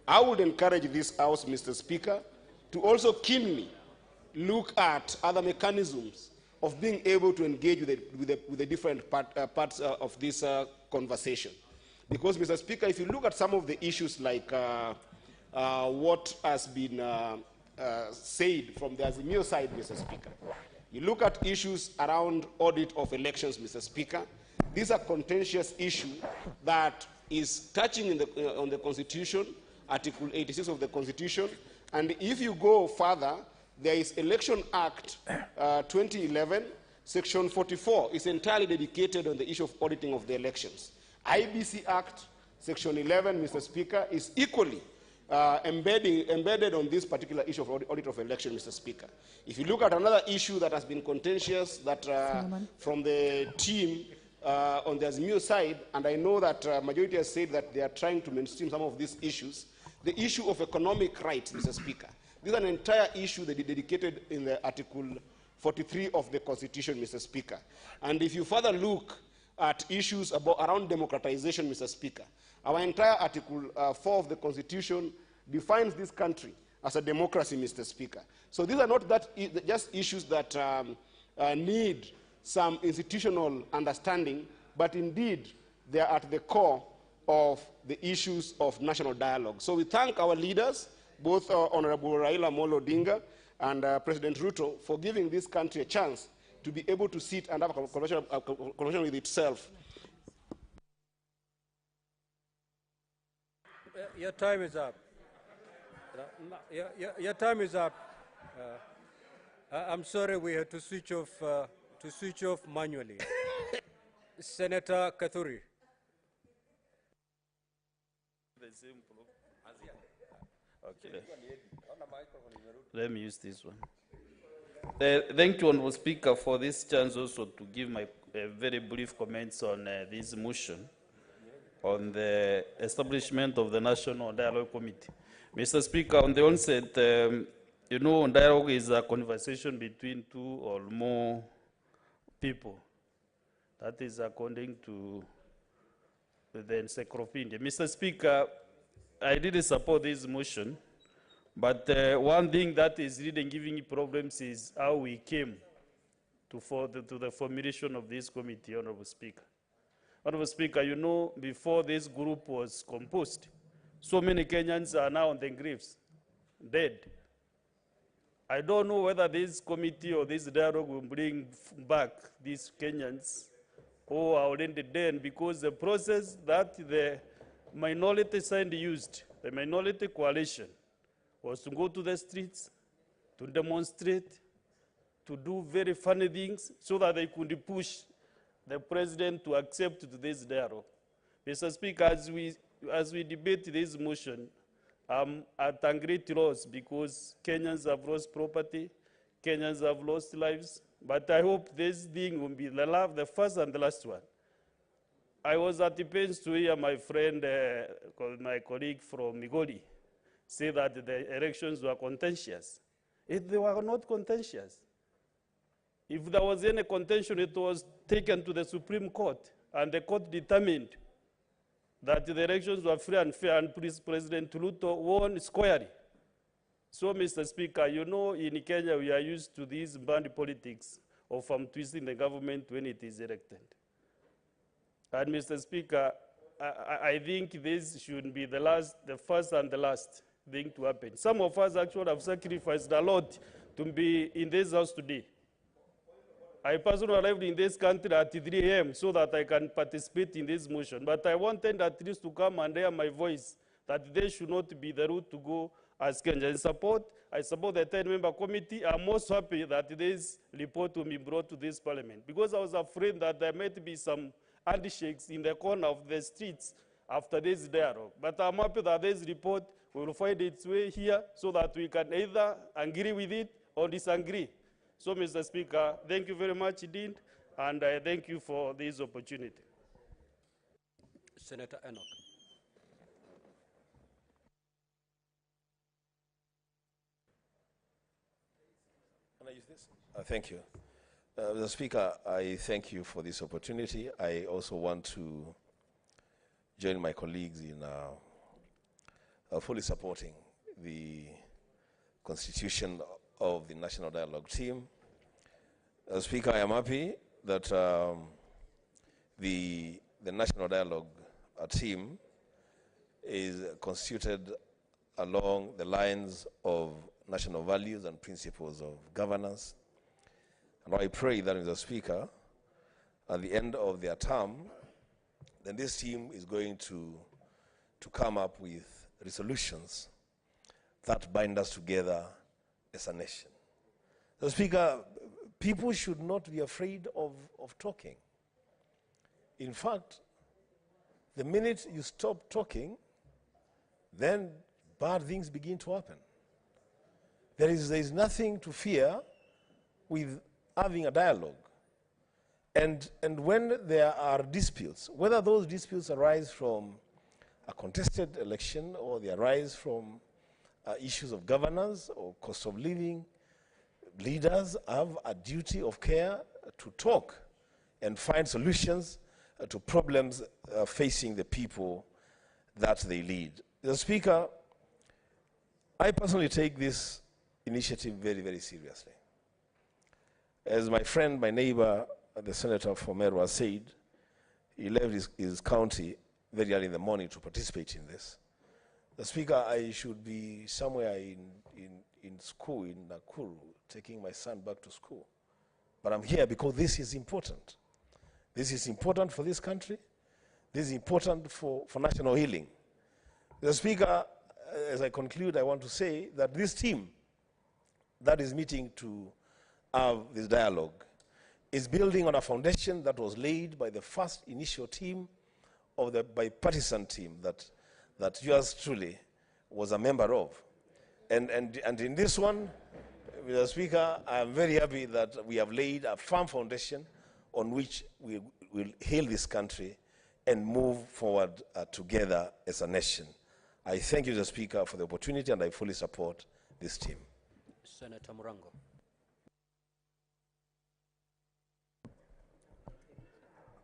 I would encourage this House, Mr. Speaker, to also keenly look at other mechanisms of being able to engage with the different parts of this conversation. Because, Mr. Speaker, if you look at some of the issues like what has been said from the Azimio side, Mr. Speaker, You look at issues around audit of elections, Mr. Speaker. These are contentious issues that is touching on the Constitution, Article 86 of the Constitution. And if you go further, there is Election Act 2011, Section 44 is entirely dedicated on the issue of auditing of the elections. IBC Act, Section 11, Mr. Speaker, is equally embedded on this particular issue of audit of election, Mr. Speaker. If you look at another issue that has been contentious, that from the team on the Azimio side, and I know that majority has said that they are trying to mainstream some of these issues, the issue of economic rights, Mr. Speaker. This is an entire issue that is dedicated in the Article 43 of the Constitution, Mr. Speaker. And if you further look at issues around democratization, Mr. Speaker, our entire Article 4 of the Constitution defines this country as a democracy, Mr. Speaker. So these are not just issues that need some institutional understanding, but indeed they are at the core of the issues of national dialogue. So we thank our leaders, both Honorable Raila Amolo Odinga and President Ruto, for giving this country a chance to be able to sit and have a conversation with itself. Your time is up. Your time is up. I'm sorry we had to switch off manually. Senator Kathuri. Okay. Let me use this one. Thank you, Honorable Speaker, for this chance also to give my very brief comments on this motion on the establishment of the National Dialogue Committee. Mr. Speaker, on the onset, you know, dialogue is a conversation between two or more people. That is according to the encyclopedia. Mr. Speaker, I didn't support this motion, but one thing that is really giving problems is how we came to the formulation of this committee, Honorable Speaker. Honorable Speaker, you know, before this group was composed, so many Kenyans are now on the graves, dead. I don't know whether this committee or this dialogue will bring back these Kenyans who are already dead, because the process that the minority side used, the minority coalition, was to go to the streets, to demonstrate, to do very funny things so that they could push the president to accept this dialogue. Mr. Speaker, as we debate this motion, I'm at a great loss because Kenyans have lost property, Kenyans have lost lives, but I hope this thing will be the first and the last one. I was at the pains to hear my friend, my colleague from Migori, say that the elections were contentious. They were not contentious. If there was any contention, it was taken to the Supreme Court, and the court determined that the elections were free and fair, and President Ruto won squarely. So, Mr. Speaker, you know, in Kenya, we are used to these band politics of twisting the government when it is elected. And, Mr. Speaker, I think this should be the first and the last thing to happen. Some of us actually have sacrificed a lot to be in this house today. I personally arrived in this country at 3 a.m. so that I can participate in this motion. But I wanted at least to come and hear my voice, that they should not be the route to go as Kenya. I support the 10-member committee. I'm also happy that this report will be brought to this parliament, because I was afraid that there might be some handshakes in the corner of the streets after this dialogue. But I'm happy that this report will find its way here so that we can either agree with it or disagree. So, Mr. Speaker, thank you very much indeed, and I thank you for this opportunity. Senator Enoch. Can I use this? Thank you. Mr. Speaker, I thank you for this opportunity. I also want to join my colleagues in fully supporting the constitution of the National Dialogue Team. Speaker, I am happy that the National Dialogue Team is constituted along the lines of national values and principles of governance. And I pray that, Mr. Speaker, at the end of their term, then this team is going to come up with resolutions that bind us together as a nation. Mr. Speaker, people should not be afraid of talking. In fact, the minute you stop talking, then bad things begin to happen. There is nothing to fear with having a dialogue. And when there are disputes, whether those disputes arise from a contested election or they arise from issues of governance or cost of living, leaders have a duty of care to talk and find solutions to problems facing the people that they lead. Mr. Speaker, I personally take this initiative very, very seriously. As my friend, my neighbor, the Senator from Meru has said, he left his county very early in the morning to participate in this. The Speaker, I should be somewhere in school in Nakuru, taking my son back to school. But I'm here because this is important. This is important for this country. This is important for national healing. The Speaker, as I conclude, I want to say that this team that is meeting to have this dialogue is building on a foundation that was laid by the first initial team of the bipartisan team that yours truly was a member of. And in this one, Mr. Speaker, I am very happy that we have laid a firm foundation on which we will heal this country and move forward together as a nation. I thank you, Mr. Speaker, for the opportunity, and I fully support this team. Senator Murango.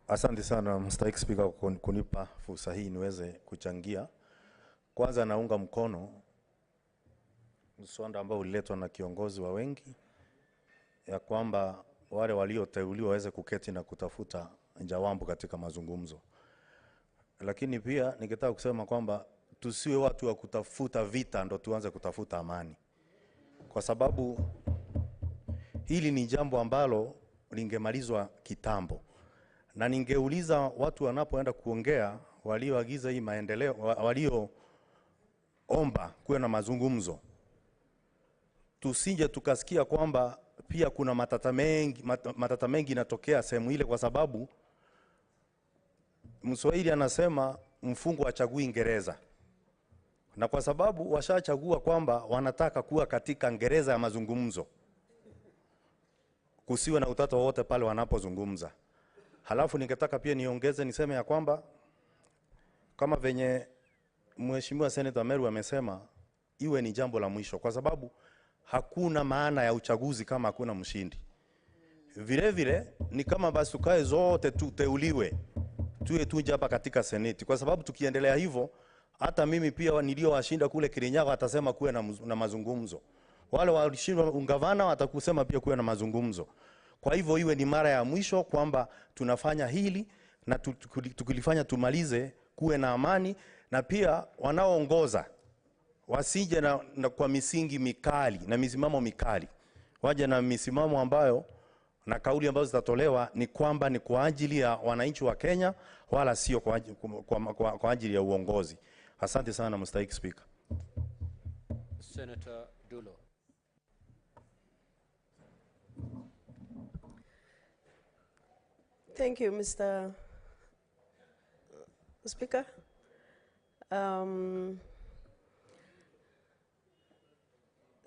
Asante sana mstahiki Spika kwa kunipa fursa hii niweze kuchangia. Kwanza naunga mkono mswada ambao uliletwa na kiongozi wa wengi ya kwamba wale walioteuliwa waweze kuketi na kutafuta jawabu katika mazungumzo. Lakini pia ningetaka kusema kwamba tusiwe watu wa kutafuta vita ndo tuanze kutafuta amani. Kwa sababu hili ni jambo ambalo lingemalizwa kitambo. Na ningeuliza watu wanapoenda kuongea, walioagiza hii maendeleo, walioomba kuwe na mazungumzo, tusije tukasikia kwamba pia kuna matata mengi yanatokea sehemu ile, kwa sababu Mswahili anasema mfungwa hachagui gereza. Na kwa sababu washachagua kwamba wanataka kuwa katika gereza ya mazungumzo, kusiwe na utata wote pale wanapozungumza. Halafu ningetaka pia niongeze niseme ya kwamba kama venye Mheshimiwa Senator Meru amesema, iwe ni jambo la mwisho, kwa sababu hakuna maana ya uchaguzi kama hakuna mshindi. Vile vile ni kama basi tukae zote tuteuliwe, tuwe tuje hapa katika Seneti, kwa sababu tukiendelea hivyo hata mimi pia niliowashinda kule Kirinyaga atasema kuwe na mazungumzo. Wale walishindwa ungavana watakusema pia kuwe na mazungumzo. Kwa hivyo iwe ni mara ya mwisho kwamba tunafanya hili na tukilifanya tumalize, kuwe na amani, na pia wanaoongoza wasije na kwa misingi mikali na misimamo mikali. Waje na misimamo ambayo na kauli ambazo zitatolewa ni kwamba ni kwa ajili ya wananchi wa Kenya, wala sio kwa ajili ya uongozi. Asante sana mstahiki Speaker. Senator Dulo. Thank you, Mr. Speaker.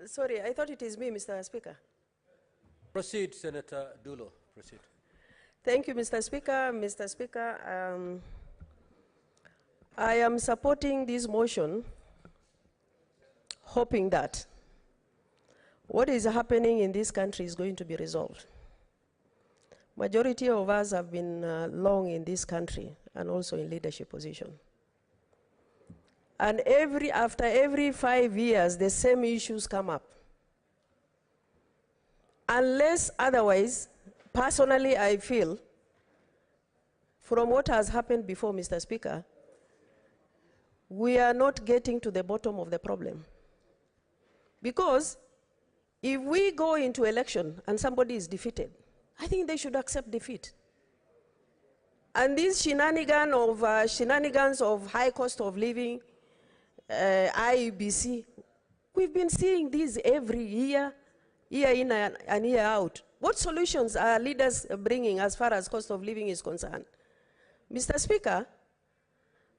Sorry, I thought it is me, Mr. Speaker. Proceed, Senator Dulo. Proceed. Thank you, Mr. Speaker. Mr. Speaker, I am supporting this motion, hoping that what is happening in this country is going to be resolved. Majority of us have been long in this country and also in leadership position. And after every 5 years, the same issues come up. Unless otherwise, personally I feel, from what has happened before, Mr. Speaker, we are not getting to the bottom of the problem. Because if we go into election and somebody is defeated, I think they should accept defeat. And these shenanigans of high cost of living, IEBC, we've been seeing these every year, year in and year out. What solutions are leaders bringing as far as cost of living is concerned? Mr. Speaker,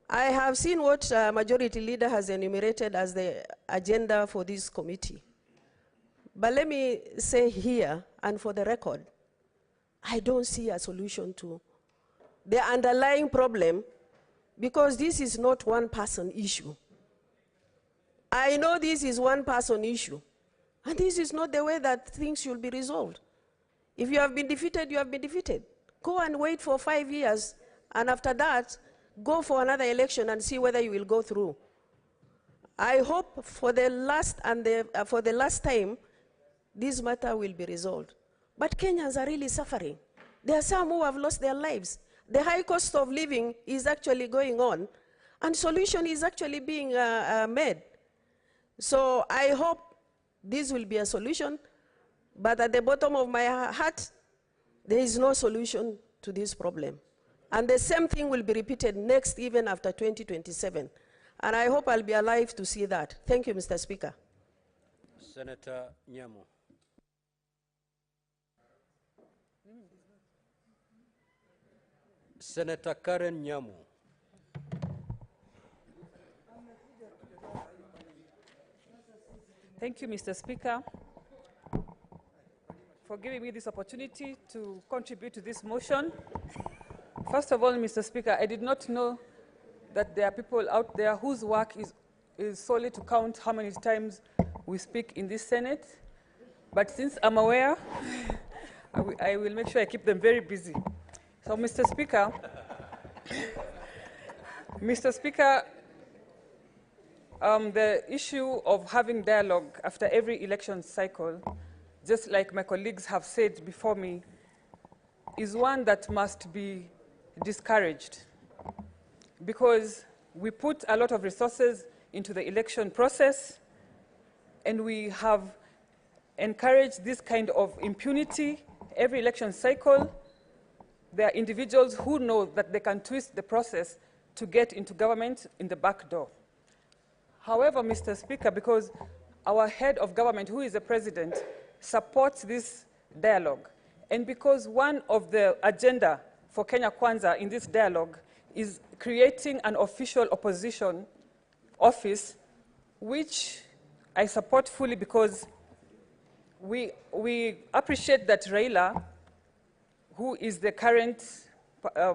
I have seen what Majority Leader has enumerated as the agenda for this committee. But let me say here, and for the record, I don't see a solution to the underlying problem, because this is not one person issue. I know this is one person issue, and this is not the way that things should be resolved. If you have been defeated, you have been defeated. Go and wait for 5 years, and after that, go for another election and see whether you will go through. I hope for the last time, this matter will be resolved. But Kenyans are really suffering. There are some who have lost their lives. The high cost of living is actually going on, and solution is actually being made. So I hope this will be a solution, but at the bottom of my heart, there is no solution to this problem. And the same thing will be repeated next, even after 2027. And I hope I'll be alive to see that. Thank you, Mr. Speaker. Senator Nyamu. Senator Karen Nyamu. Thank you, Mr. Speaker, for giving me this opportunity to contribute to this motion. First of all, Mr. Speaker, I did not know that there are people out there whose work is solely to count how many times we speak in this Senate. But since I'm aware, I will make sure I keep them very busy. So, Mr. Speaker, the issue of having dialogue after every election cycle, just like my colleagues have said before me, is one that must be discouraged, because we put a lot of resources into the election process, and we have encouraged this kind of impunity every election cycle. There are individuals who know that they can twist the process to get into government in the back door. However, Mr. Speaker, because our head of government, who is the president, supports this dialogue, and because one of the agenda for Kenya Kwanza in this dialogue is creating an official opposition office, which I support fully, because we appreciate that Raila, who is the current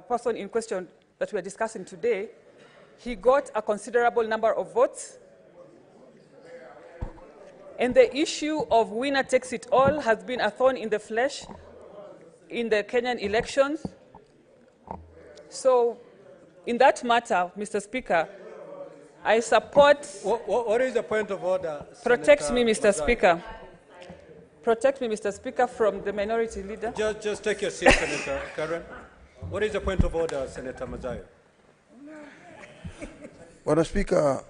person in question that we are discussing today, he got a considerable number of votes. And the issue of winner takes it all has been a thorn in the flesh in the Kenyan elections. So, in that matter, Mr. Speaker, I support... What is the point of order, Protect Senator me, Mr. Mazzai? Speaker. Protect me, Mr. Speaker, from the minority leader. Just take your seat, Senator Karen. What is the point of order, Senator Mazzai? Bwana Spika,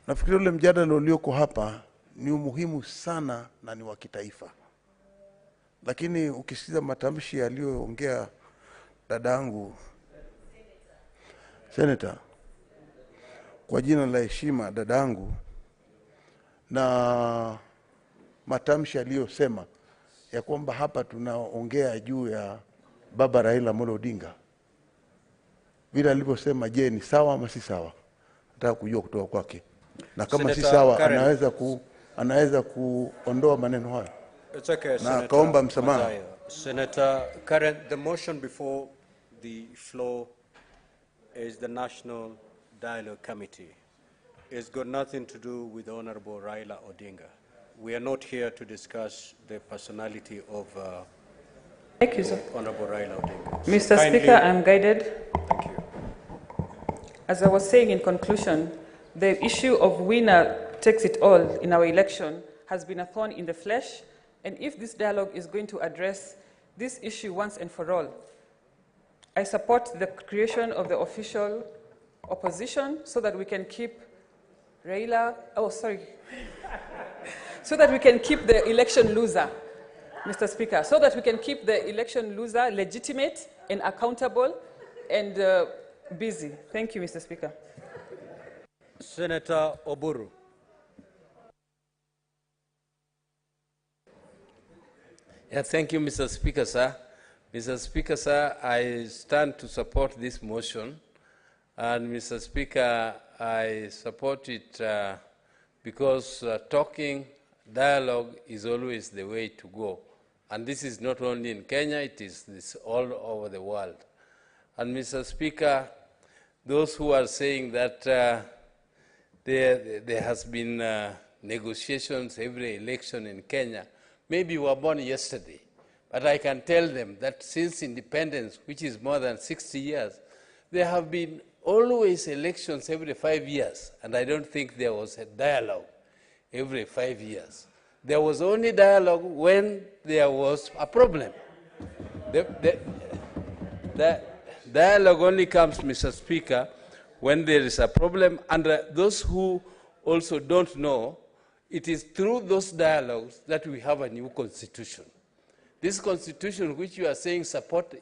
nafikiri ule mjadala ulioko hapa ni muhimu sana na ni wa kitaifa. Lakini ukisikiza matamshi aliyoongea dadangu Senator, kwa jina la heshima dadangu, na matamshi aliyosema ya kwamba hapa tunaongea juu ya baba Raila Amolo Odinga, vile alivyosema, je, ni sawa ama si sawa? Nataka kujua kutoka kwake, na kama Senator si sawa Karen, anaweza kuondoa maneno hayo. It's okay, Na kaomba msamaha. Mazzai. Senator Karen, the motion before the floor is the National Dialogue Committee. It's got nothing to do with Honorable Raila Odinga. We are not here to discuss the personality of Thank you, sir. Honorable Raila Odinga. Mr. Kindly- Speaker, I'm guided. Thank you. As I was saying in conclusion, the issue of winner takes it all in our election has been a thorn in the flesh, and if this dialogue is going to address this issue once and for all, I support the creation of the official opposition so that we can keep so that we can keep the election loser. Mr. Speaker, so that we can keep the election loser legitimate and accountable and busy. Thank you, Mr. Speaker. Senator Oburu. Yeah, thank you, Mr. Speaker, sir. Mr. Speaker, sir, I stand to support this motion. And, Mr. Speaker, I support it because talking, dialogue is always the way to go. And this is not only in Kenya, it is all over the world. And, Mr. Speaker, those who are saying that there has been negotiations every election in Kenya, maybe were born yesterday. But I can tell them that since independence, which is more than 60 years, there have been always elections every 5 years, and I don't think there was a dialogue every 5 years. There was only dialogue when there was a problem. The dialogue only comes, Mr. Speaker, when there is a problem, and those who also don't know, it is through those dialogues that we have a new constitution. This constitution which you are saying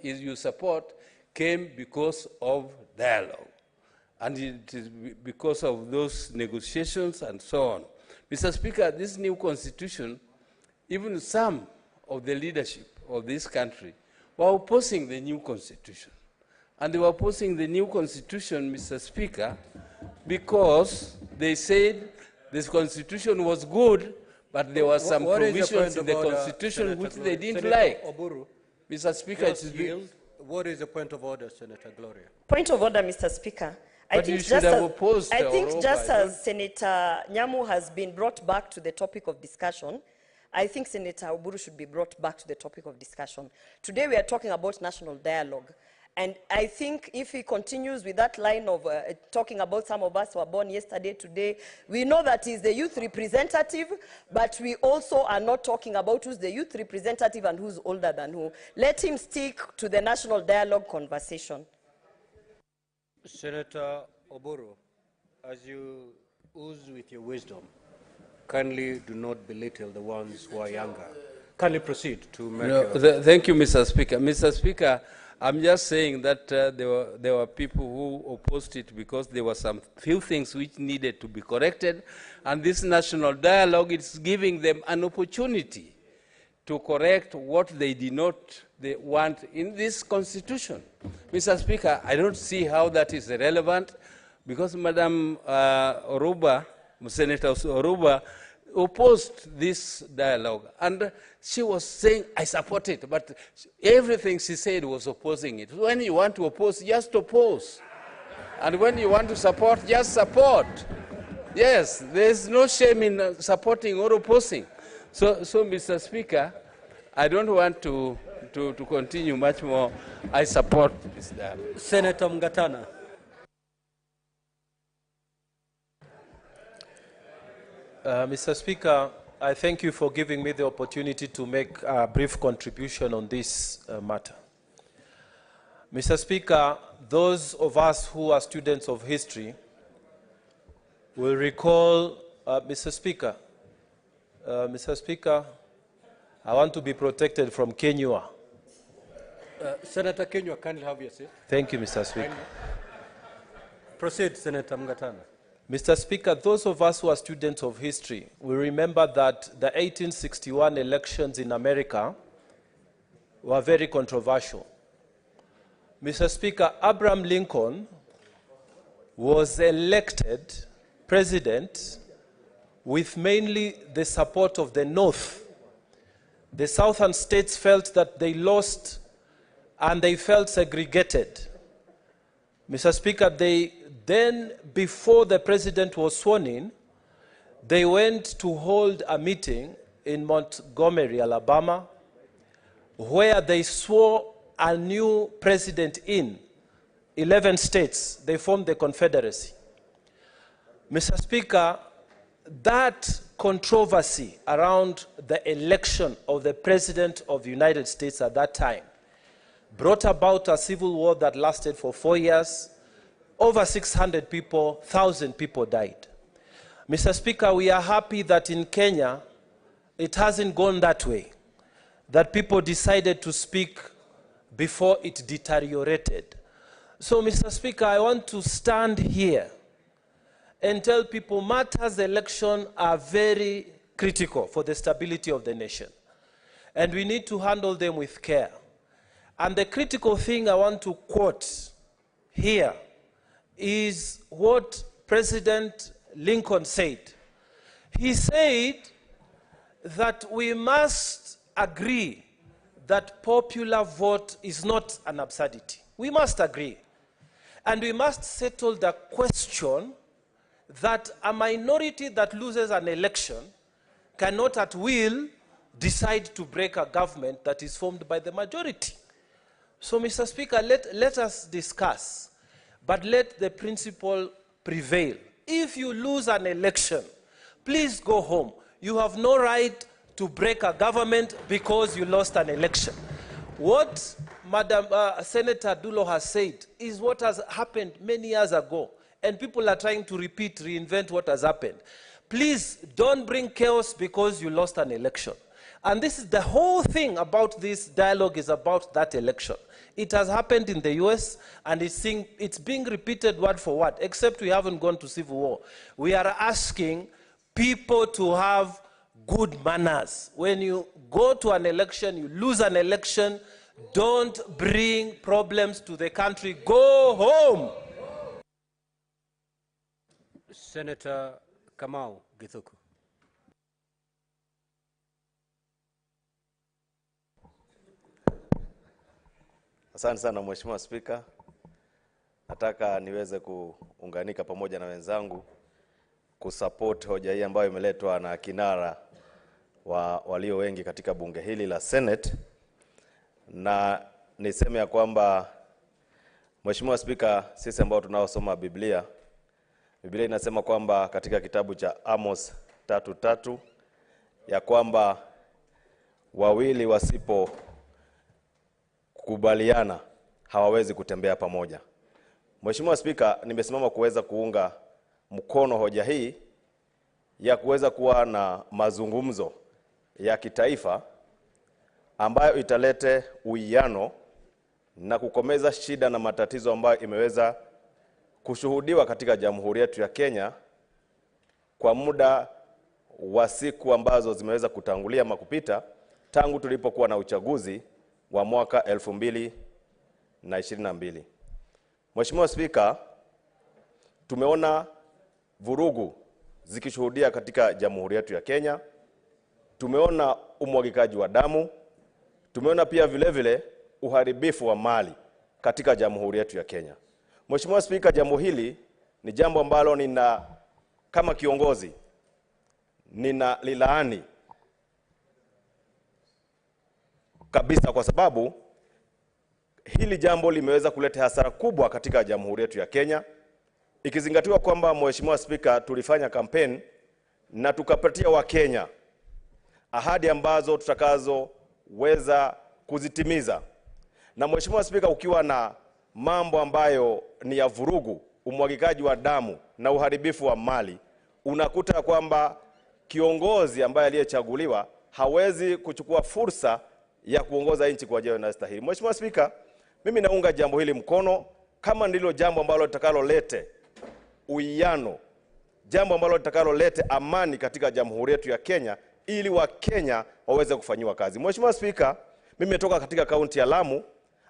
you support came because of dialogue. And it is because of those negotiations and so on. Mr. Speaker, this new constitution, even some of the leadership of this country were opposing the new constitution. And they were opposing the new constitution, Mr. Speaker, because they said this constitution was good, but there were some provisions in the constitution Senator which Gloria? they didn't Senator like. Oburu, Mr. Speaker, what is the point of order, Senator Gloria? Point of order, Mr. Speaker. But you should have opposed I think Oroba, just as Senator Nyamu has been brought back to the topic of discussion, I think Senator Oburu should be brought back to the topic of discussion. Today we are talking about national dialogue. And I think if he continues with that line of talking about some of us who were born yesterday, today, we know that he's the youth representative, but we also are not talking about who's the youth representative and who's older than who. Let him stick to the national dialogue conversation. Senator Oburu, as you ooze with your wisdom, kindly do not belittle the ones who are younger. Kindly proceed to make your... Thank you, Mr. Speaker. Mr. Speaker, I'm just saying that there were people who opposed it because there were some few things which needed to be corrected, and this national dialogue is giving them an opportunity to correct what they did not want in this constitution. Mr. Speaker, I don't see how that is relevant because Madam Oruba, Senator Oruba, opposed this dialogue. And she was saying, I support it, but everything she said was opposing it. When you want to oppose, just oppose. And when you want to support, just support. Yes, there's no shame in supporting or opposing. So Mr. Speaker, I don't want to continue much more. I support this dialogue. Senator Mgatana. Mr. Speaker, I thank you for giving me the opportunity to make a brief contribution on this matter. Mr. Speaker, those of us who are students of history will recall, Mr. Speaker, I want to be protected from Kenyua. Senator Kenyua, kindly have your seat. Thank you, Mr. Speaker. Kindly. Proceed, Senator Mgatana. Mr. Speaker, those of us who are students of history will remember that the 1861 elections in America were very controversial. Mr. Speaker, Abraham Lincoln was elected president with mainly the support of the North. The Southern states felt that they lost and they felt segregated. Mr. Speaker, then, before the president was sworn in, they went to hold a meeting in Montgomery, Alabama, where they swore a new president in 11 states. They formed the Confederacy. Mr. Speaker, that controversy around the election of the President of the United States at that time brought about a civil war that lasted for 4 years. Over 600 people, 1,000 people died. Mr. Speaker, we are happy that in Kenya, it hasn't gone that way. that people decided to speak before it deteriorated. So, Mr. Speaker, I want to stand here and tell people matters election are very critical for the stability of the nation. And we need to handle them with care. And the critical thing I want to quote here is what President Lincoln said. He said that we must agree that popular vote is not an absurdity. We must agree. And we must settle the question that a minority that loses an election cannot at will decide to break a government that is formed by the majority. So, Mr. Speaker, let us discuss, but let the principle prevail. If you lose an election, please go home. You have no right to break a government because you lost an election. What Madam Senator Dulo has said is what has happened many years ago, and people are trying to reinvent what has happened. Please don't bring chaos because you lost an election. And this is the whole thing about this dialogue is about that election. It has happened in the US, and it's being repeated word for word, except we haven't gone to civil war. We are asking people to have good manners. When you go to an election, you lose an election, don't bring problems to the country. Go home. Senator Kamau Githuku. Asante sana Mheshimiwa Spika. Nataka niweze kuunganika pamoja na wenzangu kusupport hoja hii ambayo imeletwa na kinara walio wengi katika bunge hili la Senate. Na niseme ya kwamba Mheshimiwa Spika, sisi ambao tunaosoma Biblia inasema kwamba katika kitabu cha Amos 3:3 ya kwamba wawili wasipo kubaliana hawawezi kutembea pamoja. Mheshimiwa Spika, nimesimama kuweza kuunga mkono hoja hii ya kuweza kuwa na mazungumzo ya kitaifa ambayo italete uwiano na kukomeza shida na matatizo ambayo imeweza kushuhudiwa katika Jamhuri yetu ya Kenya kwa muda wa siku ambazo zimeweza kutangulia makupita tangu tulipokuwa na uchaguzi wa mwaka 2022. Mheshimiwa Spika, tumeona vurugu zikishuhudia katika Jamhuri yetu ya Kenya. Tumeona umwagikaji wa damu. Tumeona pia vile vile uharibifu wa mali katika Jamhuri yetu ya Kenya. Mheshimiwa Spika, jambo hili ni jambo ambalo kama kiongozi lilaani kabisa, kwa sababu hili jambo limeweza kuleta hasara kubwa katika Jamhuri yetu ya Kenya, ikizingatiwa kwamba Mheshimiwa Spika, tulifanya kampeni na tukapatia Wakenya ahadi ambazo tutakazoweza kuzitimiza. Na Mheshimiwa Spika, ukiwa na mambo ambayo ni ya vurugu, umwagikaji wa damu na uharibifu wa mali, unakuta kwamba kiongozi ambaye aliyechaguliwa hawezi kuchukua fursa ya kuongoza nchi kwa njia inayostahili. Mheshimiwa Spika, mimi naunga jambo hili mkono kama ndilo jambo ambalo litakalolete uwiano, jambo ambalo litakalolete amani katika Jamhuri yetu ya Kenya, ili Wakenya waweze kufanyiwa kazi. Mheshimiwa Spika, mimi nimetoka katika kaunti ya Lamu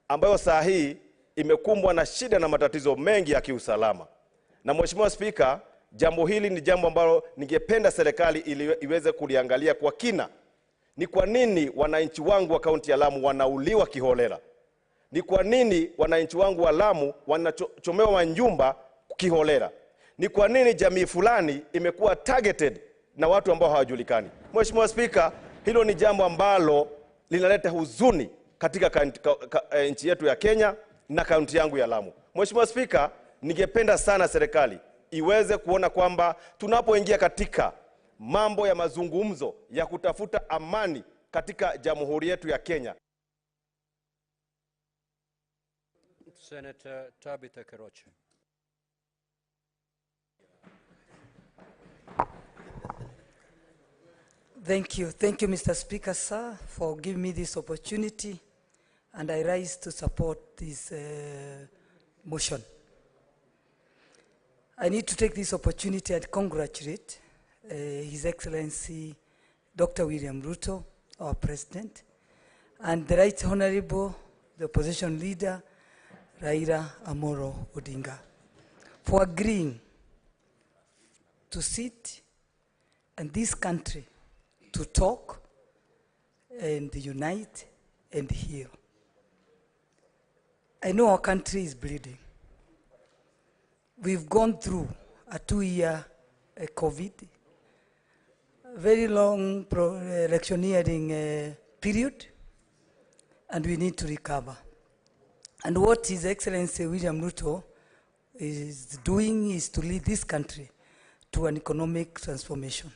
ambayo saa hii imekumbwa na shida na matatizo mengi ya kiusalama. Na Mheshimiwa Spika, jambo hili ni jambo ambalo ningependa serikali iweze kuliangalia kwa kina. Ni kwa nini wananchi wangu wa kaunti ya Lamu wanauliwa kiholela? Ni kwa nini wananchi wangu wa Lamu wanachomewa manyumba kiholela? Ni kwa nini jamii fulani imekuwa targeted na watu ambao hawajulikani? Mheshimiwa Spika, hilo ni jambo ambalo linaleta huzuni katika nchi yetu ya Kenya na kaunti yangu ya Lamu. Mheshimiwa Spika, ningependa sana serikali iweze kuona kwamba tunapoingia katika mambo ya mazungumzo ya kutafuta amani katika Jamhuri yetu ya Kenya. Senator Tabitha Keroche. Thank you. Thank you, Mr. Speaker, sir, for giving me this opportunity, and I rise to support this motion. I need to take this opportunity and congratulate His Excellency Dr. William Ruto, our President, and the Right Honorable, the Opposition Leader, Raila Amolo Odinga, for agreeing to sit in this country to talk and unite and heal. I know our country is bleeding. We've gone through a 2-year COVID, a very long electioneering period, and we need to recover. And what His Excellency William Ruto is doing is to lead this country to an economic transformation.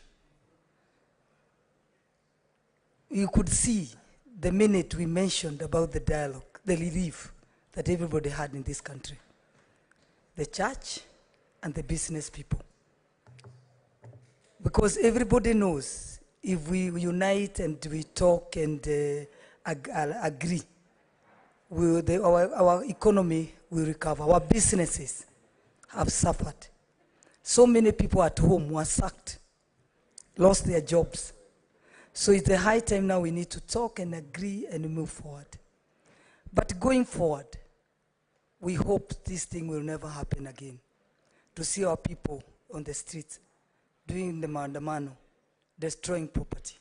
You could see the minute we mentioned about the dialogue, the relief that everybody had in this country. The church and the business people. Because everybody knows if we unite and we talk and agree, our economy will recover. Our businesses have suffered. So many people at home were sacked, lost their jobs. So it's the high time now we need to talk and agree and move forward. But going forward, we hope this thing will never happen again. To see our people on the streets doing the maandamano, destroying property.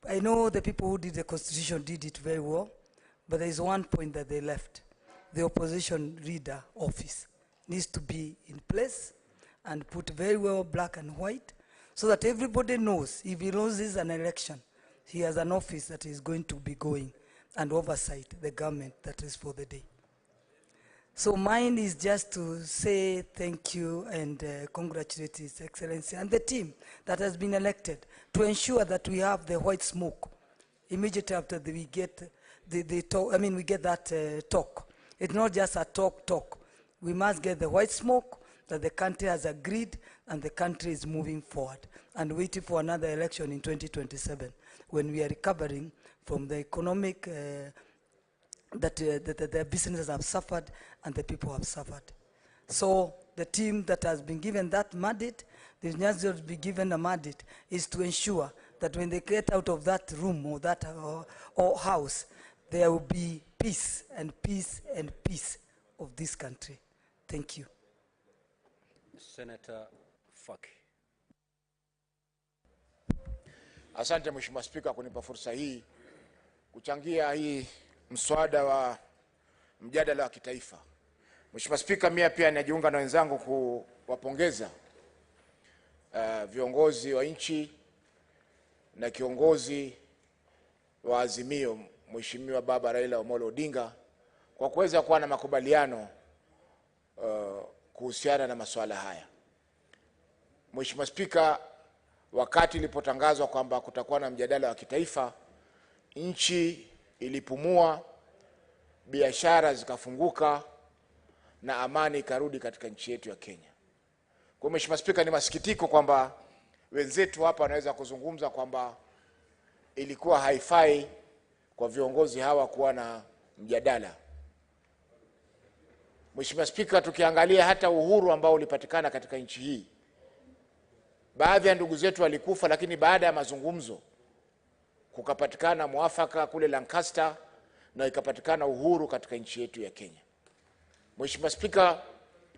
I know the people who did the constitution did it very well, but there is one point that they left. The opposition leader office needs to be in place and put very well black and white so that everybody knows if he loses an election, he has an office that is going to be going and oversight the government that is for the day. So mine is just to say thank you and congratulate His Excellency and the team that has been elected to ensure that we have the white smoke immediately after we get the talk. I mean, we get that talk. It's not just a talk. We must get the white smoke that the country has agreed and the country is moving forward and waiting for another election in 2027 when we are recovering from the economic that the businesses have suffered and the people have suffered. So the team that has been given that mandate, the Nyanza will be given a mandate, is to ensure that when they get out of that room or that or house, there will be peace and peace and peace of this country. Thank you. Senator Faki. Asante Mheshimiwa Spika kunipa fursa hii kuchangia hii mswada wa mjadala wa kitaifa. Mheshimiwa Spika, mimi pia najiunga na wenzangu kuwapongeza viongozi wa nchi na kiongozi wa Azimio Mheshimiwa Baba Raila Amolo Odinga kwa kuweza kuwa na makubaliano kuhusiana na masuala haya. Mheshimiwa Spika, wakati ilipotangazwa kwamba kutakuwa na mjadala wa kitaifa, nchi ilipumua, biashara zikafunguka na amani ikarudi katika nchi yetu ya Kenya. Kwa Mheshimiwa Spika, ni masikitiko kwamba wenzetu hapa wanaweza kuzungumza kwamba ilikuwa haifai kwa viongozi hawa kuwa na mjadala. Mheshimiwa Spika, tukiangalia hata uhuru ambao ulipatikana katika nchi hii, baadhi ya ndugu zetu walikufa, lakini baada ya mazungumzo kukapatikana muafaka kule Lancaster na ikapatikana uhuru katika nchi yetu ya Kenya. Mheshimiwa Spika,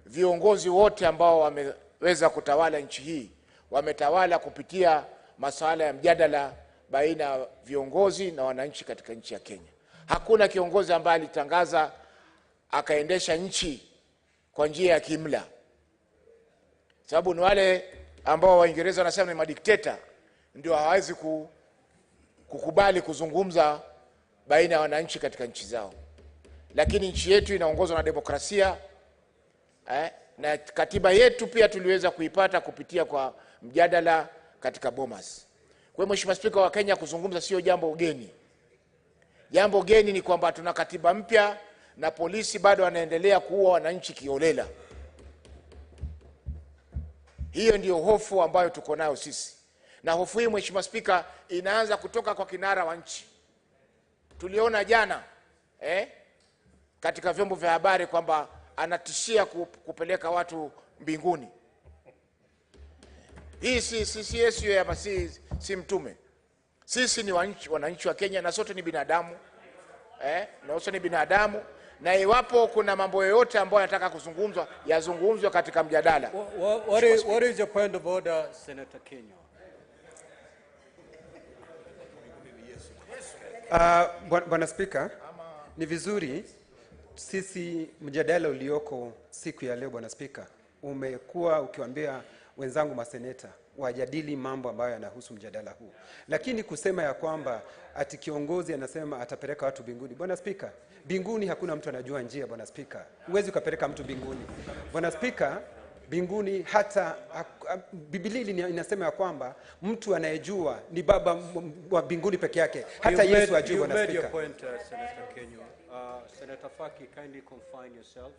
viongozi wote ambao wameweza kutawala nchi hii wametawala kupitia masuala ya mjadala baina ya viongozi na wananchi katika nchi ya Kenya. Hakuna kiongozi ambaye alitangaza akaendesha nchi kwa njia ya kimla. Sababu ni wale ambao Waingereza wanasema ni madikteta ndio hawezi kukubali kuzungumza baina ya wananchi katika nchi zao. Lakini nchi yetu inaongozwa na demokrasia na katiba yetu pia tuliweza kuipata kupitia kwa mjadala katika Bomas. Kwa hiyo Mheshimiwa Spika, wa Kenya kuzungumza sio jambo geni. Jambo geni ni kwamba tuna katiba mpya na polisi bado wanaendelea kuua wananchi kiolela. Hiyo ndio hofu ambayo tuko nayo sisi. Na hofu hii, Mheshimiwa Spika, inaanza kutoka kwa kinara wa nchi. Tuliona jana katika vyombo vya habari kwamba anatishia kupeleka watu mbinguni. Hii si Yesu ya si mtume. Sisi ni wananchi wa Kenya na sote ni binadamu. Na sote ni binadamu, na iwapo kuna mambo yoyote ambayo yanataka kuzungumzwa, yazungumzwe katika mjadala. What is your point of order, Senator Kenya? Bwana Spika, ni vizuri sisi mjadala ulioko siku ya leo, Bwana Spika, umekuwa ukiwaambia wenzangu maseneta wajadili mambo ambayo yanahusu mjadala huu. Lakini kusema ya kwamba ati kiongozi anasema atapeleka watu binguni. Bwana Spika, binguni hakuna mtu anajua njia, Bwana Spika. Huwezi ukapeleka mtu binguni. Bwana Spika, binguni hata Biblia inasema ya kwamba mtu anayejua ni Baba wa binguni peke yake. Hata Yesu ajua, Bwana Spika. You made your point, Senator Kenya. Senator Faki, kindly confine yourself.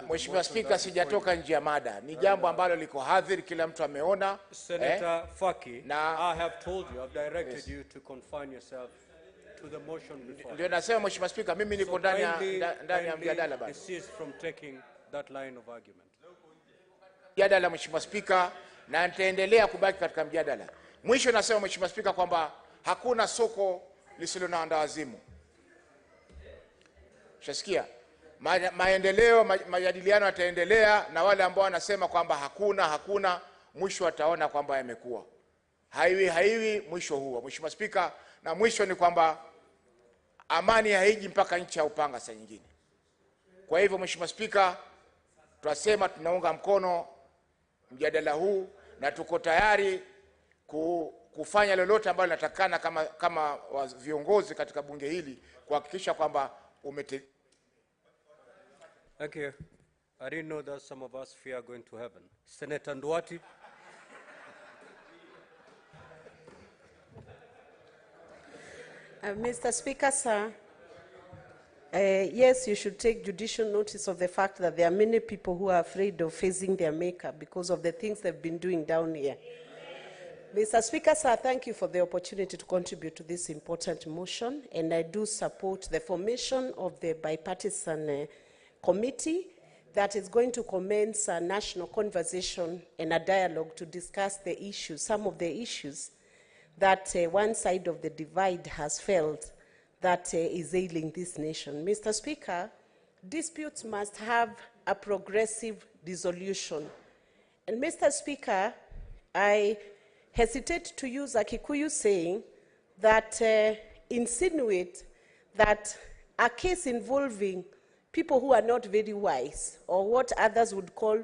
Mheshimiwa Spika, sijatoka nje ya mada. Ni jambo ambalo liko hadhiri, kila mtu ameona. Senator Faki, I have told you, I've directed you to confine yourself to the motion before. Ndio nasema, Mheshimiwa Spika, mimi niko ndani ya mjadala bado. Desist from taking that line of argument. Mjadala, Mheshimiwa Spika, na nitaendelea kubaki katika mjadala. Mwisho nasema, Mheshimiwa Spika, kwamba hakuna soko lisilo na wazimu. Shasikia? Maendeleo, majadiliano yataendelea, na wale ambao wanasema kwamba hakuna, mwisho wataona kwamba yamekuwa. Haiwi mwisho huo, Mheshimiwa Spika, na mwisho ni kwamba amani haiji mpaka nchi ya upanga saa nyingine. Kwa hivyo, Mheshimiwa Spika, tunasema tunaunga mkono mjadala huu na tuko tayari kufanya lolote ambalo linatakana kama viongozi katika bunge hili kuhakikisha kwamba Thank you. I didn't know that some of us fear going to heaven. Senator Nduati. Mr. Speaker, sir, yes, you should take judicial notice of the fact that there are many people who are afraid of facing their maker because of the things they've been doing down here. Mr. Speaker, sir, thank you for the opportunity to contribute to this important motion, and I do support the formation of the bipartisan committee that is going to commence a national conversation and a dialogue to discuss the issues, some of the issues that one side of the divide has felt that is ailing this nation. Mr. Speaker, disputes must have a progressive resolution. And Mr. Speaker, I hesitate to use a Kikuyu saying that insinuate that a case involving people who are not very wise, or what others would call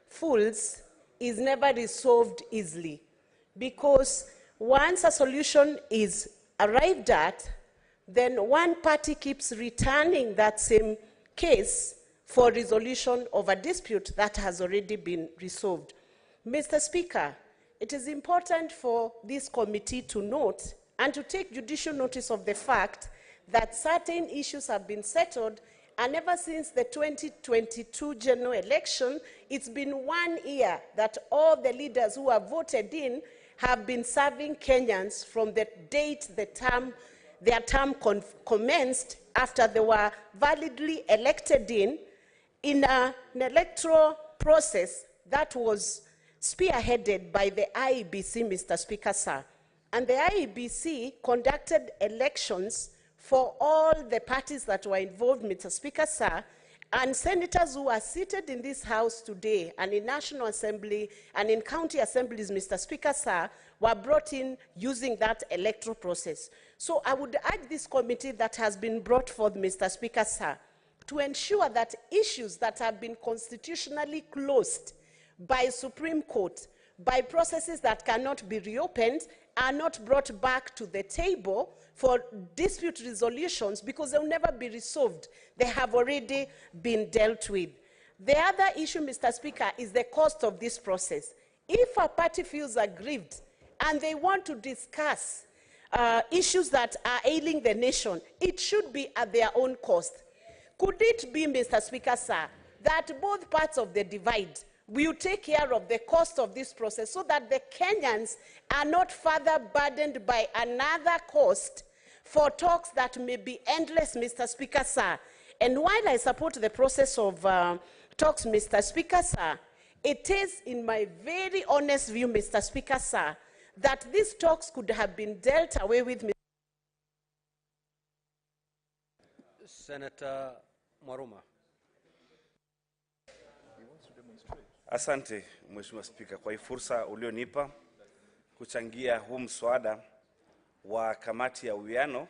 fools, is never resolved easily. Because once a solution is arrived at, then one party keeps returning that same case for resolution of a dispute that has already been resolved. Mr. Speaker, it is important for this committee to note and to take judicial notice of the fact that certain issues have been settled, and ever since the 2022 general election, it's been 1 year that all the leaders who are voted in have been serving Kenyans from the date their term commenced, after they were validly elected in an electoral process that was spearheaded by the IEBC, Mr. Speaker, sir. And the IEBC conducted elections for all the parties that were involved, Mr. Speaker, sir, and senators who are seated in this House today and in National Assembly and in county assemblies, Mr. Speaker, sir, were brought in using that electoral process. So I would urge this committee that has been brought forth, Mr. Speaker, sir, to ensure that issues that have been constitutionally closed by Supreme Court, by processes that cannot be reopened, are not brought back to the table for dispute resolutions, because they'll never be resolved. They have already been dealt with. The other issue, Mr. Speaker, is the cost of this process. If a party feels aggrieved and they want to discuss issues that are ailing the nation, it should be at their own cost. Could it be, Mr. Speaker, sir, that both parts of the divide will take care of the cost of this process so that the Kenyans are not further burdened by another cost for talks that may be endless, Mr. Speaker, sir. And while I support the process of talks, Mr. Speaker, sir, it is in my very honest view, Mr. Speaker, sir, that these talks could have been dealt away with. Senator Mwaruma. Asante, Mheshimiwa Spika, kwa hii fursa ulionipa kuchangia huu mswada wa kamati ya uwiano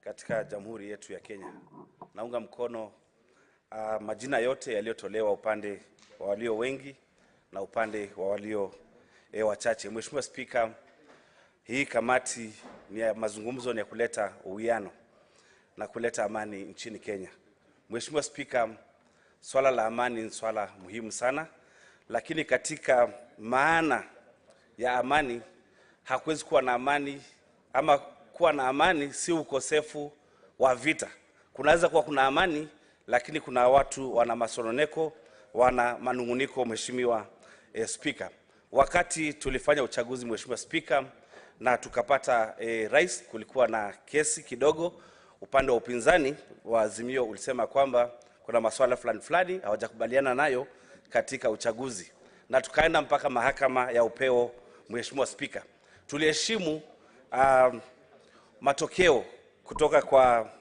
katika Jamhuri yetu ya Kenya. Naunga mkono majina yote yaliyotolewa, upande wa walio wengi na upande wa walio wachache. Mheshimiwa Spika, hii kamati ni ya mazungumzo, ni ya kuleta uwiano na kuleta amani nchini Kenya. Mheshimiwa Spika, swala la amani ni swala muhimu sana, lakini katika maana ya amani hakuwezi kuwa na amani, ama kuwa na amani si ukosefu wa vita. Kunaweza kuwa kuna amani, lakini kuna watu wana masononeko, wana manunguniko. Mheshimiwa Spika, wakati tulifanya uchaguzi, Mheshimiwa Spika, na tukapata rais, kulikuwa na kesi kidogo. Upande wa upinzani wa Azimio ulisema kwamba kuna masuala fulani hawajakubaliana nayo katika uchaguzi, na tukaenda mpaka mahakama ya upeo. Mheshimiwa Spika, tuliheshimu matokeo kutoka kwa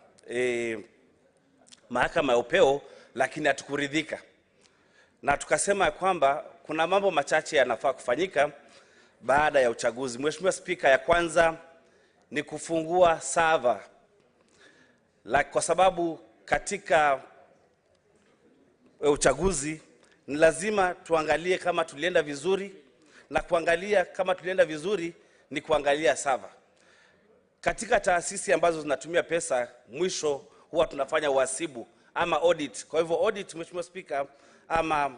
mahakama ya upeo, lakini hatukuridhika, na tukasema kwamba kuna mambo machache yanafaa kufanyika baada ya uchaguzi. Mheshimiwa Spika, ya kwanza ni kufungua server, kwa sababu katika uchaguzi ni lazima tuangalie kama tulienda vizuri, na kuangalia kama tulienda vizuri ni kuangalia server. Katika taasisi ambazo zinatumia pesa, mwisho huwa tunafanya uhasibu ama audit. Kwa hivyo audit, Mheshimiwa Spika, ama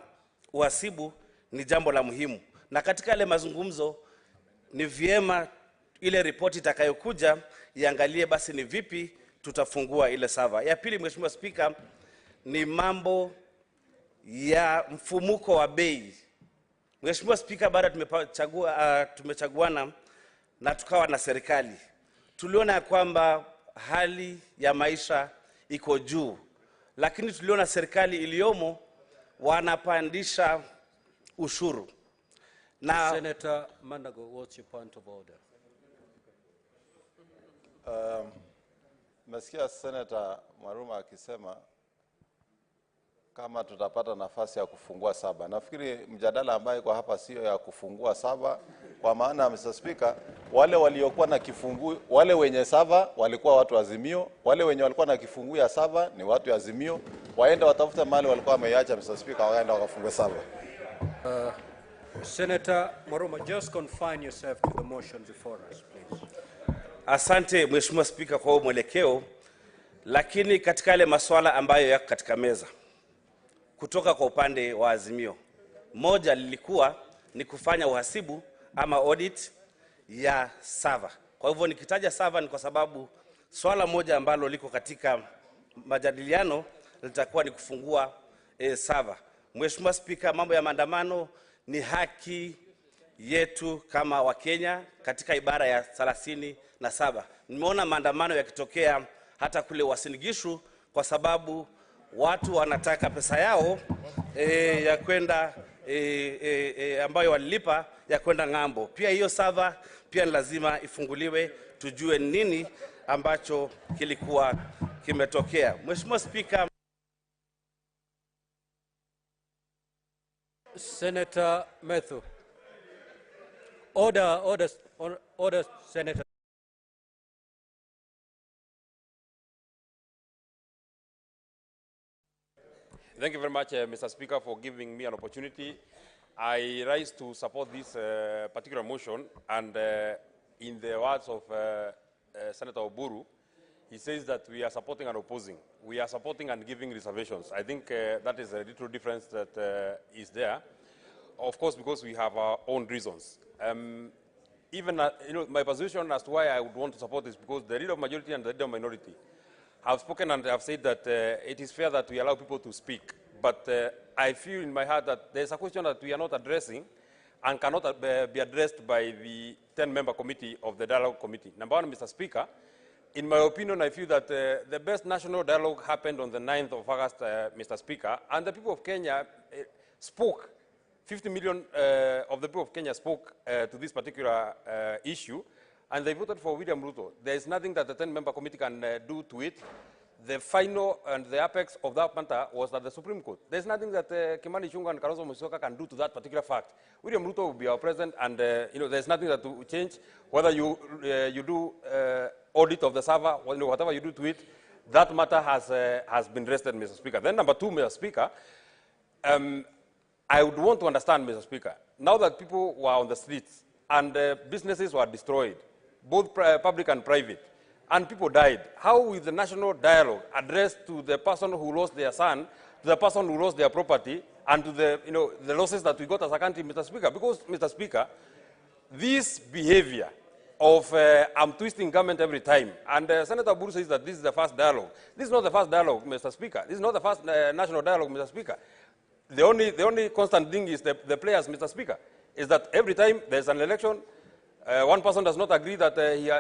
uhasibu ni jambo la muhimu, na katika yale mazungumzo ni vyema ile ripoti itakayokuja iangalie basi ni vipi tutafungua ile server. Ya pili, Mheshimiwa Spika, ni mambo ya mfumuko wa bei. Mheshimiwa Spika, baada tumechaguana na tukawa na serikali, tuliona ya kwamba hali ya maisha iko juu, lakini tuliona serikali iliyomo wanapandisha ushuru. Na Senator Mandago, what's your point of order? Mesikia Senator Mwaruma akisema kama tutapata nafasi ya kufungua saba. Nafikiri mjadala ambayo kwa hapa sio ya kufungua saba, kwa maana Mr. Speaker, wale waliokuwa na kifungu, wale wenye saba walikuwa watu wa Azimio, wale wenye walikuwa na kifungu ya saba ni watu wa Azimio, waende watafute mahali walikuwa wameiacha, Mr. Speaker, waende wakafungue saba. Senator Mwaruma, just confine yourself to the motion before us, please. Asante Mheshimiwa Spika kwa mwelekeo, lakini katika yale masuala ambayo yako katika meza kutoka kwa upande wa Azimio, moja lilikuwa ni kufanya uhasibu ama audit ya server. Kwa hivyo nikitaja server ni kwa sababu swala moja ambalo liko katika majadiliano litakuwa ni kufungua server. Mheshimiwa Spika, mambo ya maandamano ni haki yetu kama Wakenya katika ibara ya 37. Nimeona maandamano yakitokea hata kule Uasin Gishu kwa sababu watu wanataka pesa yao ya kwenda ambayo walilipa ya kwenda ng'ambo. Pia hiyo server pia ni lazima ifunguliwe, tujue nini ambacho kilikuwa kimetokea. Mheshimiwa Spika, Senator Methu. Order, Senator. Thank you very much, Mr. Speaker, for giving me an opportunity. I rise to support this particular motion, and in the words of Senator Oburu, he says that we are supporting and opposing. We are supporting and giving reservations. I think that is a little difference that is there. Of course, because we have our own reasons. Even my position as to why I would want to support this, because the leader of majority and the leader of minority have spoken and have said that it is fair that we allow people to speak. but I feel in my heart that there's a question that we are not addressing and cannot be addressed by the 10-member committee of the dialogue committee. Number one, Mr. Speaker, in my opinion, I feel that the best national dialogue happened on the 9th of August, Mr. Speaker, and the people of Kenya spoke. 50 million of the people of Kenya spoke to this particular issue, and they voted for William Ruto. There is nothing that the 10-member committee can do to it. The final and the apex of that matter was at the Supreme Court. There's nothing that Kimani Ichung'wah and Kalonzo Musyoka can do to that particular fact. William Ruto will be our president, and there's nothing that will change. Whether you do audit of the server, whatever you do to it, that matter has been rested, Mr. Speaker. Then number two, Mr. Speaker, I would want to understand, Mr. Speaker, now that people were on the streets and businesses were destroyed, both public and private, and people died, how will the national dialogue address to the person who lost their son, to the person who lost their property, and to the losses that we got as a country, Mr. Speaker? Because, Mr. Speaker, this behavior of I'm twisting government every time, and Senator Buru says that this is the first dialogue. This is not the first dialogue, Mr. Speaker. This is not the first national dialogue, Mr. Speaker. The only constant thing is the players, Mr. Speaker, is that every time there's an election, one person does not agree that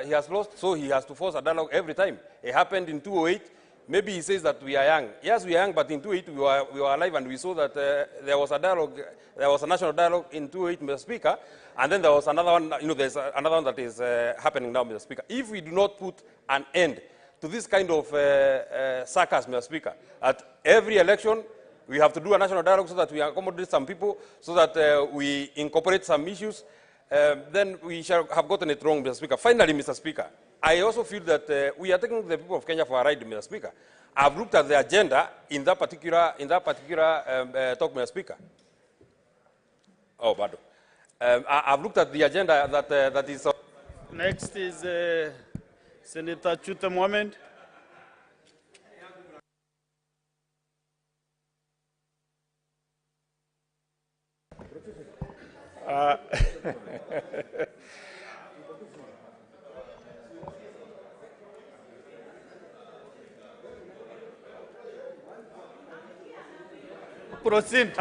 he has lost, so he has to force a dialogue every time. It happened in 2008. Maybe he says that we are young. Yes, we are young, but in 2008 we were alive, and we saw that there was a dialogue, there was a national dialogue in 2008, Mr. Speaker, and then there was another one, there's another one that is happening now, Mr. Speaker. If we do not put an end to this kind of sarcasm, Mr. Speaker, at every election, we have to do a national dialogue so that we accommodate some people, so that we incorporate some issues, then we shall have gotten it wrong, Mr. Speaker. Finally, Mr. Speaker, I also feel that we are taking the people of Kenya for a ride, Mr. Speaker. I've looked at the agenda in that particular talk, Mr. Speaker. Oh, pardon. I've looked at the agenda that is... Next is Senator Chute Mohamed. Proceed.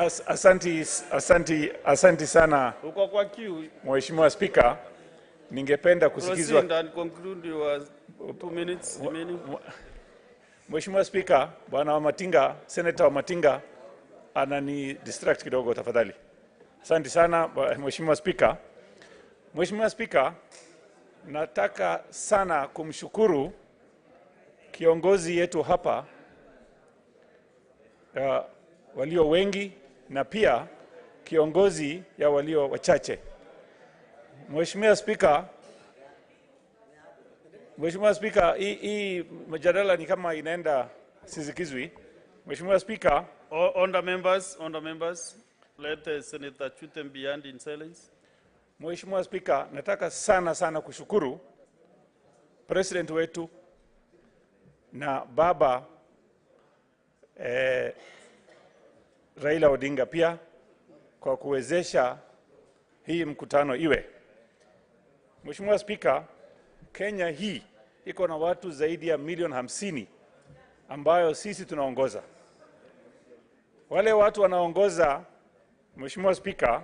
Asanti sana Uko kwa queue. Mheshimiwa Spika, ningependa kusikizwa. Proceed and conclude your 2 minutes remaining. Mheshimiwa Spika, Bwana Wamatinga, Senator Wamatinga anani distract kidogo tafadhali. Asante sana Mheshimiwa Spika. Mheshimiwa Spika, nataka sana kumshukuru kiongozi yetu hapa walio wengi na pia kiongozi ya walio wachache. Mheshimiwa Spika, hii mjadala ni kama inaenda sizikizwi. Mheshimiwa Spika, on the members, let Senator Chute be heard in silence. Mheshimiwa Spika, nataka sana kushukuru President wetu na baba Raila Odinga pia kwa kuwezesha hii mkutano iwe. Mheshimiwa Spika, Kenya hii iko na watu zaidi ya milioni 50 ambayo sisi tunaongoza. Wale watu wanaongoza, Mheshimiwa Spika,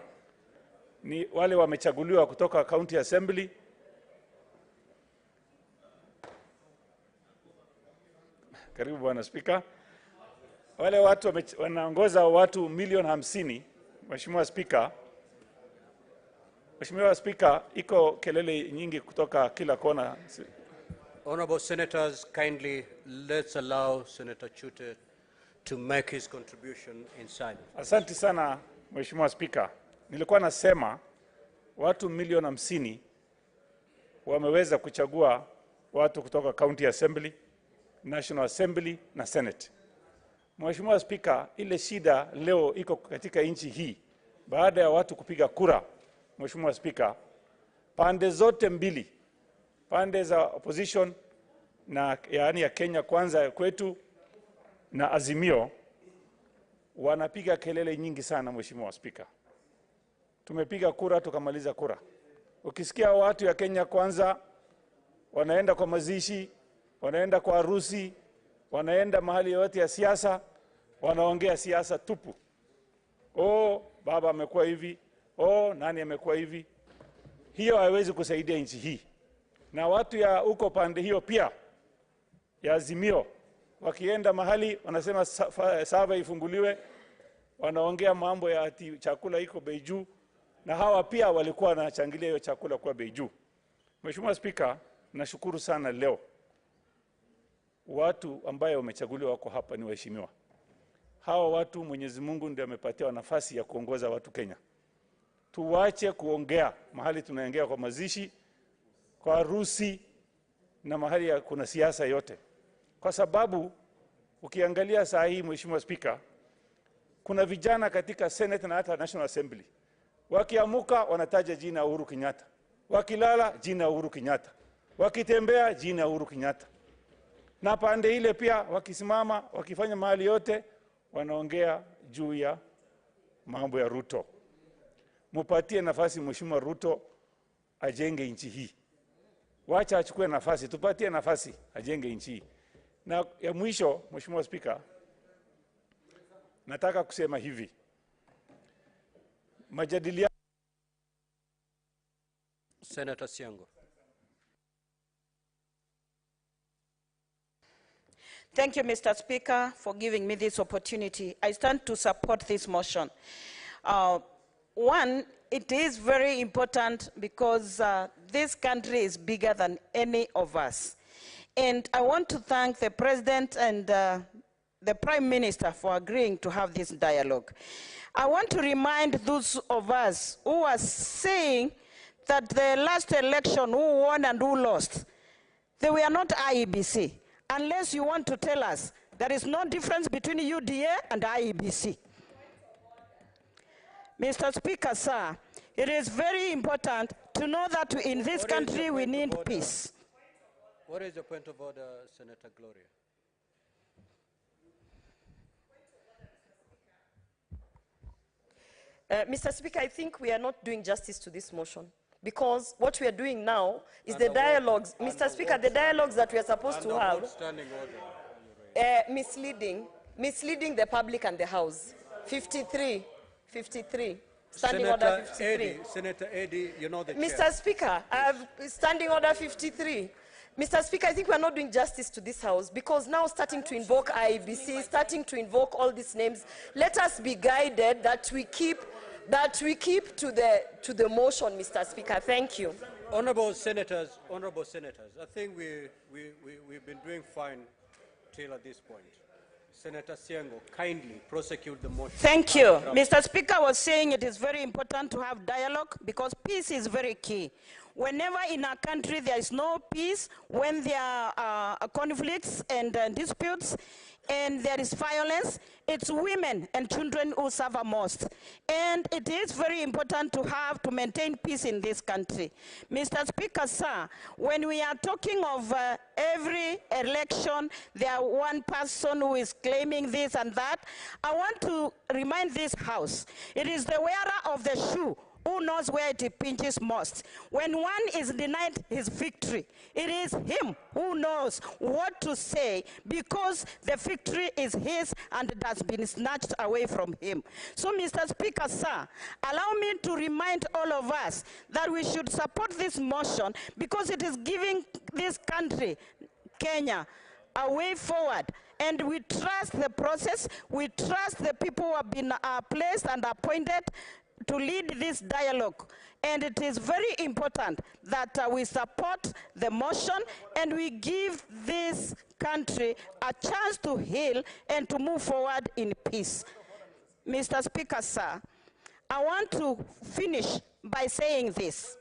ni wale wamechaguliwa kutoka County Assembly, karibu Bwana Spika. Wale watu wanaongoza watu milioni 50, Mheshimiwa Spika. Mheshimiwa Spika, iko kelele nyingi kutoka kila kona. Honorable Senators, kindly let's allow Senator Chute to make his contribution in silence. Asante sana Mheshimiwa Spika. Nilikuwa nasema watu milioni 50 wameweza kuchagua watu kutoka County Assembly, National Assembly na Senate. Mheshimiwa Spika, ile shida leo iko katika nchi hii baada ya watu kupiga kura. Mheshimiwa Spika, pande zote mbili, pande za opposition na yaani ya Kenya Kwanza kwetu na Azimio, wanapiga kelele nyingi sana. Mheshimiwa Spika, tumepiga kura tukamaliza kura. Ukisikia watu ya Kenya Kwanza wanaenda kwa mazishi, wanaenda kwa harusi, wanaenda mahali yote ya siasa, wanaongea siasa tupu. Oh, baba amekuwa hivi, oh, nani amekuwa hivi. Hiyo haiwezi kusaidia nchi hii. Na watu ya huko pande hiyo pia ya Azimio wakienda mahali wanasema sava ifunguliwe, wanaongea mambo ya ati chakula iko bei juu, na hawa pia walikuwa wanachangilia hiyo chakula kwa bei juu. Mheshimiwa Spika, nashukuru sana leo watu ambaye wamechaguliwa wako hapa ni waheshimiwa. Hawa watu Mwenyezi Mungu ndiye amepatia nafasi ya kuongoza watu Kenya. Tuwache kuongea mahali tunaongea kwa mazishi, kwa harusi na mahali ya kuna siasa yote. Kwa sababu ukiangalia saa hii Mheshimiwa Spika, kuna vijana katika Senate na hata National Assembly. Wakiamuka wanataja jina Uhuru Kenyatta. Wakilala jina Uhuru Kenyatta. Wakitembea jina Uhuru Kenyatta. Na pande ile pia wakisimama, wakifanya mahali yote wanaongea juu ya mambo ya Ruto. Mupatie nafasi Mheshimiwa Ruto ajenge nchi hii. Wacha achukue nafasi, tupatie nafasi ajenge nchi hii. Na ya mwisho Mheshimiwa Spika, nataka kusema hivi. Majadiliano Senator Siango. Thank you, Mr. Speaker, for giving me this opportunity. I stand to support this motion. One, it is very important because this country is bigger than any of us. And I want to thank the President and the Prime Minister for agreeing to have this dialogue. I want to remind those of us who are saying that the last election, who won and who lost, they were not IEBC. Unless you want to tell us there is no difference between UDA and IEBC. Mr. Speaker, sir, it is very important to know that in this country we need peace. What is your point of order, Senator Gloria? Mr. Speaker, I think we are not doing justice to this motion, because what we are doing now is the dialogues. Mr. Speaker, the dialogues that we are supposed to have, misleading the public and the House. 53. Standing order 53. Senator Eddy, you know the Mr. chair. Speaker, I have standing order 53. Mr. Speaker, I think we are not doing justice to this House, because now starting to invoke IEBC, starting to invoke all these names, let us be guided that we keep to the motion, Mr. Speaker. Thank you. Honorable senators, I think we've been doing fine till at this point. Senator Siango, kindly prosecute the motion. Thank you. Mr. Speaker was saying it is very important to have dialogue because peace is very key. Whenever in a country there is no peace, when there are conflicts and disputes, and there is violence, it's women and children who suffer most. And it is very important to maintain peace in this country. Mr. Speaker, sir, when we are talking of every election, there are one person who is claiming this and that, I want to remind this House, it is the wearer of the shoe who knows where it pinches most. When one is denied his victory, it is him who knows what to say, because the victory is his and it has been snatched away from him. So, Mr. Speaker, sir, allow me to remind all of us that we should support this motion because it is giving this country, Kenya, a way forward. And we trust the process, we trust the people who have been placed and appointed to lead this dialogue. And it is very important that we support the motion and we give this country a chance to heal and to move forward in peace. Mr. Speaker, sir, I want to finish by saying this.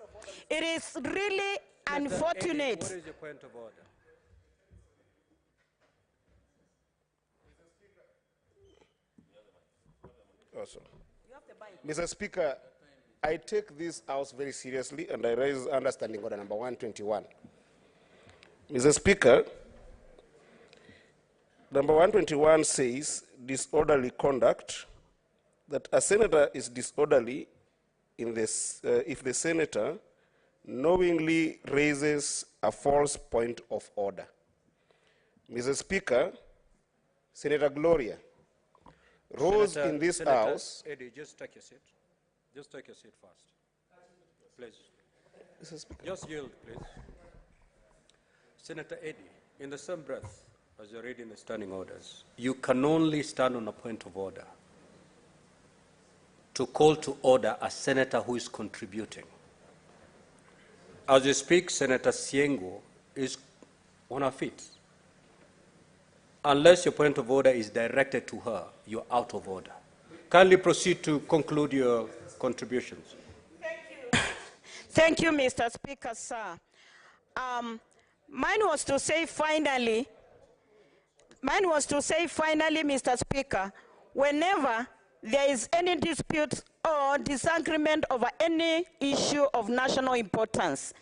It is really unfortunate. What is your point of order? Awesome. Mr. Speaker, I take this House very seriously and I raise understanding order number 121. Mr. Speaker, number 121 says disorderly conduct, that a senator is disorderly in this, if the senator knowingly raises a false point of order. Mr. Speaker, Senator Gloria, Rules in this House. Eddie, just take your seat. Just take your seat first. Please. Just yield, please. Senator Eddie, in the same breath as you're reading the standing orders, you can only stand on a point of order to call to order a senator who is contributing. As you speak, Senator Siengo is on her feet. Unless your point of order is directed to her, you're out of order. Kindly proceed to conclude your contributions. Thank you, Mr. Speaker, sir. Mine was to say finally, Mr. Speaker, whenever there is any dispute or disagreement over any issue of national importance,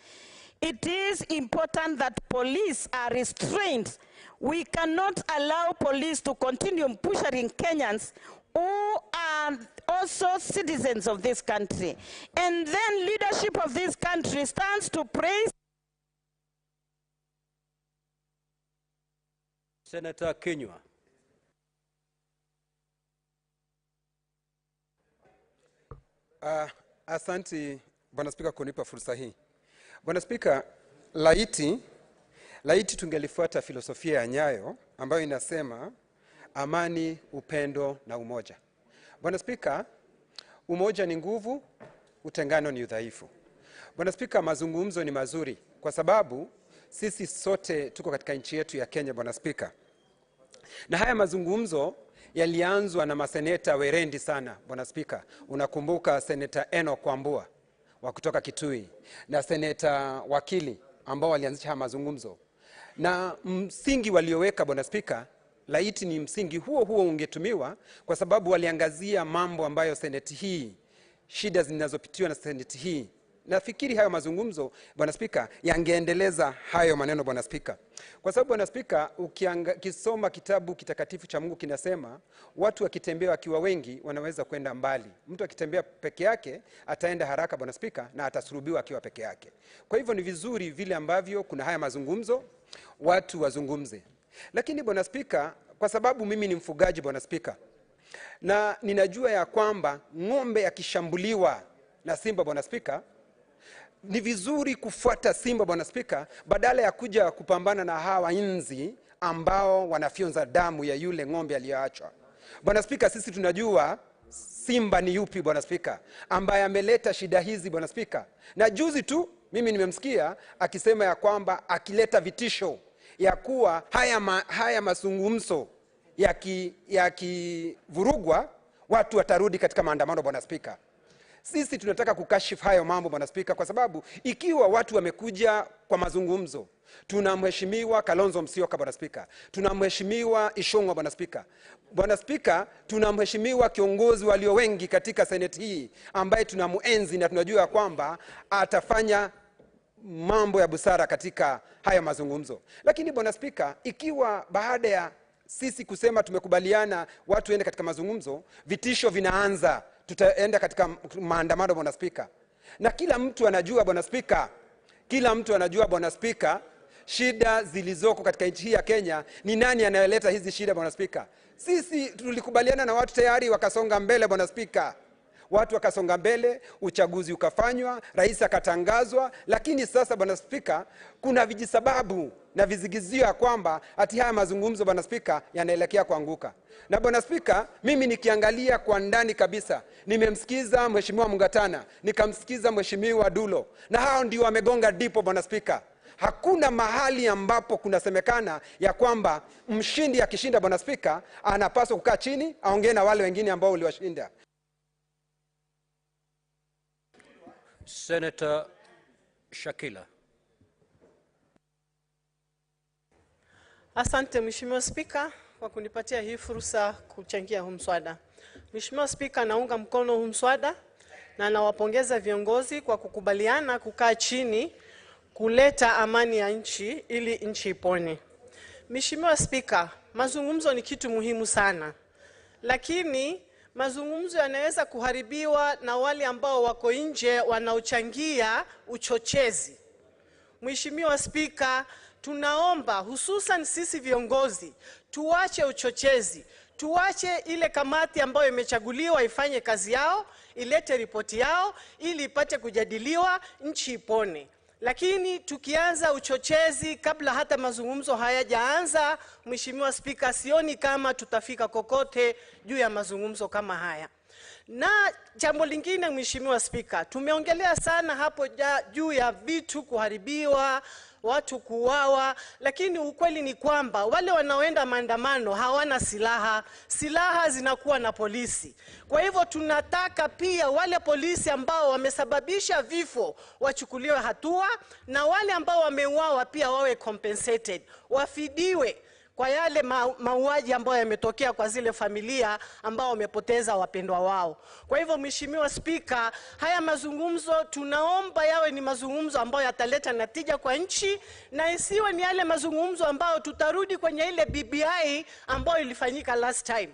it is important that police are restrained. We cannot allow police to continue pushing Kenyans who are also citizens of this country. And then leadership of this country stands to praise. Senator Kinyua. Asante Bwana Spika kunipa fursa hii. Bwana Spika, laiti tungelifuata filosofia ya Nyayo ambayo inasema amani, upendo na umoja. Bwana Spika, umoja ni nguvu, utengano ni udhaifu. Bwana Spika, mazungumzo ni mazuri kwa sababu sisi sote tuko katika nchi yetu ya Kenya, Bwana Spika. Na haya mazungumzo yalianzwa na maseneta werendi sana, Bwana Spika. Unakumbuka Seneta Enoch Wambua wa kutoka Kitui na Seneta Wakili ambao walianzisha haya mazungumzo. Na msingi walioweka, Bwana Spika, laiti ni msingi huo ungetumiwa kwa sababu waliangazia mambo ambayo seneti hii, shida zinazopitiwa na seneti hii. Nafikiri hayo mazungumzo, Bwana Spika, yangeendeleza hayo maneno, Bwana Spika. Kwa sababu, Bwana Spika, ukisoma kitabu kitakatifu cha Mungu kinasema watu wakitembea wakiwa wengi wanaweza kwenda mbali. Mtu akitembea peke yake ataenda haraka, Bwana Spika, na atasulubiwa akiwa peke yake. Kwa hivyo ni vizuri vile ambavyo kuna haya mazungumzo, watu wazungumze. Lakini, Bwana Spika, kwa sababu mimi ni mfugaji, Bwana Spika, na ninajua ya kwamba ng'ombe akishambuliwa na simba, Bwana Spika, ni vizuri kufuata simba, Bwana Spika, badala ya kuja kupambana na hawa inzi ambao wanafyonza damu ya yule ng'ombe aliyoachwa. Bwana Spika, sisi tunajua simba ni yupi, Bwana Spika, ambaye ameleta shida hizi, Bwana Spika. Na juzi tu mimi nimemsikia akisema ya akileta vitisho ya kuwa haya mazungumzo yakivurugwa watu watarudi katika maandamano, Bwana Spika. Sisi tunataka kukashifu hayo mambo, Bwana Spika, kwa sababu ikiwa watu wamekuja kwa mazungumzo, tunamheshimiwa Kalonzo Musyoka, Bwana Spika, tunamheshimiwa Ishongwa, Bwana Spika. Bwana Spika, tunamheshimiwa kiongozi walio wengi katika seneti hii ambaye tunamuenzi na tunajua kwamba atafanya mambo ya busara katika haya mazungumzo. Lakini, Bwana Spika, ikiwa baada ya sisi kusema tumekubaliana watu ende katika mazungumzo, vitisho vinaanza, tutaenda katika maandamano, Bwana Spika. Na kila mtu anajua, Bwana Spika, shida zilizoko katika nchi hii ya Kenya. Ni nani anayeleta hizi shida, Bwana Spika? Sisi tulikubaliana na watu tayari wakasonga mbele, Bwana Spika. Watu wakasonga mbele, uchaguzi ukafanywa, rais akatangazwa, lakini sasa, Bwana Spika, kuna vijisababu na vizigizio ya kwamba ati haya mazungumzo, Bwana Spika, yanaelekea kuanguka. Na Bwana Spika, mimi nikiangalia kwa ndani kabisa, nimemsikiza Mheshimiwa Mungatana, nikamsikiza Mheshimiwa Dulo, na hao ndio wamegonga dipo, Bwana Spika. Hakuna mahali ambapo kunasemekana ya kwamba mshindi akishinda, Bwana Spika, anapaswa kukaa chini aongee na wale wengine ambao waliwashinda. Senator Shakila. Asante Mheshimiwa Spika kwa kunipatia hii fursa kuchangia huu mswada. Mheshimiwa Spika, naunga mkono huu mswada na nawapongeza viongozi kwa kukubaliana kukaa chini kuleta amani ya nchi ili nchi ipone. Mheshimiwa Spika, mazungumzo ni kitu muhimu sana. Lakini mazungumzo yanaweza kuharibiwa na wale ambao wako nje wanaochangia uchochezi. Mheshimiwa Spika, tunaomba hususan sisi viongozi tuache uchochezi, tuache ile kamati ambayo imechaguliwa ifanye kazi yao, ilete ripoti yao ili ipate kujadiliwa, nchi ipone. Lakini tukianza uchochezi kabla hata mazungumzo hayajaanza, Mheshimiwa Spika, sioni kama tutafika kokote juu ya mazungumzo kama haya. Na jambo lingine, Mheshimiwa Spika, tumeongelea sana hapo juu ya vitu kuharibiwa, watu kuuawa, lakini ukweli ni kwamba wale wanaoenda maandamano hawana silaha. Silaha zinakuwa na polisi. Kwa hivyo tunataka pia wale polisi ambao wamesababisha vifo wachukuliwe hatua, na wale ambao wameuawa pia wawe compensated, wafidiwe kwa yale mauaji ambayo yametokea kwa zile familia ambao wamepoteza wapendwa wao. Kwa hivyo Mheshimiwa Spika, haya mazungumzo tunaomba yawe ni mazungumzo ambayo yataleta natija kwa nchi, na isiwe ni yale mazungumzo ambayo tutarudi kwenye ile BBI ambayo ilifanyika last time.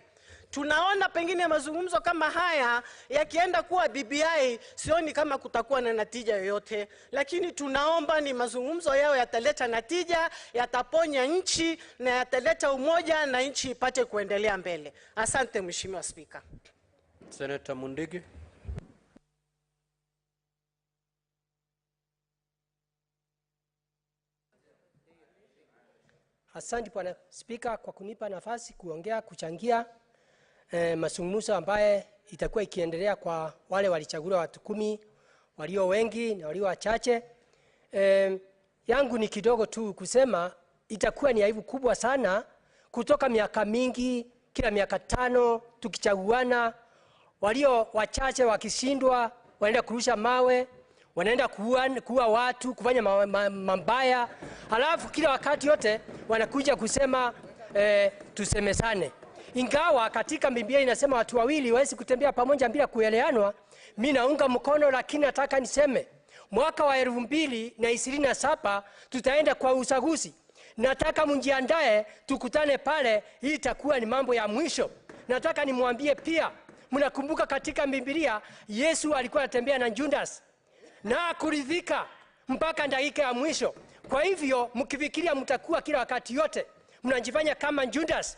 Tunaona pengine mazungumzo kama haya yakienda kuwa BBI, sioni kama kutakuwa na natija yoyote, lakini tunaomba ni mazungumzo yao yataleta natija, yataponya nchi na yataleta umoja na nchi ipate kuendelea mbele. Asante Mheshimiwa Spika. Senator Mundigi. Asante Bwana Spika kwa kunipa nafasi kuchangia mazungumzo ambaye itakuwa ikiendelea kwa wale walichaguliwa watu 10, walio wengi na walio wachache. Yangu ni kidogo tu kusema itakuwa ni aibu kubwa sana kutoka miaka mingi, kila miaka 5 tukichaguana, walio wachache wakishindwa wanaenda kurusha mawe, wanaenda kuua watu, kufanya mambaya, halafu kila wakati yote wanakuja kusema tusemesane. Ingawa katika Biblia inasema watu wawili wawezi kutembea pamoja bila kuelewanwa, mimi naunga mkono, lakini nataka niseme mwaka wa 2027 tutaenda kwa uchaguzi. Nataka mjiandae, tukutane pale, hii itakuwa ni mambo ya mwisho. Nataka nimwambie pia, mnakumbuka katika Biblia Yesu alikuwa anatembea na Judas na kuridhika mpaka dakika ya mwisho. Kwa hivyo mkifikiria mtakuwa kila wakati yote mnajifanya kama Judas,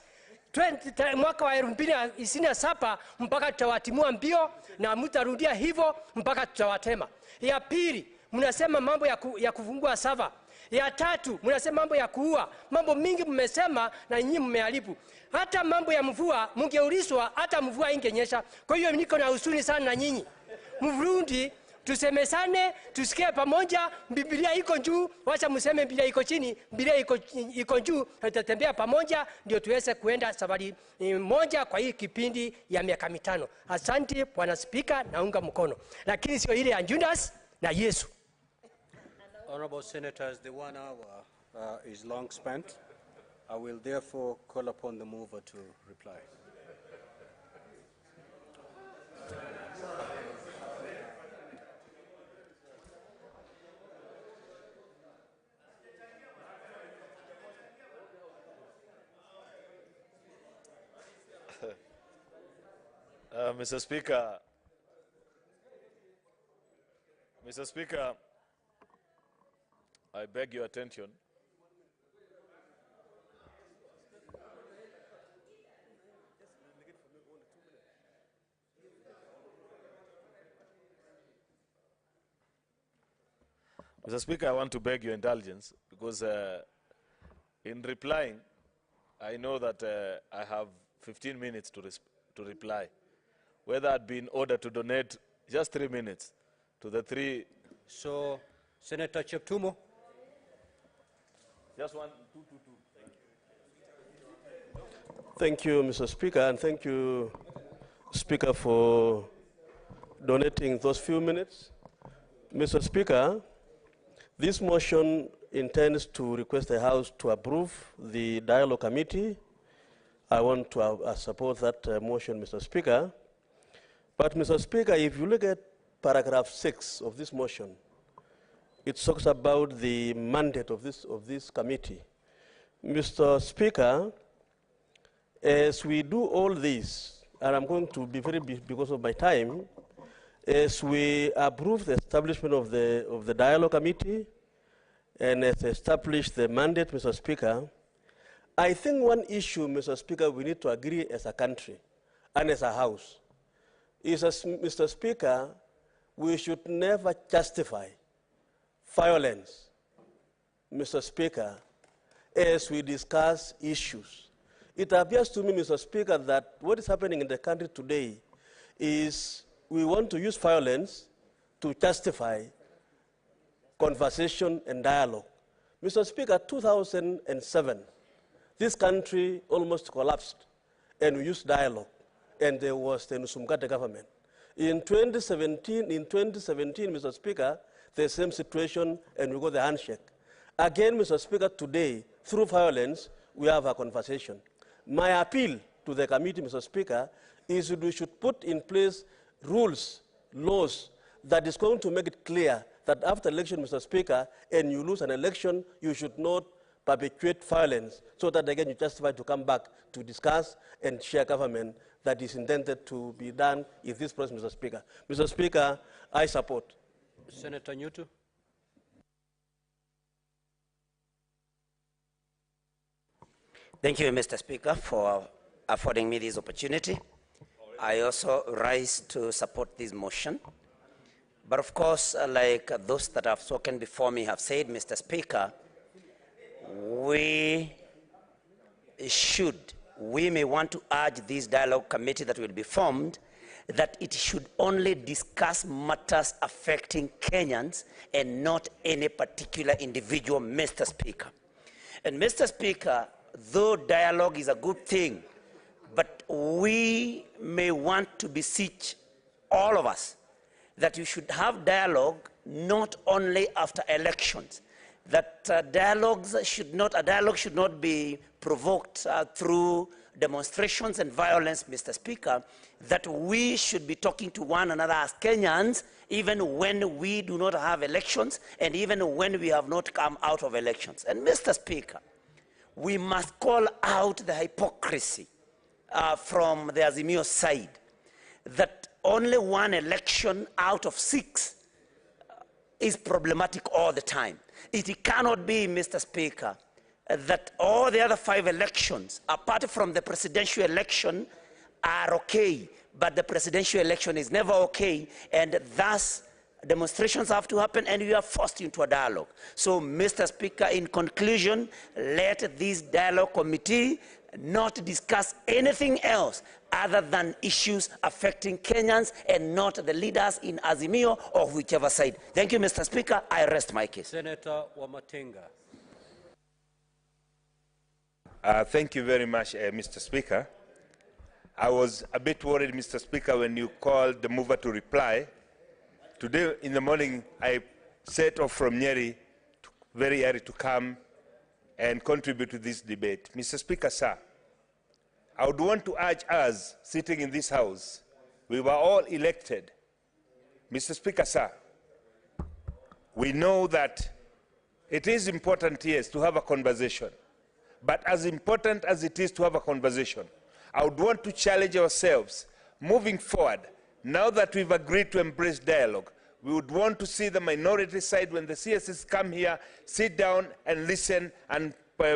mwaka wa 2027 mpaka tutawatimua mbio na mtarudia hivyo mpaka tutawatema. Ya pili, mnasema mambo ya kufungua sava. Ya tatu, mnasema mambo ya kuua. Mambo mingi mmesema na nyinyi mmeharibu. Hata mambo ya mvua, mngeulizwa hata mvua ingenyesha. Kwa hiyo niko na huzuni sana na nyinyi. Mvurundi, tusemesane, tusikie pamoja. Biblia iko juu, wacha mseme Biblia iko chini. Biblia iko juu, tutatembea pamoja ndio tuweze kuenda safari moja kwa hii kipindi ya miaka 5. Asante Bwana Spika, naunga mkono. Lakini sio ile ya Judas na Yesu. Honorable Senators, the 1 hour is long spent. I will therefore call upon the mover to reply. Mr. Speaker, I beg your attention. Mr. Speaker, I want to beg your indulgence because in replying, I know that I have 15 minutes to reply. Whether I'd been ordered to donate just 3 minutes to the 3. So, Senator Cheptumo. Just 1, 2, 2, 2. Thank you, Mr. Speaker, and thank you, Speaker, for donating those few minutes. Mr. Speaker, this motion intends to request the House to approve the dialogue committee. I want to support that motion, Mr. Speaker. But, Mr. Speaker, if you look at paragraph 6 of this motion, it talks about the mandate of this committee. Mr. Speaker, as we do all this, and I'm going to be very brief because of my time, as we approve the establishment of the dialogue committee and as establish the mandate, Mr. Speaker, I think one issue, Mr. Speaker, we need to agree as a country and as a House is, as Mr. Speaker, we should never justify violence, Mr. Speaker, as we discuss issues. It appears to me, Mr. Speaker, that what is happening in the country today is we want to use violence to justify conversation and dialogue. Mr. Speaker, 2007, this country almost collapsed, and we used dialogue, and there was the Nusumkate government. In 2017, Mr. Speaker, the same situation, and we got the handshake. Again, Mr. Speaker, today, through violence, we have a conversation. My appeal to the committee, Mr. Speaker, is that we should put in place rules, laws, that is going to make it clear that after election, Mr. Speaker, and you lose an election, you should not perpetuate violence, so that again you justify to come back to discuss and share government that is intended to be done in this process, Mr. Speaker. Mr. Speaker, I support. Senator Newton. Thank you, Mr. Speaker, for affording me this opportunity. I also rise to support this motion. But of course, like those that have spoken before me have said, Mr. Speaker, we may want to urge this dialogue committee that will be formed that it should only discuss matters affecting Kenyans and not any particular individual, Mr. Speaker. And Mr. Speaker, though dialogue is a good thing, but we may want to beseech all of us that you should have dialogue not only after elections, that a dialogue should not be provoked through demonstrations and violence, Mr. Speaker, that we should be talking to one another as Kenyans, even when we do not have elections and even when we have not come out of elections. And Mr. Speaker, we must call out the hypocrisy from the Azimio side, that only one election out of 6 is problematic all the time. It cannot be, Mr. Speaker, that all the other 5 elections, apart from the presidential election, are okay, but the presidential election is never okay, and thus demonstrations have to happen, and we are forced into a dialogue. So, Mr. Speaker, in conclusion, let this dialogue committee not discuss anything else other than issues affecting Kenyans and not the leaders in Azimio or whichever side. Thank you, Mr. Speaker. I rest my case. Senator Wamatenga. Thank you very much, Mr. Speaker. I was a bit worried, Mr. Speaker, when you called the mover to reply. Today in the morning, I set off from Nyeri very early to come and contribute to this debate. Mr. Speaker, sir, I would want to urge us sitting in this House, we were all elected. Mr. Speaker, sir, we know that it is important, yes, to have a conversation. But as important as it is to have a conversation, I would want to challenge ourselves, moving forward, now that we've agreed to embrace dialogue, we would want to see the minority side, when the CSs come here, sit down and listen and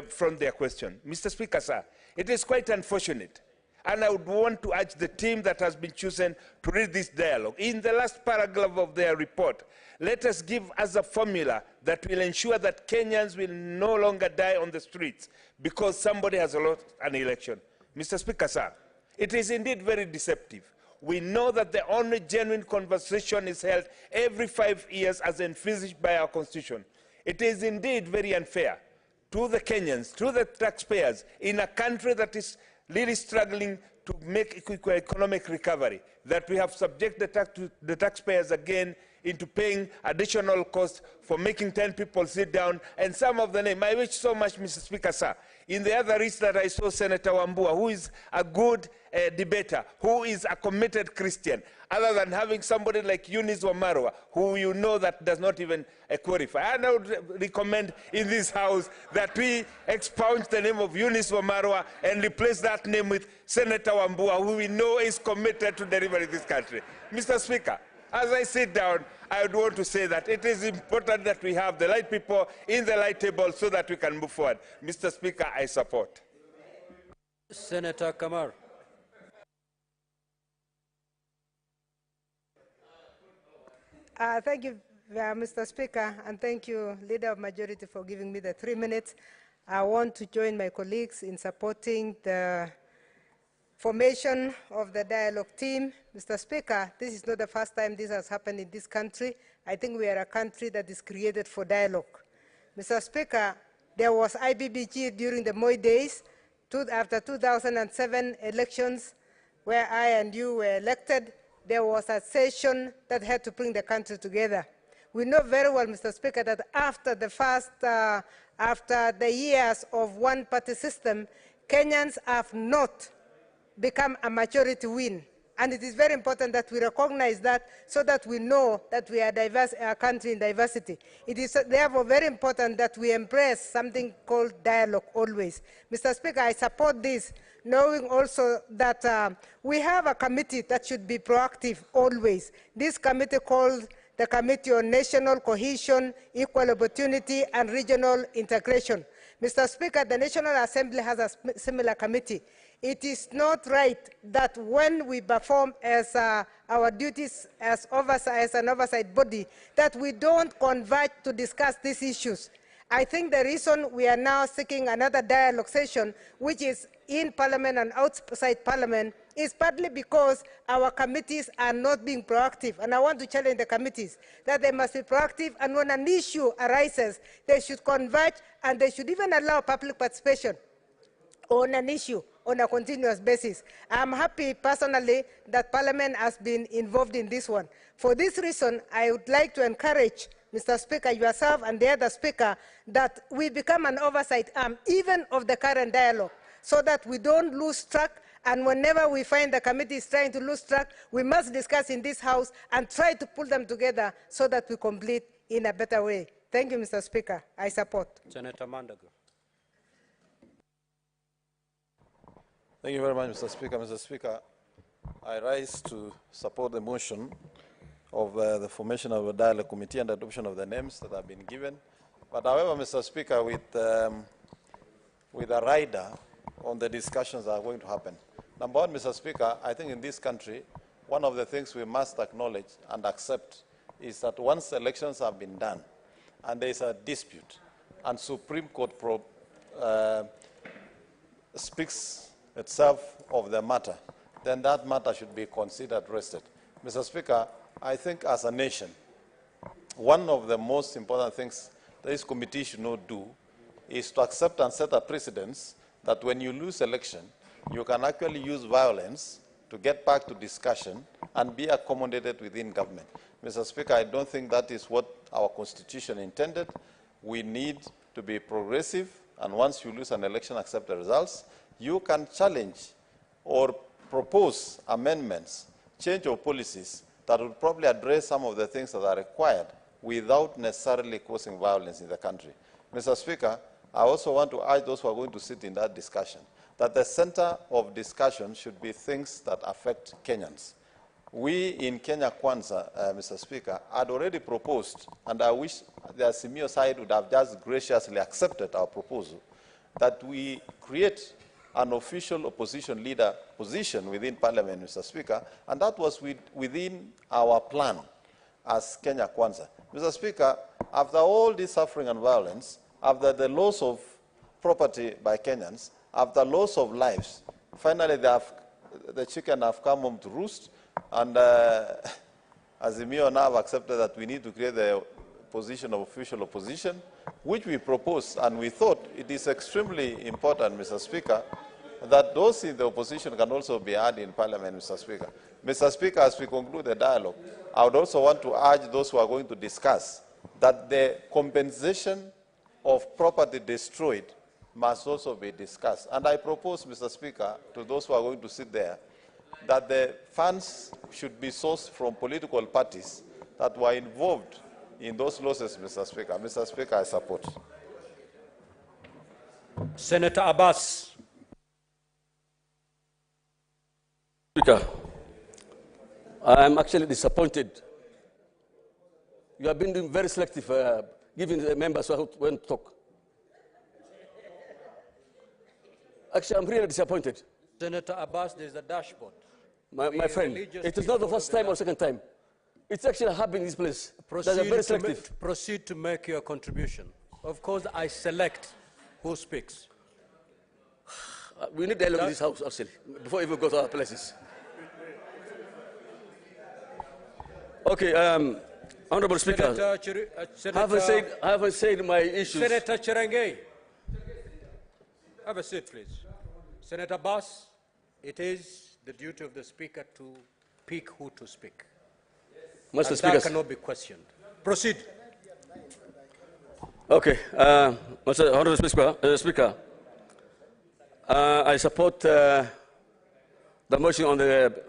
from their question. Mr. Speaker, sir, it is quite unfortunate, and I would want to urge the team that has been chosen to read this dialogue. In the last paragraph of their report, let us give us a formula that will ensure that Kenyans will no longer die on the streets because somebody has lost an election. Mr. Speaker, sir, it is indeed very deceptive. We know that the only genuine conversation is held every 5 years as envisaged by our Constitution. It is indeed very unfair to the Kenyans, to the taxpayers, in a country that is really struggling to make economic recovery, that we have subjected the taxpayers again into paying additional costs for making 10 people sit down, and some of the name. I wish so much, Mr. Speaker, sir. In the other list that I saw, Senator Wambua, who is a good debater, who is a committed Christian, other than having somebody like Eunice Wamarwa, who you know that does not even qualify. And I would recommend in this House that we expunge the name of Eunice Wamarwa and replace that name with Senator Wambua, who we know is committed to delivering this country. Mr. Speaker, as I sit down, I would want to say that it is important that we have the right people in the right table so that we can move forward. Mr. Speaker, I support. Senator Kamar. Thank you, Mr. Speaker, and thank you, Leader of Majority, for giving me the 3 minutes. I want to join my colleagues in supporting the formation of the dialogue team. Mr. Speaker, this is not the first time this has happened in this country. I think we are a country that is created for dialogue. Mr. Speaker, there was IBBG during the Moi days, after 2007 elections, where I and you were elected. There was a session that had to bring the country together. We know very well, Mr. Speaker, that after the years of one-party system, Kenyans have not become a majority win. And it is very important that we recognize that so that we know that we are a country in diversity. It is therefore very important that we embrace something called dialogue always. Mr. Speaker, I support this, knowing also that we have a committee that should be proactive always. This committee called the Committee on National Cohesion, Equal Opportunity, and Regional Integration. Mr. Speaker, the National Assembly has a similar committee. It is not right that when we perform as our duties as an oversight body, that we don't converge to discuss these issues. I think the reason we are now seeking another dialogue session, which is in Parliament and outside Parliament, is partly because our committees are not being proactive. And I want to challenge the committees that they must be proactive, and when an issue arises, they should converge and they should even allow public participation on an issue on a continuous basis. I'm happy personally that Parliament has been involved in this one. For this reason, I would like to encourage Mr. Speaker, yourself and the other speaker, that we become an oversight arm even of the current dialogue, so that we don't lose track, and whenever we find the committee is trying to lose track, we must discuss in this House and try to pull them together so that we complete in a better way. Thank you, Mr. Speaker. I support. Senator Mandago. Thank you very much, Mr. Speaker. Mr. Speaker, I rise to support the motion of the formation of a dialogue committee and adoption of the names that have been given. But however, Mr. Speaker, with a rider on the discussions that are going to happen. Number one, Mr. Speaker, I think in this country, one of the things we must acknowledge and accept is that once elections have been done and there is a dispute and Supreme Court speaks itself of the matter, then that matter should be considered rested. Mr. Speaker, I think as a nation, one of the most important things this committee should not do is to accept and set a precedence that when you lose election, you can actually use violence to get back to discussion and be accommodated within government. Mr. Speaker, I don't think that is what our Constitution intended. We need to be progressive, and once you lose an election, accept the results. You can challenge or propose amendments, change of policies that would probably address some of the things that are required without necessarily causing violence in the country. Mr. Speaker, I also want to urge those who are going to sit in that discussion that the center of discussion should be things that affect Kenyans. We in Kenya Kwanza, Mr. Speaker, had already proposed, and I wish the Azimio side would have just graciously accepted our proposal, that we create an official opposition leader position within Parliament, Mr. Speaker, and that was within our plan as Kenya Kwanza. Mr. Speaker, after all this suffering and violence, after the loss of property by Kenyans, after loss of lives, finally the chicken have come home to roost, and Azimio now have accepted that we need to create the position of official opposition, which we proposed, and we thought it is extremely important, Mr. Speaker, that those in the opposition can also be heard in Parliament, Mr. Speaker. Mr. Speaker, as we conclude the dialogue, I would also want to urge those who are going to discuss that the compensation of property destroyed must also be discussed. And I propose, Mr. Speaker, to those who are going to sit there, that the funds should be sourced from political parties that were involved in those losses, Mr. Speaker. Mr. Speaker, I support. Senator Abbas. Speaker, I am actually disappointed. You have been doing very selective, giving the members when to talk. Actually, I'm really disappointed. Senator Abbas, there's a dashboard. My friend, it is not the first time or second time. It's actually happening in this place. That's very selective. Proceed to make your contribution. Of course, I select who speaks. We need dialogue in this house, actually, before we even go to other places. Okay, Honorable Speaker, I haven't said my issues. Senator Cherangay, have a seat, please. Senator Bass, it is the duty of the Speaker to pick who to speak. Mr. And Speaker, that cannot be questioned. Proceed. Okay, Mr. Honorable Speaker, I support the motion on the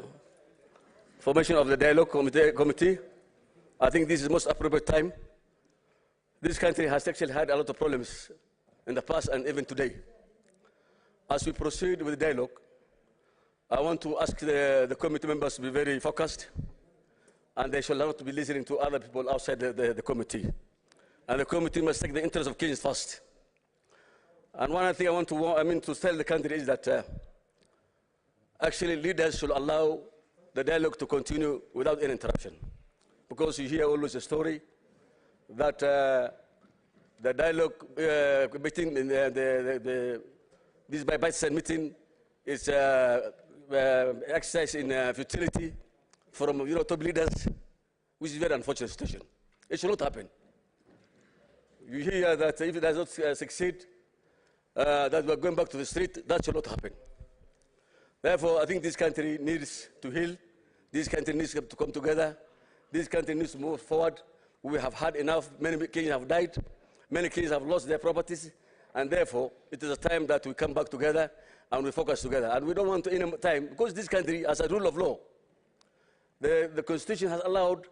formation of the dialogue committee. I think this is the most appropriate time. This country has actually had a lot of problems in the past and even today. As we proceed with the dialogue, I want to ask the committee members to be very focused, and they should not be listening to other people outside the committee. And the committee must take the interest of Kenyans first. And one thing I want to tell the country is that actually leaders should allow the dialogue to continue without any interruption. Because you hear always a story that the dialogue meeting, this bipartisan meeting is exercise in futility from top leaders, which is a very unfortunate situation. It should not happen. You hear that if it does not succeed, that we are going back to the street. That should not happen. Therefore, I think this country needs to heal. This country needs to come together. This country needs to move forward. We have had enough. Many Kenyans have died. Many Kenyans have lost their properties. And therefore, it is a time that we come back together and we focus together. And we don't want to any time, because this country has a rule of law. The Constitution has allowed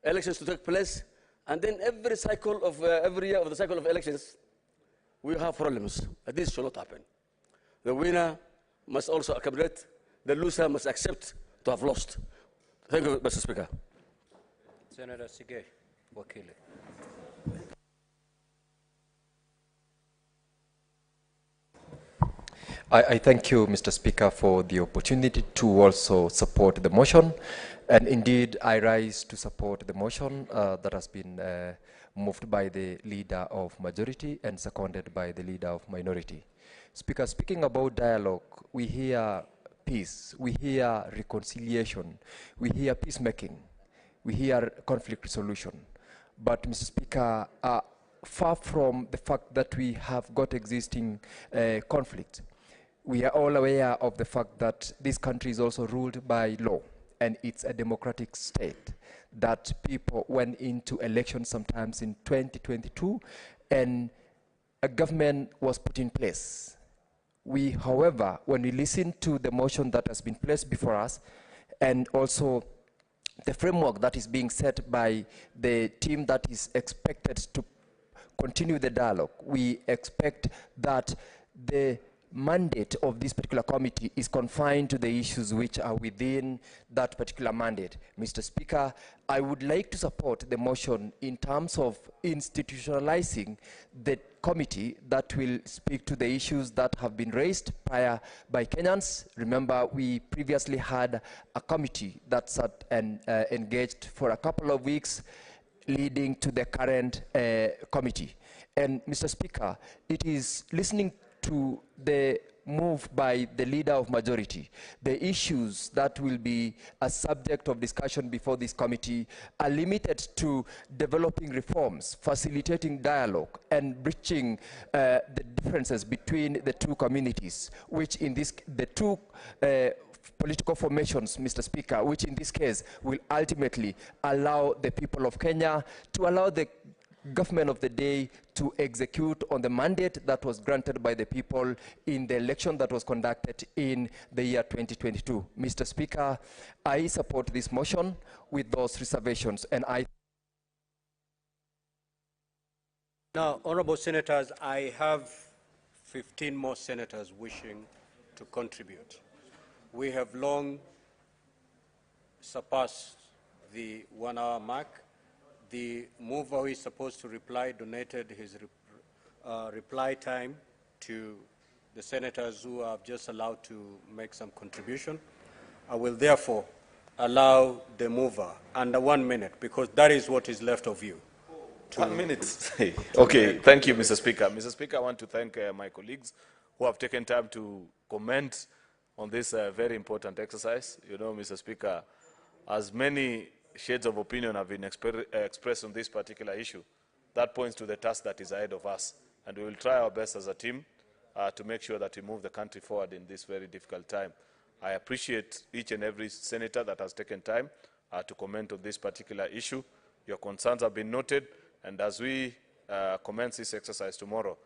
elections to take place. And then every cycle of, every year of the cycle of elections, we have problems. This should not happen. The winner must also accommodate. The loser must accept to have lost. Thank you, Mr. Speaker. Senator Sige, Wakili. I thank you, Mr. Speaker, for the opportunity to also support the motion. And indeed, I rise to support the motion that has been moved by the leader of majority and seconded by the leader of minority. Speaker, speaking about dialogue, we hear peace, we hear reconciliation, we hear peacemaking, we hear conflict resolution. But, Mr. Speaker, far from the fact that we have got existing conflict, we are all aware of the fact that this country is also ruled by law, and it's a democratic state, that people went into elections sometimes in 2022, and a government was put in place. We, however, when we listen to the motion that has been placed before us, and also the framework that is being set by the team that is expected to continue the dialogue, we expect that the mandate of this particular committee is confined to the issues which are within that particular mandate. Mr. Speaker, I would like to support the motion in terms of institutionalizing the committee that will speak to the issues that have been raised prior by Kenyans. Remember, we previously had a committee that sat and engaged for a couple of weeks, leading to the current committee. And Mr. Speaker, it is listening to the move by the leader of majority, the issues that will be a subject of discussion before this committee are limited to developing reforms, facilitating dialogue, and bridging the differences between the two communities, which in this, the two political formations, Mr. Speaker, which in this case will ultimately allow the people of Kenya to allow the government of the day to execute on the mandate that was granted by the people in the election that was conducted in the year 2022. Mr. Speaker, I support this motion with those reservations, and I... Now, honorable senators, I have 15 more senators wishing to contribute. We have long surpassed the 1 hour mark. The mover who is supposed to reply donated his reply time to the senators who are just allowed to make some contribution. I will therefore allow the mover under 1 minute, because that is what is left of you. 1 minute. Okay, thank you, Mr. Speaker. Mr. Speaker, I want to thank my colleagues who have taken time to comment on this very important exercise. You know, Mr. Speaker, as many shades of opinion have been expressed on this particular issue, that points to the task that is ahead of us. And we will try our best as a team to make sure that we move the country forward in this very difficult time. I appreciate each and every senator that has taken time to comment on this particular issue. Your concerns have been noted, and as we commence this exercise tomorrow,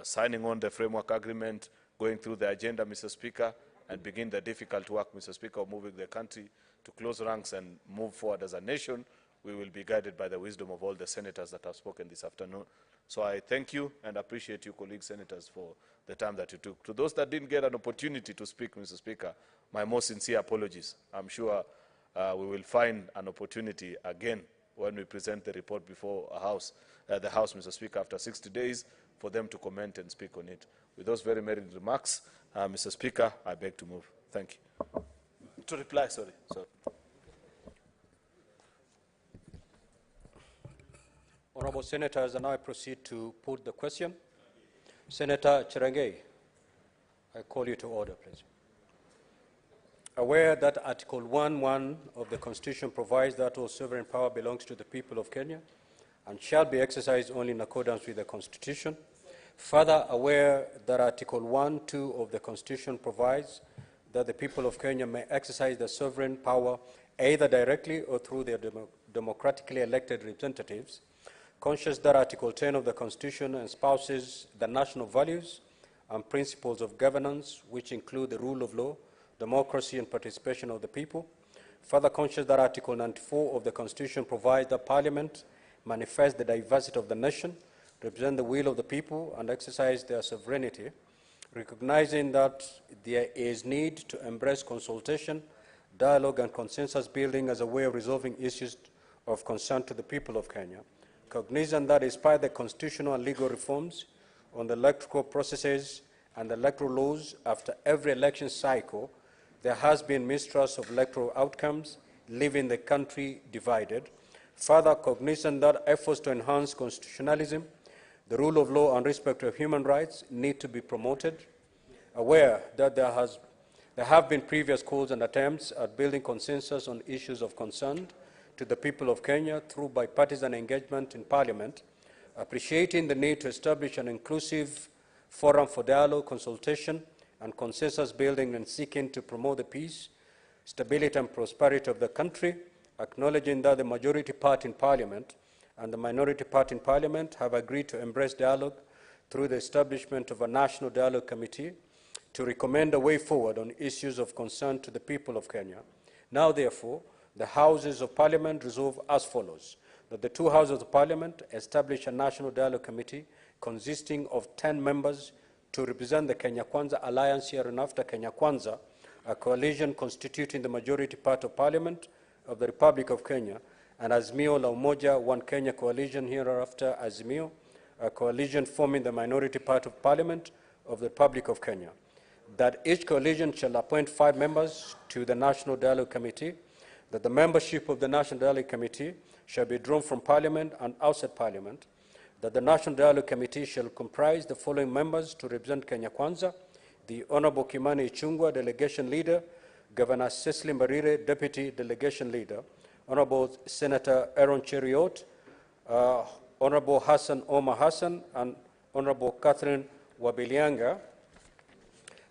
signing on the framework agreement, going through the agenda, Mr. Speaker, and begin the difficult work, Mr. Speaker, of moving the country to close ranks and move forward as a nation, we will be guided by the wisdom of all the senators that have spoken this afternoon. So I thank you and appreciate you, colleagues senators, for the time that you took. To those that didn't get an opportunity to speak, Mr. Speaker, my most sincere apologies. I'm sure we will find an opportunity again when we present the report before the House, Mr. Speaker, after 60 days, for them to comment and speak on it. With those very merry remarks, Mr. Speaker, I beg to move. Thank you. To reply, sorry. Honorable Senators, and I proceed to put the question. Senator Cherengei, I call you to order, please. Aware that Article 1.1 of the Constitution provides that all sovereign power belongs to the people of Kenya and shall be exercised only in accordance with the Constitution. Further, aware that Article 1.2 of the Constitution provides that the people of Kenya may exercise their sovereign power either directly or through their democratically elected representatives, conscious that Article 10 of the Constitution espouses the national values and principles of governance, which include the rule of law, democracy, and participation of the people. Further, conscious that Article 94 of the Constitution provides that Parliament manifest the diversity of the nation, represent the will of the people, and exercise their sovereignty, recognizing that there is need to embrace consultation, dialogue, and consensus building as a way of resolving issues of concern to the people of Kenya, cognizant that despite the constitutional and legal reforms on the electoral processes and the electoral laws after every election cycle, there has been mistrust of electoral outcomes, leaving the country divided. Further, cognizant that efforts to enhance constitutionalism, the rule of law, and respect of human rights need to be promoted. Aware that there have been previous calls and attempts at building consensus on issues of concern to the people of Kenya through bipartisan engagement in Parliament, appreciating the need to establish an inclusive forum for dialogue, consultation, and consensus building, and seeking to promote the peace, stability, and prosperity of the country, acknowledging that the majority party in Parliament and the minority party in Parliament have agreed to embrace dialogue through the establishment of a National Dialogue Committee to recommend a way forward on issues of concern to the people of Kenya. Now, therefore, the Houses of Parliament resolve as follows: that the two Houses of Parliament establish a National Dialogue Committee consisting of 10 members to represent the Kenya Kwanza Alliance hereinafter Kenya Kwanza, a coalition constituting the majority part of Parliament of the Republic of Kenya, and Azimio la Umoja One Kenya coalition hereafter Azimio, a coalition forming the minority part of Parliament of the Republic of Kenya. That each coalition shall appoint 5 members to the National Dialogue Committee, that the membership of the National Dialogue Committee shall be drawn from Parliament and outside Parliament, that the National Dialogue Committee shall comprise the following members to represent Kenya Kwanza: the Honorable Kimani Ichung'wah, Delegation Leader; Governor Cecily Mbarire, Deputy Delegation Leader; Honorable Senator Aaron Cheriot, Honorable Hassan Omar Hassan, and Honorable Catherine Wabilianga.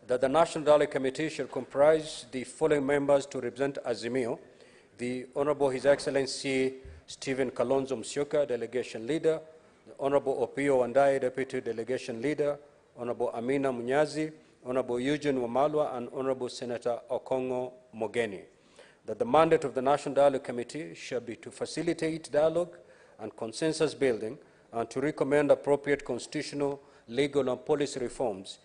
That the National Dialogue Committee shall comprise the following members to represent Azimio: the Honorable His Excellency Stephen Kalonzo Musyoka, Delegation Leader; the Honorable Opiyo Wandayi, Deputy Delegation Leader; Honorable Amina Munyazi, Honorable Eugene Wamalwa, and Honorable Senator Okongo Mogeni. That the mandate of the National Dialogue Committee shall be to facilitate dialogue and consensus building and to recommend appropriate constitutional, legal, and policy reforms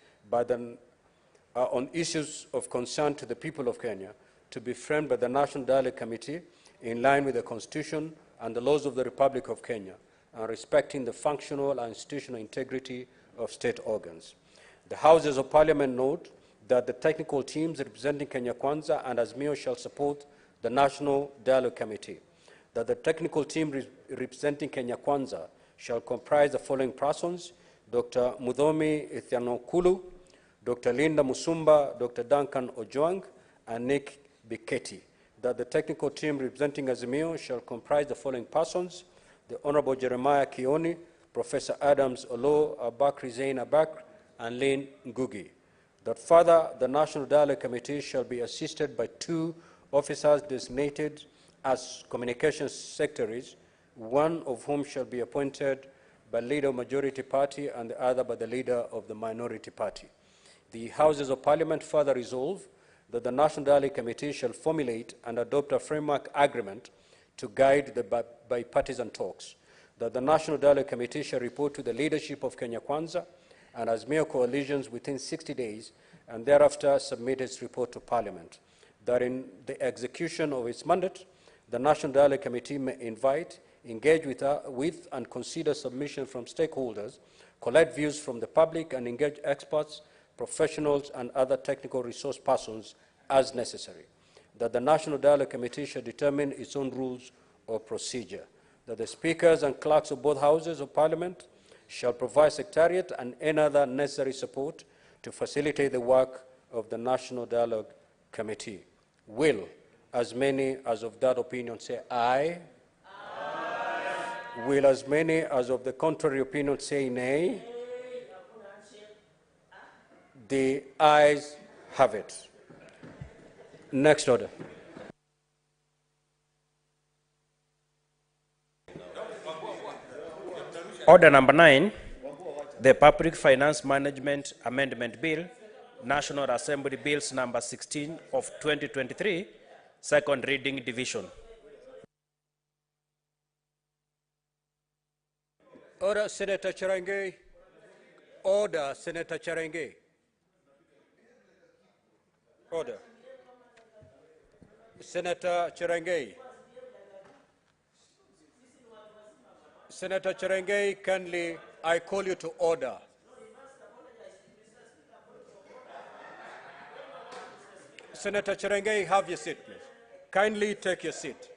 on issues of concern to the people of Kenya, to be framed by the National Dialogue Committee in line with the Constitution and the laws of the Republic of Kenya, and respecting the functional and institutional integrity of state organs. The Houses of Parliament note that the technical teams representing Kenya Kwanza and Azimio shall support the National Dialogue Committee. That the technical team representing Kenya Kwanza shall comprise the following persons: Dr. Mudhomi Ithanokulu, Dr. Linda Musumba, Dr. Duncan Ojwang, and Nick Biketi. That the technical team representing Azimio shall comprise the following persons: the Honorable Jeremiah Kioni, Professor Adams Olo, Abakri Zain Abakr, and Lynn Ngugi. That further, the National Dialogue Committee shall be assisted by 2 officers designated as communications secretaries, one of whom shall be appointed by the leader of the majority party and the other by the leader of the minority party. The Houses of Parliament further resolve that the National Dialogue Committee shall formulate and adopt a framework agreement to guide the bipartisan talks. That the National Dialogue Committee shall report to the leadership of Kenya Kwanza and Azimio coalitions within 60 days and thereafter submit its report to Parliament. That in the execution of its mandate, the National Dialogue Committee may invite, engage with and consider submissions from stakeholders, collect views from the public, and engage experts, professionals, and other technical resource persons as necessary. That the National Dialogue Committee shall determine its own rules of procedure. That the speakers and clerks of both Houses of Parliament shall provide secretariat and any other necessary support to facilitate the work of the National Dialogue Committee. Will as many as of that opinion say aye? Aye. Will as many as of the contrary opinion say nay? The ayes have it. Next order. Order number 9, the Public Finance Management Amendment Bill, National Assembly Bills number 16 of 2023, second reading division. Order, Senator Cherangei. Order, Senator Cherangei. Order. Senator Cherangei. Senator Cherangei, kindly, I call you to order. Senator Cherangei, have your seat, please. Kindly take your seat.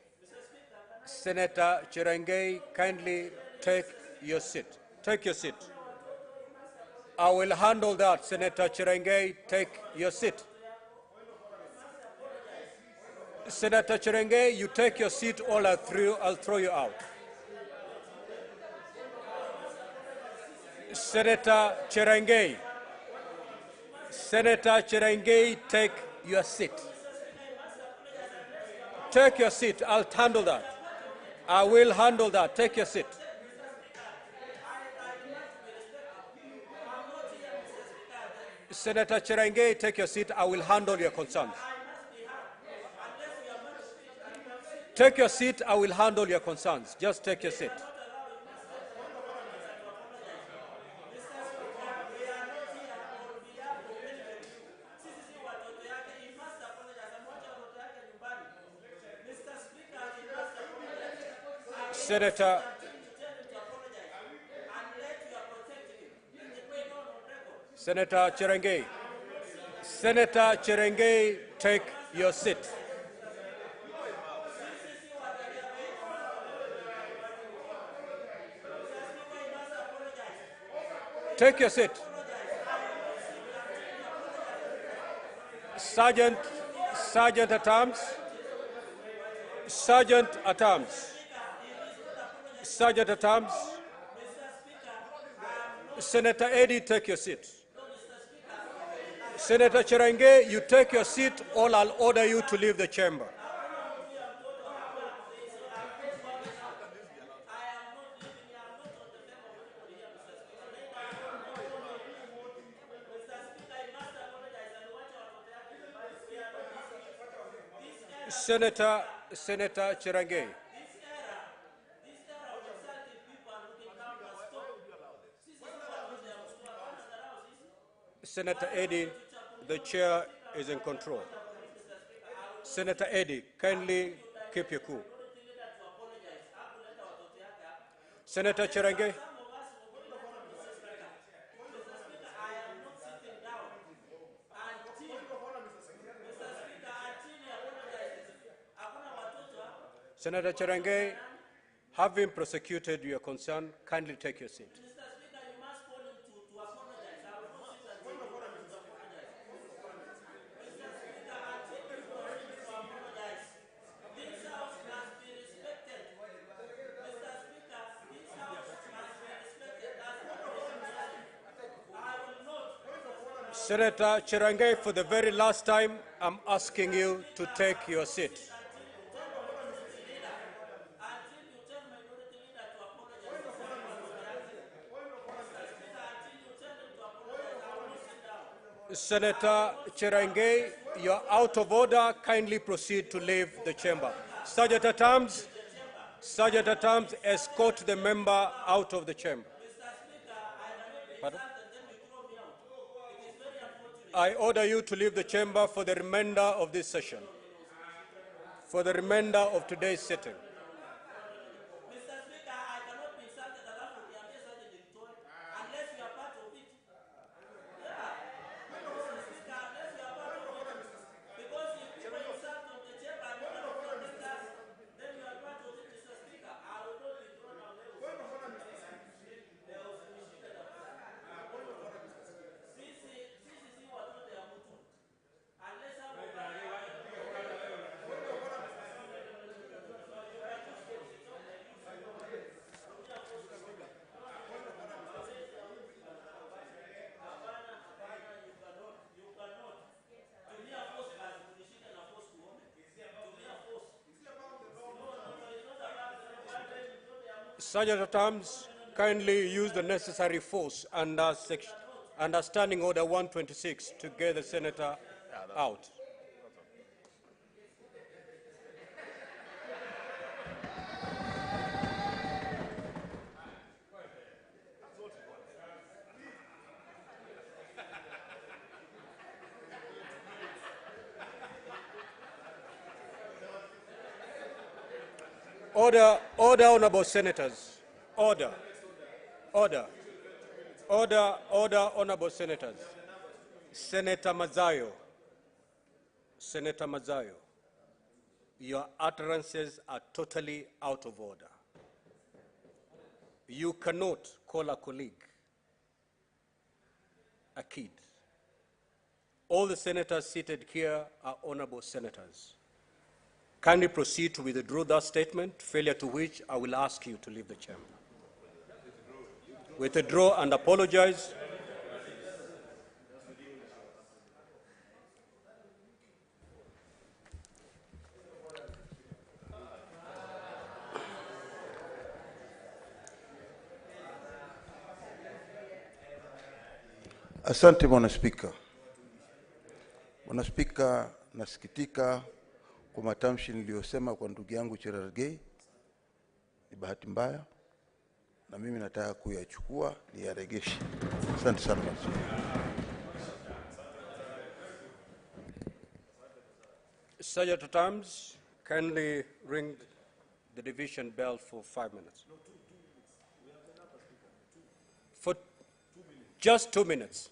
Senator Cherangei, kindly take your seat. Take your seat. I will handle that. Senator Cherangei, take your seat. Senator Cherangei, you take your seat or I'll throw you out. Senator Cherangei. Senator Cherangei, take your seat. Take your seat. I'll handle that. I will handle that. Take your seat. Senator Cherangei, take your seat. I will handle your concerns. Take your seat. I will handle your concerns. Just take your seat. Senator Cherangei. Senator Cherangei, take your seat. Take your seat. Sergeant at arms. Sergeant at arms. Sergeant at arms. Senator Eddy, take your seat. Senator Cherangei, you take your seat or I'll order you to leave the chamber. Senator Cherangei. Senator Eddy, the chair is in control. Senator Eddy, kindly keep your cool. Senator Cherangei. Senator Cherangay, having prosecuted your concern, kindly take your seat. Senator Cherangay, for the very last time, I'm asking you to take your seat. Senator Cherangay, you're out of order. Kindly proceed to leave the chamber. Sergeant at Arms, escort the member out of the chamber. Pardon? I order you to leave the chamber for the remainder of this session, for the remainder of today's sitting. Sergeant at Arms, kindly use the necessary force under Standing Order 126 to get the senator out. Order, honorable senators. Order, honorable senators. Senator Mazayo, your utterances are totally out of order. You cannot call a colleague a kid. All the senators seated here are honorable senators. Kindly proceed to withdraw that statement, failure to which I will ask you to leave the chamber. Withdraw and apologize. Asante Bwana Spika. Bwana Spika, nasikitika kwa matamshi niliyosema kwa ndugu yangu Cherargei. Ni bahati mbaya na mimi nataka kuyachukua niyaregeshe. Asante sana Bwana Spika. Sergeant at Arms, kindly ring the division bell for 5 minutes. For just 2 minutes.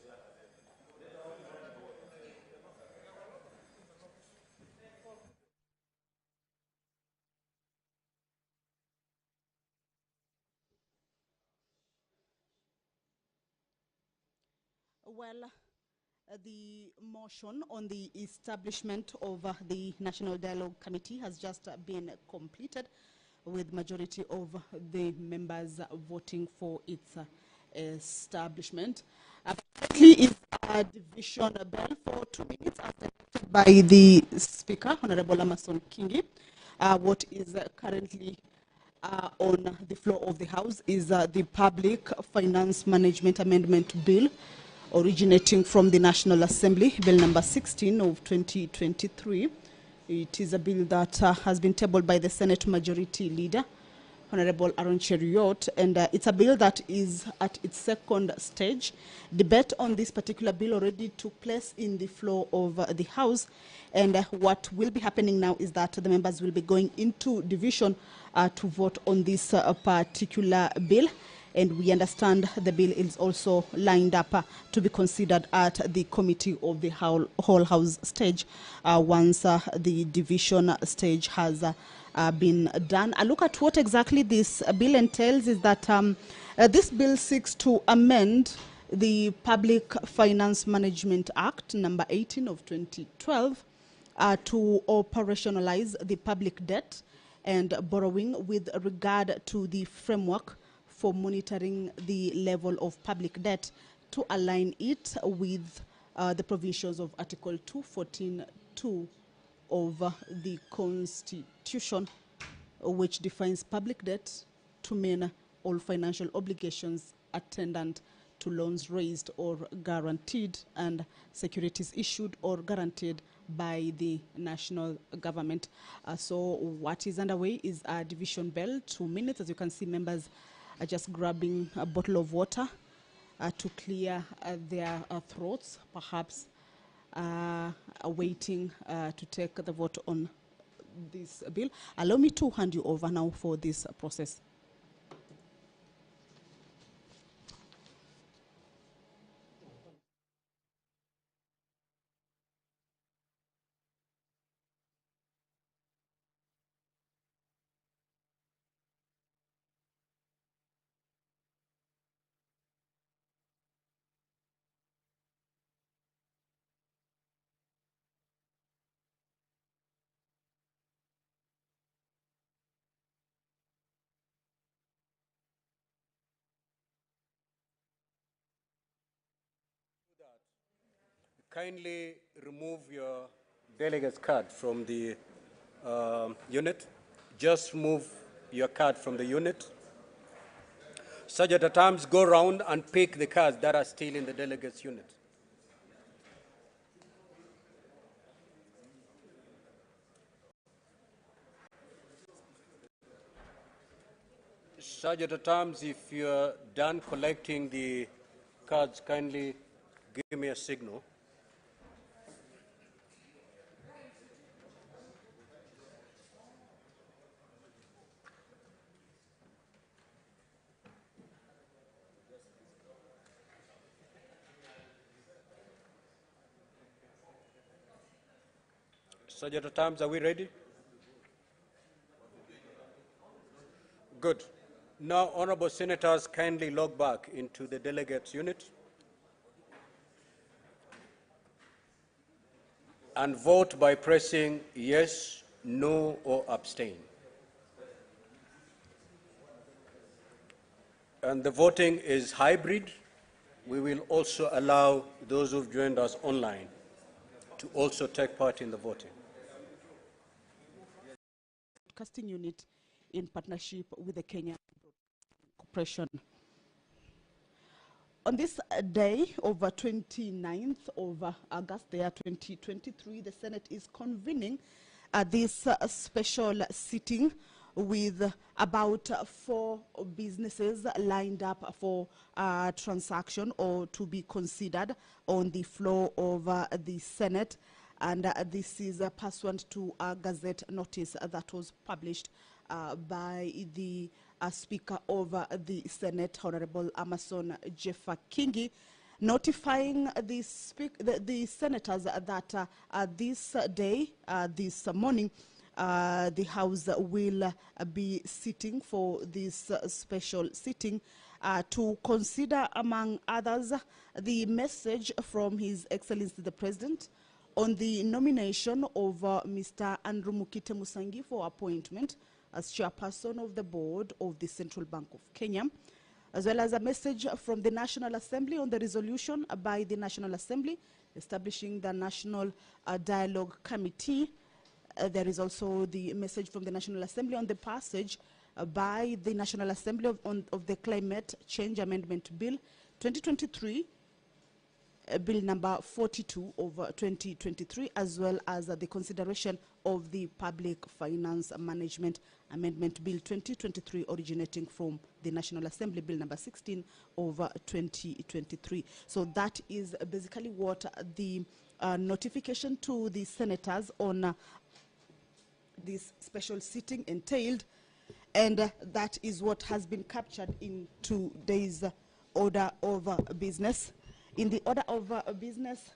Well, the motion on the establishment of the National Dialogue Committee has just been completed, with majority of the members voting for its establishment. Currently is a division bell for 2 minutes as directed by the Speaker, Honorable Amason Kingi. What is currently on the floor of the House is the Public Finance Management Amendment Bill, originating from the National Assembly, Bill number 16 of 2023. It is a bill that has been tabled by the Senate Majority Leader, Honorable Aaron Cheriot, and it's a bill that is at its second stage. Debate on this particular bill already took place in the floor of the House, and what will be happening now is that the members will be going into division to vote on this particular bill. and we understand the bill is also lined up to be considered at the committee of the whole house stage once the division stage has been done. A look at what exactly this bill entails is that this bill seeks to amend the Public Finance Management Act number 18 of 2012 to operationalize the public debt and borrowing with regard to the framework for monitoring the level of public debt to align it with the provisions of Article 214(2) of the Constitution, which defines public debt to mean all financial obligations attendant to loans raised or guaranteed and securities issued or guaranteed by the national government. So what is underway is a division bell, 2 minutes. As you can see, members are just grabbing a bottle of water to clear their throats, perhaps waiting to take the vote on this bill. Allow me to hand you over now for this process. Kindly remove your delegate's card from the unit. Just remove your card from the unit. Such at times, go around and pick the cards that are still in the delegate's unit. Such at times, if you're done collecting the cards, kindly give me a signal. Such times, are we ready? Good. Now, honorable senators, kindly log back into the delegates unit and vote by pressing yes, no, or abstain. And the voting is hybrid. We will also allow those who've joined us online to also take part in the voting. Broadcasting unit in partnership with the Kenya Corporation. On this day, over 29th of August, the year 2023, the Senate is convening this special sitting with about 4 businesses lined up for transaction or to be considered on the floor of the Senate. And this is pursuant to a Gazette notice that was published by the Speaker of the Senate, Honorable Amason Jeffa Kingi, notifying the senators that this day, this morning, the House will be sitting for this special sitting to consider, among others, the message from His Excellency the President on the nomination of Mr. Andrew Mukite Musangi for appointment as chairperson of the board of the Central Bank of Kenya, as well as a message from the National Assembly on the resolution by the National Assembly establishing the National Dialogue Committee. There is also the message from the National Assembly on the passage by the National Assembly of the Climate Change Amendment Bill 2023, Bill number 42 of 2023, as well as the consideration of the Public Finance Management Amendment Bill 2023, originating from the National Assembly, Bill number 16 of 2023. So that is basically what the notification to the senators on this special sitting entailed. And that is what has been captured in today's order of business. In the order of business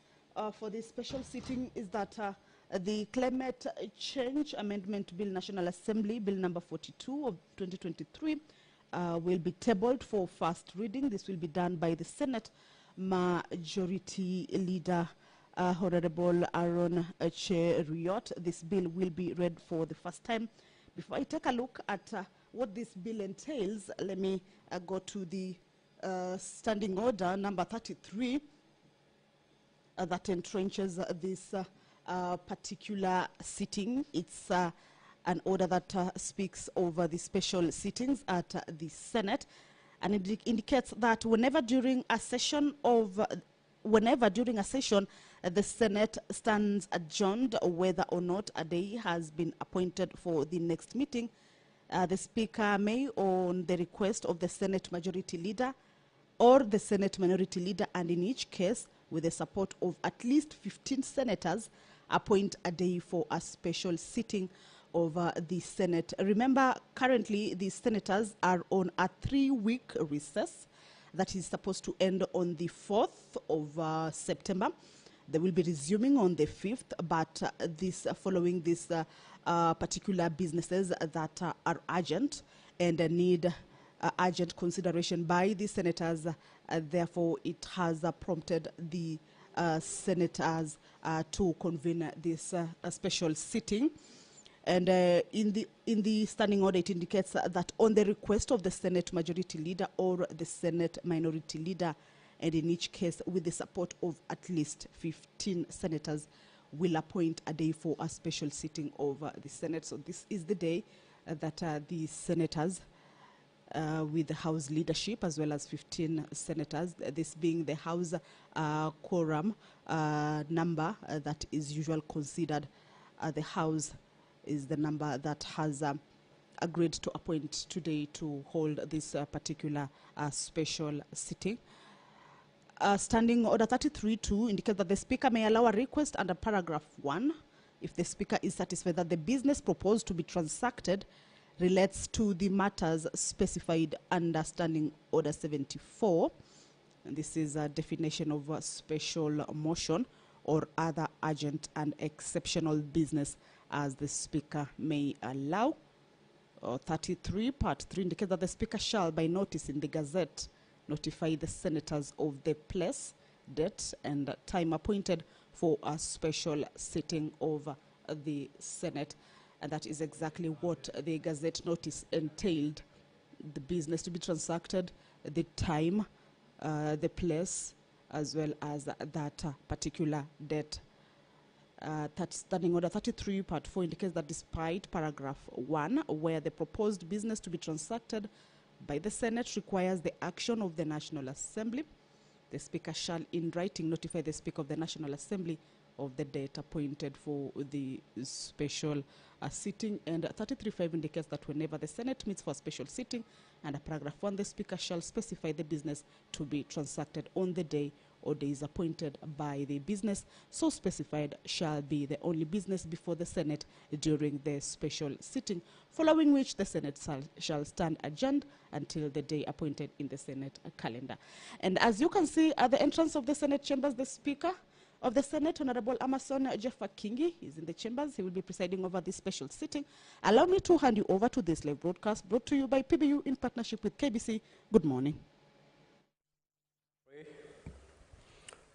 for this special sitting is that the Climate Change Amendment Bill, National Assembly, Bill number 42 of 2023, will be tabled for first reading. This will be done by the Senate Majority Leader, Honorable Aaron Cheruiyot. This bill will be read for the first time. Before I take a look at what this bill entails, let me go to the standing order number 33 that entrenches this particular sitting. It's an order that speaks over the special sittings at the Senate, and it indicates that whenever during a session the Senate stands adjourned, whether or not a day has been appointed for the next meeting, the Speaker may, on the request of the Senate Majority Leader or the Senate Minority Leader, and in each case with the support of at least 15 senators, appoint a day for a special sitting of the Senate. Remember, currently the senators are on a 3-week recess that is supposed to end on the 4th of September. They will be resuming on the 5th, but following these particular businesses that are urgent and need urgent consideration by the senators. Therefore, it has prompted the senators to convene this special sitting. And in the standing order, it indicates that on the request of the Senate Majority Leader or the Senate Minority Leader, and in each case with the support of at least 15 senators, will appoint a day for a special sitting of the Senate. So this is the day that the senators, with the House leadership as well as 15 senators, this being the House quorum number that is usually considered, the House is the number that has agreed to appoint today to hold this particular special sitting. Standing Order 33.2 indicates that the Speaker may allow a request under paragraph 1 if the Speaker is satisfied that the business proposed to be transacted relates to the matters specified under Standing Order 74. And this is a definition of a special motion or other urgent and exceptional business as the Speaker may allow. 33 Part 3 indicates that the Speaker shall, by notice in the Gazette, notify the senators of the place, date, and time appointed for a special sitting of the Senate. And that is exactly what the Gazette notice entailed: the business to be transacted, the time, the place, as well as that particular date. Standing Order 33 Part 4 indicates that despite paragraph 1, where the proposed business to be transacted by the Senate requires the action of the National Assembly, the Speaker shall in writing notify the Speaker of the National Assembly of the date appointed for the special sitting. And 33.5 indicates that whenever the Senate meets for a special sitting, under paragraph 1, the Speaker shall specify the business to be transacted on the day or days appointed by the business so specified shall be the only business before the Senate during the special sitting, following which the Senate shall stand adjourned until the day appointed in the Senate calendar. And as you can see at the entrance of the Senate chambers, the Speaker of the Senate, Honorable Amason Jeffa Kingi, is in the chambers. He will be presiding over this special sitting. Allow me to hand you over to this live broadcast brought to you by PBU in partnership with KBC. Good morning.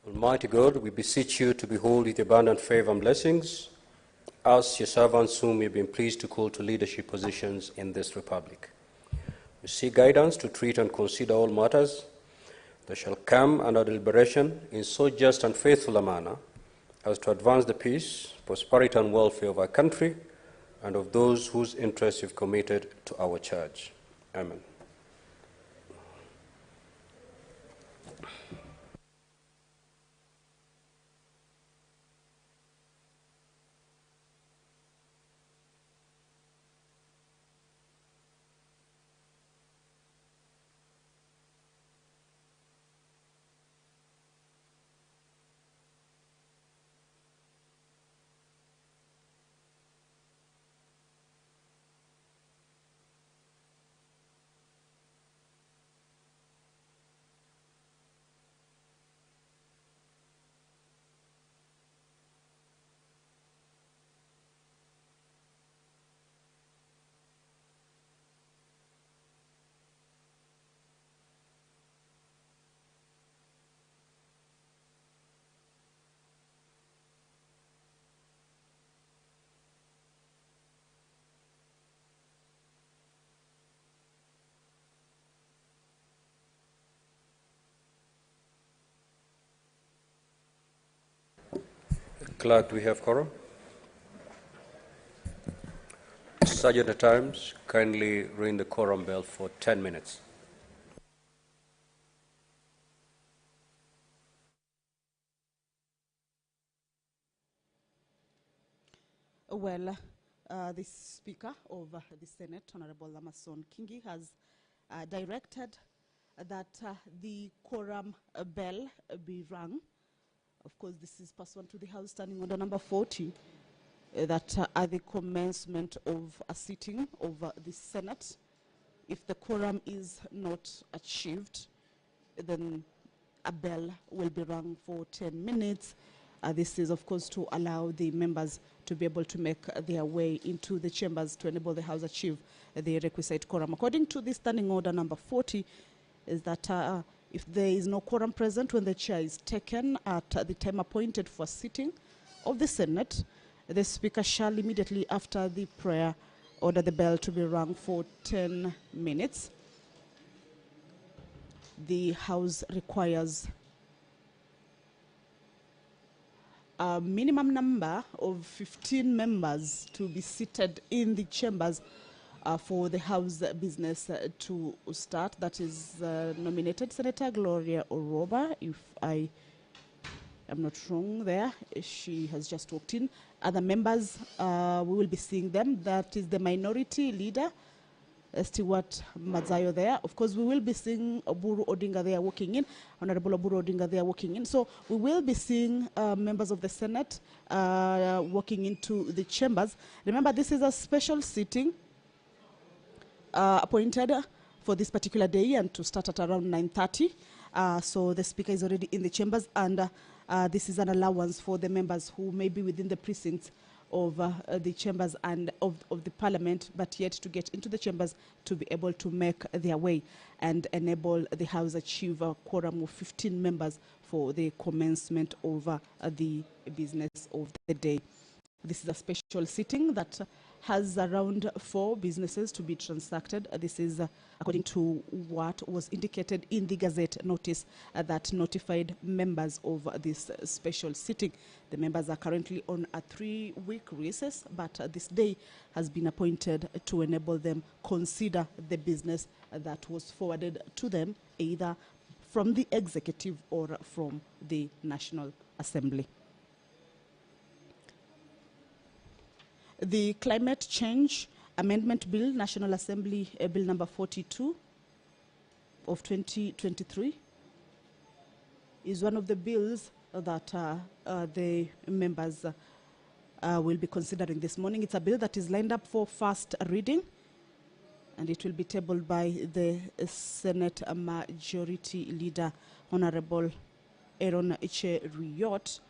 Almighty God, we beseech you to behold with abundant favor and blessings us, your servants, whom you've been pleased to call to leadership positions in this republic. We seek guidance to treat and consider all matters that shall come under deliberation in so just and faithful a manner as to advance the peace, prosperity, and welfare of our country and of those whose interests you've committed to our charge. Amen. Clerk, do we have quorum? Sergeant at Arms, kindly ring the quorum bell for 10 minutes. Well, the Speaker of the Senate, Honorable Lamason Kingi, has directed that the quorum bell be rung. Of course, this is pursuant to the House Standing Order number 40, that at the commencement of a sitting of the Senate, if the quorum is not achieved, then a bell will be rung for 10 minutes. This is, of course, to allow the members to be able to make their way into the chambers to enable the House achieve the requisite quorum. According to the Standing Order number 40, is that if there is no quorum present when the chair is taken at the time appointed for sitting of the Senate, the Speaker shall immediately after the prayer order the bell to be rung for 10 minutes. The House requires a minimum number of 15 members to be seated in the chambers for the House business to start. That is nominated Senator Gloria Oroba, if I am not wrong there. She has just walked in. Other members, we will be seeing them. That is the Minority Leader, Stewart Mazayo there. Of course, we will be seeing Oburu Odinga there walking in, Honorable Oburu Odinga there walking in. So we will be seeing members of the Senate walking into the chambers. Remember, this is a special sitting appointed for this particular day and to start at around 9:30. So the Speaker is already in the chambers, and this is an allowance for the members who may be within the precincts of the chambers and of the Parliament, but yet to get into the chambers to be able to make their way and enable the House achieve a quorum of 15 members for the commencement of the business of the day. This is a special sitting that has around 4 businesses to be transacted. This is according to what was indicated in the Gazette notice that notified members of this special sitting. The members are currently on a 3-week recess, but this day has been appointed to enable them consider the business that was forwarded to them, either from the executive or from the National Assembly. The Climate Change Amendment Bill, National Assembly Bill number 42 of 2023, is one of the bills that the members will be considering this morning. It's a bill that is lined up for first reading, and it will be tabled by the Senate Majority Leader, Honorable Aaron Cheruiyot.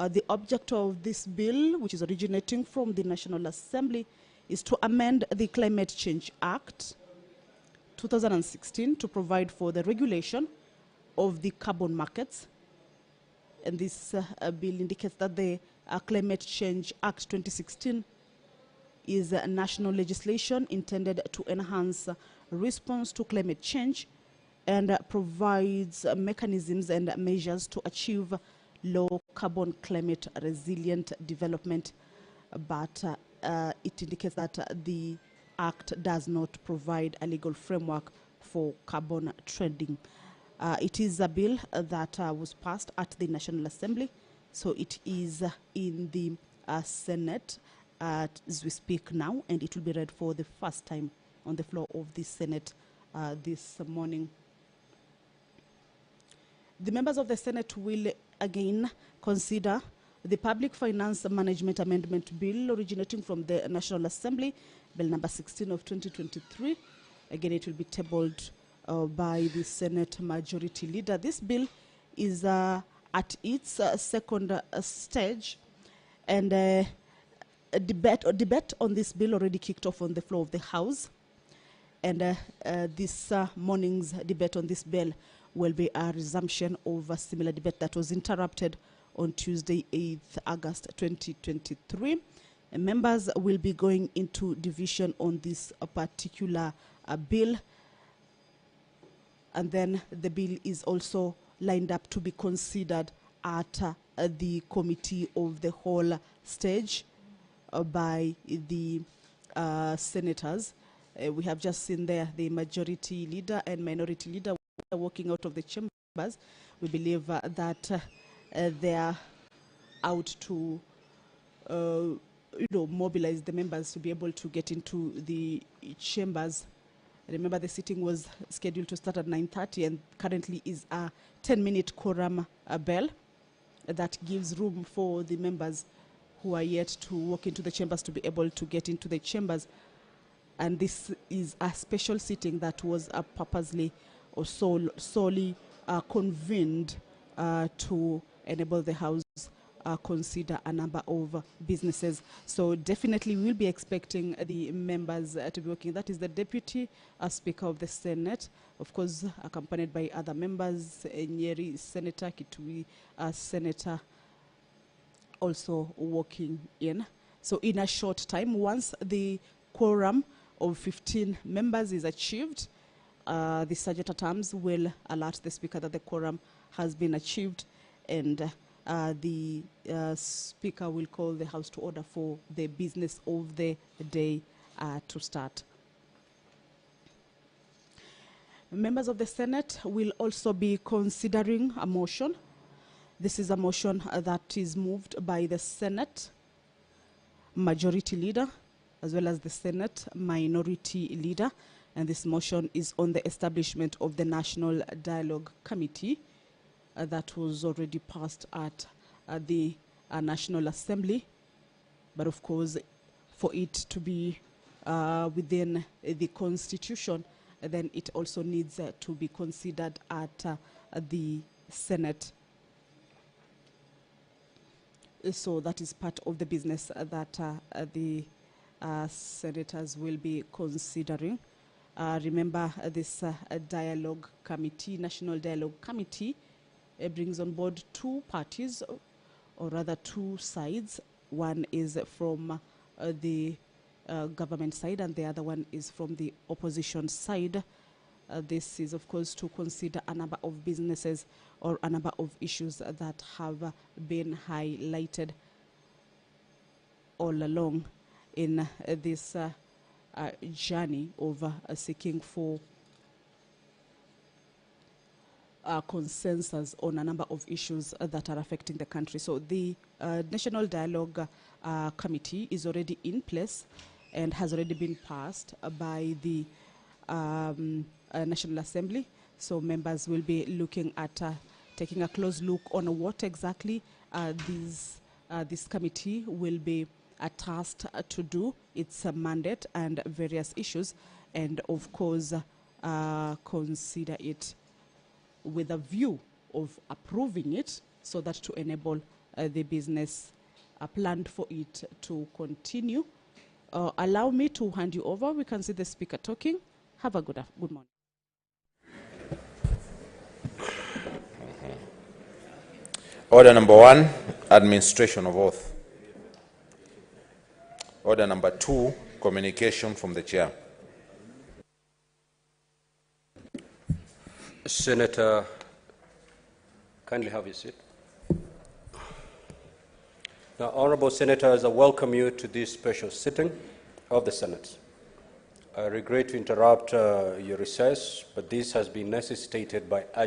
The object of this bill, which is originating from the National Assembly, is to amend the Climate Change Act 2016 to provide for the regulation of the carbon markets. And this bill indicates that the Climate Change Act 2016 is national legislation intended to enhance response to climate change and provides mechanisms and measures to achieve low carbon climate resilient development, but it indicates that the Act does not provide a legal framework for carbon trading. It is a bill that was passed at the National Assembly, so it is in the Senate as we speak now, and it will be read for the first time on the floor of the Senate this morning. The members of the Senate will again consider the Public Finance Management Amendment Bill originating from the National Assembly, Bill number 16 of 2023. Again, it will be tabled by the Senate Majority Leader. This bill is at its second stage, and a debate on this bill already kicked off on the floor of the House. And this morning's debate on this bill will be a resumption of a similar debate that was interrupted on Tuesday, 8th August 2023. And members will be going into division on this particular bill. And then the bill is also lined up to be considered at the committee of the whole stage by the senators. We have just seen there the majority leader and minority leader walking out of the chambers. We believe that they are out to mobilize the members to be able to get into the chambers. Remember, the sitting was scheduled to start at 9:30 and currently is a 10-minute quorum bell that gives room for the members who are yet to walk into the chambers to be able to get into the chambers. And this is a special sitting that was purposely or solely convened to enable the House consider a number of businesses. So definitely we'll be expecting the members to be working. That is the Deputy Speaker of the Senate, of course, accompanied by other members, Nyeri Senator, Kitui Senator, also walking in. So in a short time, once the quorum of 15 members is achieved, the Sergeant at Arms will alert the Speaker that the quorum has been achieved, and the Speaker will call the House to order for the business of the day to start. Members of the Senate will also be considering a motion. This is a motion that is moved by the Senate Majority Leader as well as the Senate Minority Leader, and this motion is on the establishment of the National Dialogue Committee that was already passed at the National Assembly. But of course, for it to be within the Constitution, then it also needs to be considered at the Senate. So that is part of the business that the senators will be considering. Remember, this dialogue committee, National Dialogue Committee, brings on board two parties, or rather two sides. One is from the government side and the other one is from the opposition side. This is, of course, to consider a number of businesses or a number of issues that have been highlighted all along in this journey of seeking for consensus on a number of issues that are affecting the country. So the National Dialogue Committee is already in place and has already been passed by the National Assembly. So members will be looking at taking a close look on what exactly this committee will be tasked to do, its mandate and various issues, and of course consider it with a view of approving it so that to enable the business planned for it to continue. Allow me to hand you over. We can see the Speaker talking. Have a good morning. Order number 1, administration of oath. Order number 2, communication from the chair. Senator, kindly have your seat. Now, honorable senators, I welcome you to this special sitting of the Senate. I regret to interrupt your recess, but this has been necessitated by urgent